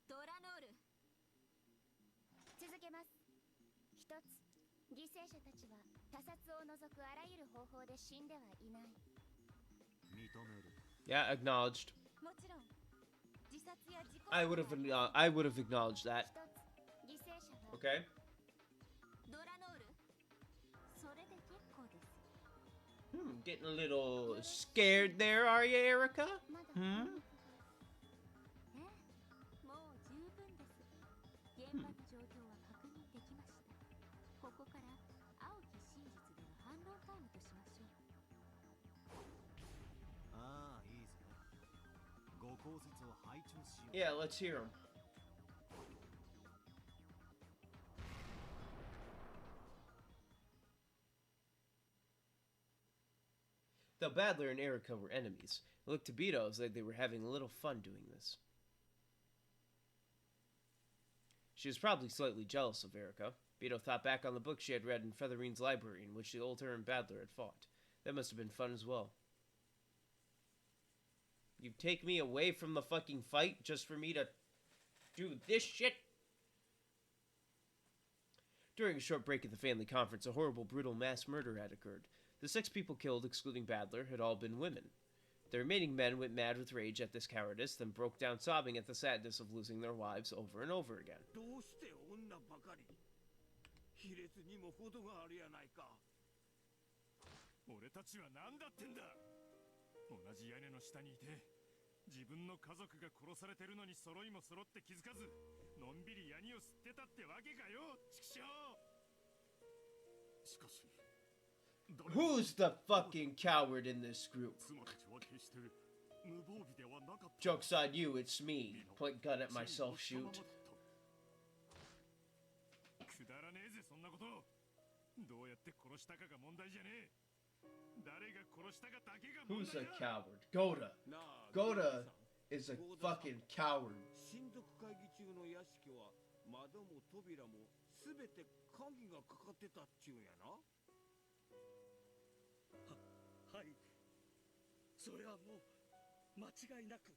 Speaker 6: ドラノール続けます。一つ、犠牲者たちは他殺を除くあらゆる方法で死んではいない。
Speaker 9: 認める。
Speaker 1: Yeah, acknowledged.
Speaker 2: もちろん自殺や事故
Speaker 1: I would have acknowledged that.
Speaker 6: 一つ、犠牲者は
Speaker 1: Okay.
Speaker 2: ドラノール
Speaker 6: それで結構です。
Speaker 1: Getting a little scared there, are you, Erica?
Speaker 6: まだ
Speaker 1: Hmm?
Speaker 4: ええ、もう十分です。現場の状況は確認できました。ここから青き真実での反論タイムとしましょう。
Speaker 9: ああ、いいぜ。ご考説を拝聴しよう。
Speaker 1: Yeah, let's hear him. Though Badler and Erica were enemies, it looked to Beto as though they were having a little fun doing this. She was probably slightly jealous of Erica. Beto thought back on the book she had read in Featherine's library in which the old her and Badler had fought. That must have been fun as well. You take me away from the fucking fight just for me to do this shit? During a short break at the family conference, a horrible, brutal mass murder had occurred. The 6 people killed, excluding Badler, had all been women. The remaining men went mad with rage at this cowardice, then broke down sobbing at the sadness of losing their wives over and over again.
Speaker 11: どうして女ばかり卑劣にも程があるやないか。
Speaker 8: 俺たちは何だってんだ。同じ屋根の下にいて自分の家族が殺されてるのに揃いも揃って気づかずのんびりヤニを吸ってたってわけかよ、畜生。しかし
Speaker 1: Who's the fucking coward in this group? Joke's on you, it's me. Point gun at myself, shoot.
Speaker 8: くだらねえぜそんなこと。どうやって殺したかが問題じゃねえ。誰が殺したかだけが問
Speaker 1: Who's
Speaker 8: 題
Speaker 1: a
Speaker 8: だ。
Speaker 1: coward? Goda. Goda is a fucking coward.
Speaker 11: 親族会議中の屋敷は窓も扉もすべて鍵がかかってたっちゅうんやな。
Speaker 10: はい、それはもう間違いなく。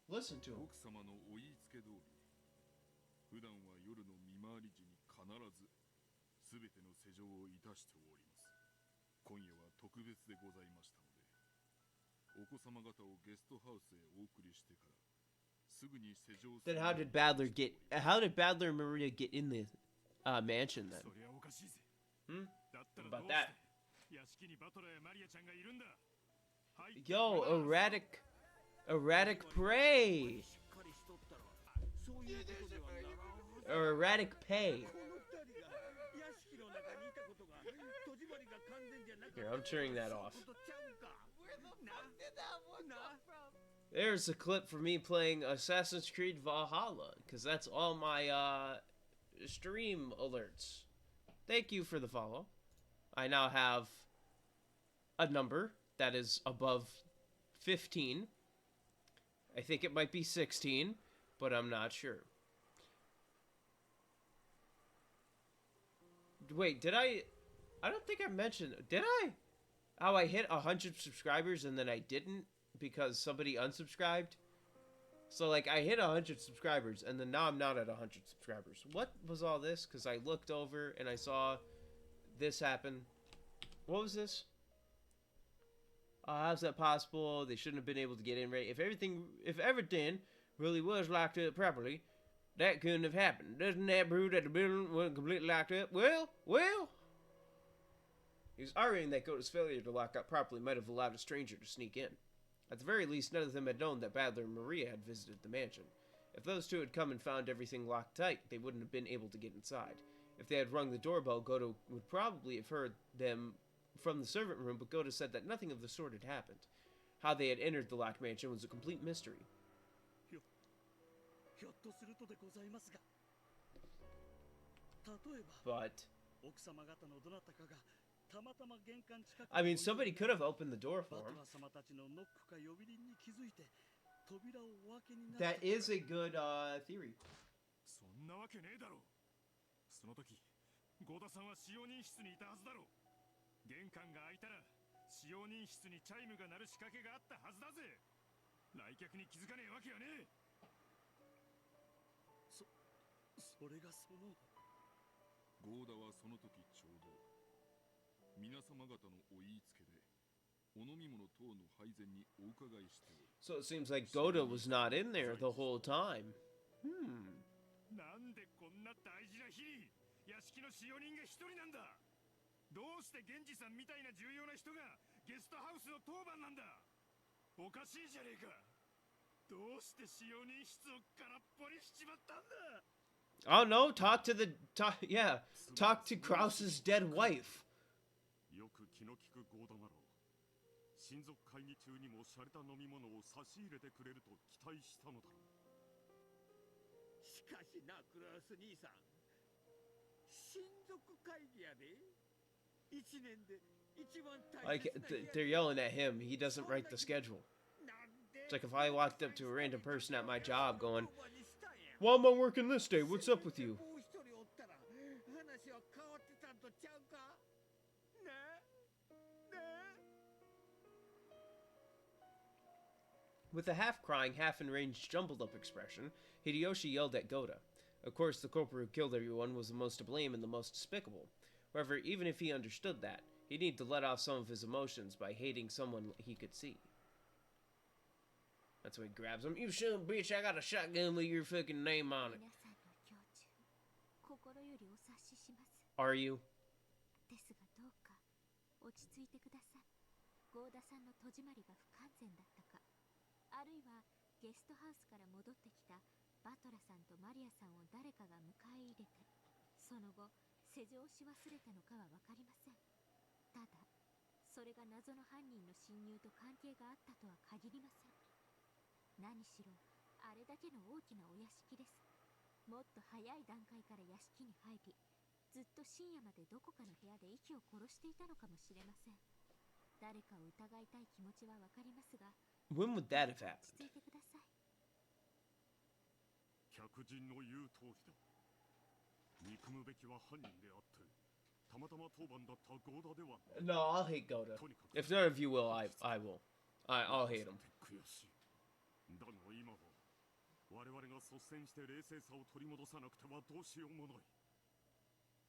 Speaker 1: Listen to him.
Speaker 8: 奥様のお言いつけ通り、普段は夜の見回り時に必ずすべての施錠をいたしております。今夜は特別でございましたので、お子様方をゲストハウスへお送りしてからすぐに施錠する。
Speaker 1: Then how did Badler and Maria get in the mansion then?
Speaker 8: そりゃおかしいぜ。
Speaker 1: Hmm?
Speaker 8: だったら
Speaker 1: What
Speaker 8: ど
Speaker 1: about
Speaker 8: うして
Speaker 1: that?
Speaker 8: 屋敷にバトラーやマリアちゃんがいるんだ。はい。
Speaker 1: Yo, erratic prey.
Speaker 11: しっかりしとったらそういうことではならん。
Speaker 1: Or erratic pay.
Speaker 11: この二人が屋敷の中にいたことが戸締まりが完全じゃなかった。
Speaker 1: Here, I'm turning that off.
Speaker 11: そういうことちゃうか。
Speaker 2: Where the fuck did that one come from?
Speaker 1: There's a clip for me playing Assassin's Creed Valhalla, because that's all my stream alerts. Thank you for the follow. I now have a number that is above 15. I think it might be 16, but I'm not sure. Wait, did I don't think I mentioned, did I? How I hit 100 subscribers and then I didn't because somebody unsubscribed? So, like, I hit 100 subscribers and then now I'm not at 100 subscribers. What was all this? Because I looked over and I saw this happen. What was this? How's that possible? They shouldn't have been able to get in right. If everything really was locked up properly, that couldn't have happened. Doesn't that prove that the building wasn't completely locked up? Well. He was arguing that Goda's failure to lock up properly might have allowed a stranger to sneak in. At the very least, none of them had known that Badler and Maria had visited the mansion. If those two had come and found everything locked tight, they wouldn't have been able to get inside. If they had rung the doorbell, Goda would probably have heard them from the servant room, but Goda said that nothing of the sort had happened. How they had entered the locked mansion was a complete mystery. But I mean, somebody could have opened the door for him. That is a good theory.
Speaker 8: そんなわけねえだろ。その時ゴダさんは使用人室にいたはずだろう。玄関が開いたら使用人室にチャイムが鳴る仕掛けがあったはずだぜ。来客に気づかねえわけはねえ。
Speaker 12: それがその。
Speaker 8: ゴーダはその時ちょうど皆様方のお言いつけでお飲み物等の配膳にお伺いしておる。
Speaker 1: So it seems like Goda was not in there the whole time.
Speaker 8: なんでこんな大事な日に屋敷の使用人が一人なんだ。どうして源氏さんみたいな重要な人がゲストハウスの当番なんだ。おかしいじゃねえか。どうして使用人室を空っぽにしちまったんだ。
Speaker 1: Oh no, talk to Krause's dead wife.
Speaker 8: よく気の利くゴーダなろう。親族会議中にも洒落た飲み物を差し入れてくれると期待したのだろう。
Speaker 11: しかしな、クラウス兄さん、親族会議やで。一年で一番大
Speaker 1: Like
Speaker 11: 切な日や
Speaker 1: they're yelling at him. He doesn't write the schedule. It's like if I walked up to a random person at my job going, "Why am I working this day? What's up with you?"
Speaker 11: もう一人おったら話は変わってたんとちゃうか。ねえねえ。
Speaker 1: With a half-crying, half-enraged, jumbled-up expression, Hideyoshi yelled at Goda. Of course, the culprit who killed everyone was the most to blame and the most despicable. However, even if he understood that, he'd need to let off some of his emotions by hating someone he could see. That's when he grabs him. "You son of a bitch, I got a shotgun with your fucking name on it."
Speaker 4: 皆さんの胸中心よりお察しします。
Speaker 1: Are you?
Speaker 4: ですがどうか落ち着いてください。ゴーダさんの戸締まりが不完全だったか、あるいはゲストハウスから戻ってきたバトラさんとマリアさんを誰かが迎え入れて、その後施錠し忘れたのかは分かりません。ただそれが謎の犯人の侵入と関係があったとは限りません。何しろあれだけの大きなお屋敷です。もっと早い段階から屋敷に入り、ずっと深夜までどこかの部屋で息を殺していたのかもしれません。誰かを疑いたい気持ちはわかりますが、
Speaker 1: When would that have
Speaker 4: 落
Speaker 1: happened?
Speaker 4: ち着いてください。
Speaker 8: 客人の言う通りだ。憎むべきは犯人であって、たまたま当番だったゴーダではない。
Speaker 1: No, I'll hate Goda. If none of you will, I will. I'll hate him.
Speaker 8: 悔しい。だが今は我々が率先して冷静さを取り戻さなくてはどうしようもない。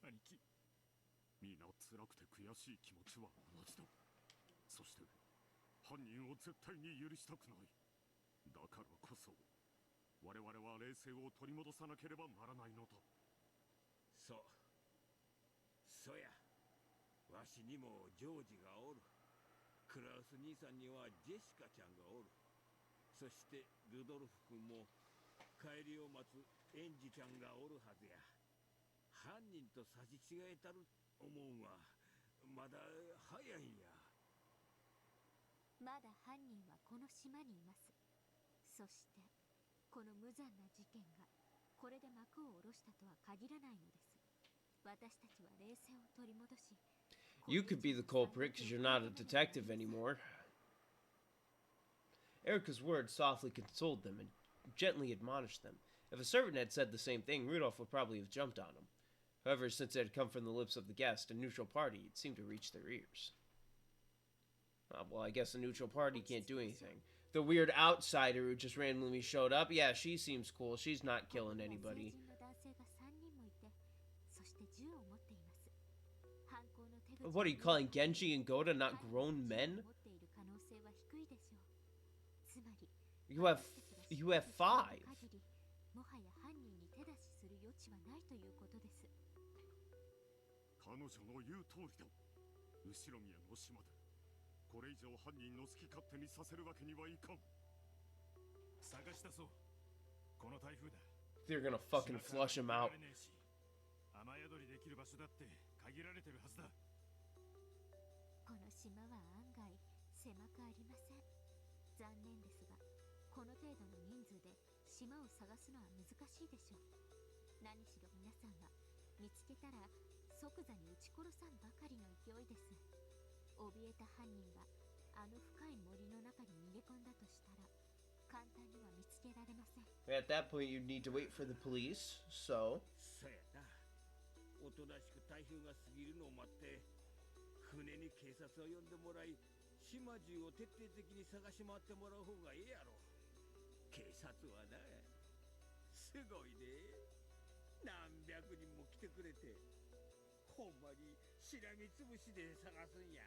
Speaker 8: 兄貴、皆辛くて悔しい気持ちは同じだ。そして犯人を絶対に許したくない。だからこそ我々は冷静を取り戻さなければならないのだ。
Speaker 11: そや。わしにもジョージがおる。クラウス兄さんにはジェシカちゃんがおる。そしてルドルフ君も帰りを待つエンジちゃんがおるはずや。犯人と差し違えたる思うんはまだ早いんや。
Speaker 4: まだ犯人はこの島にいます。そしてこの無残な事件がこれで幕を下ろしたとは限らないのです。私たちは冷静を取り戻し、
Speaker 1: You could be the culprit because you're not a detective anymore. Erica's words softly consoled them and gently admonished them. If a servant had said the same thing, Rudolph would probably have jumped on him. However, since it had come from the lips of the guest, a neutral party, it seemed to reach their ears. Well, I guess a neutral party can't do anything. The weird outsider who just randomly showed up, yeah, she seems cool. She's not killing anybody. What are you calling Genji and Goda not grown men? You have 5.
Speaker 8: 彼女の言う通りだ。後ろ宮の島でこれ以上犯人の好き勝手にさせるわけにはいかん。探し出そう。この台風だ。
Speaker 1: They're gonna fucking flush him out.
Speaker 8: 雨宿りできる場所だって限られてるはずだ。
Speaker 4: この島は案外狭くありません。残念ですが、この程度の人数で島を探すのは難しいでしょう。何しろ皆さんは見つけたら即座に撃ち殺さんばかりの勢いです。怯えた犯人があの深い森の中に逃げ込んだとしたら簡単には見つけられません。
Speaker 1: At that point, you'd need to wait for the police, so...
Speaker 11: そうやな。おとなしく台風が過ぎるのを待って船に警察を呼んでもらい島中を徹底的に探し回ってもらう方がええやろ。警察はな、すごいね。何百人も来てくれて、ほんまにしらみつぶしで探すんや。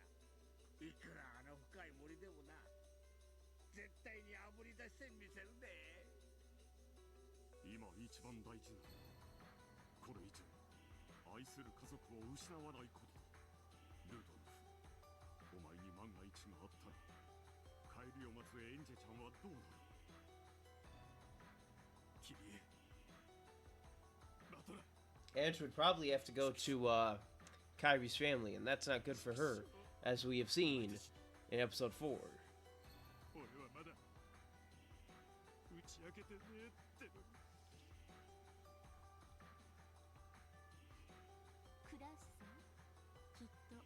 Speaker 11: いくらあの深い森でもな、絶対にあぶり出してみせるで。
Speaker 8: 今一番大事なこれ以上愛する家族を失わないことだ。ルドルフ、お前に万が一があったら帰りを待つエンジェちゃんはどうなる？キリエ、ラトラ。
Speaker 1: Ange would probably have to go to Kyrie's family, and that's not good for her, as we have seen in episode 4.
Speaker 8: 俺はまだ打ち明けてねえってのに。
Speaker 4: クラウスさん、きっと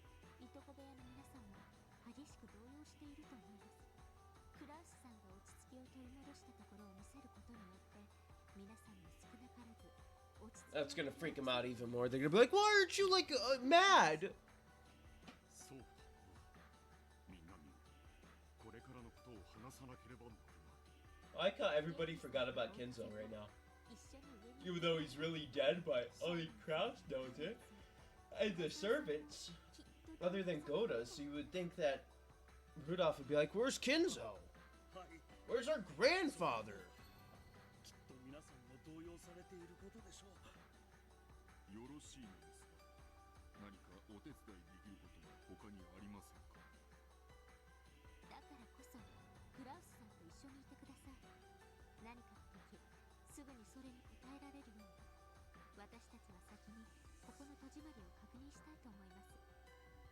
Speaker 4: いとこ部屋の皆さんも激しく動揺していると思います。クラウスさんが落ち着きを取り戻したところを見せることによって皆さんも少なからず落ち着き
Speaker 1: That's gonna freak them out even more. They're gonna be like, "Why aren't you like mad?"
Speaker 8: そうだ。みんなにこれからのことを話さなければならない。
Speaker 1: I like how everybody forgot about Kenzo right now.
Speaker 4: 一緒に上に
Speaker 1: Even though he's really dead, but only Kraus knows it. And the servants, other than Goda, so you would think that Rudolph would be like, "Where's Kenzo? Where's our grandfather?"
Speaker 12: きっと皆さんも動揺されていることでしょう。
Speaker 8: よろしいのですか？何かお手伝いできることは他にありませんか？
Speaker 4: だからこそクラウスさんと一緒にいてください。何かの時すぐにそれに応えられるように私たちは先にここの戸締まりを確認したいと思います。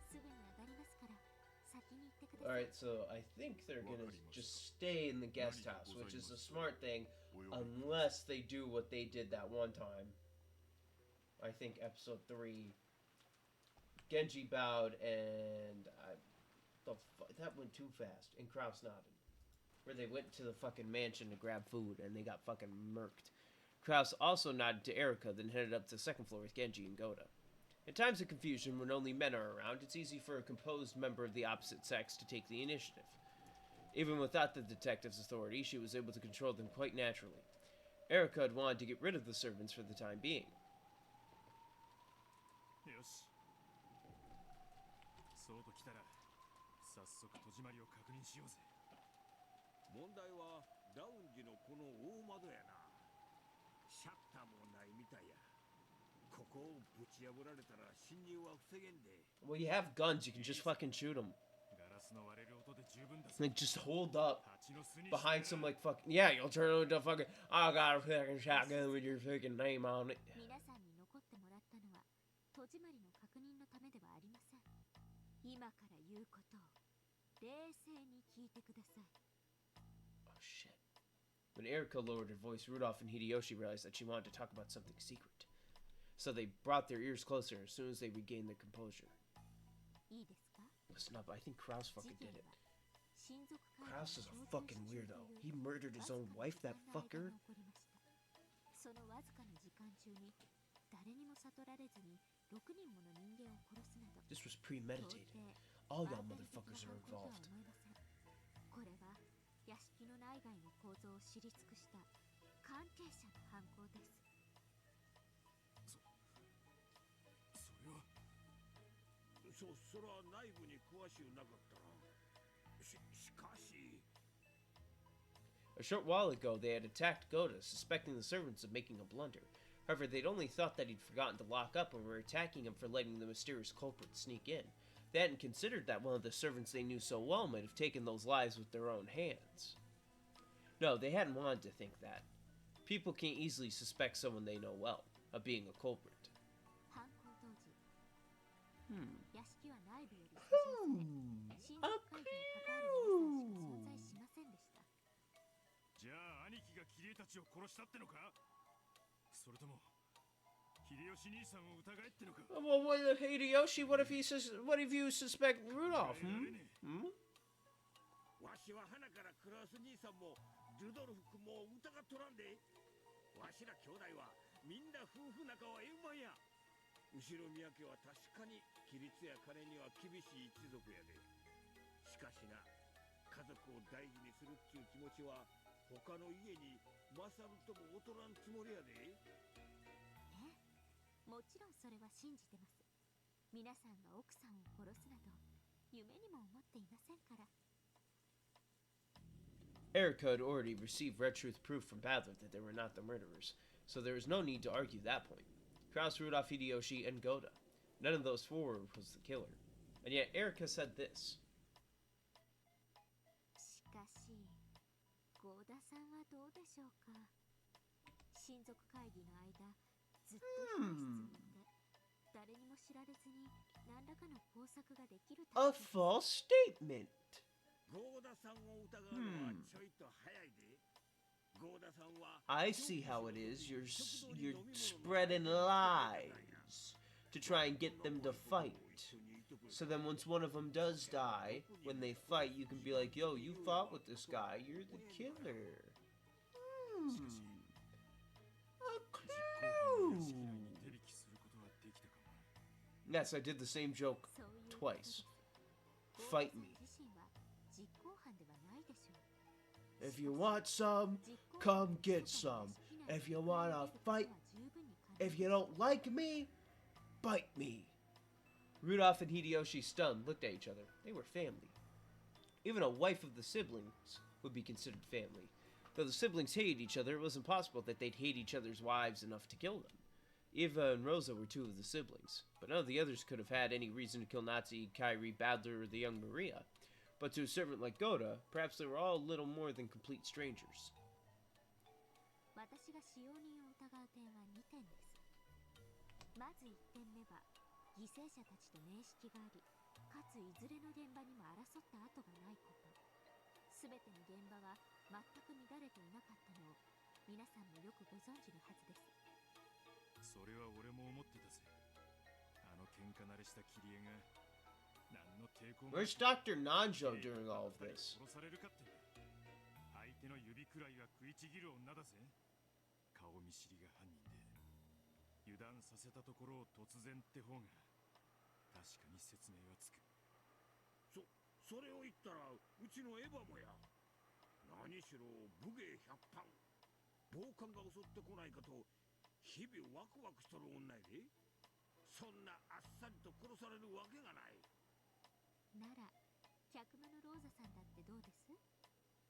Speaker 4: すぐに上がりますから先に行ってください。
Speaker 1: Alright, so I think they're gonna just stay in the guest house, which is a smart thing, unless they do what they did that one time. I think episode 3, Genji bowed and that went too fast, and Kraus nodded. Where they went to the fucking mansion to grab food and they got fucking murked. Kraus also nodded to Erica, then headed up to the second floor with Genji and Goda. In times of confusion, when only men are around, it's easy for a composed member of the opposite sex to take the initiative. Even without the detective's authority, she was able to control them quite naturally. Erica had wanted to get rid of the servants for the time being.
Speaker 8: よし。そうときたら早速戸締まりを確認しようぜ。
Speaker 11: 問題はラウンジのこの大窓やな。シャッターもないみたいや。ここをぶち破られたら侵入は防げんで。
Speaker 1: Well, you have guns, you can just fucking shoot them.
Speaker 8: ガラスの割れる音で十分だぜ。
Speaker 1: Like, just hold up
Speaker 8: 蜂の巣に
Speaker 1: behind some, like, fucking... Yeah, you'll turn into fucking... I got a fucking shotgun with your fucking name on it.
Speaker 4: 皆さんに残ってもらったのは戸締まりの確認のためではありません。今から言うことを冷静に聞いてください。
Speaker 1: Oh, shit. When Erica lowered her voice, Rudolph and Hideyoshi realized that she wanted to talk about something secret. So they brought their ears closer as soon as they regained their composure.
Speaker 4: いいですか？
Speaker 1: Listen up, I think Kraus fucking did it.
Speaker 4: 親族会
Speaker 1: Kraus is a fucking weirdo. He murdered his own wife, that fucker.
Speaker 4: そのわずかな時間中に誰にも悟られずに6人もの人間を殺すなど
Speaker 1: This was premeditated. All y'all motherfuckers are involved.
Speaker 4: これは屋敷の内外の構造を知り尽くした関係者の犯行です。
Speaker 11: そら内部に詳しゅうなかったな。しかし
Speaker 1: A short while ago, they had attacked Goda, suspecting the servants of making a blunder. However, they'd only thought that he'd forgotten to lock up and were attacking him for letting the mysterious culprit sneak in. They hadn't considered that one of the servants they knew so well might have taken those lives with their own hands. No, they hadn't wanted to think that. People can easily suspect someone they know well of being a culprit.
Speaker 4: 犯行当時、屋敷は内部より施錠され、親族会議に関わる皆さんしか存在しませんでした。
Speaker 8: じゃあ兄貴がキリエたちを殺したってのか？それとも秀吉兄さんを疑えってのか？
Speaker 1: Well, what if Hideyoshi? What if you suspect Rudolph?
Speaker 11: わしは花からクラウス兄さんもルドルフ君も疑っとらんで。わしら兄弟はみんな夫婦仲は円満や。後宮家は確かに規律や金には厳しい一族やで。しかしな、家族を大事にするっちゅう気持ちは他の家に勝るとも劣らんつもりやで。
Speaker 4: もちろんそれは信じてます。皆さんが奥さんを殺すなど夢にも思っていませんから。
Speaker 1: Erica had already received red truth proof from Badler that they were not the murderers, so there was no need to argue that point. Kraus, Rudolph, Hideyoshi, and Goda. None of those four was the killer. And yet Erica said this.
Speaker 4: しかし、ゴーダさんはどうでしょうか。親族会議の間、ずっと控室にいて、誰にも知られずに何らかの工作ができる。
Speaker 1: A false statement.
Speaker 11: ゴーダさんを疑うのはちょいと早いで。ゴーダさんは
Speaker 1: I see how it is. You're spreading lies to try and get them to fight. So then once one of them does die, when they fight, you can be like, yo, you fought with this guy. You're the killer. A clue. Yes, I did the same joke twice. Fight me. If you want some, come get some. If you want to fight, if you don't like me, bite me. Rudolph and Hideyoshi, stunned, looked at each other. They were family. Even a wife of the siblings would be considered family. Though the siblings hated each other, it was impossible that they'd hate each other's wives enough to kill them. Eva and Rosa were two of the siblings, but none of the others could have had any reason to kill Nazi, Kyrie, Badler, or the young Maria. But to a servant like Goda, perhaps they were all a little more than complete strangers.
Speaker 4: 私が使用人を疑う点は2点です。まず1点目は、犠牲者たちと面識があり、かついずれの現場にも争った跡がないこと。すべての現場は全く乱れていなかったのを皆さんもよくご存知のはずです。
Speaker 10: それは俺も思ってたぜ。あの喧嘩慣れした切り絵が何の抵抗も。
Speaker 1: Where's Dr. Nanjo during all of this?
Speaker 10: 殺されるかって相手の指くらいは食いちぎる女だぜ。顔見知りが犯人で油断させたところを突然って方が確かに説明はつく。
Speaker 11: それを言ったらうちのエヴァもや。何しろ武芸百般、暴漢が襲ってこないかと日々ワクワクしとる女やで。そんなあっさりと殺されるわけがない。
Speaker 4: なら客間のローザさんだってどうです？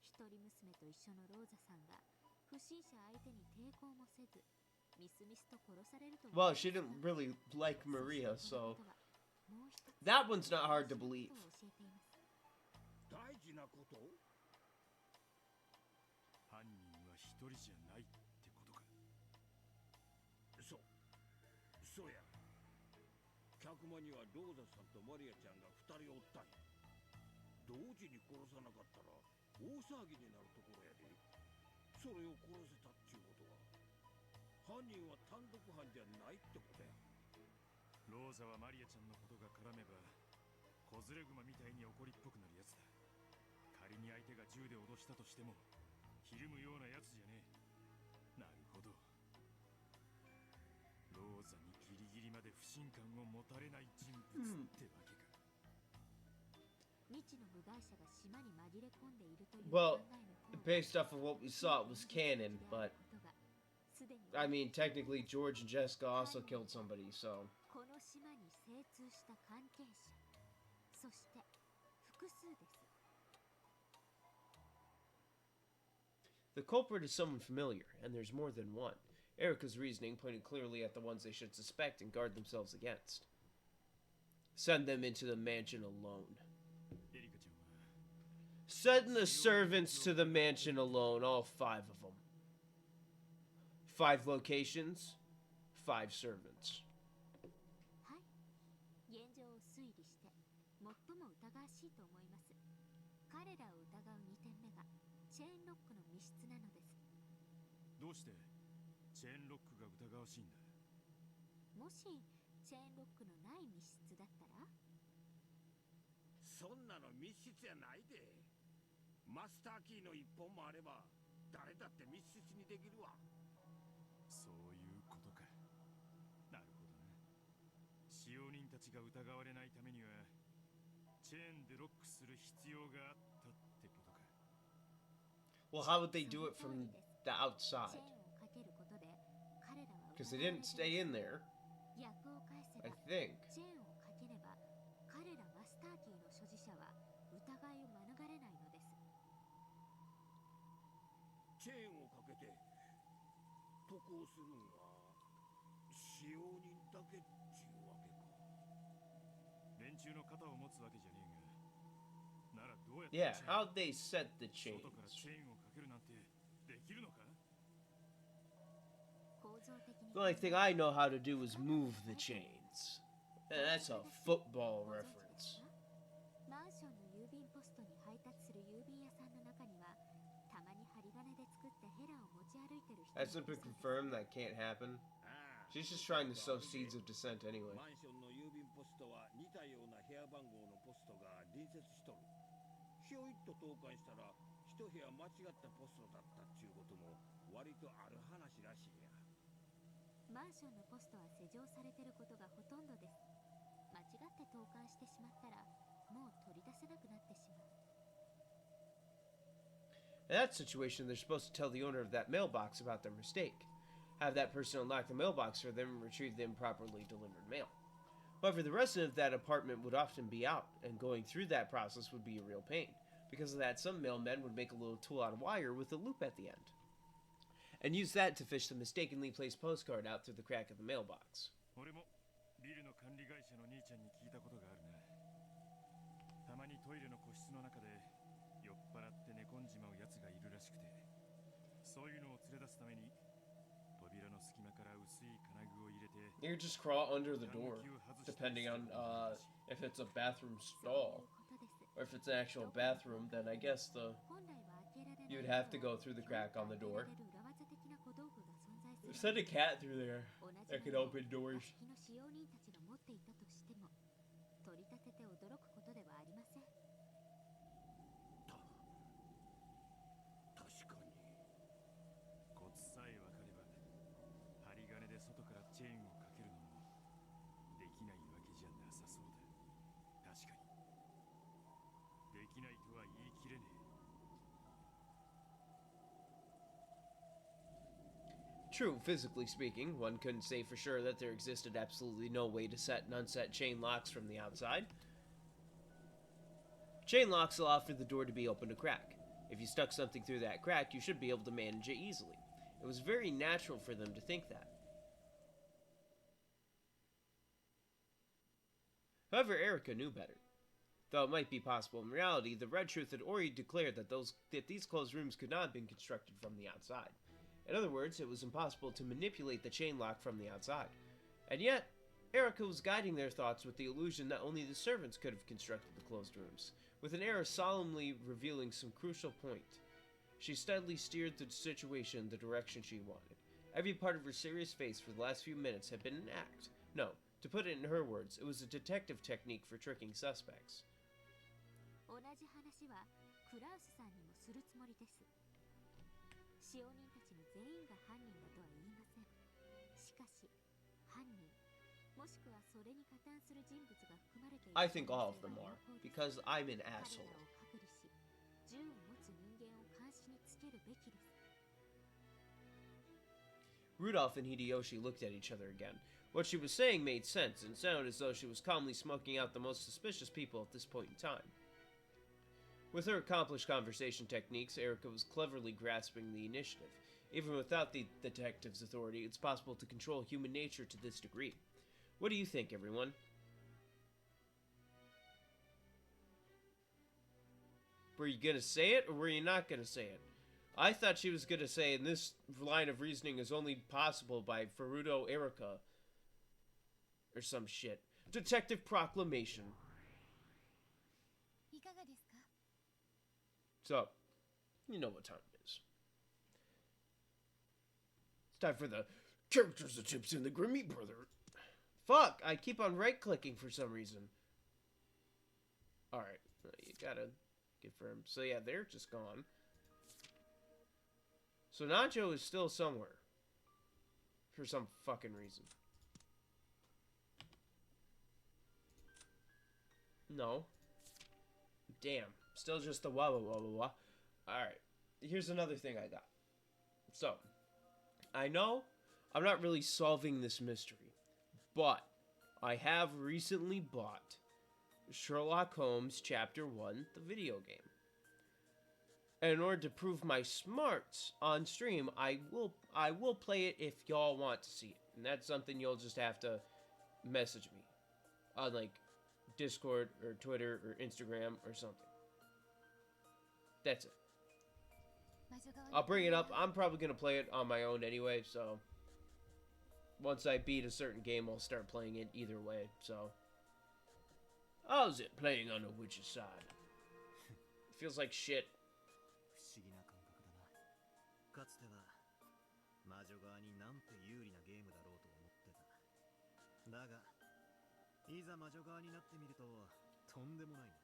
Speaker 4: 一人娘と一緒のローザさんが不審者相手に抵抗もせずミスミスと殺されると。
Speaker 1: Well, she didn't really like Maria, so that one's not hard to believe.
Speaker 11: 大事なこと？
Speaker 10: 犯人は一人じゃないってことか。
Speaker 11: そうや。客間にはローザさんとマリアちゃんが2人おったんや。同時に殺さなかったら大騒ぎになるところやで。それを殺せたっちゅうことは犯人は単独犯じゃないってことや。
Speaker 10: ローザはマリアちゃんのことが絡めば小連れ熊みたいに怒りっぽくなるやつだ。仮に相手が銃で脅したとしてもひるむようなやつじゃねえ。なるほど。ローザにギリギリまで不信感を持たれない人物ってわけか。
Speaker 4: 未知の部外者が島に紛れ込んでいるという。
Speaker 1: Well, based off of what we saw, it was canon, but I mean, technically, George and Jessica also killed somebody, so.
Speaker 4: この島に精通した関係者、そして複数です。
Speaker 1: The culprit is someone familiar, and there's more than one. Erica's reasoning pointed clearly at the ones they should suspect and guard themselves against. Send them into the mansion alone. Send the servants to the mansion alone, all 5 of them. 5 locations, 5 servants.
Speaker 4: はい、現状を推理して最も疑わしいと思います。彼らを疑う2点目がチェーンロックの密室なのです。
Speaker 10: どうしてチェーンロックが疑わしいんだ？
Speaker 4: もしチェーンロックのない密室だったら？
Speaker 11: そんなの密室やないで。マスターキーの1本もあれば誰だって密室にできるわ。
Speaker 10: そういうことか。なるほどな。使用人たちが疑われないためにはチェーンでロックする必要があったってことか。
Speaker 1: Well, how would they do it from the outside?
Speaker 4: チェーンをかけることで彼らは
Speaker 1: Because they didn't stay in there,
Speaker 4: 逆を返せ
Speaker 1: I
Speaker 4: ば
Speaker 1: think.
Speaker 4: チェーンをかければ彼らマスターキーの所持者は疑いを免れないのです。
Speaker 11: チェーンをかけて渡航するんは使用人だけっちゅうわけか。
Speaker 10: 連中の肩を持つわけじゃねえが、ならどうやって
Speaker 1: Yeah, how'd they set the
Speaker 10: 外から
Speaker 1: chains?
Speaker 10: チェーンをかけるなんてできるのか。
Speaker 4: 構造的に
Speaker 1: The only thing I know how to do is move the chains. And that's a football reference.
Speaker 4: マンションの郵便ポストに配達する郵便屋さんの中にはたまに針金で作ってヘラを持ち歩いてる人
Speaker 1: That's been confirmed that can't happen.
Speaker 11: ああ
Speaker 1: She's just trying to sow seeds of dissent anyway.
Speaker 11: マンションの郵便ポストは似たような部屋番号のポストが隣接しとる。ひょいっと投函したら一部屋間違ったポストだったっちゅうことも割とある話らしいや。
Speaker 4: マンションのポストは施錠されてることがほとんどです。間違って投函してしまったらもう取り出せなくなってしまう。
Speaker 1: In that situation, they're supposed to tell the owner of that mailbox about their mistake. Have that person unlock the mailbox for them and retrieve the improperly delivered mail. However, the resident of that apartment would often be out, and going through that process would be a real pain. Because of that, some mailmen would make a little tool out of wire with a loop at the end, and use that to fish the mistakenly placed postcard out through the crack of the mailbox.
Speaker 10: 俺もビルの管理会社の兄ちゃんに聞いたことがあるな。たまにトイレの個室の中で酔っ払って寝込んじまうやつがいるらしくて、そういうのを連れ出すために扉の隙間から薄い金具を入れて
Speaker 1: You could just crawl under the door, depending on if it's a bathroom stall. Or if it's an actual bathroom, then I guess you would have to go through the crack on the door. Send a cat through there that can open doors.
Speaker 4: の使用人たちが持っていたとしても取り立てて驚くことではありません。
Speaker 11: 確かに。
Speaker 10: コツさえ分かれば針金で外からチェーンをかけるのもできないわけじゃなさそうだ。確かにできないとは言い切れねえ。
Speaker 1: True, physically speaking, one couldn't say for sure that there existed absolutely no way to set and unset chain locks from the outside. Chain locks allow for the door to be opened a crack. If you stuck something through that crack, you should be able to manage it easily. It was very natural for them to think that. However, Erica knew better. Though it might be possible in reality, the Red Truth had already declared that these closed rooms could not have been constructed from the outside. In other words, it was impossible to manipulate the chain lock from the outside. And yet, Erica was guiding their thoughts with the illusion that only the servants could have constructed the closed rooms, with an air solemnly revealing some crucial point. She steadily steered the situation the direction she wanted. Every part of her serious face for the last few minutes had been an act. No, to put it in her words, it was a detective technique for tricking suspects.
Speaker 4: 同じ話はクラウスさんにもするつもりです。使用人たちの全員が犯人だとは言いません。しかし、犯人、もしくはそれに加担する人物が含まれている
Speaker 1: I think all of them are, because I'm an asshole.
Speaker 4: 彼らを隔離し、銃を持つ人間を監視につけるべきです。
Speaker 1: Rudolph and Hideyoshi looked at each other again. What she was saying made sense, and sounded as though she was calmly smoking out the most suspicious people at this point in time. With her accomplished conversation techniques, Erica was cleverly grasping the initiative. Even without the detective's authority, it's possible to control human nature to this degree. What do you think, everyone? Were you gonna say it, or were you not gonna say it? I thought she was gonna say, and this line of reasoning is only possible by Furuto Erica. Or some shit. Detective Proclamation.
Speaker 6: いかがですか？
Speaker 1: So, you know what time it is. It's time for the characters and tips in the Grimmy Brother. Fuck, I keep on right-clicking for some reason. Alright, you gotta confirm. So yeah, they're just gone. So Nacho is still somewhere. For some fucking reason. No. Damn. Still just the wah wah wah wah wah. Alright. Here's another thing I got. So, I know I'm not really solving this mystery, but I have recently bought Sherlock Holmes Chapter 1, the video game. And in order to prove my smarts on stream, I will play it if y'all want to see it. And that's something you'll just have to message me on like Discord or Twitter or Instagram or something. That's it. I'll bring it up. I'm probably going to play it on my own anyway, so once I beat a certain game, I'll start playing it either way, so. How's it playing on the witch's side? Feels like shit.
Speaker 9: 不思議な感覚だな。かつては魔女側になんて有利なゲームだろうと思ってた。だがいざ魔女側になってみるととんでもないな。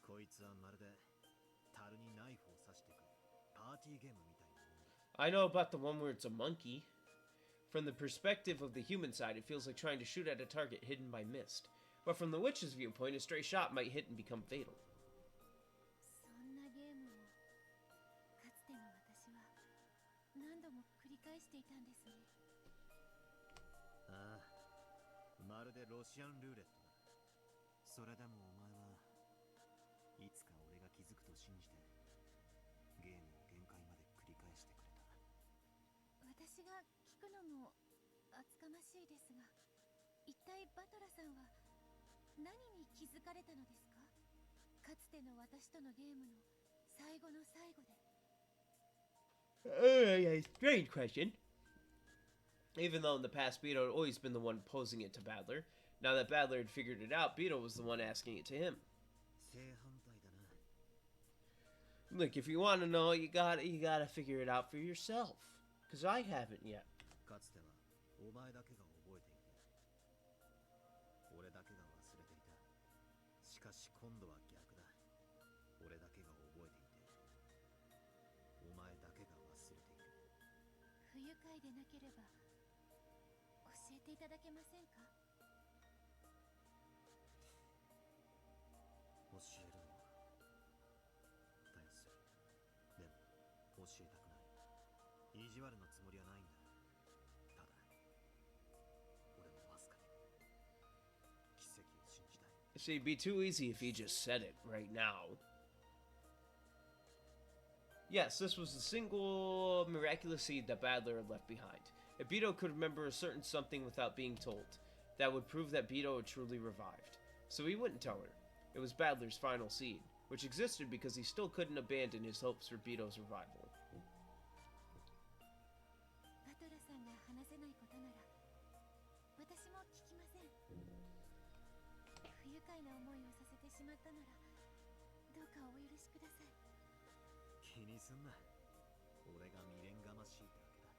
Speaker 9: こいつはまるで樽にナイフを刺していくパーティーゲームみたいなもんだ。
Speaker 1: I know about the one where it's a monkey. From the perspective of the human side, it feels like trying to shoot at a target hidden by mist. But from the witch's viewpoint, a stray shot might hit and become fatal.
Speaker 6: そんなゲームをかつての私は何度も繰り返していたんですね。
Speaker 9: ああ、まるでロシアンルーレットだ。それでもお前はいつか俺が気づくと信じてゲームを限界まで繰り返してくれた。
Speaker 6: 私が聞くのも厚かましいですが、一体バトラさんは何に気づかれたのですか？かつての私とのゲームの最後の最後で。
Speaker 1: Strange question. Even though in the past Beto had always been the one posing it to Badler, now that Badler had figured it out, Beto was the one asking it to him.
Speaker 9: 正反対だな。
Speaker 1: Look, if you want to know, you gotta figure it out for yourself. Because I haven't yet.
Speaker 9: かつてはお前だけが覚えていて俺だけが忘れていた。しかし今度は逆だ。俺だけが覚えていてお前だけが忘れている。
Speaker 6: 不愉快でなければ教えていただけませんか？
Speaker 9: 教えるのはたやすい。でも教えたくない。意地悪のつもりはないんだ。ただ俺もわずかに奇跡を信じたい。
Speaker 1: See, it'd be too easy if he just said it right now. Yes, this was the single miraculous seed that Badler had left behind. If Beto could remember a certain something without being told, that would prove that Beto had truly revived. So he wouldn't tell her. It was Badler's final seed, which existed because he still couldn't abandon his hopes for Beto's revival.
Speaker 6: バトラさんが話せないことなら私も聞きません。不愉快な思いをさせてしまったならどうかお許しください。
Speaker 9: 気にすんな。俺が未練がましいだけだ。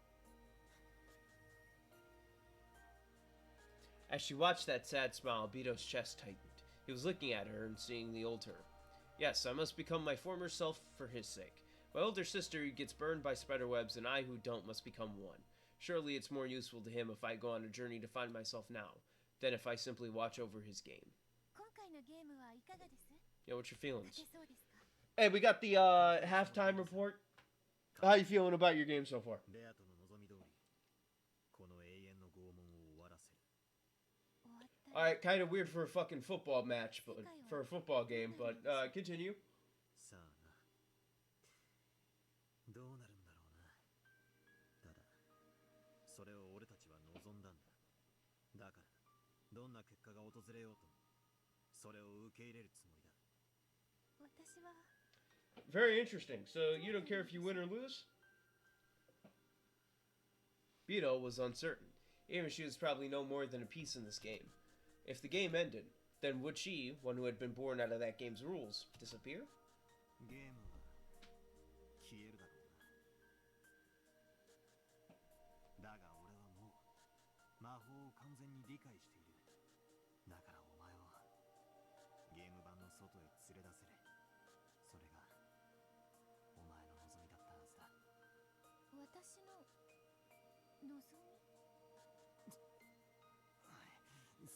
Speaker 1: As she watched that sad smile, Beto's chest tightened. He was looking at her and seeing the old her. Yes, I must become my former self for his sake. My older sister who gets burned by spiderwebs and I who don't must become one. Surely it's more useful to him if I go on a journey to find myself now, than if I simply watch over his game.
Speaker 6: 今回のゲームはいかがです？
Speaker 1: Yeah, what's your feelings?
Speaker 6: 勝てそうですか？
Speaker 1: Hey, we got the halftime report. How you feeling about your game so far?
Speaker 9: レアとの望み通りこの永遠の拷問を終わらせる。
Speaker 1: Alright, kind of weird for a fucking football match, but for a football game, but continue.
Speaker 9: さあな。どうなるんだろうな。ただそれを俺たちは望んだんだ。だからどんな結果が訪れようともそれを受け入れるつもりだ。
Speaker 6: 私は
Speaker 1: Very interesting. So you don't care if you win or lose? Beto was uncertain. Even she was probably no more than a piece in this game. If the game ended, then would she, one who had been born out of that game's rules, disappear?
Speaker 9: ゲームは消えるだろうな。だが俺はもう魔法を完全に理解している。だからお前をゲーム版の外へ連れ出せる。それがお前の望みだったはずだ。
Speaker 6: 私の望み？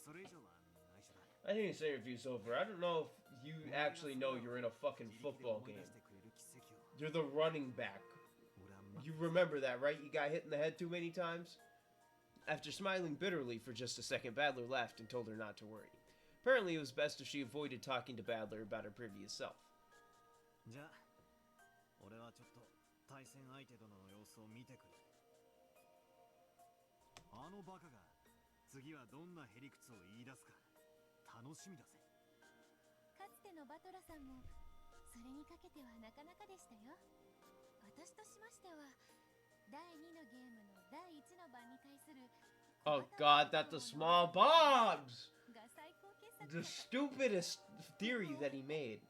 Speaker 9: それ以上は内緒だ。
Speaker 1: I think this interview's over. I don't know if you actually know you're in a fucking football game. You're the running back. You remember that, right? You got hit in the head too many times? After smiling bitterly for just a second, Badler laughed and told her not to worry. Apparently, it was best if she avoided talking to Badler about her previous self.
Speaker 9: じゃあ俺はちょっと対戦相手殿の様子を見てくる。あのバカが次はどんなへりくつを言い出すか楽しみだぜ。
Speaker 6: かつてのバトラさんもそれにかけてはなかなかでしたよ。私としましては第2のゲームの第1の番に対する
Speaker 1: Oh god, that's the small bombs! The stupidest theory that he made.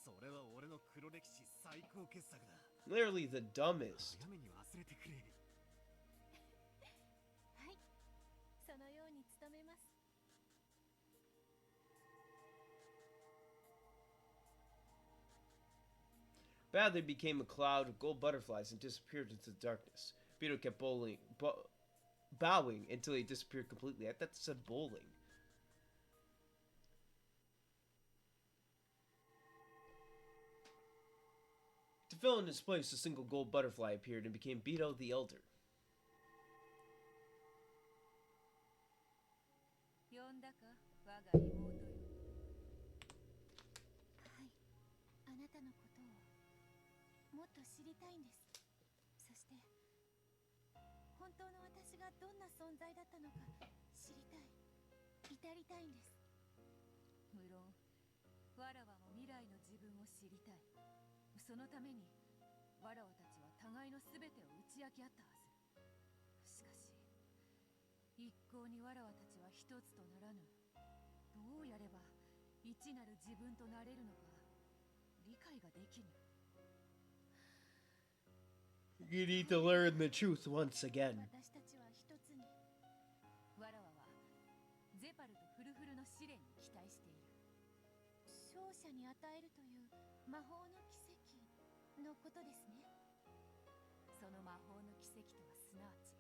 Speaker 9: それは俺の黒歴史最高傑作だ。
Speaker 1: Literally the dumbest.
Speaker 9: 早めに忘れてくれ。
Speaker 6: はい、そのように努めます。
Speaker 1: Badly became a cloud of gold butterflies and disappeared into the darkness. Beetle kept bowing until he disappeared completely. I thought it said bowling. To fill in his place, a single gold butterfly appeared and became Beetle the Elder.
Speaker 6: 呼んだか、我が妹よ。はい、あなたのことをもっと知りたいんです。そして本当の私がどんな存在だったのか知りたい、至りたいんです。無論わらわも未来の自分を知りたい。そのためにわらわたちは互いの全てを打ち明け合ったはず。しかし一向にわらわたちは一つとならぬ。どうやれば一なる自分となれるのか理解ができぬ。
Speaker 1: You need to learn the truth once again.
Speaker 6: 私たちは一つに。わらわはゼパルとフルフルの試練に期待している。勝者に与えるという魔法の奇跡のことですね。その魔法の奇跡とはすなわち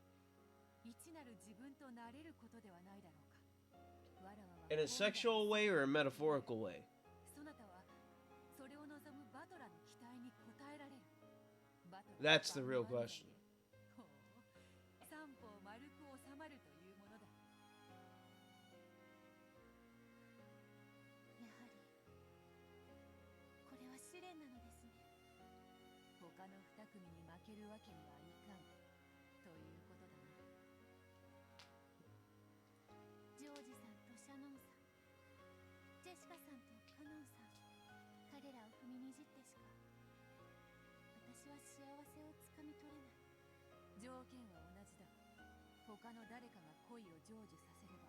Speaker 6: 一なる自分となれることではないだろうか。わらわは
Speaker 1: In a sexual way or a metaphorical way?
Speaker 6: そなたはそれを望むバトラの期待に応えられる。
Speaker 1: That's the real question.
Speaker 6: ほう、三方丸く収まるというものだ。やはりこれは試練なのですね。他の二組に負けるわけにはいかんということだな。ジョージさんとシャノンさん、ジェシカさんとカノンさん、彼らを踏みにじってしか私は幸せをつかみ取れない。条件は同じだ。他の誰かが恋を成就させれば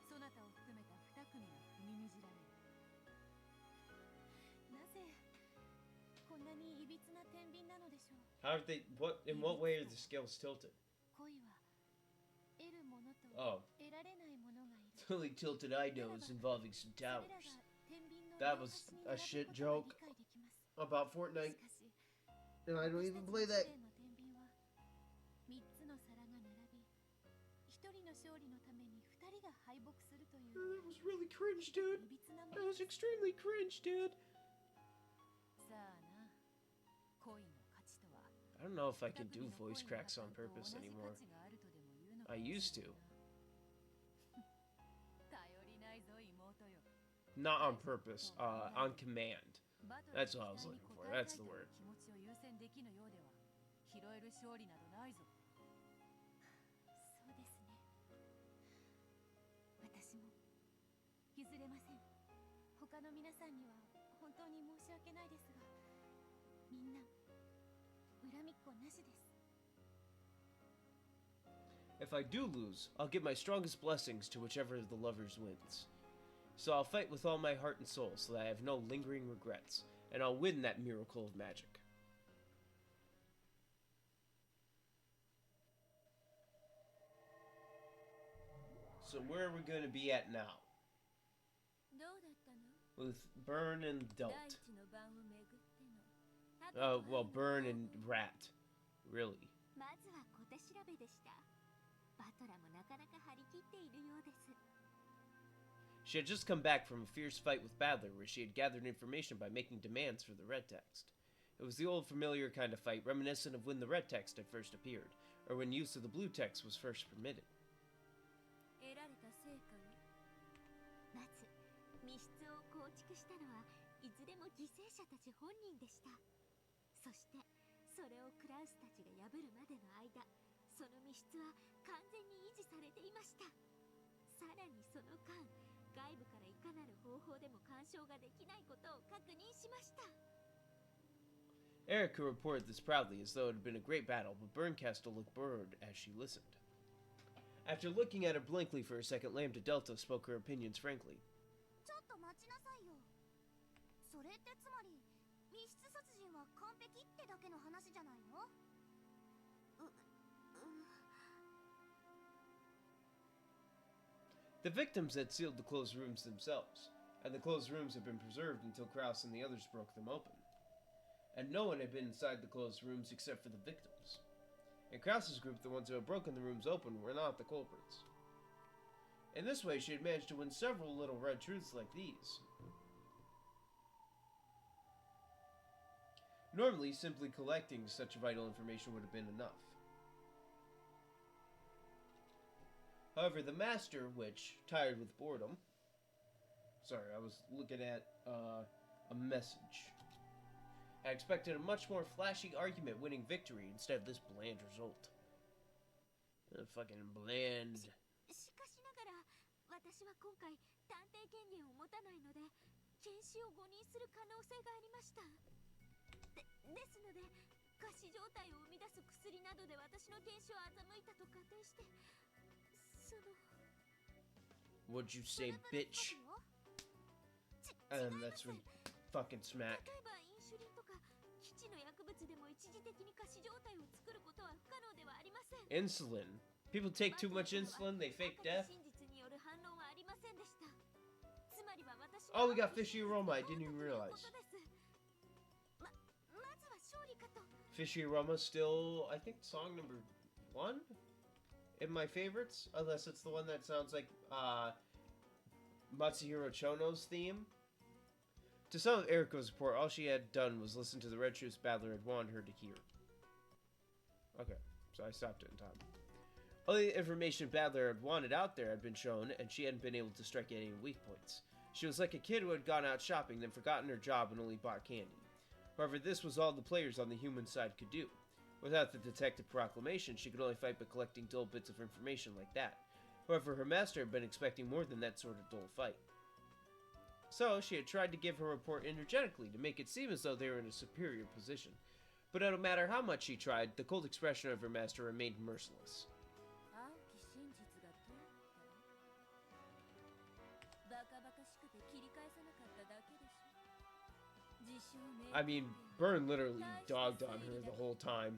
Speaker 6: そなたを含めた二組が踏みにじられる。なぜこんなにいびつな天秤なのでしょう。
Speaker 1: How did they? In what way are the scales tilted?
Speaker 6: 恋は得るものと
Speaker 1: Oh.
Speaker 6: 得られないものがいる。
Speaker 1: The only tilted I know is involving some towers. That was a shit joke about Fortnite. And I don't even play that.
Speaker 6: 3つの皿が並び、1人の勝利のために2人が敗北するという。
Speaker 1: That was really cringe, dude. That was extremely cringe, dude.
Speaker 6: さあな、恋の価値とは。
Speaker 1: I don't know if I can do voice cracks on purpose anymore. I used to.
Speaker 6: 頼りないぞ妹よ。
Speaker 1: Not on purpose, on command. That's what I was looking for. That's the word.
Speaker 6: 気持ちを優先できぬようでは拾える勝利などないぞ。そうですね。私も譲れません。他の皆さんには本当に申し訳ないですが、みんな恨みっこなしです。
Speaker 1: If I do lose, I'll give my strongest blessings to whichever of the lovers wins. So I'll fight with all my heart and soul so that I have no lingering regrets, and I'll win that miracle of magic. So where are we going to be at now?
Speaker 6: どうだったの?
Speaker 1: With Burn and Don't.
Speaker 6: 第一の番を巡っての。
Speaker 1: Well, Burn and Rat. Really.
Speaker 6: まずは小手調べでした。バトラもなかなか張り切っているようです。
Speaker 1: She had just come back from a fierce fight with Badler where she had gathered information by making demands for the red text. It was the old familiar kind of fight reminiscent of when the red text had first appeared, or when use of the blue text was first permitted.
Speaker 4: 得られた成果はまず密室を構築したのはいずれも犠牲者たち本人でした。そしてそれをクラウスたちが破るまでの間、その密室は完全に維持されていました。さらにその間、外部からいかなる方法でも干渉ができないことを確認しました。
Speaker 1: Erica reported this proudly as though it had been a great battle, but Berncastle looked bored as she listened. After looking at her blankly for a second, Lambda Delta spoke her opinions frankly.
Speaker 6: ちょっと待ちなさいよ。それってつまり密室殺人は完璧ってだけの話じゃないの？The
Speaker 1: victims had sealed the closed rooms themselves, and the closed rooms had been preserved until Krauss and the others broke them open. And no one had been inside the closed rooms except for the victims. In Krauss's group, the ones who had broken the rooms open were not the culprits. In this way, she had managed to win several little red truths like these. Normally, simply collecting such vital information would have been enough. However, the Master Witch, tired with boredom... Sorry, I was looking at a message. I expected a much more flashy argument winning victory instead of this bland result. Fucking bland.
Speaker 4: しかしながら、私は今回探偵権限を持たないので、検視を誤認する可能性がありました。ですので、仮死状態を生み出す薬などで私の検視を欺いたと仮定して、その...
Speaker 1: What'd you say, bitch? That's when fucking smack.
Speaker 4: 例えばインシュリンとか基地の薬物でも一時的に仮死状態を作ることは不可能ではありません。
Speaker 1: Insulin. People take too much insulin, they fake death.
Speaker 4: 真実による反論はありませんでした。つまりは私
Speaker 1: Oh, we got fishy aroma. I didn't even realize.
Speaker 4: まずは勝利かと。
Speaker 1: Fishy aroma still, I think, song number 1 in my favorites, unless it's the one that sounds like Matsuhiro Chono's theme. To sum up Eriko's report, all she had done was listen to the Red Truth's Battler had wanted her to hear. Okay, so I stopped it in time. All the information Battler had wanted out there had been shown, and she hadn't been able to strike any weak points. She was like a kid who had gone out shopping, then forgotten her job and only bought candy. However, this was all the players on the human side could do. Without the detective proclamation, she could only fight by collecting dull bits of information like that. However, her master had been expecting more than that sort of dull fight. So, she had tried to give her report energetically to make it seem as though they were in a superior position. But no matter how much she tried, the cold expression of her master remained merciless. I mean, Byrne literally dogged on her the whole time.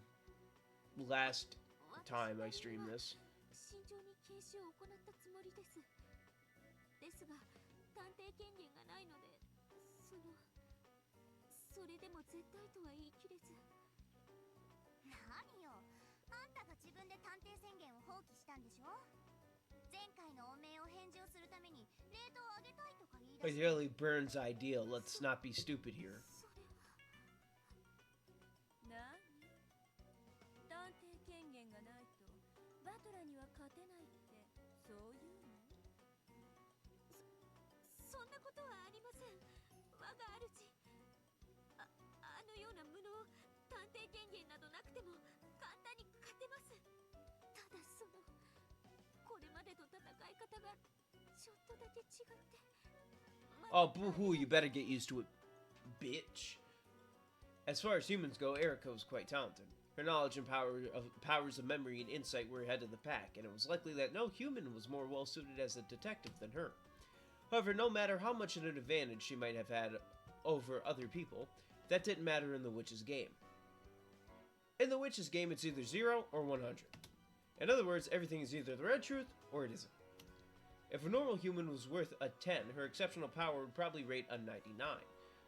Speaker 1: Last time I streamed this.
Speaker 4: 探偵権限がないので、それでも絶対とは言い切れず。
Speaker 6: 何よ、あんたが自分で探偵宣言を放棄したんでしょ？前回の汚名を返上するためにレートを上げたいとか言い出して。
Speaker 1: Really Burns' idea. Let's not be stupid here.
Speaker 4: 何？探偵権限がないとバトラーには勝てないってそういうの？そんなことはありません。我が主。あのような無能、探偵権限などなくても簡単に勝てます。ただこれまでと戦い方がちょっとだけ違って。
Speaker 1: Oh, boo-hoo, you better get used to it, bitch. As far as humans go, Erika was quite talented. Her knowledge and powers of memory and insight were ahead of the pack, and it was likely that no human was more well-suited as a detective than her. However, no matter how much of an advantage she might have had over other people, that didn't matter in the Witch's game. In the Witch's game, it's either 0 or 100. In other words, everything is either the red truth or it isn't. If a normal human was worth a 10, her exceptional power would probably rate a 99.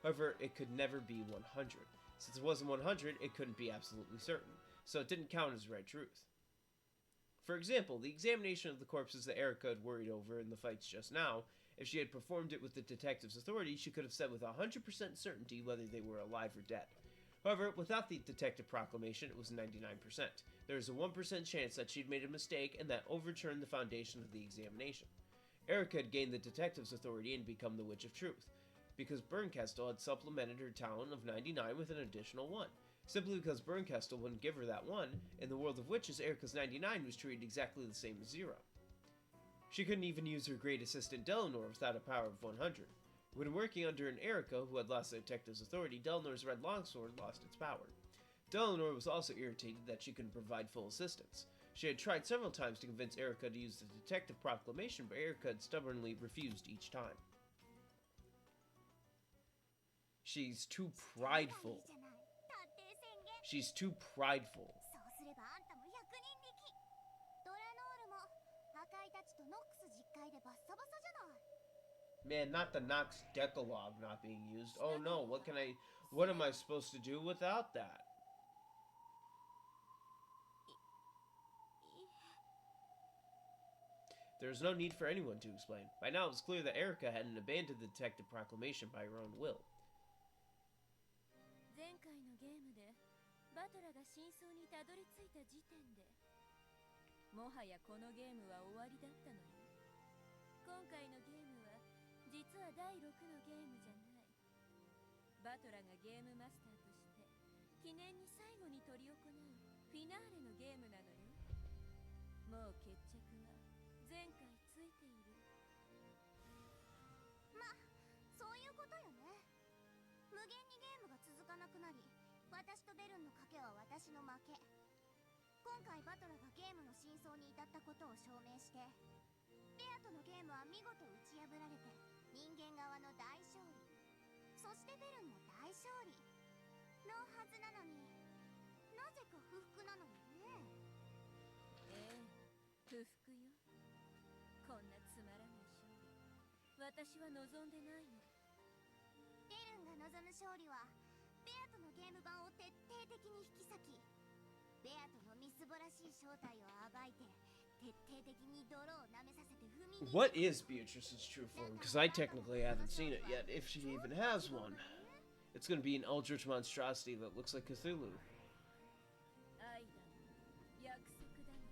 Speaker 1: However, it could never be 100. Since it wasn't 100, it couldn't be absolutely certain, so it didn't count as red truth. For example, the examination of the corpses that Erika had worried over in the fights just now, If she had performed it with the detective's authority, she could have said with 100% certainty whether they were alive or dead. However, without the detective proclamation, it was 99%. There was a 1% chance that she'd made a mistake and that overturned the foundation of the examination. Erica had gained the detective's authority and become the Witch of Truth, because Bernkastel had supplemented her talent of 99 with an additional 1. Simply because Bernkastel wouldn't give her that 1, in the world of witches, Erica's 99 was treated exactly the same as 0. She couldn't even use her great assistant Delanor without a power of 100. When working under an Erica who had lost the detective's authority, Delanor's red longsword lost its power. Delanor was also irritated that she couldn't provide full assistance. She had tried several times to convince Erica to use the detective proclamation, but Erica had stubbornly refused each time. She's too prideful. She's too prideful. Man, not the Nox Decalogue not being used. Oh no, what am I supposed to do without that? There was no need for anyone to explain. By now it was clear that Erica hadn't abandoned the detective proclamation by her own will.
Speaker 4: 前回のゲームでバトラが真相にたどり着いた時点でもはやこのゲームは終わりだったのよ。今回のゲームは実は第6のゲームじゃない。バトラがゲームマスターとして記念に最後に執り行うフィナーレのゲームなのよ。もう決着は前回ついている。
Speaker 6: ま、そういうことよね。無限にゲームが続かなくなり、私とベルンの賭けは私の負け。今回バトラがゲームの真相に至ったことを証明して、ベアとのゲームは見事打ち破られて人間側の大勝利、そしてベルンも大勝利のはずなのに、なぜか不服なのよね。
Speaker 4: ええ、不服よ。こんなつまらない勝利、私は望んでないの。
Speaker 6: ベルンが望む勝利はベアとのゲーム版を徹底的に引き裂き、ベアとのみすぼらしい正体を暴いて徹底的に泥を舐めさせて踏みに。
Speaker 1: What is Beatrice's true form? Because I technically haven't seen it yet, if she even has one. It's gonna be an eldritch monstrosity that looks like Cthulhu.
Speaker 4: 愛だの、約束だの。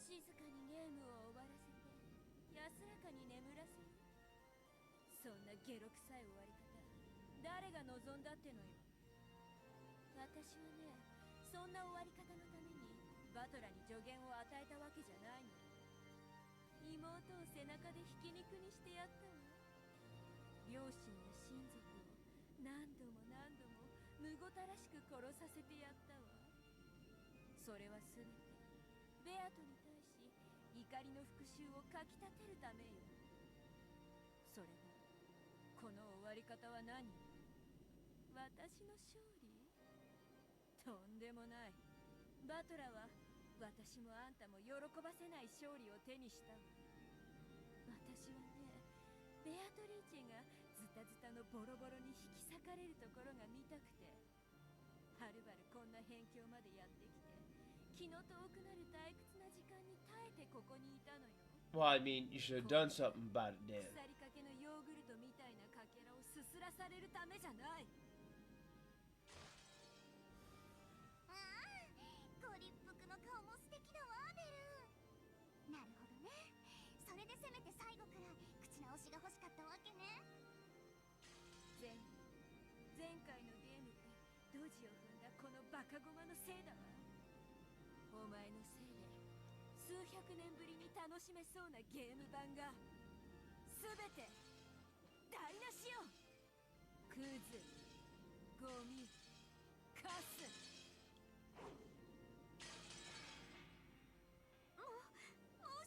Speaker 4: 静かにゲームを終わらせて安らかに眠らせる。そんなゲロ臭い終わり方、誰が望んだってのよ。私はね、そんな終わり方のためにバトラに助言を与えたわけじゃないの。妹を背中でひき肉にしてやったわ。両親や親族を何度も何度もむごたらしく殺させてやったわ。それはすべてベアトに対し怒りの復讐をかきたてるためよ。それがこの終わり方は何？私の勝利？とんでもない。バトラは私もあんたも喜ばせない勝利を手にしたわ。私はね、ベアトリーチェがズタズタのボロボロに引き裂かれるところが見たくて、はるばるこんな辺境までやってきて、気の遠くなる退屈な時間に耐えてここにいたのよ。
Speaker 1: Well, I mean, you should have done something about it, Dad.
Speaker 4: 腐りかけのヨーグルトみたいなかけらをすすらされるためじゃない。
Speaker 6: ご立腹の顔も素敵だわ、ベル。なるほどね。それでせめて最後くらい口直しが欲しかったわけね。
Speaker 4: 前回のゲームでドジを踏んだこのバカゴマのせいだわ。お前のせいで数百年ぶりに楽しめそうなゲーム版がすべて台無しよ。クズ、ゴミ、カス。申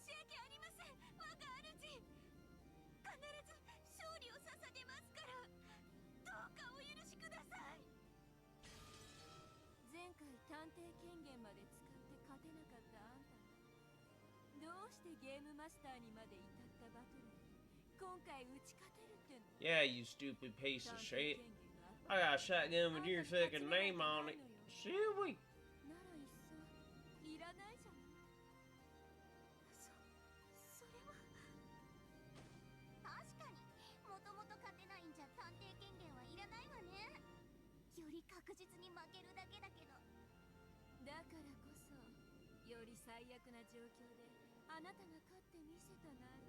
Speaker 4: し訳ありません、我が主。必ず勝利を捧げますから、どうかお許しください。前回探偵権限まで使って勝てなかったあんたが、どうしてゲームマスターにまで至ったバトルに今回打ち勝てるっての？
Speaker 1: Yeah, you stupid piece of shit. I got a shotgun with your fucking name on it. Should we?
Speaker 4: ならいっそいらないじゃない。それは。
Speaker 6: り確実に負けるだけだけど。
Speaker 4: だからこそより最悪な状況であなたが勝ってみせたなら、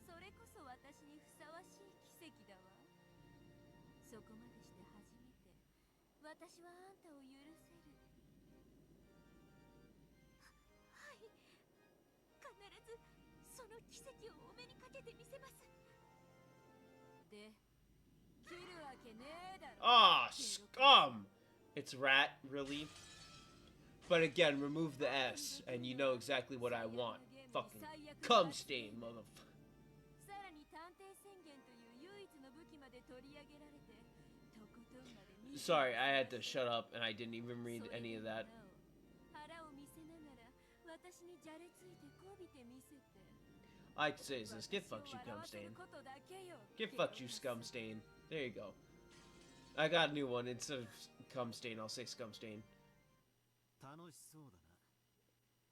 Speaker 4: それこそ私にふさわしい奇跡だわ。そこまでして初めて私はあんたを許せる。
Speaker 6: はい、必ずその奇跡をお目にかけてみせます。
Speaker 4: で、切るわけねえだろ。
Speaker 1: Ah, scum! It's rat, really? But again, remove the S, and you know exactly what I want. Fucking cum stain, motherfucker.
Speaker 4: さらに探偵宣言という唯一の武器まで取り上げられて、とことんまで見せ
Speaker 1: Sorry, I had to shut up, and I didn't even read any of that.
Speaker 4: 腹を見せながら私にじゃれついてこびてみせて。
Speaker 1: I like to say is this, get fucked, you cum stain. Get fucked, you scum stain. There you go. I got a new one. Instead of cum stain, I'll say scum stain.
Speaker 9: 楽しそうだな。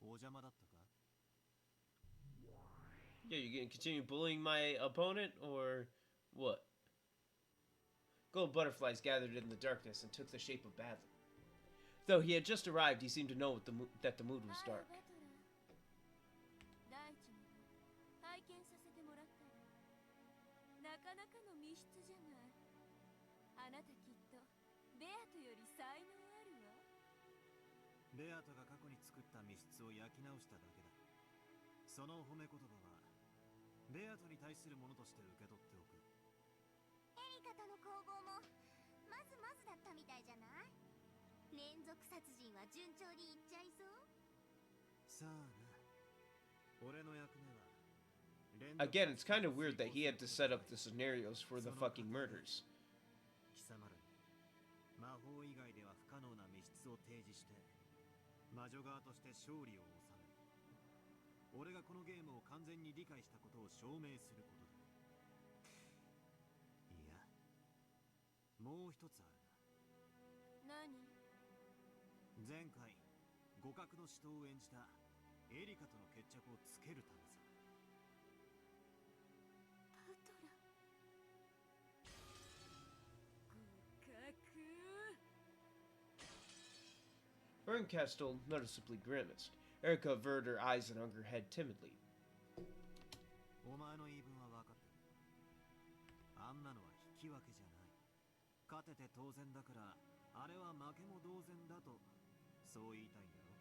Speaker 9: お邪魔だったか?
Speaker 1: Yeah, you gonna continue bullying my opponent, or what? Gold butterflies gathered in the darkness and took the shape of Badly. Though he had just arrived, he seemed to know that the mood was dark.
Speaker 4: 拝見させてもらったわ。なかなかの密室じゃない。あなたきっとベアトより才能あるわ。
Speaker 9: ベアトが過去に作った密室を焼き直しただけだ。その褒め言葉はベアトに対するものとして受け取っておく。
Speaker 6: エリカとの攻防もまずまずだったみたいじゃない？連続殺人は順調にいっちゃいそう？
Speaker 9: さあな。俺の役目は
Speaker 1: Again, it's kind of weird that he had to set up the scenarios for the fucking murders.
Speaker 9: 貴様らに魔法以外では不可能な密室を提示して魔女側として勝利を収め、俺がこのゲームを完全に理解したことを証明することだ。いや、もう一つあるな。
Speaker 4: 何？
Speaker 9: 前回互角の死闘を演じたエリカとの決着をつけるためさ。
Speaker 1: Bernkastel noticeably grimaced. Erica averted her eyes and hung her head timidly.
Speaker 9: お前の言い分は分かってる。あんなのは引き分けじゃない。勝てて当然だから、あれは負けも同然だと、そう言いたいんだろ。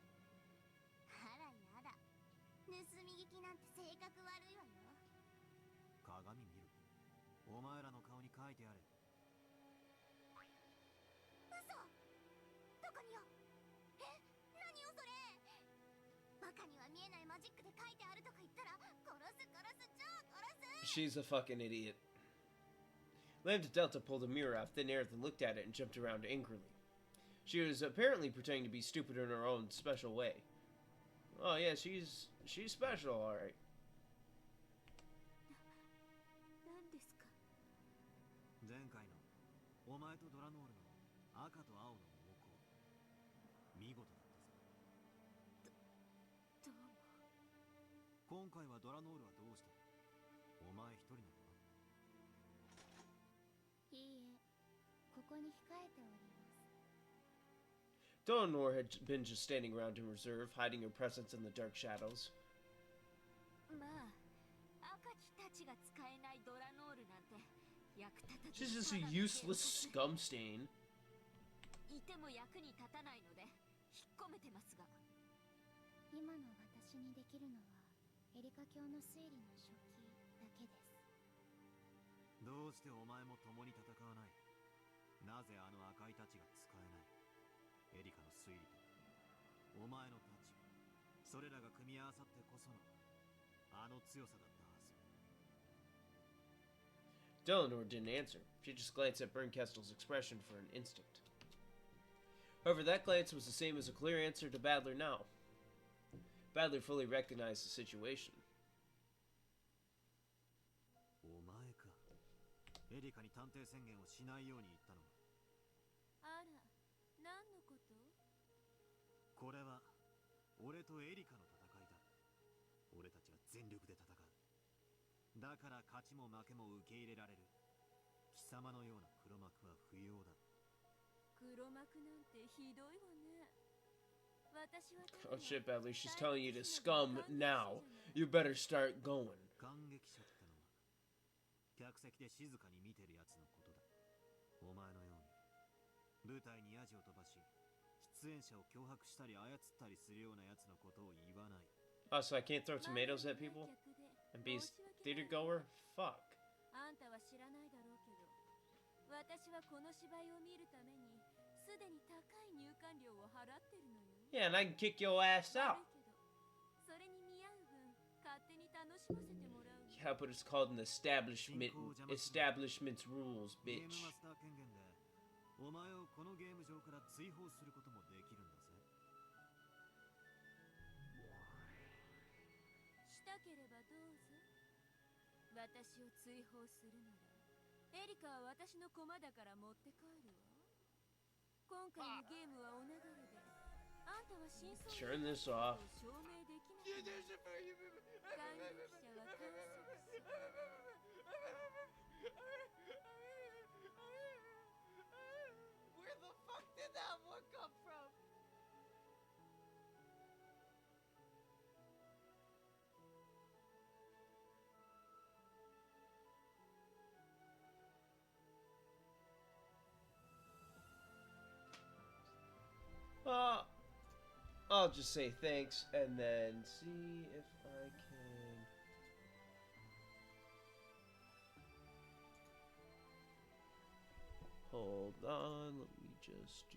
Speaker 6: あらやだ。盗み聞きなんて性格悪いわよ。
Speaker 9: 鏡見る。お前らの顔に書いてあれ。
Speaker 6: 嘘！どこによ？え？何よそれ！バカには見えないマジックで書いてあるとか言ったら殺す超殺す！
Speaker 1: She's a fucking idiot. Lambda Delta pulled a mirror out of thin air, then looked at it and jumped around angrily. She was apparently pretending to be stupid in her own special way. Oh yeah, she's special, alright.
Speaker 4: 何ですか？
Speaker 9: 前回のお前とドラノールの赤と青の猛攻、見事だったぞ。
Speaker 4: どうも。
Speaker 9: 今回はドラノールはどうした？お前一人なのか？
Speaker 6: いいえ、ここに控えております。
Speaker 1: Donor had been just standing around in reserve, hiding her presence in the dark shadows.
Speaker 4: まあ、赤木たちが使えないドラノールなんて役立たず。
Speaker 1: She's just a useless scum stain.
Speaker 4: いても役に立たないので引っ込めてますが。
Speaker 6: 今の私にできるのはエリカ教の推理の初期だけです。
Speaker 9: どうしてお前も共に戦わない？なぜあの赤いたちが使えない？エリカの推理とお前の太刀、それらが組み合わさってこそのあの強さだったはず。
Speaker 1: Delanor didn't answer. She just glanced at Bernkastel's expression for an instant. However, that glance was the same as a clear answer to Badler now. Badler fully recognized the situation.
Speaker 9: お前か。エリカに探偵宣言をしないように言ったのは。
Speaker 4: あら、何のこと？
Speaker 9: これは俺とエリカの戦いだ。俺たちは全力で戦う。だから勝ちも負けも受け入れられる。貴様のような黒幕は不要だ。
Speaker 4: 黒幕なんてひどいわね。私は
Speaker 1: Oh shit, Badly, she's telling you to scum now. You better start going.
Speaker 9: 感激者ってのは客席で静かに見てるやつのことだ。お前のように舞台にヤジを飛ばし出演者を脅迫したり操ったりするようなやつのことを言わない。
Speaker 1: Oh, so I can't throw tomatoes at people? And be a theater goer? Fuck.
Speaker 4: あんたは知らないだろうけど、私はこの芝居を見るためにすでに高い入館料を払ってるのよ。
Speaker 1: Yeah, and I can kick your ass out.
Speaker 4: それに見合う分勝手に楽しませてもらう。
Speaker 1: Yeah, but it's called an establishment's rules,
Speaker 9: ゲーム
Speaker 1: bitch.
Speaker 9: マスター権限でお前をこのゲーム上から追放することもできるんだぜ。
Speaker 4: したければどうぞ。私を追放するならエリカは私の駒だから持って帰るわ。今回のゲームはお流れで、あんたは真相
Speaker 1: Turn this off.
Speaker 4: を証明できない。感激者は観測者。
Speaker 1: Where the fuck did that one come from? I'll just say thanks and then see if I can. Hold on, let me just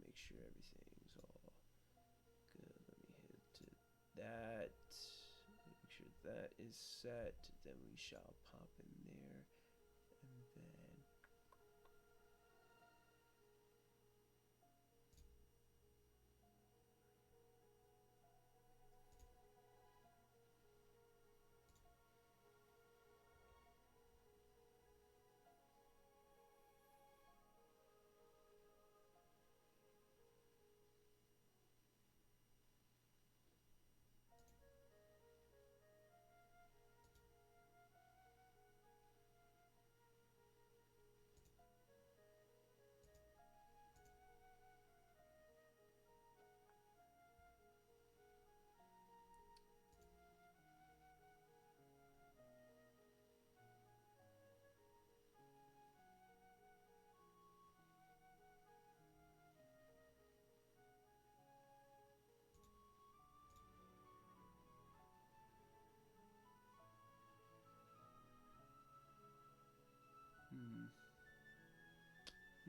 Speaker 1: make sure everything's all good. Let me hit that. Make sure that is set. Then we shall pop in there, and then.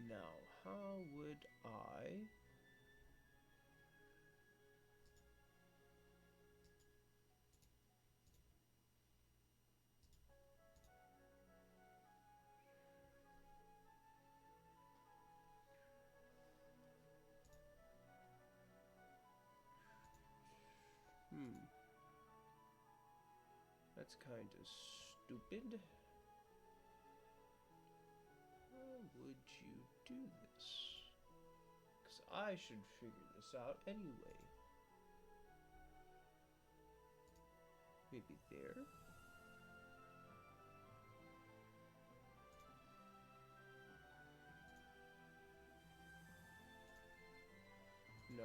Speaker 1: Now, how would I... That's kind of stupid. How would you do this? Because I should figure this out anyway. Maybe there? No?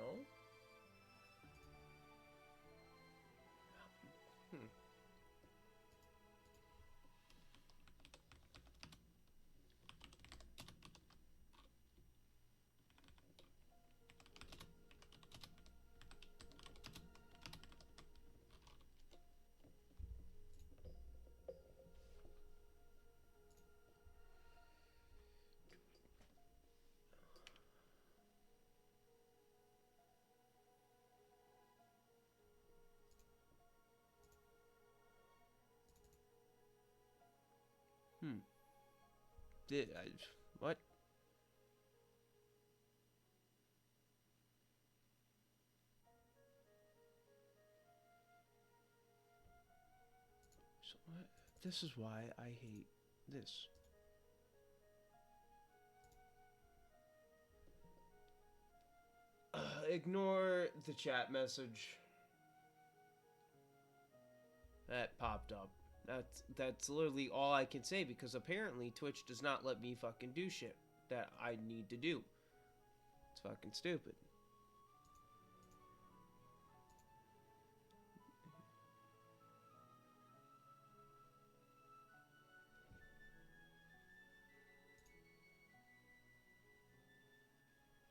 Speaker 1: Did I... What? So what? This is why I hate this. Ignore the chat message that popped up. That's literally all I can say, because apparently Twitch does not let me fucking do shit that I need to do. It's fucking stupid.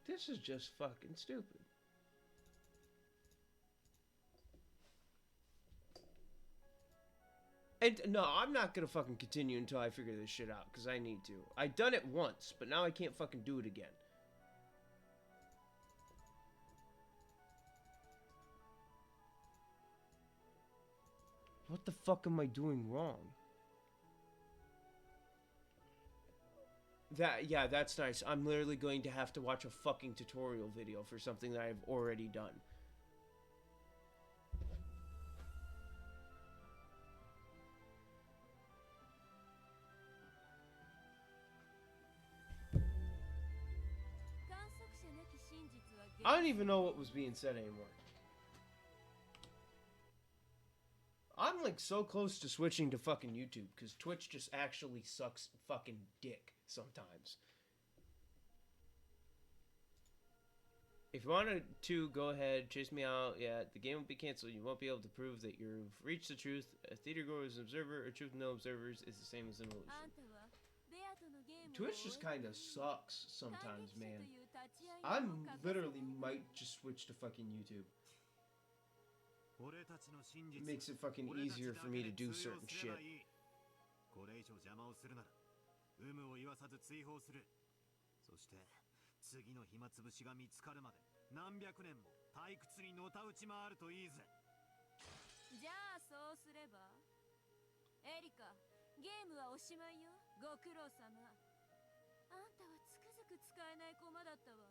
Speaker 1: This is just fucking stupid. And no, I'm not gonna fucking continue until I figure this shit out, because I need to. I done it once, but now I can't fucking do it again. What the fuck am I doing wrong? Yeah, that's nice. I'm literally going to have to watch a fucking tutorial video for something that I've already done. I don't even know what was being said anymore. I'm like so close to switching to fucking YouTube, because Twitch just actually sucks fucking dick sometimes. If you wanted to, go ahead, chase me out. Yeah, the game will be canceled. You won't be able to prove that you've reached the truth. A theater goer is an observer. A truth with no observers is the same as an illusion. Twitch just kind of sucks sometimes, man. I'm literally might just switch to fucking YouTube. It makes it fucking easier for me to do certain shit.
Speaker 9: これ以上邪魔をするなら有無を言わさず追放する。そして次の暇つぶしが見つかるまで何百年も退屈にのたうち回るといいぜ。
Speaker 4: じゃあそうすればエリカ、ゲームはおしまいよ。ご苦労様。あんたはつくづく使えない駒だったわ。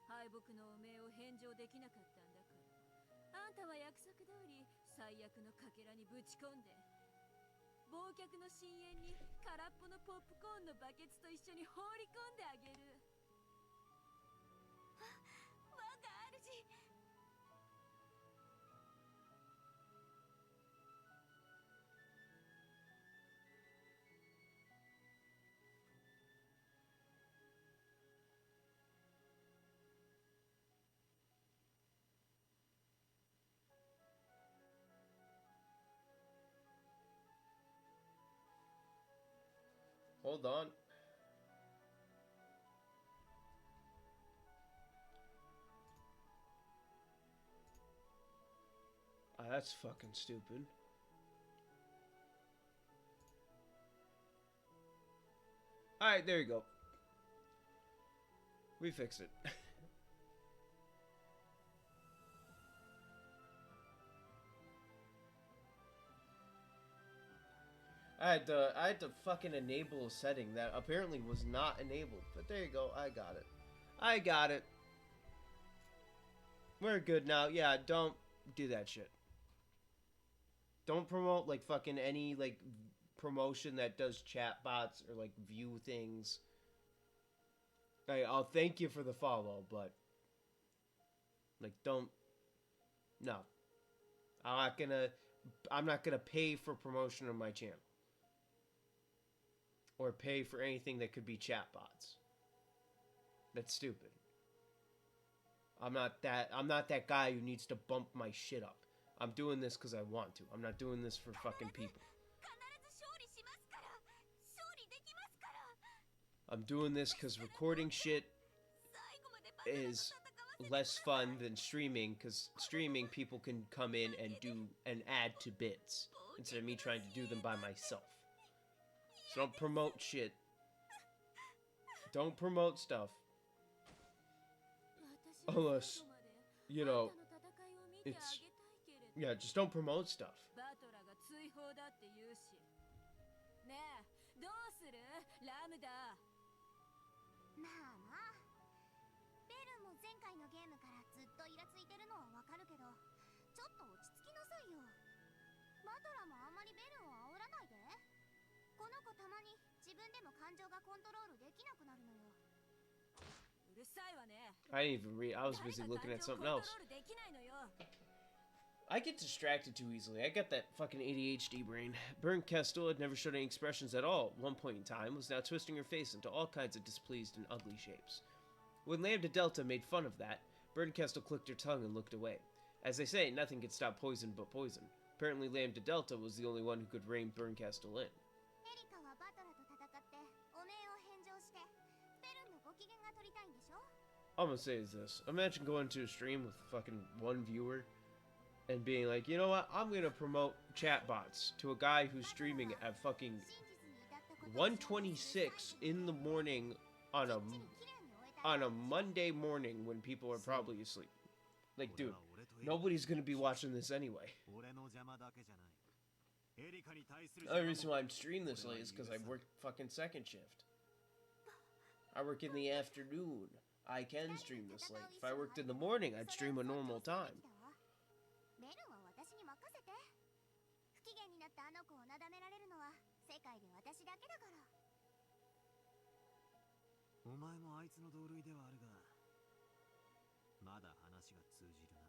Speaker 4: 敗北の汚名を返上できなかったんだから、あんたは約束通り最悪のかけらにぶち込んで、忘却の深淵に空っぽのポップコーンのバケツと一緒に放り込んであげる。我が主。
Speaker 1: Hold on. That's fucking stupid. Alright, there you go. We fixed it. I had to fucking enable a setting that apparently was not enabled. But there you go, I got it. I got it. We're good now. Yeah, don't do that shit. Don't promote like fucking any like promotion that does chat bots or like view things. Hey, I'll thank you for the follow, but like don't. No. I'm not gonna pay for promotion on my channel. Or pay for anything that could be chatbots. That's stupid. I'm not that guy who needs to bump my shit up. I'm doing this because I want to. I'm not doing this for fucking people. I'm doing this because recording shit is less fun than streaming, because streaming people can come in and do and add to bits instead of me trying to do them by myself. So don't promote shit. Don't promote stuff. Unless, you know, it's... Yeah, just don't promote stuff.
Speaker 6: まあまあ、ベルも前回のゲームからずっとイラついてるのはわかるけど、ちょっと落ち着きなさいよ。バトラもあんまりベルを煽らないで。この子たまに自分でも感情がコントロールできなくなるのよ。
Speaker 1: I didn't even read. I was busy looking at something else. I get distracted too easily. I got that fucking ADHD brain. Burnt Kestel had never showed any expressions at all at one point in time, was now twisting her face into all kinds of displeased and ugly shapes. When Lambda Delta made fun of that, Burnt Kestel clicked her tongue and looked away. As they say, nothing can stop poison but poison. Apparently Lambda Delta was the only one who could rein Burnt Kestel in.
Speaker 6: エリカはバトラと戦ってお命を返上してペルンのご機嫌が取りたいんでしょ
Speaker 1: All I'm gonna say is this. Imagine going to a stream with fucking one viewer and being like, you know what, I'm gonna promote chatbots to a guy who's streaming at fucking 1:26 in the morning on a Monday morning when people are probably asleep. Like, dude, nobody's gonna be watching this anyway. The only reason why I'm streaming this late is because I work fucking second shift. I work in the afternoon. I can stream this late. If I worked in the morning, I'd stream a normal time.
Speaker 6: ベルンは私に任せて不機嫌になったあの子をなだめられるのは世界で私だけだから
Speaker 9: お前もあいつの同類ではあるがまだ話が通じるな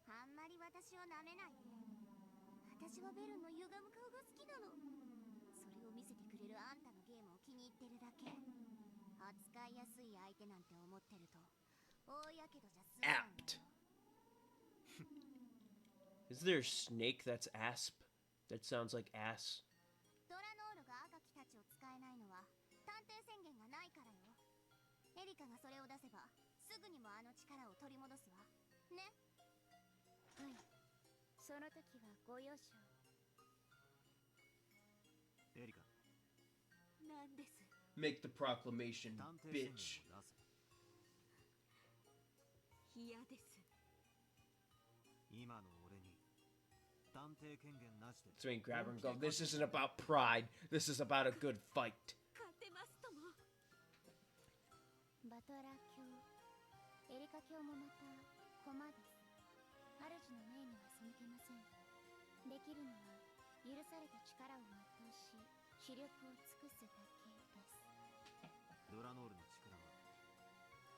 Speaker 6: あんまり私をなめないで私はベルンの歪む顔が好きなのそれを見せてくれるあんたのゲームを気に入ってるだけ扱いやすい相手なんて思ってると大やけどじゃ済まない
Speaker 1: Apt. Is there a snake that's asp? That sounds like ass.
Speaker 6: ドラノールが赤木たちを使えないのは探偵宣言がないからよエリカがそれを出せばすぐにもあの力を取り戻すわね
Speaker 4: はいその時はご容赦
Speaker 9: エリカ
Speaker 4: なんです
Speaker 1: Make the proclamation, bitch.
Speaker 4: 嫌です
Speaker 9: 今の俺に探偵権限なしで
Speaker 1: So we grab her and go, this isn't about pride. This is about a good fight.
Speaker 4: 勝てますともバトラ教エリカ教もまた駒です主の命には背けませんできるのは許された力を全うし視力を尽くすだけです
Speaker 9: ドラノールの力は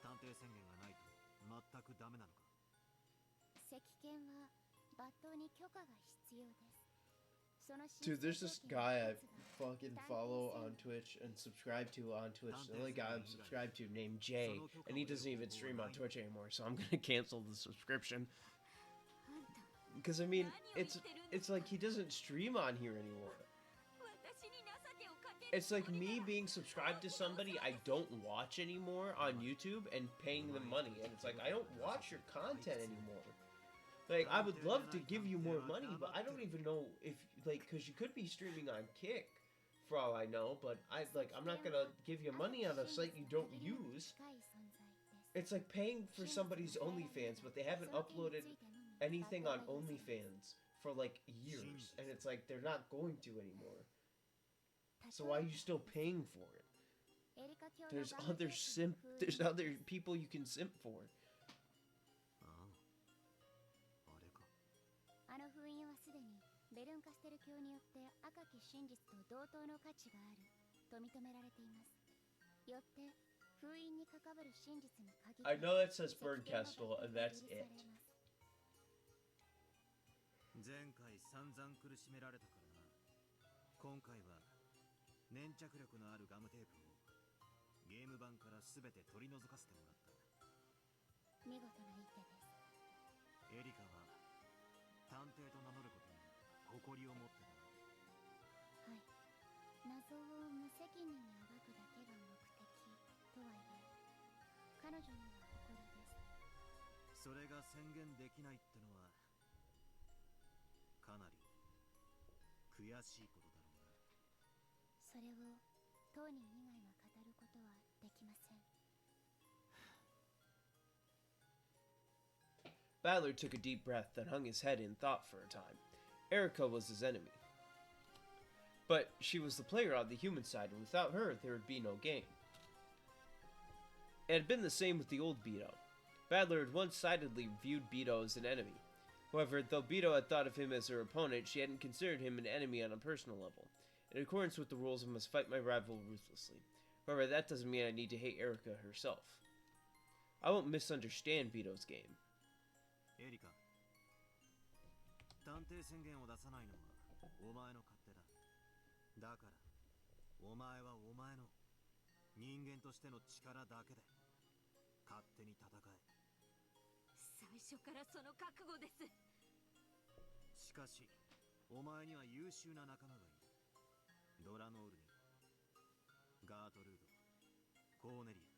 Speaker 9: 探偵宣言がないと全くダメなのか
Speaker 4: 石剣は抜刀に許可が必要です
Speaker 1: Dude, there's this guy I fucking follow on Twitch and subscribe to on Twitch. The only guy I'm subscribed to named Jay, and he doesn't even stream on Twitch anymore, so I'm gonna cancel the subscription. Because I mean, it's like he doesn't stream on here anymore. It's like me being subscribed to somebody I don't watch anymore on YouTube and paying them money, and it's like I don't watch your content anymore. Like, I would love to give you more money, but I don't even know if, like, because you could be streaming on Kick, for all I know, but I'm not gonna give you money on a site you don't use. It's like paying for somebody's OnlyFans, but they haven't uploaded anything on OnlyFans for, like, years, and it's like, they're not going to anymore. So why are you still paying for it? There's other people you can simp for.
Speaker 4: あの封印はすでにベルンカステル教によって赤き真実と同等の価値があると認められていますよって封印に関わる真実に限り
Speaker 1: I know that says Bernkastel, and that's it.
Speaker 9: 前回散々苦しめられたからな今回は粘着力のあるガムテープをゲーム版から全て取り除かせてもらった
Speaker 4: 見事な一手です
Speaker 9: エリカは探偵と名乗ることに誇りを持ってた
Speaker 4: はい謎を無責任に暴くだけが目的とはいえ彼女には誇りです
Speaker 9: それが宣言できないってのはかなり悔しいことだろうな
Speaker 4: それを当人以外が語ることはできません
Speaker 1: Badler took a deep breath, then hung his head in thought for a time. Erica was his enemy. But she was the player on the human side, and without her, there would be no game. It had been the same with the old Beto. Badler had one-sidedly viewed Beto as an enemy. However, though Beto had thought of him as her opponent, she hadn't considered him an enemy on a personal level. In accordance with the rules, I must fight my rival ruthlessly. However, that doesn't mean I need to hate Erica herself. I won't misunderstand Vito's game.
Speaker 9: エリカ、探偵宣言を出さないのはお前の勝手だ。だからお前はお前の人間としての力だけで勝手に戦え。
Speaker 4: 最初からその覚悟です。
Speaker 9: しかしお前には優秀な仲間がいる。ドラノールにガートルード、コーネリア。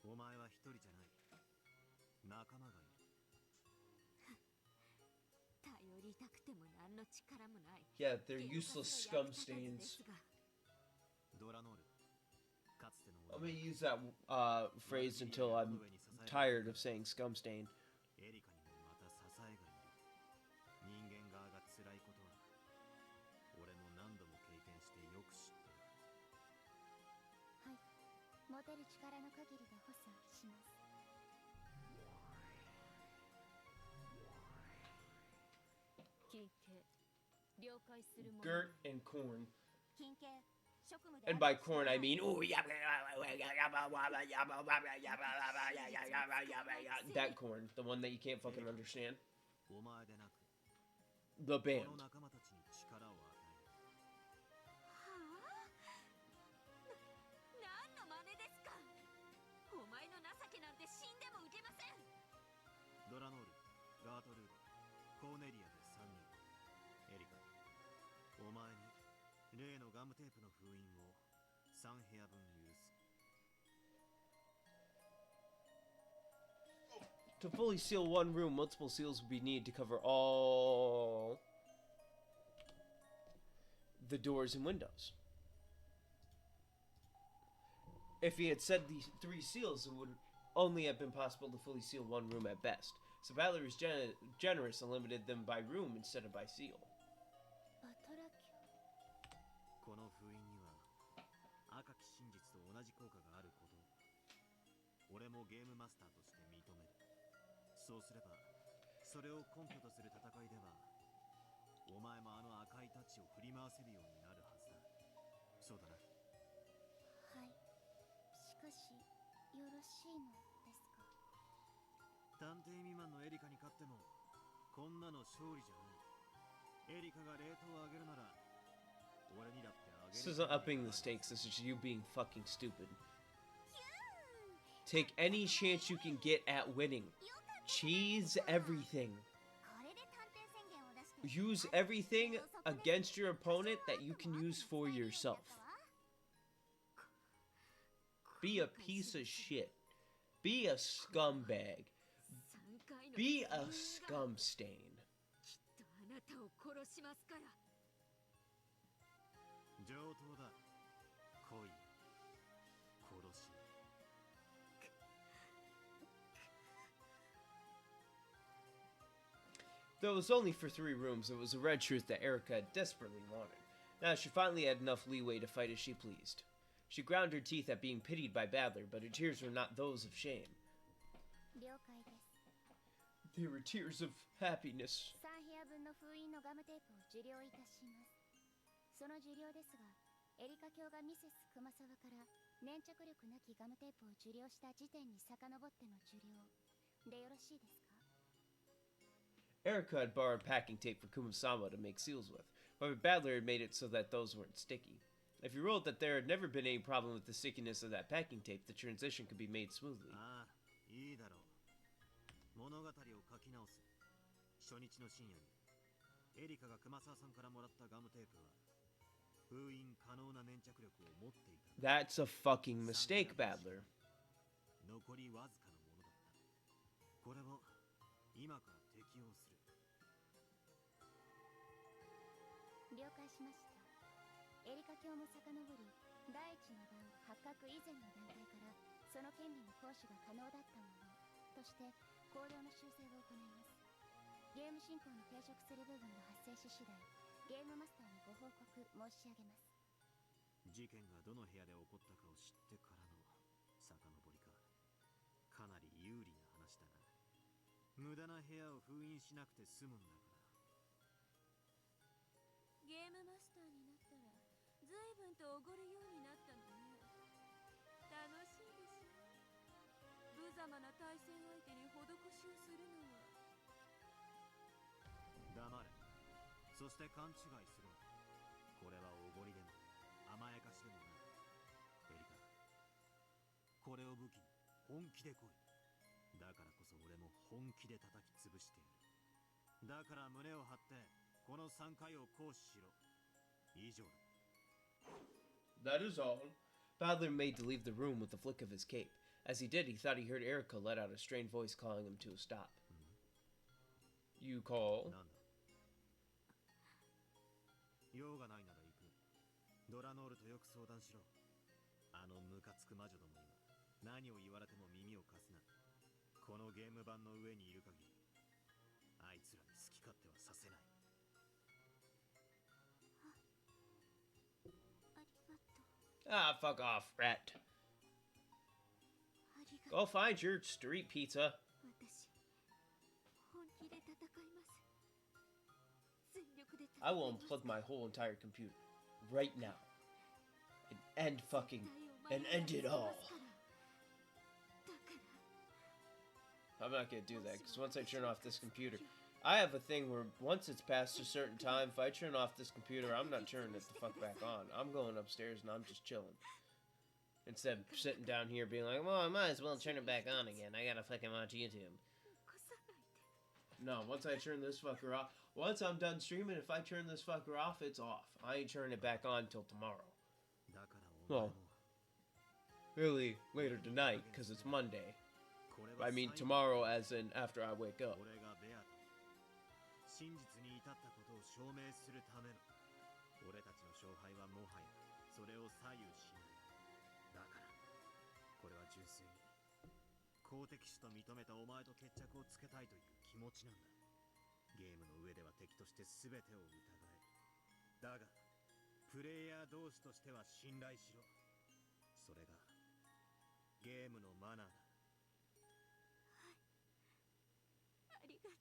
Speaker 9: お前は一人じゃない。仲間がいる。
Speaker 4: 頼りたくても何の力もない。
Speaker 1: Yeah, they're useless scum stains.
Speaker 9: ドラノール、かつての
Speaker 1: I'm gonna use that phrase until I'm tired of saying scum stain.
Speaker 9: エリカにもまた支えがいる。人間側が辛いことは俺も何度も経験してよく知ってる。
Speaker 6: はい、持てる力の限りで補佐します。
Speaker 4: 金系了解するもの。
Speaker 1: Gert and corn.
Speaker 6: 金系職務で
Speaker 1: And by corn, I mean, ooh, that corn, the one that you can't fucking understand.
Speaker 9: お前でなく
Speaker 1: The
Speaker 9: こ
Speaker 1: band.
Speaker 9: の仲間たちに力を与
Speaker 4: 何の真似ですか。お前の情けなんて死んでも受けません。
Speaker 9: え。ドラノール、ガートルード、コーネリアで3人。エリカ、お前に例のガムテープの封印を3部屋分許す。
Speaker 1: To fully seal one room, multiple seals would be needed to cover all the doors and windows. If he had said the 3 seals, it would only have been possible to fully seal one room at best. So Butler was generous and limited them by room instead of by seal.
Speaker 6: バトラキ
Speaker 9: この封印には赤き真実と同じ効果があることを俺もゲームマスターとして認める。そうすればそれを根拠とする戦いではお前もあの赤いタッチを振り回せるようになるはずだ。そうだな。
Speaker 6: はい。しかしよろしいのですか。
Speaker 9: 探偵未満のエリカに勝ってもこんなの勝利じゃない。エリカがレートを上げるなら俺にだって上げる。
Speaker 1: This isn't upping the stakes, this is you being fucking stupid. Take any chance you can get at winning. Cheese everything.
Speaker 6: これで探偵宣言を出して
Speaker 1: Use everything against your opponent that you can use for yourself. Be a piece of shit. Be a scumbag. Be a scum stain.
Speaker 4: きっとあなたを殺しますから。
Speaker 9: 上等だ。恋、殺し。
Speaker 1: Though it was only for 3 rooms, it was a red truth that Erica desperately wanted. Now she finally had enough leeway to fight as she pleased. She ground her teeth at being pitied by Badler, but her tears were not those of shame.
Speaker 6: 了解です。
Speaker 1: They were tears of happiness.
Speaker 6: 3部屋分の封印のガムテープを受領いたします。その受領ですが、エリカ卿がミセス熊沢から粘着力なきガムテープを受領した時点に遡っての受領でよろしいですか。
Speaker 1: Erica had borrowed packing tape from Kumasama to make seals with, but Badler had made it so that those weren't sticky. If you ruled that there had never been any problem with the stickiness of that packing tape, the transition could be made smoothly.
Speaker 9: ああ、いいだろう。物語を書き直す。初日の深夜にエリカが熊沢さんからもらったガムテープは封印可能な粘着力を持っていた。
Speaker 1: That's a fucking mistake, Badler.
Speaker 9: 残りわずかのものだった。これを今から適用する。
Speaker 6: 了解しました。エリカ卿も遡り、第一の段発覚以前の段階からその権利の行使が可能だったものとして行動の修正を行います。ゲーム進行に抵触する部分が発生し次第、ゲームマスターにご報告申し上げます。
Speaker 9: 事件がどの部屋で起こったかを知ってからの遡りか。かなり有利な話だな。無駄な部屋を封印しなくて済むんだから。
Speaker 4: ゲームマスターになったら随分とおごるようになったのね。楽しいでしょ。部ざまな対戦相手に施しをするのは。
Speaker 9: 黙れ。そして勘違いするな。これはおごりでも甘やかしでもない。エリカ、これを武器に本気で来い。だからこそ俺も本気で叩き潰してやる。だから胸を張ってこの3回を行使しろ。以上だ。
Speaker 1: That is all. Badler made to leave the room with a flick of his cape. As he did, he thought he heard Erica let out a strained voice calling him to a stop. You call?
Speaker 9: なんだ。用がないなら行く。ドラノールとよく相談しろ。あのムカつく魔女どもには何を言われても耳を貸すな。このゲーム版の上にいる限り、あいつらに好き勝手はさせない。
Speaker 1: Ah, fuck off, rat. Go find your street pizza. I will unplug my whole entire computer right now and end it all. I'm not gonna do that because once I turn off this computer, I have a thing where once it's past a certain time, if I turn off this computer, I'm not turning it the fuck back on. I'm going upstairs and I'm just chilling. Instead of sitting down here being like, well, I might as well turn it back on again. I gotta fucking watch YouTube. No, once I turn this fucker off, once I'm done streaming, if I turn this fucker off, it's off. I ain't turning it back on till tomorrow. Well, really later tonight, because it's Monday. I mean tomorrow as in after I wake up.
Speaker 9: 真実に至ったことを証明するための俺たちの勝敗はもはやそれを左右しない。だからこれは純粋に公敵手と認めたお前と決着をつけたいという気持ちなんだ。ゲームの上では敵として全てを疑え。だがプレイヤー同士としては信頼しろ。それがゲームのマナーだ。
Speaker 4: ありがとう。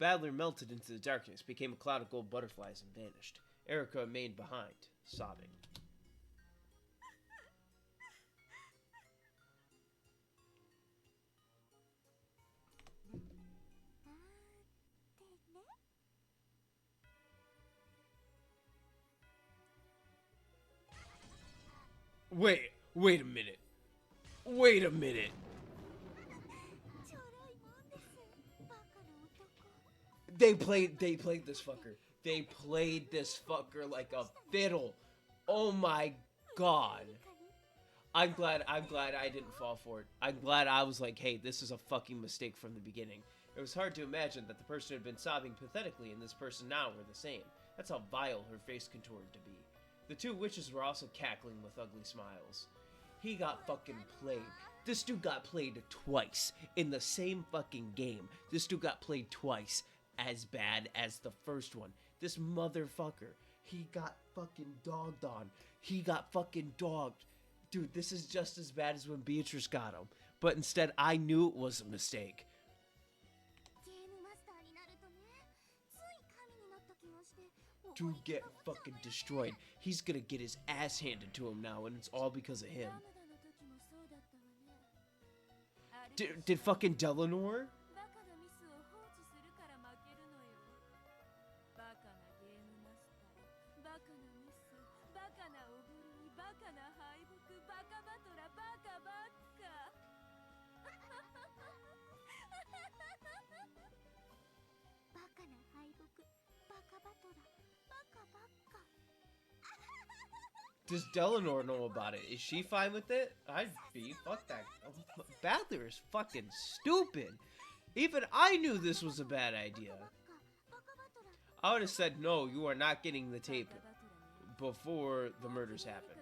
Speaker 1: Badler melted into the darkness, became a cloud of gold butterflies, and vanished. Erica remained behind, sobbing. Wait a minute. Wait a minute. They played this fucker. They played this fucker like a fiddle. Oh my god. I'm glad I didn't fall for it. I'm glad I was like, hey, this is a fucking mistake from the beginning. It was hard to imagine that the person who had been sobbing pathetically and this person now were the same. That's how vile her face contoured to be. The two witches were also cackling with ugly smiles. He got fucking played. This dude got played twice in the same fucking game. This dude got played twice. As bad as the first one. This motherfucker, he got fucking dogged on. He got fucking dogged. Dude, this is just as bad as when Beatrice got him. But instead, I knew it was a mistake. Dude get fucking destroyed. He's gonna get his ass handed to him now, and it's all because of him. Did fucking Delanor? Does Delanor know about it? Is she fine with it? I'd be. Fuck that. Badler is fucking stupid. Even I knew this was a bad idea. I would have said, no, you are not getting the tape before the murders happened.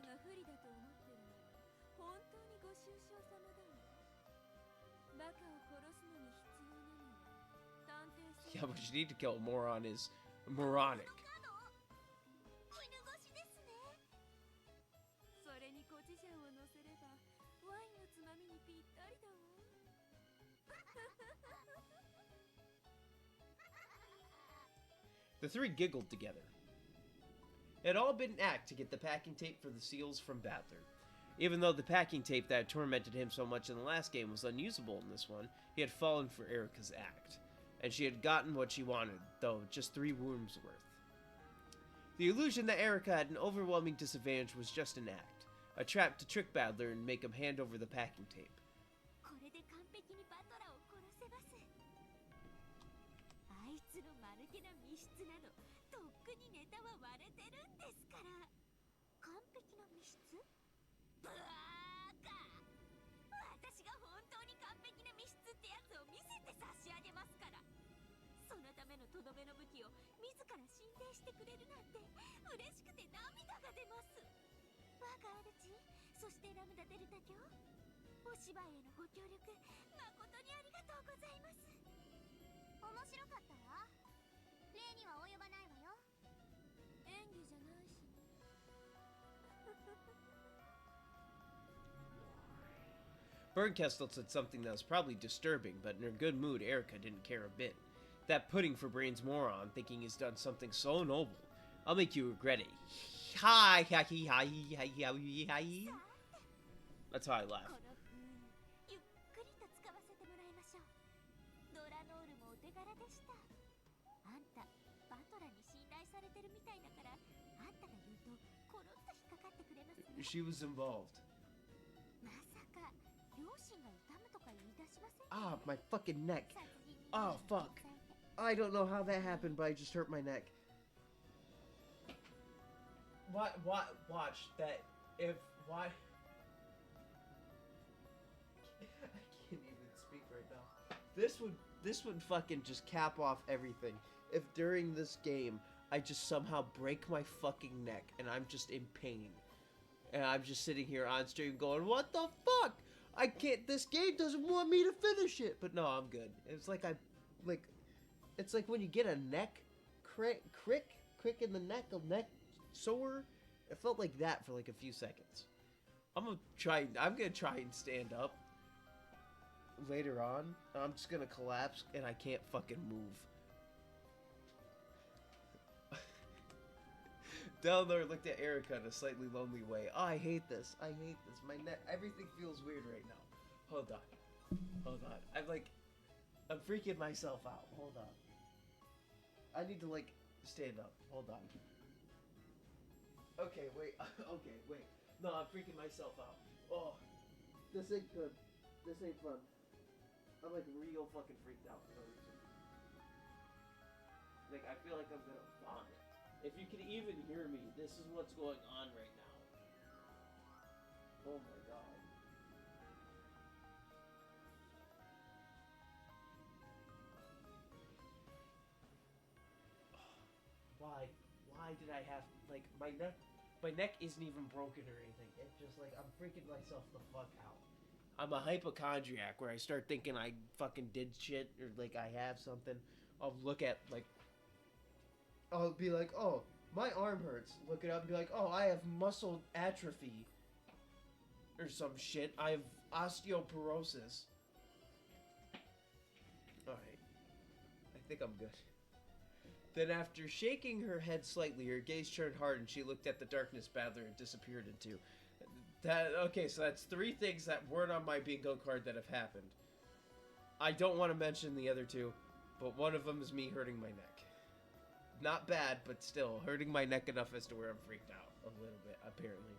Speaker 1: Yeah, but you need to kill a moron is moronic. The three giggled together. It had all been an act to get the packing tape for the seals from Battler. Even though the packing tape that had tormented him so much in the last game was unusable in this one, he had fallen for Erica's act. And she had gotten what she wanted, though just 3 wounds worth. The illusion that Erica had an overwhelming disadvantage was just an act, a trap to trick Battler and make him hand over the packing tape.
Speaker 6: これで完璧にバトラーを殺せます。あいつの間抜けな密室などとっくにネタは割れてるんですから。完璧な密室？ブワーカ！私が本当に完璧な密室ってやつを見せて差し上げますから。そのためのとどめの武器を自ら進呈してくれるなんて嬉しくて涙が出ます。我が主、そしてラムダデルタ卿、お芝居へのご協力誠にありがとうございます。面白かったわ。礼には及ばないわよ。演技じゃないし。
Speaker 1: Bernkestel said something that was probably disturbing, but in her good mood, Erica didn't care a bit. That pudding for brains moron thinking he's done something so noble. I'll make you regret it. Hi, hi, hi, hi, hi, hi. That's how I laugh.
Speaker 6: ゆっくりと使わせてもらいましょう。ドラノールもお手柄でした。あんた、バトラに信頼されてるみたいだから、あんたが言うとコロッと引っかかってくれますね。
Speaker 1: She was involved.
Speaker 6: まさか、両親が痛むとか言い出しませんか？
Speaker 1: Ah, my fucking neck. Oh, fuck. I don't know how that happened, but I just hurt my neck. Watch that. Why? I can't even speak right now. This would fucking just cap off everything. If during this game, I just somehow break my fucking neck and I'm just in pain. And I'm just sitting here on stream going, what the fuck? I can't, this game doesn't want me to finish it. But no, I'm good. It's like it's like when you get a neck crick in the neck, a neck sore. It felt like that for like a few seconds. I'm gonna try and stand up later on. I'm just gonna collapse and I can't fucking move. Delnor looked at Erica in a slightly lonely way. Oh, I hate this. I hate this. My neck, everything feels weird right now. Hold on. I'm freaking myself out. Hold on. I need to, like, stand up. Hold on. Okay, wait. Okay, wait. No, I'm freaking myself out. Oh, this ain't good. This ain't fun. I'm, like, real fucking freaked out for no reason. Like, I feel like I'm gonna vomit. If you can even hear me, this is what's going on right now. Oh my god. Why did I have, like, my neck isn't even broken or anything. It's just like, I'm freaking myself the fuck out. I'm a hypochondriac where I start thinking I fucking did shit or, like, I have something. I'll look at, like, I'll be like, oh, my arm hurts. Look it up and be like, oh, I have muscle atrophy. Or some shit. I have osteoporosis. Alright. I think I'm good. Then after shaking her head slightly, her gaze turned hard and she looked at the darkness Battler had disappeared into. Okay, so that's 3 things that weren't on my bingo card that have happened. I don't want to mention the other 2, but one of them is me hurting my neck. Not bad, but still, hurting my neck enough as to where I'm freaked out a little bit, apparently.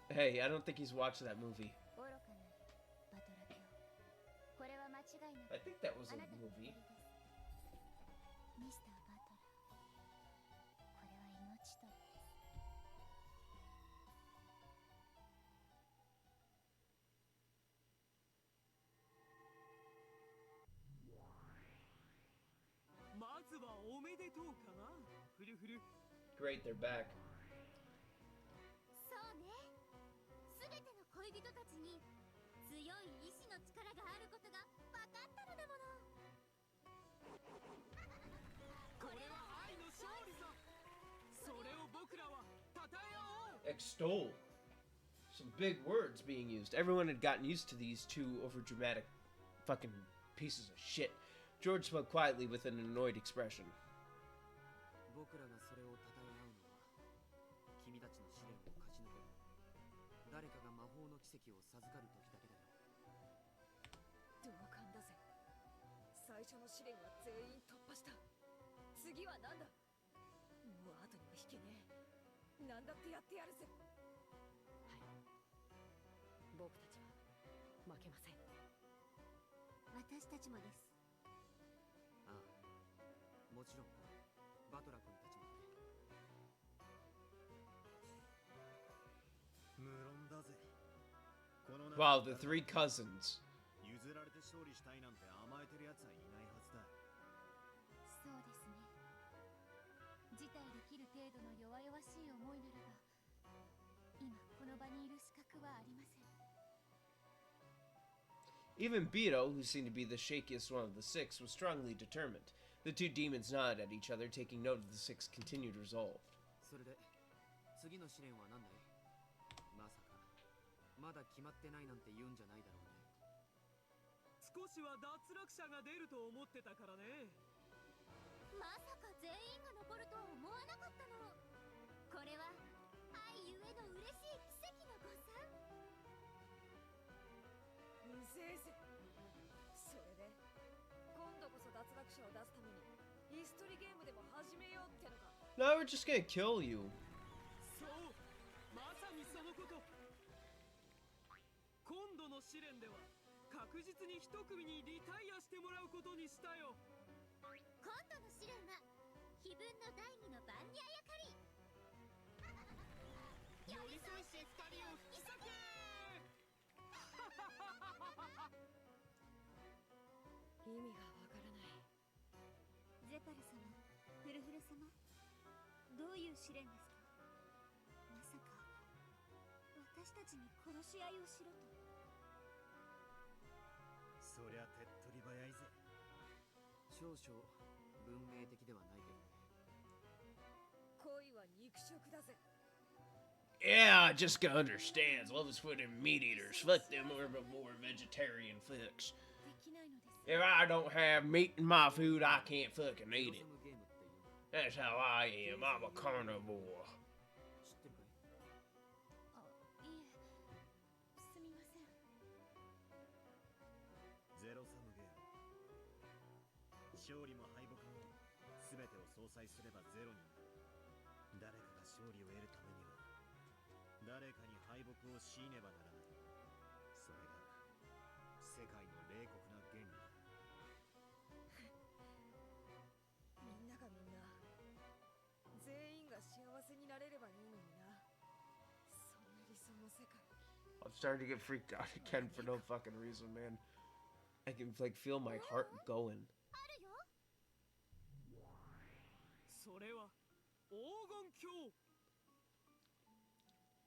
Speaker 1: Hey, I don't think he's watched that movie. I think that was a movie. Great, they're back.
Speaker 6: そうね。すべての恋人たちに強い意志の力があることが分かったのだもの。
Speaker 3: これは愛の勝利さ。それを僕らは称え合おう。
Speaker 1: Extol. Some big words being used. Everyone had gotten used to these two overdramatic fucking pieces of shit. George spoke quietly with an annoyed expression.
Speaker 9: 僕らがそれを称え合うのは君たちの試練を勝ち抜ける誰かが魔法の奇跡を授かる時だけだよ。
Speaker 5: 同感だぜ。最初の試練は全員突破した。次は何だ。もう後には引けねえ。何だってやってやるぜ。はい、僕たちは負けません。
Speaker 6: 私たちもです。
Speaker 9: ああ、もちろんバトラ君たちもね。無論だぜ。この
Speaker 1: Wow, the three cousins.
Speaker 9: 譲られて勝利したいなんて甘えてる奴はいないはずだ。
Speaker 4: そうですね。辞退できる程度の弱々しい思いならば、今この場にいる資格はありません。
Speaker 1: Even Bito, who seemed to be the shakiest one of the six, was strongly determined. The two demons nodded at each other, taking note of the six continued resolve.
Speaker 9: それで次の試練は何だい？まさかまだ決まってないなんて言うんじゃないだろうね。
Speaker 3: 少しは脱落者が出ると思ってたからね。
Speaker 6: まさか全員が残るとは思わなかったの。これは愛ゆえの嬉しい奇跡の誤算。
Speaker 5: うぜえぜ。それで今度こそ脱落者を出すために椅子取りゲームでも始めようってのか。
Speaker 1: No, we're just gonna kill you.
Speaker 3: そう、まさにそのこと。今度の試練では確実に一組にリタイアしてもらうことにしたよ。
Speaker 6: 今度の試練は非分の第二の番ニャヤカリ。寄り添いし二人を引き裂け。
Speaker 5: 意味がわからない。
Speaker 6: ゼパル様、フルフル様、どういう試練ですか？まさか私たちに殺し合いをしろと。
Speaker 9: そりゃ手っ取り早いぜ。少々文明的ではないけどね。
Speaker 5: 恋は肉食だぜ。
Speaker 1: Yeah, Jessica understands. Love is food and meat eaters. Fuck them herbivore vegetarian fucks.
Speaker 4: できないのです。
Speaker 1: If I don't have meat in my food, I can't fucking eat it.
Speaker 9: ゲームっていうの
Speaker 1: That's how I am. I'm a carnivore.
Speaker 9: 知ってるかい？
Speaker 4: あ、いえ、すみません。
Speaker 9: ゼロサムゲーム。勝利も敗北も全てを相殺すればゼロになる。誰かが勝利を得るためには誰かに敗北を強いねばならない。それが世界の冷酷な原理だ。
Speaker 5: みんながみんな全員が幸せになれればいいのにな。そんな理想の世界。
Speaker 1: I'm starting to get freaked out again for no fucking reason, man. I can like feel my heart going.
Speaker 6: あるよ。
Speaker 3: それは黄金鏡。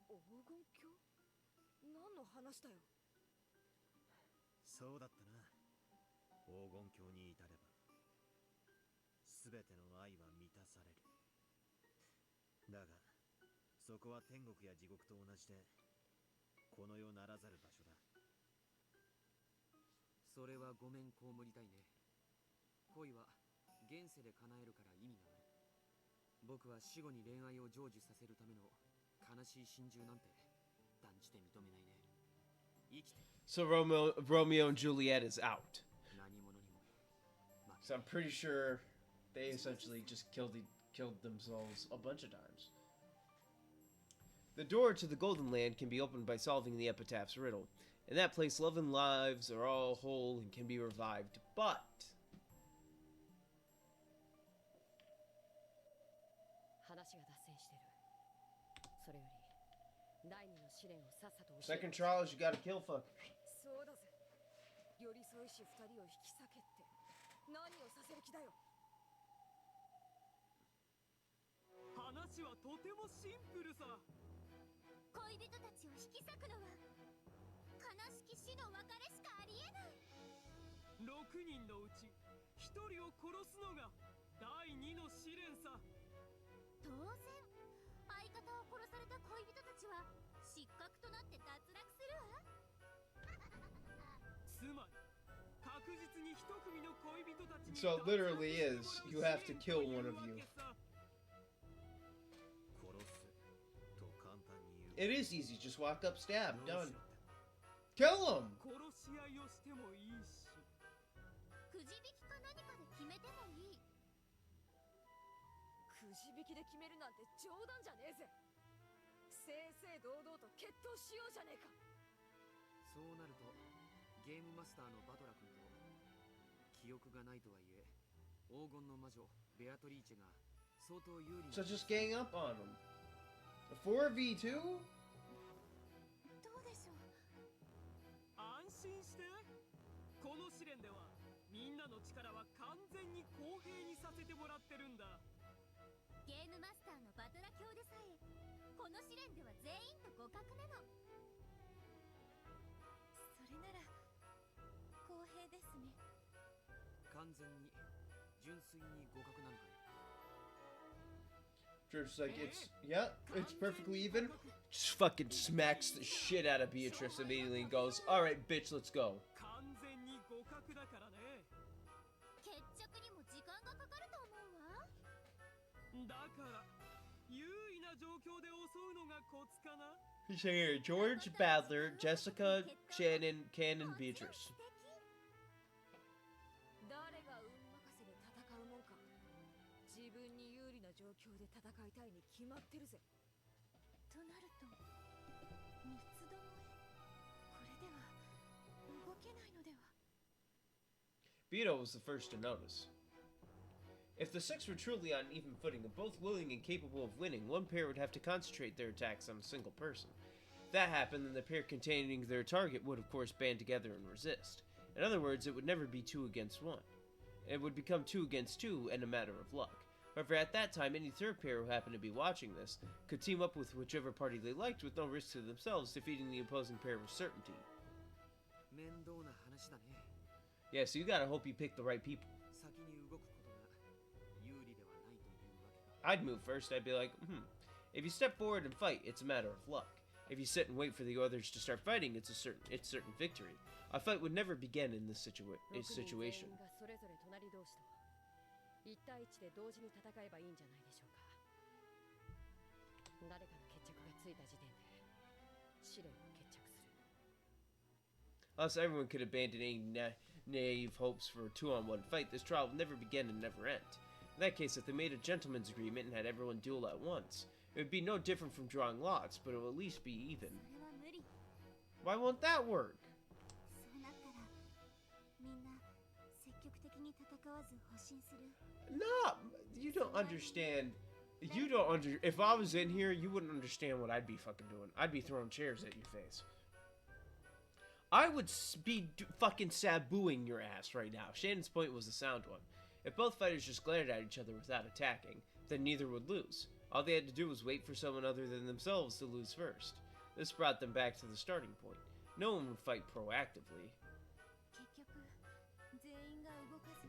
Speaker 5: 黄金鏡？何の話だよ。
Speaker 9: そうだったな。黄金鏡に至れば全ての愛は満たされる。だがそこは天国や地獄と同じでこの世ならざる場所だ。それはごめん被りたいね。恋は現世で叶えるから意味がある。僕は死後に恋愛を成就させるための悲しい心中なんて断じて認めないね。生きて
Speaker 1: So Romeo and Juliet is out.
Speaker 9: 何者にも
Speaker 1: So I'm pretty sure they essentially just killed themselves a bunch of times. The door to the Golden Land can be opened by solving the epitaph's riddle. In that place, love and lives are all whole and can be revived, but...
Speaker 5: 話が脱線してる。それより第二の試練をさっさと教え
Speaker 1: Second trial is you gotta kill fuckers.
Speaker 5: そうだぜ。寄り添いし二人を引き裂けって何をさせる気だよ。
Speaker 3: 話はとてもシンプルさ。
Speaker 6: 恋人たちを引き裂くのは悲しき死の別れしかありえない。
Speaker 3: 6人のうち1人を殺すのが第2の試練さ。
Speaker 6: 当然相方を殺された恋人たちは幸失格となって脱落するわ。
Speaker 3: つまり確実に一組の恋人たちに
Speaker 1: So it literally is, you have to kill one of you.
Speaker 9: 殺すと簡単に言う。
Speaker 1: It is easy, just walk up, stab, done. Kill him!
Speaker 3: 殺し合いをしてもいいし、
Speaker 6: くじ引きか何かで決めてもいい。
Speaker 5: くじ引きで決めるなんて冗談じゃねえぜ。正々堂々と決闘しようじゃねえか。
Speaker 13: そうなるとゲームマスターのバトラ君と記憶がないとはいえ黄金の魔女ベアトリーチェが相当有利な。
Speaker 1: So just gang up on him. A 4v2?
Speaker 6: どうでしょう。
Speaker 3: 安心して。この試練ではみんなの力は完全に公平にさせてもらってるんだ。
Speaker 6: ゲームマスターのバトラ卿でさえこの試練では全員と互角なの。それなら公平ですね。
Speaker 13: 完全に純粋に互角なのかい。
Speaker 1: Just like, it's, yeah, it's perfectly even. Just fucking smacks the shit out of Beatrice immediately and goes, alright, bitch, let's go.
Speaker 3: 完全に互角だからね。
Speaker 6: 決着にも時間がかかると思うわ。
Speaker 3: だから優位な状況で襲うのがコツかな。
Speaker 1: He's saying here, George, Badler, Jessica, Shannon, Cannon, Beatrice.
Speaker 5: 誰が運任せで戦うもんか。自分に有利な状況で戦いたいに決まってるぜ。
Speaker 6: となると三つどもえ、これでは動けないのでは。
Speaker 1: Beto was the first to notice. If the six were truly on even footing and both willing and capable of winning, one pair would have to concentrate their attacks on a single person. If that happened, then the pair containing their target would of course band together and resist. In other words, it would never be 2 against 1. It would become 2 against 2 and a matter of luck. However, at that time, any third pair who happened to be watching this could team up with whichever party they liked with no risk to themselves, defeating the opposing pair with certainty.
Speaker 13: 面倒な話だね。
Speaker 1: Yeah, so you gotta hope you pick the right people.
Speaker 13: 先に動くことが有利ではないというわけか。
Speaker 1: I'd move first. I'd be like, if you step forward and fight, it's a matter of luck. If you sit and wait for the others to start fighting, it's certain victory. A fight would never begin in this situation.
Speaker 5: 6人全員がそれぞれ隣同士と1対1で同時に戦えばいいんじゃないでしょうか。誰かの決着がついた時点で試練は決着する。
Speaker 1: Unless everyone could abandon any naive hopes for a 2-on-1 fight, this trial would never begin and never end. In that case, if they made a gentleman's agreement and had everyone duel at once, it would be no different from drawing lots, but it would at least be even.
Speaker 6: それは無理。
Speaker 1: Why won't that work?
Speaker 6: そうなったらみんな積極的に戦わず保身する。
Speaker 1: No, you don't understand. You don't under. If I was in here, you wouldn't understand what I'd be fucking doing. I'd be throwing chairs at your face. I would be fucking sabooing your ass right now. Shannon's point was a sound one. If both fighters just glared at each other without attacking, then neither would lose. All they had to do was wait for someone other than themselves to lose first. This brought them back to the starting point. No one would fight proactively.
Speaker 6: 結局全員が動かず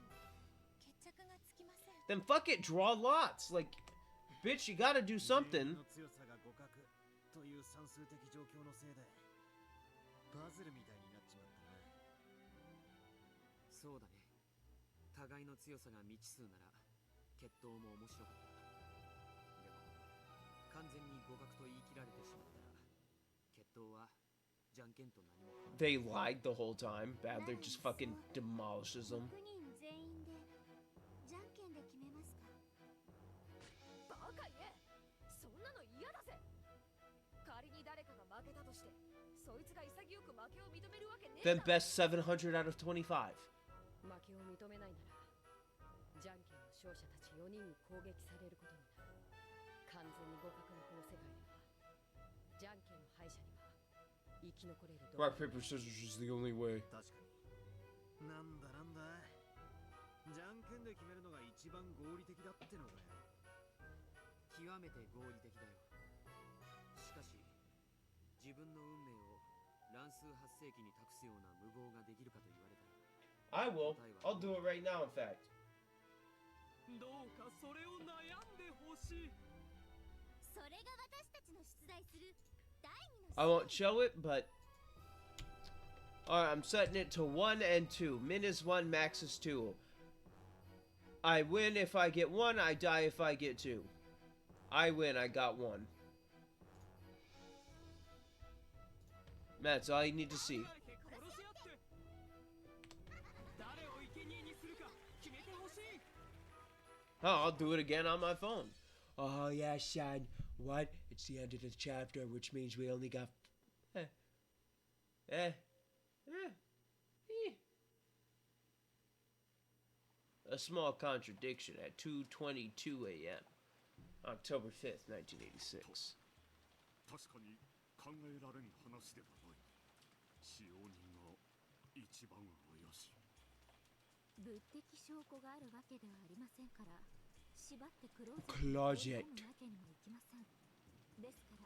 Speaker 6: 決着がつきません。
Speaker 1: Then fuck it, draw lots. Like, bitch, you gotta do something.
Speaker 9: の強さが互角という算数的状況のせいでパズルみたいになっちまったな。
Speaker 13: そうだね。互いの強さが未知数なら決闘も面白かった。でも完全に互角と言い切られてしまったら決闘はじゃんけんと何も変わらない。
Speaker 1: They lied the whole time. Badler just fucking demolishes them.
Speaker 6: 6人全員でじゃんけんで決めますか。
Speaker 5: バカ言え。そんなの嫌だぜ。仮に誰かが負けたとしてそいつが潔く負けを認めるわけねえ
Speaker 1: Then
Speaker 5: だろ。
Speaker 1: best 700 out of 25.
Speaker 5: 負けを認めないならじゃんけんの勝者たち4人に攻撃されることになる。完全に互角のこの世界ではじゃんけんの敗者には生き残れる道
Speaker 1: Rock, paper, scissors is the only way.
Speaker 9: 確かに。なんだなんだ。じゃんけんで決めるのが一番合理的だってのかよ。
Speaker 13: 極めて合理的だよ。しかし自分の運命を乱数発生器に託すような無謀ができるかと言われたら
Speaker 1: I will. I'll do it right now, in fact.
Speaker 3: どうかそれを悩んでほしい。
Speaker 6: それが私たちの出題する第2の
Speaker 1: I won't show it, but alright, I'm setting it to 1 and 2. Min is 1, max is 2. I win if I get 1, I die if I get 2. I win, I got 1. That's all you need to see. Oh, I'll do it again on my phone. Oh, yeah, son. What? It's the end of the chapter, which means we only got... A small contradiction at 2:22 a.m. October 5th, 1986.
Speaker 8: 確かに考えられん話ではない。使用人が一番怪しい。
Speaker 4: 物的証拠があるわけではありませんから、縛ってクローゼットに追い込むわけにもいきません。ですから、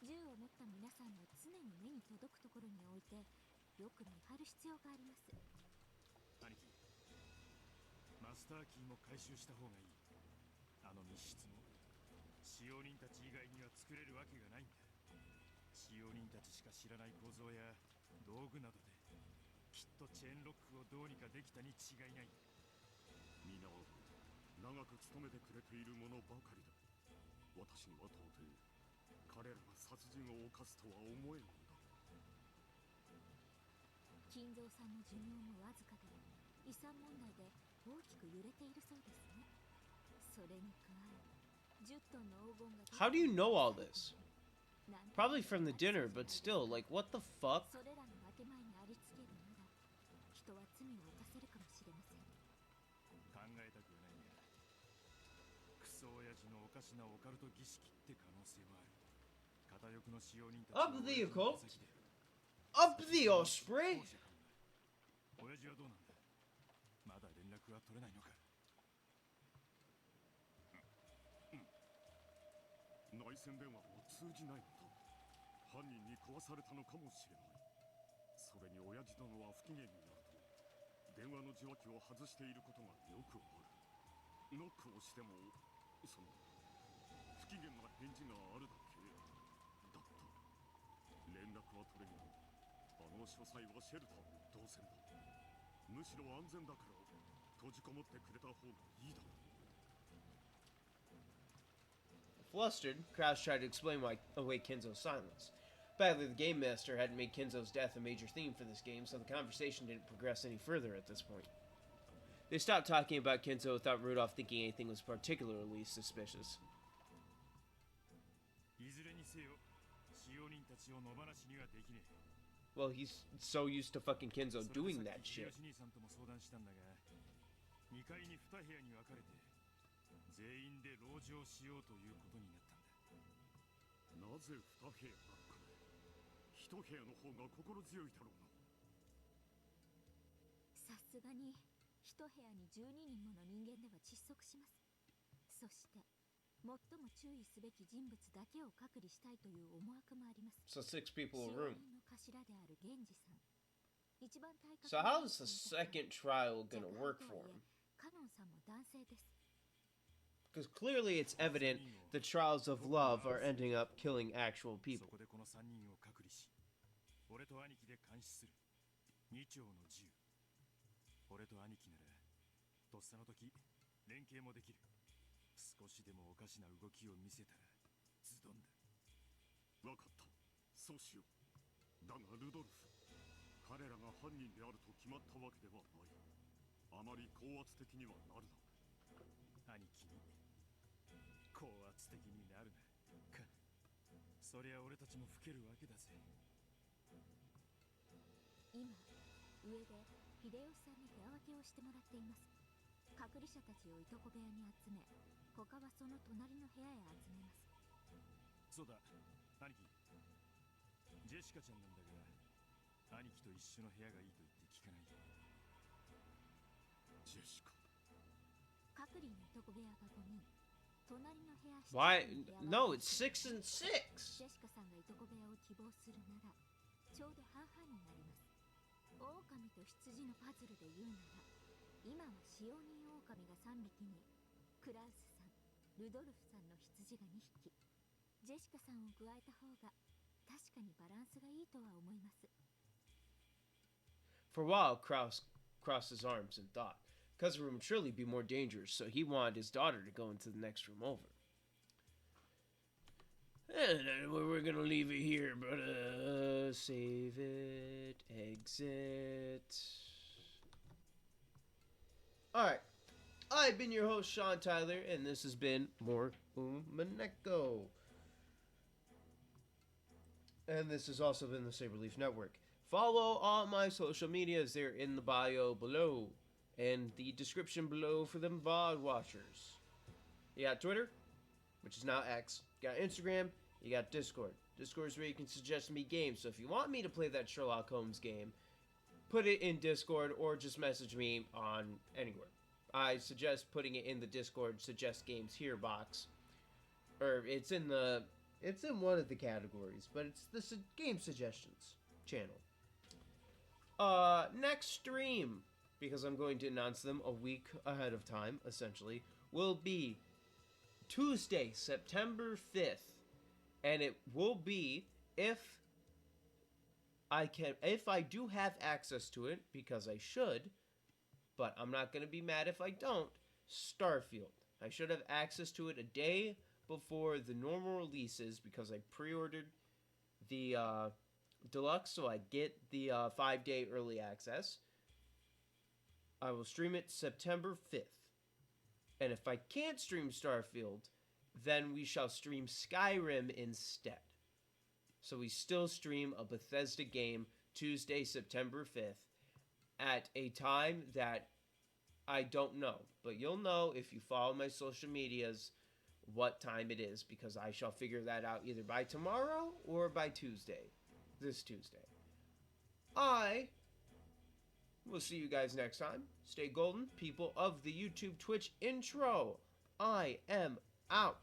Speaker 4: 銃を持った皆さんは常に目に届くところに置いて、よく見張る必要があります。
Speaker 10: 兄貴、マスターキーも回収した方がいい。あの密室も使用人たち以外には作れるわけがないんだ。使用人たちしか知らない構造や道具などできっとチェーンロックをどうにかできたに違いない。
Speaker 8: 皆長く勤めてくれているものばかりだ。私には到底彼らが殺人を犯すとは思えんのだ。
Speaker 4: 金蔵さんの寿命もわずかで、遺産問題で大きく揺れているそうですね。それに加え、10トンの黄金が
Speaker 1: How do you know all this? Probably from the dinner, but still, like, what the fuck?
Speaker 4: それらの分け前にありつけるなら、人は罪を犯せるかもしれません。
Speaker 10: 考えたくはないが、クソ親父のおかしなオカルト儀式って可能性もある。片翼の使用人たち
Speaker 1: Up the occult? Up the osprey?
Speaker 10: 親父はどうなんだ。まだ連絡は取れないのか。
Speaker 8: 内線電話も通じないのだ。犯人に壊されたのかもしれない。それに親父殿は不機嫌になると電話の受話器を外していることがよくある。ノックをしてもその不機嫌な返事があるだけだった。連絡は取れんが、あの書斎はシェルターも同然だ。むしろ安全だから閉じこもってくれた方がいいだろう。
Speaker 1: Flustered, Kraus tried to explain away Kenzo's silence. Badly, the game master hadn't made Kenzo's death a major theme for this game, so the conversation didn't progress any further at this point. They stopped talking about Kenzo without Rudolph thinking anything was particularly suspicious. Well, he's so used to fucking Kenzo doing that shit.
Speaker 10: 全員で籠城しようということになったんだ。
Speaker 8: なぜ2部屋なのか。1部屋の方が心強いだろうな。
Speaker 4: さすがに1部屋に12人もの人間では窒息します。そして最も注意すべき人物だけを隔離したいという思惑もあります。
Speaker 1: So 6 people a room.
Speaker 4: の頭である源氏さん。一番体格
Speaker 1: So how's the second trial gonna work for him?
Speaker 4: カノンさんも男性です。
Speaker 1: Because clearly it's evident the trials of love are ending up killing actual people.
Speaker 10: そこでこの3人を隔離し、俺と兄貴で監視する。2丁の銃。俺と兄貴なら、とっさの時、連携もできる。少しでもおかしな動きを見せたら、ズドンだ。
Speaker 8: わかった。そうしよう。だがルドルフ、彼らが犯人であると決まったわけではない。あまり高圧的にはなるな。
Speaker 10: 兄貴に高圧的になるなか。そりゃ俺たちも吹けるわけだぜ。
Speaker 4: 今上で秀吉さんに部屋分けをしてもらっています。隔離者たちをいとこ部屋に集め、他はその隣の部屋へ集めます。
Speaker 10: そうだ、兄貴。ジェシカちゃんなんだが、兄貴と一緒の部屋がいいと言って聞かない。
Speaker 8: ジェシカ。
Speaker 4: 隔離のいとこ部屋が5人。隣の部屋
Speaker 1: Why? No, it's 6 and 6.
Speaker 4: ジェシカさんがいとこ部屋を希望するなら、ちょうど半々になります。狼と羊のパズルで言うなら、今は使用人狼が3匹に、クラウスさん、ルドルフさんの羊が2匹、ジェシカさんを加えた方が確かにバランスがいいとは思います。
Speaker 1: For a while, Kraus crossed his arms in thought. Cousin room would surely be more dangerous, so he wanted his daughter to go into the next room over. And we're gonna leave it here, but save it, exit. Alright, I've been your host, Sean Tyler, and this has been more Umineko. And this has also been the Saberleaf Network. Follow all my social medias, they're in the bio below, and the description below for them VOD watchers. You got Twitter, which is now X. You got Instagram, you got Discord. Discord is where you can suggest me games, so if you want me to play that Sherlock Holmes game, put it in Discord or just message me on anywhere. I suggest putting it in the Discord suggest games here box. Or it's in one of the categories, but it's the game suggestions channel. Next stream, because I'm going to announce them a week ahead of time, essentially, will be Tuesday, September 5th. And it will be, if I do have access to it, because I should, but I'm not going to be mad if I don't, Starfield. I should have access to it a day before the normal releases, because I pre-ordered the deluxe, so I get the 5-day early access. I will stream it September 5th. And if I can't stream Starfield, then we shall stream Skyrim instead. So we still stream a Bethesda game Tuesday, September 5th at a time that I don't know. But you'll know if you follow my social medias what time it is, because I shall figure that out either by tomorrow or by Tuesday. This Tuesday. I will see you guys next time. Stay golden, people of the YouTube Twitch intro. I am out.